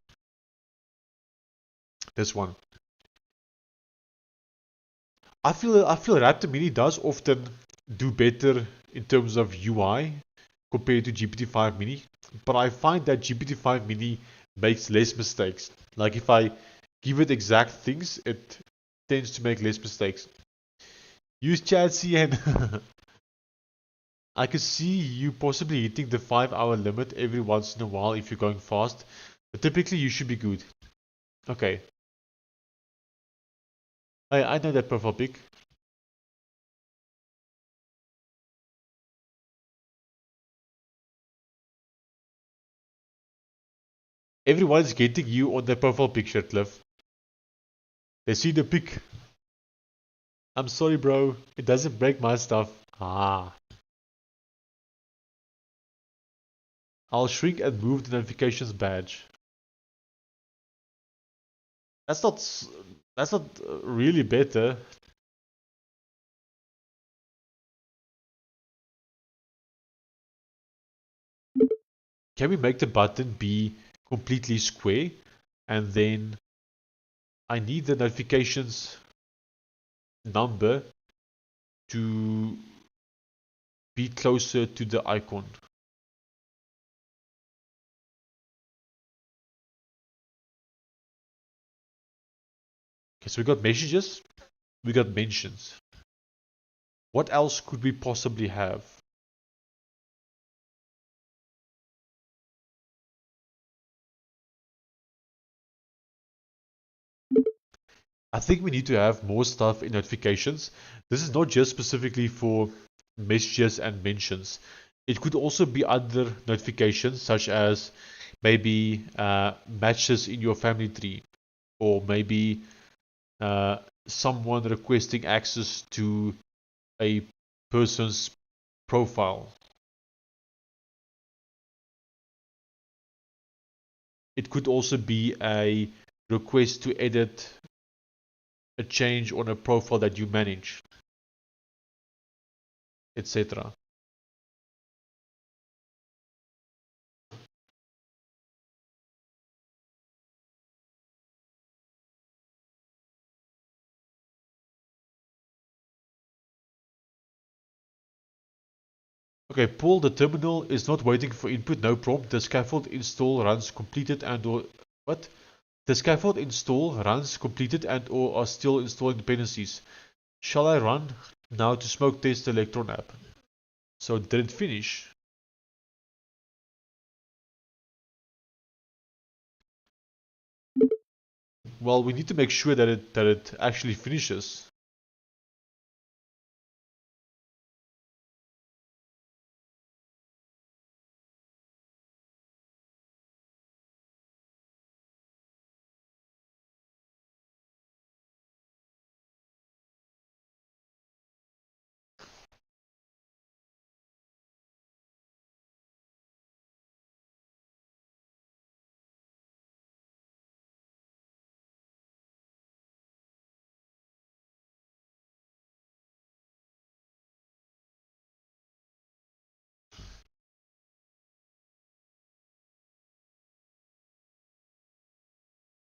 This one. I feel Raptor Mini does often do better in terms of UI compared to GPT-5 Mini, but I find that GPT-5 Mini makes less mistakes. Like if I give it exact things, it tends to make less mistakes. Use ChatCN. I could see you possibly hitting the 5-hour limit every once in a while if you're going fast, but typically you should be good. Okay. I know that profile pic. Everyone's getting you on the profile picture, Cliff. They see the pic. I'm sorry, bro. It doesn't break my stuff. Ah. I'll shrink and move the notifications badge. That's not really better. Can we make the button be completely square? And then I need the notifications number to be closer to the icon. Okay, so we got messages, we got mentions. What else could we possibly have? I think we need to have more stuff in notifications. This is not just specifically for messages and mentions. It could also be other notifications, such as maybe matches in your family tree, or maybe someone requesting access to a person's profile. It could also be a request to edit a change on a profile that you manage. etc. Okay, Paul, the terminal is not waiting for input, no prompt. The scaffold install runs completed and or what? The scaffold install runs completed and or are still installing dependencies. Shall I run now to smoke test the Electron app? So did it finish? Well, we need to make sure that it actually finishes.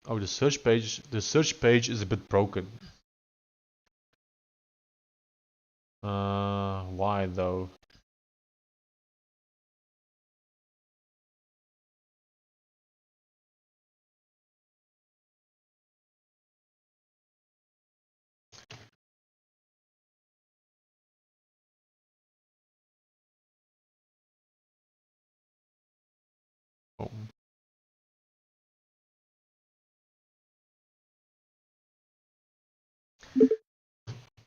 Oh, the search page is a bit broken. Why though? Oh.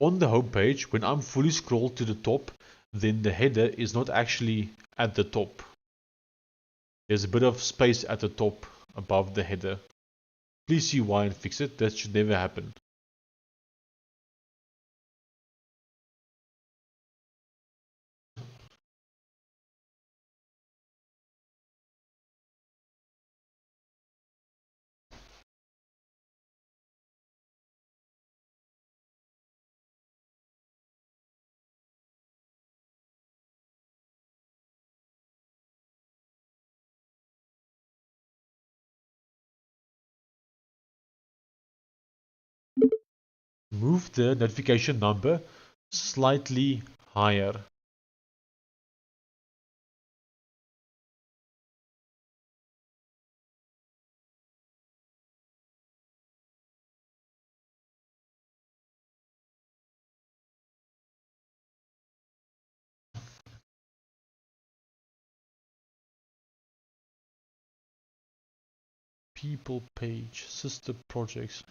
On the home page, when I'm fully scrolled to the top, then the header is not actually at the top. There's a bit of space at the top above the header. Please see why and fix it. That should never happen. Move the notification number slightly higher. People page, sister projects.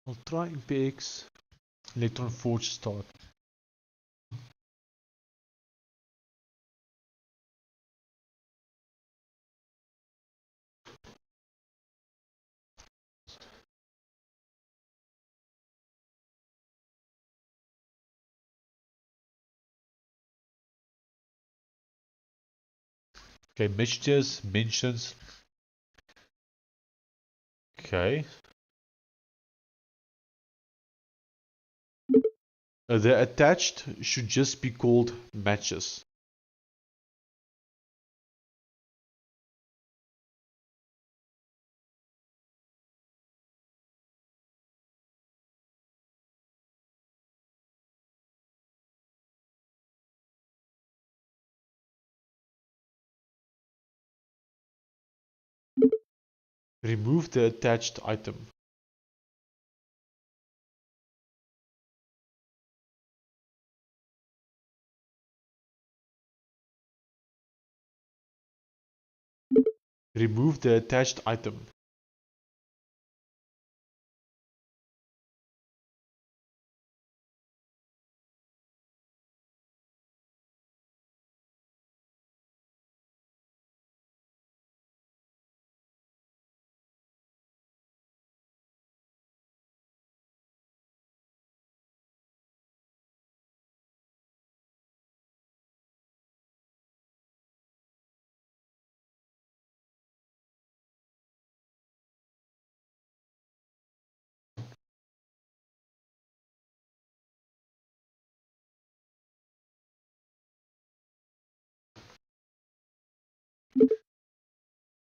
I'll try MPX Electron Forge start. Okay, messages, mentions. Okay. The attached should just be called matches. Remove the attached item. Remove the attached item.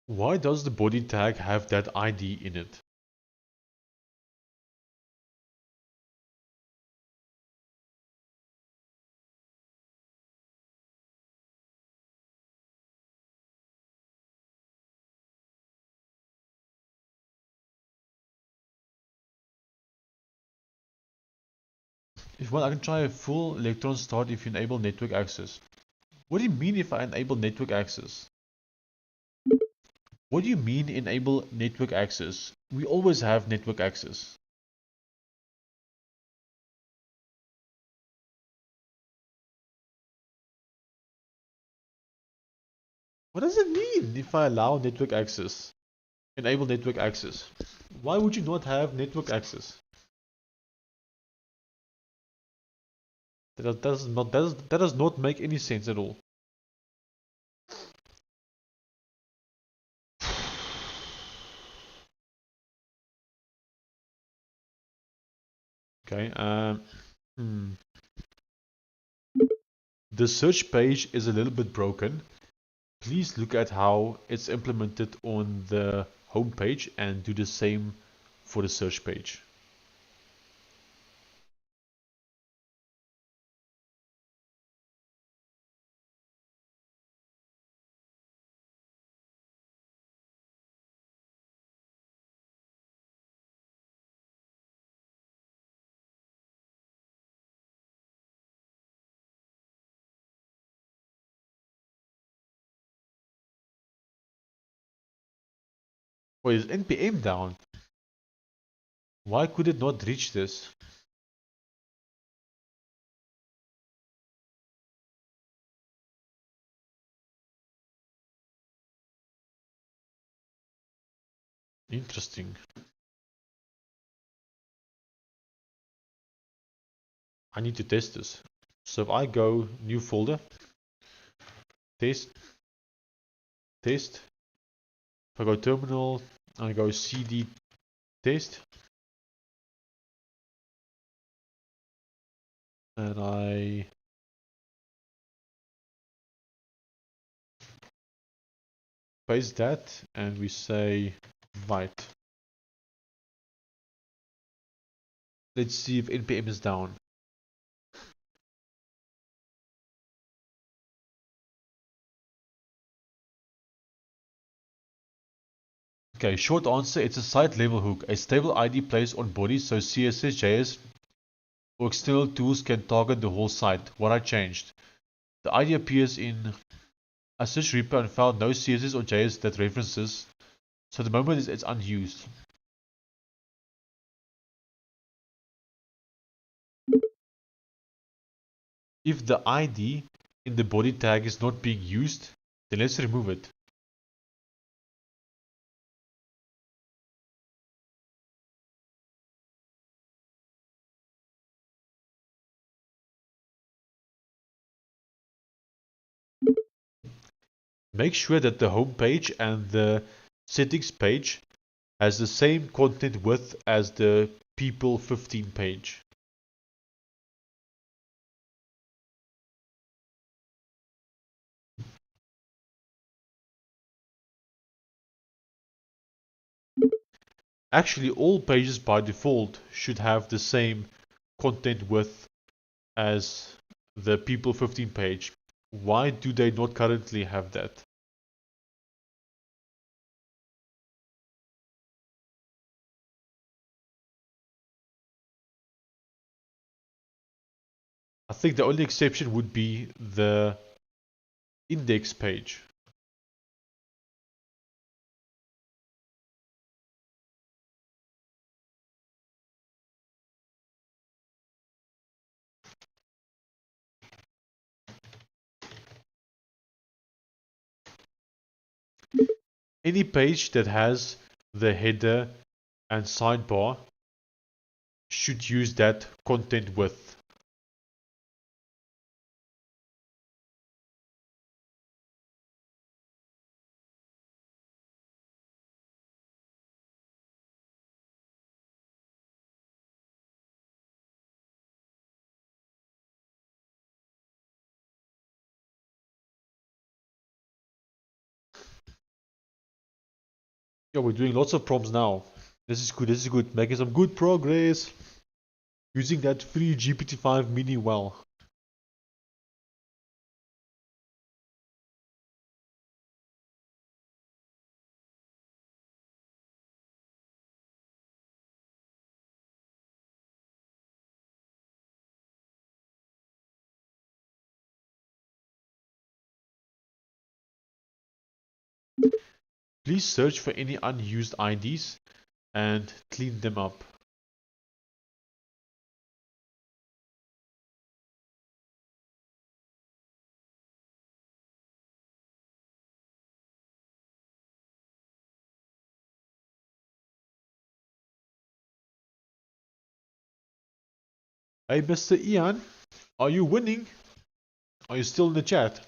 Why does the body tag have that ID in it? If you want, I can try a full Electron start if you enable network access. What do you mean if I enable network access? What do you mean enable network access? We always have network access. What does it mean if I allow network access? Enable network access. Why would you not have network access? That does not make any sense at all. Okay. The search page is a little bit broken. Please look at how it's implemented on the home page and do the same for the search page. Wait, is NPM down? Why could it not reach this? Interesting. I need to test this. So if I go new folder, test, test. If I go terminal, I go cd test. And I paste that and we say write. Let's see if npm is down. Okay, short answer, it's a site level hook, a stable ID placed on body so CSS, JS or external tools can target the whole site. What I changed. The ID appears in a search repo and found no CSS or JS that references, so at the moment it's unused. If the ID in the body tag is not being used, then let's remove it. make sure that the home page and the settings page has the same content width as the people 15 page. Actually, all pages by default should have the same content width as the people 15 page. Why do they not currently have that? I think the only exception would be the index page. Any page that has the header and sidebar should use that content width. Yeah, we're doing lots of prompts now. This is good, this is good. Making some good progress. Using that free GPT-5 mini well. Please search for any unused IDs and clean them up. Hey Mr. Ian, are you winning? Are you still in the chat?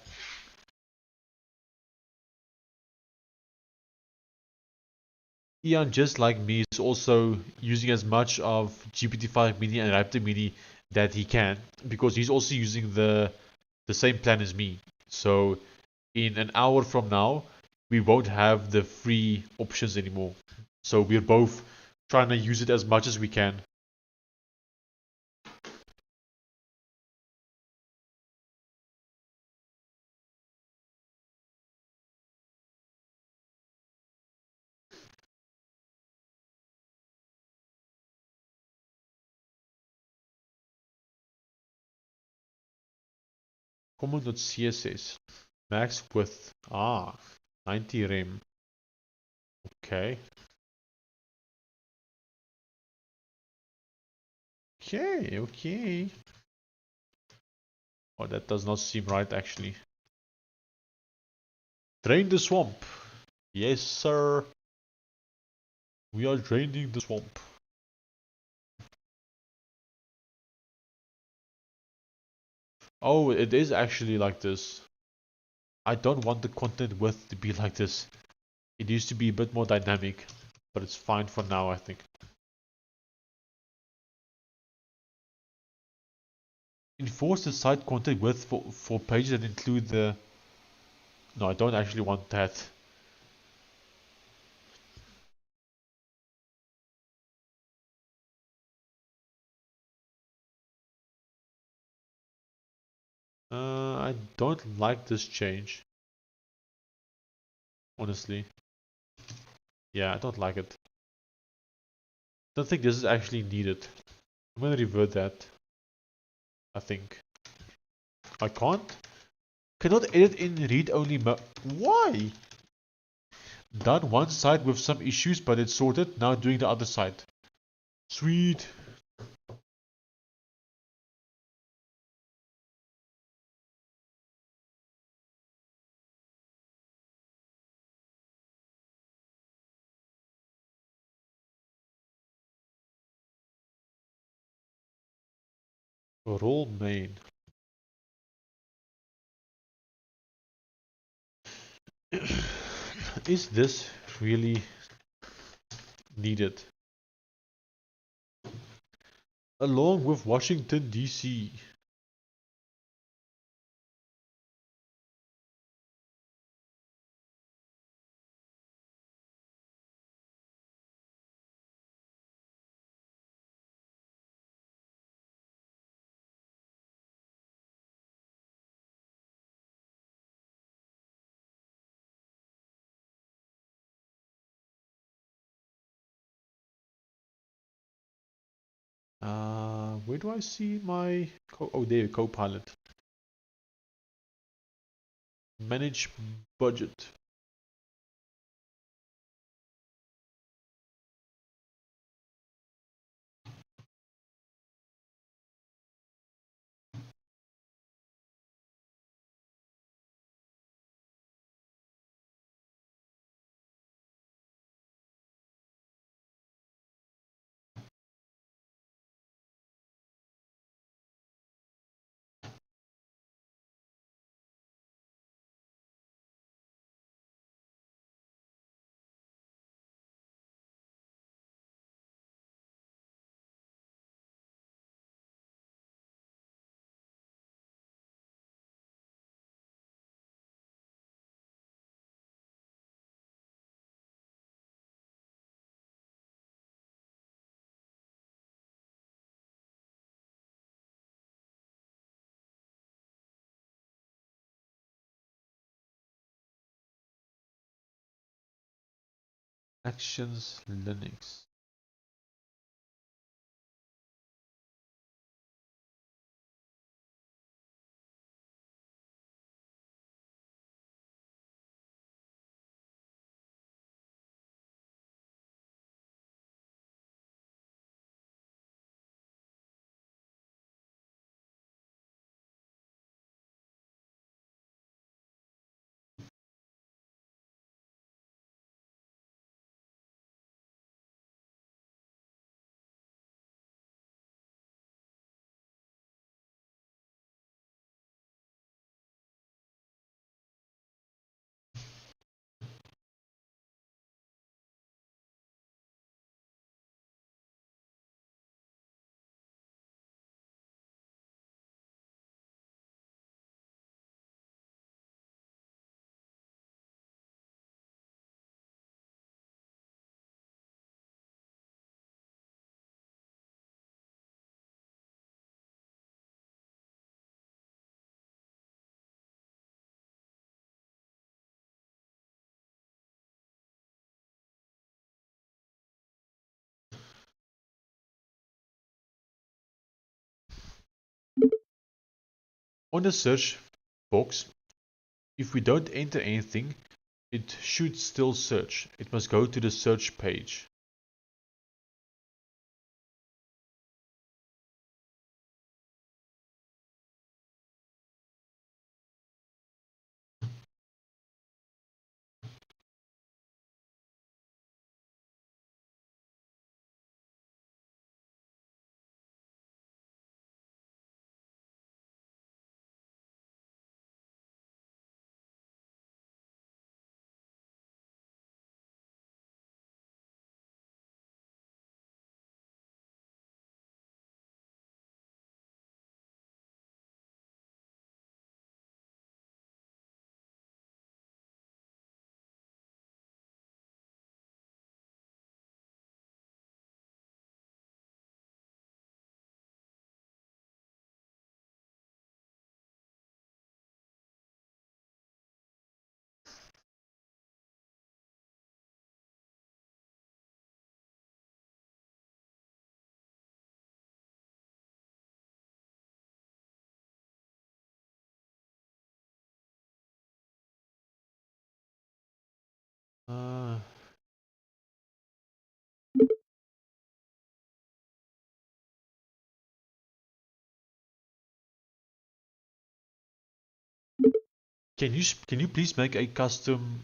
Ian, just like me, is also using as much of GPT-5 mini and Raptor mini that he can, because he's also using the same plan as me. So in an hour from now, we won't have the free options anymore. So we're both trying to use it as much as we can. Common.css max width 90 rem. Okay. Okay. Oh, that does not seem right actually. Drain the swamp. Yes, sir. We are draining the swamp. Oh, it is actually like this. I don't want the content width to be like this. It used to be a bit more dynamic, but it's fine for now, I think. Enforce the site content width for pages that include the... No, I don't actually want that. I don't like this change. Honestly. Yeah, I don't like it. Don't think this is actually needed. I'm gonna revert that. I think. I can't? Cannot edit in read-only mode. Why? Done one side with some issues, but it's sorted. Now doing the other side. Sweet. Role main. Is this really needed? Along with Washington, D.C. Where do I see my oh, there, Copilot. Manage budget. Actions Linux. On the search box, if we don't enter anything, it should still search. It must go to the search page. Uh, can you please make a custom?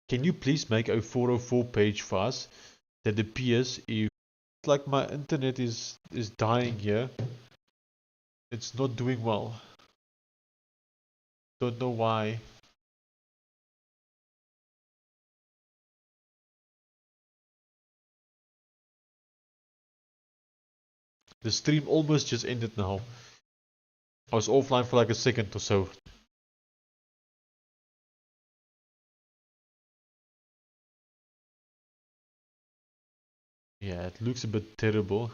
Can you please make a 404 page for us? That appears if like my internet is dying here. It's not doing well. Don't know why. The stream almost just ended now. I was offline for like a second or so. Yeah, it looks a bit terrible.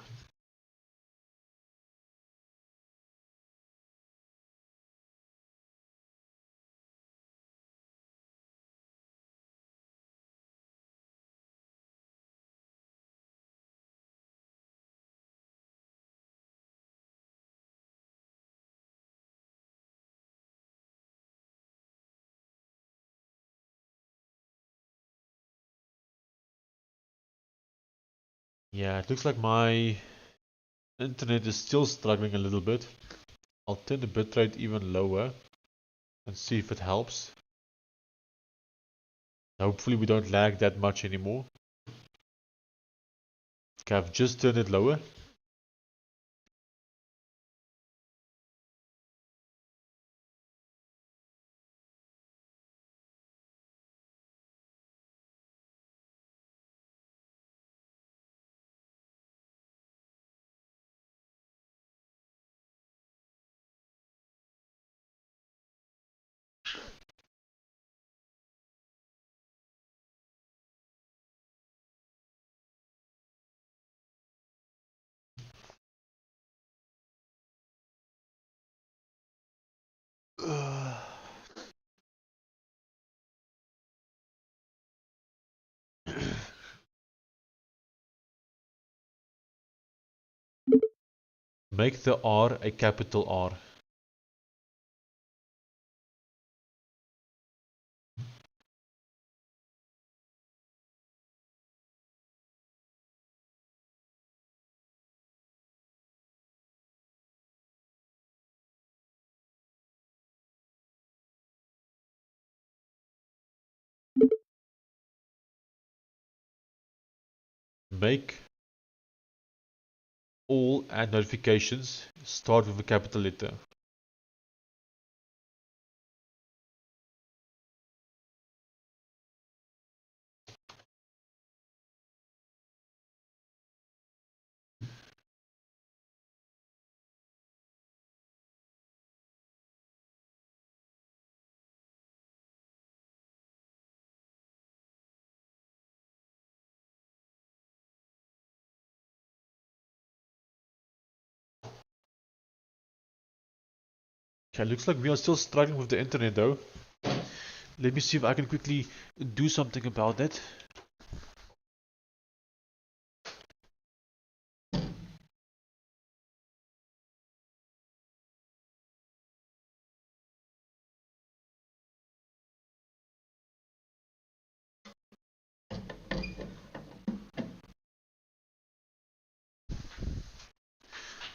Yeah, it looks like my internet is still struggling a little bit. I'll turn the bitrate even lower and see if it helps. Hopefully we don't lag that much anymore. Okay, I've just turned it lower. Make the R a capital R. Make all add notifications start with a capital letter. Okay, looks like we are still struggling with the internet though. Let me see if I can quickly do something about that.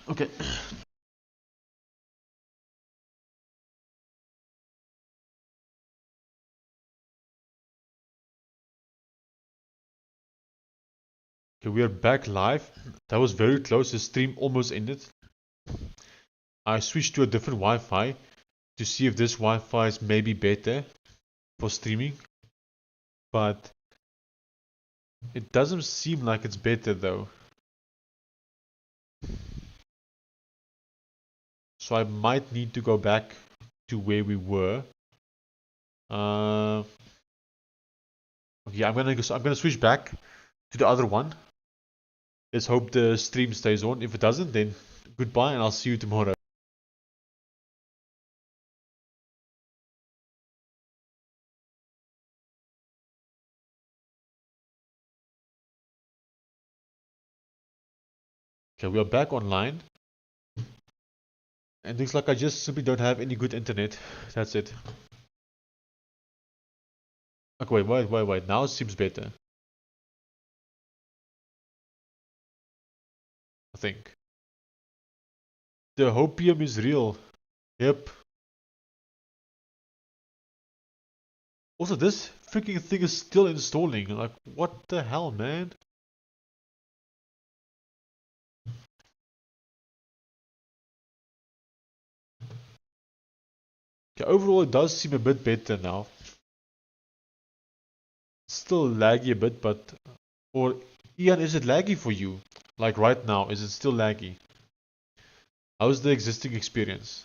Okay. Okay, we are back live. That was very close. The stream almost ended. I switched to a different Wi-Fi to see if this Wi-Fi is maybe better for streaming. But it doesn't seem like it's better though. So I might need to go back to where we were. Yeah, I'm gonna switch back to the other one. Let's hope the stream stays on. If it doesn't, then goodbye and I'll see you tomorrow. Okay, we are back online. And looks like I just simply don't have any good internet. That's it. Okay, wait. Now it seems better. I think. The hopium is real. Yep. Also, this freaking thing is still installing. Like, what the hell, man? Okay, overall it does seem a bit better now. Still laggy a bit, but... Or, Ian, is it laggy for you? Like right now, is it still laggy? How's the existing experience?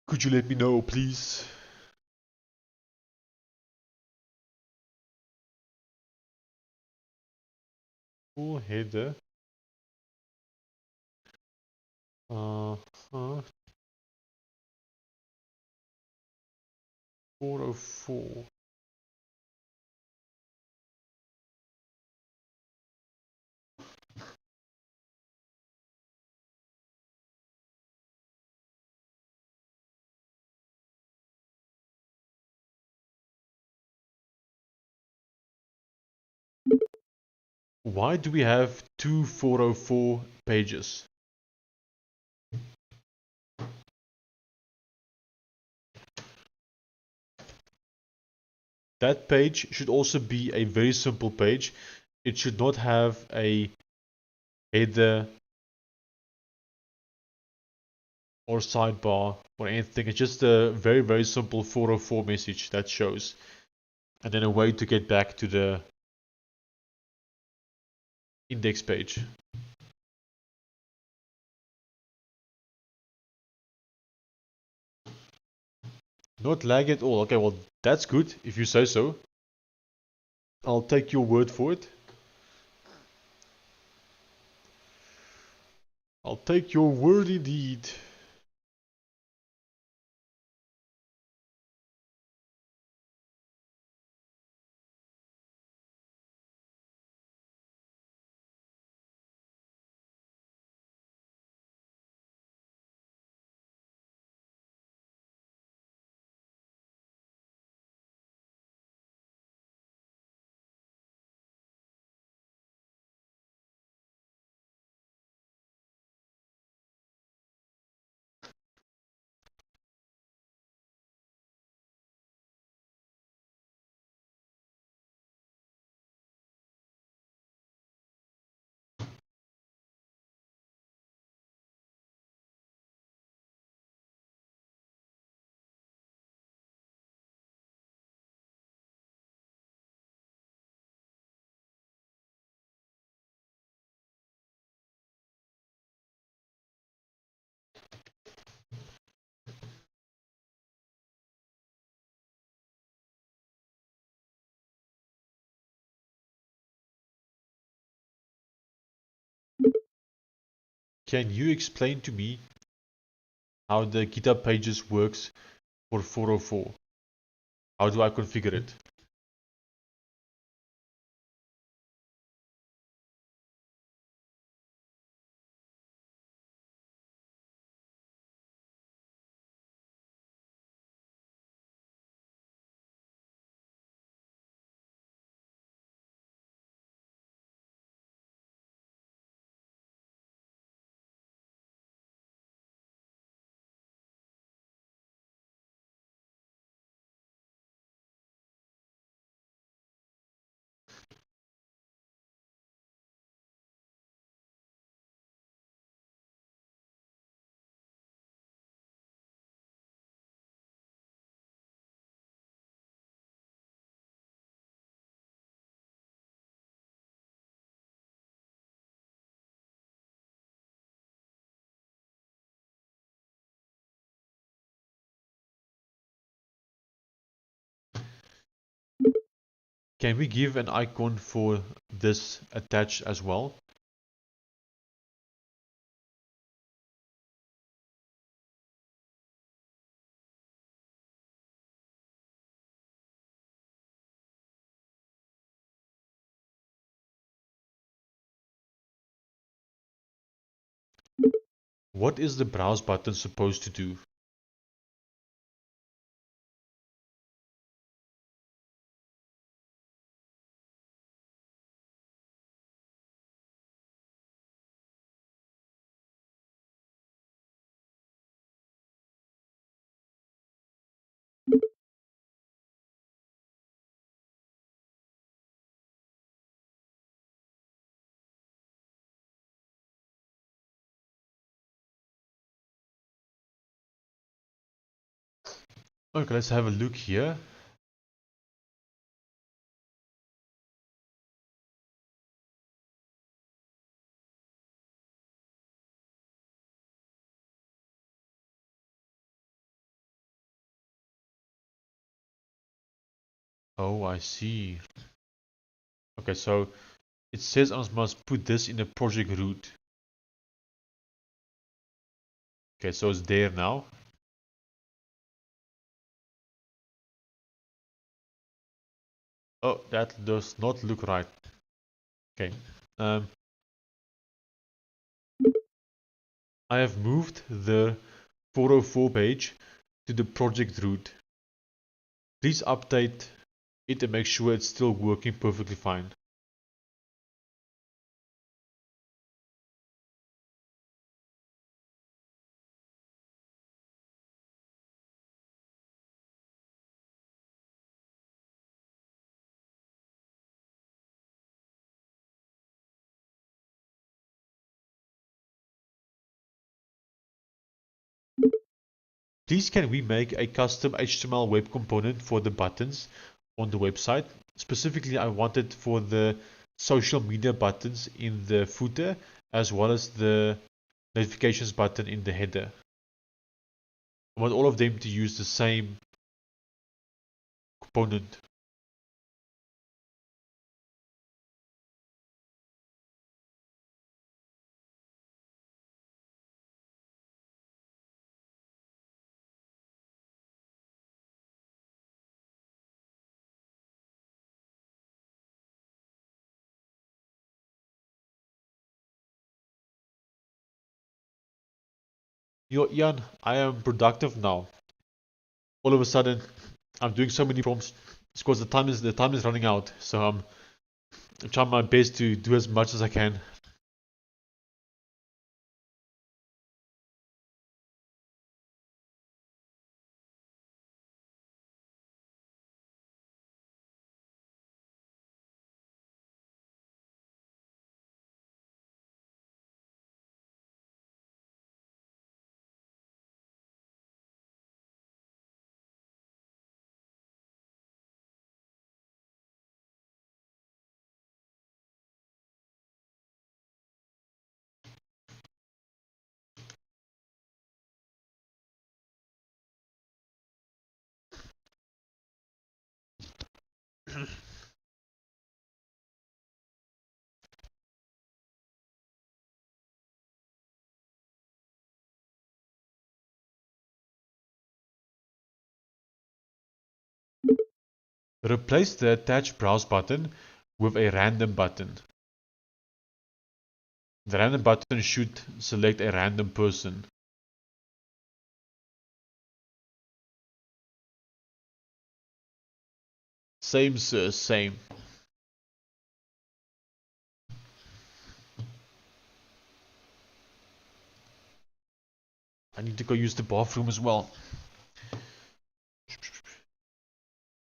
Could you let me know, please? Full header. 404. Why do we have two 404 pages? That page should also be a very simple page. It should not have a header or sidebar or anything. It's just a very, very simple 404 message that shows. And then a way to get back to the index page. Not lag at all. Okay, well, that's good if you say so. I'll take your word for it. I'll take your word indeed. Can you explain to me how the GitHub pages works for 404? How do I configure it? Can we give an icon for this attached as well? What is the browse button supposed to do? Okay, let's have a look here. Oh, I see. Okay, so it says I must put this in a project root. Okay, so it's there now. Oh, that does not look right. Okay. I have moved the 404 page to the project root. Please update it and make sure it's still working perfectly fine. Please can we make a custom HTML web component for the buttons on the website? Specifically, I want it for the social media buttons in the footer as well as the notifications button in the header. I want all of them to use the same component. Yo, Ian, I am productive now. All of a sudden, I'm doing so many prompts. It's because the time is running out. So I'm trying my best to do as much as I can. Replace the attached browse button with a random button. The random button should select a random person. Same, sir, same. I need to go use the bathroom as well.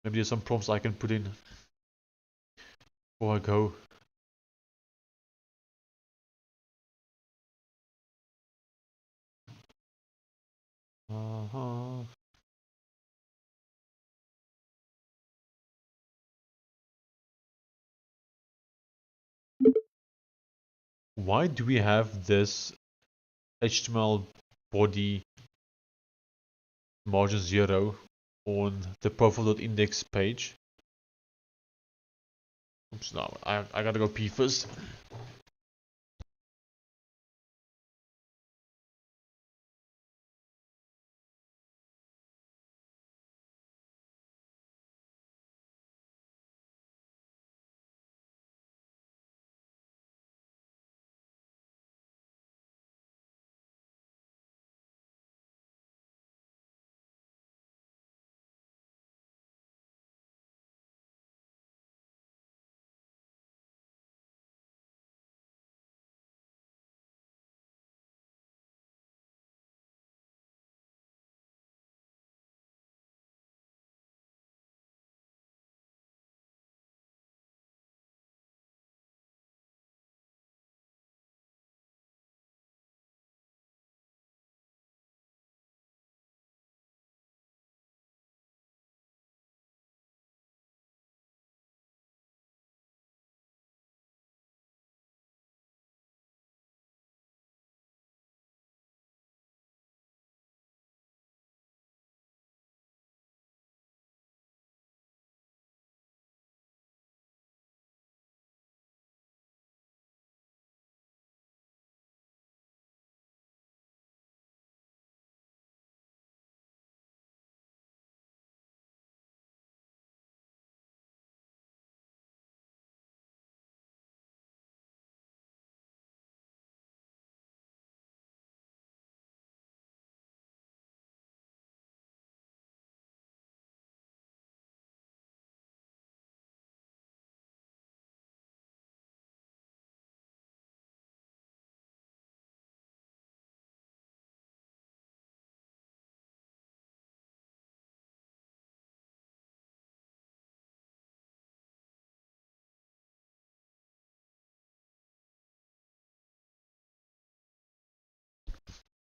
Maybe there's some prompts I can put in before I go. Why do we have this HTML body margin 0 on the profile.index page? Oops, no, I gotta go pee first.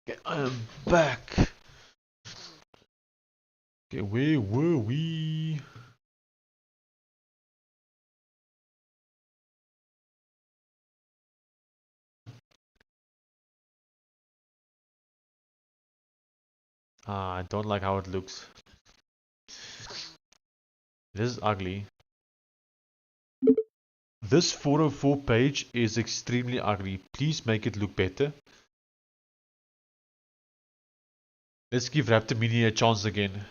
Okay, I am back. Okay, where were we? I don't like how it looks. This is ugly. This 404 page is extremely ugly. Please make it look better. Let's give Raptor Mini a chance again.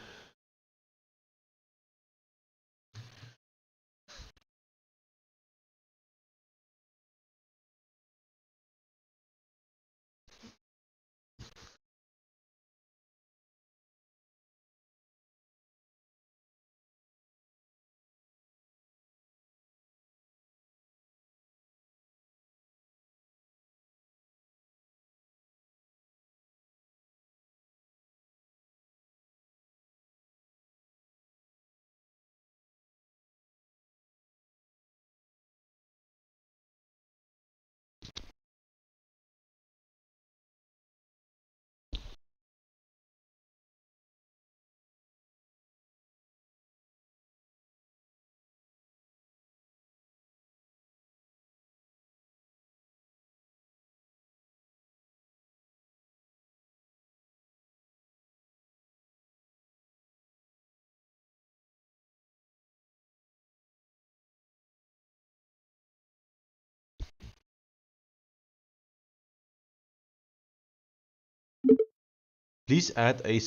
Please add a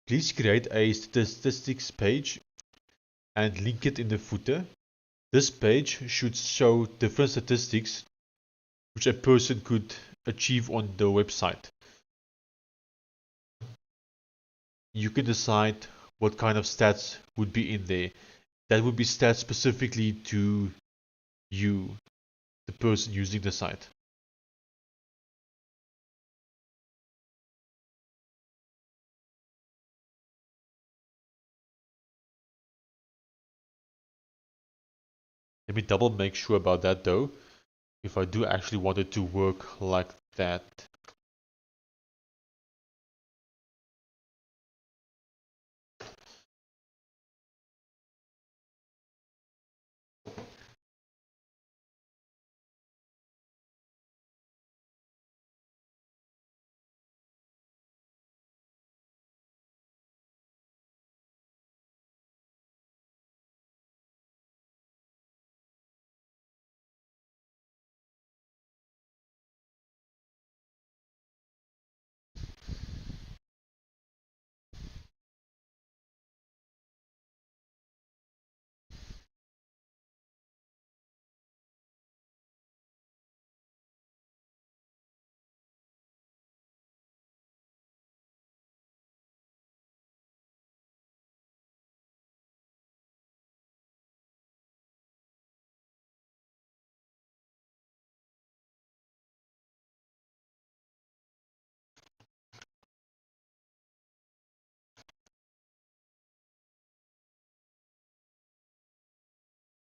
Please create a statistics page and link it in the footer. This page should show different statistics which a person could achieve on the website. You can decide what kind of stats would be in there. That would be stats specifically to you, the person using the site. Let me double make sure about that though, if I do actually want it to work like that.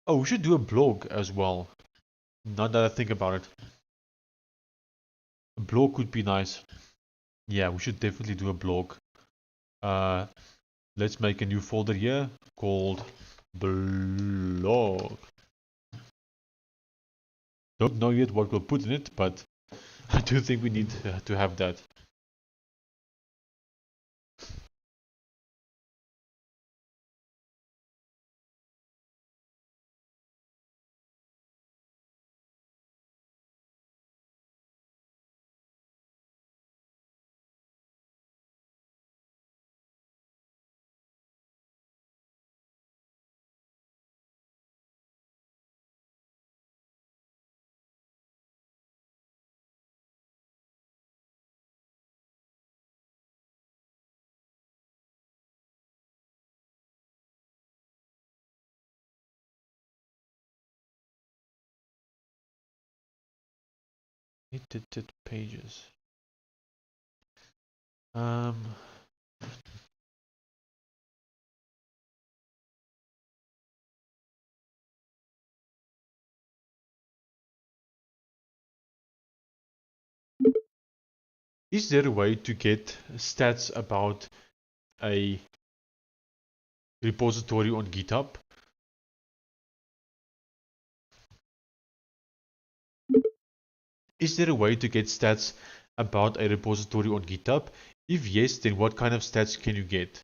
Oh, we should do a blog as well. Now that I think about it. A blog could be nice. Yeah, we should definitely do a blog. Let's make a new folder here called blog. Don't know yet what we'll put in it, but I do think we need to have that. Edited pages. Um, Is there a way to get stats about a repository on GitHub? Is there a way to get stats about a repository on GitHub? If yes, then what kind of stats can you get?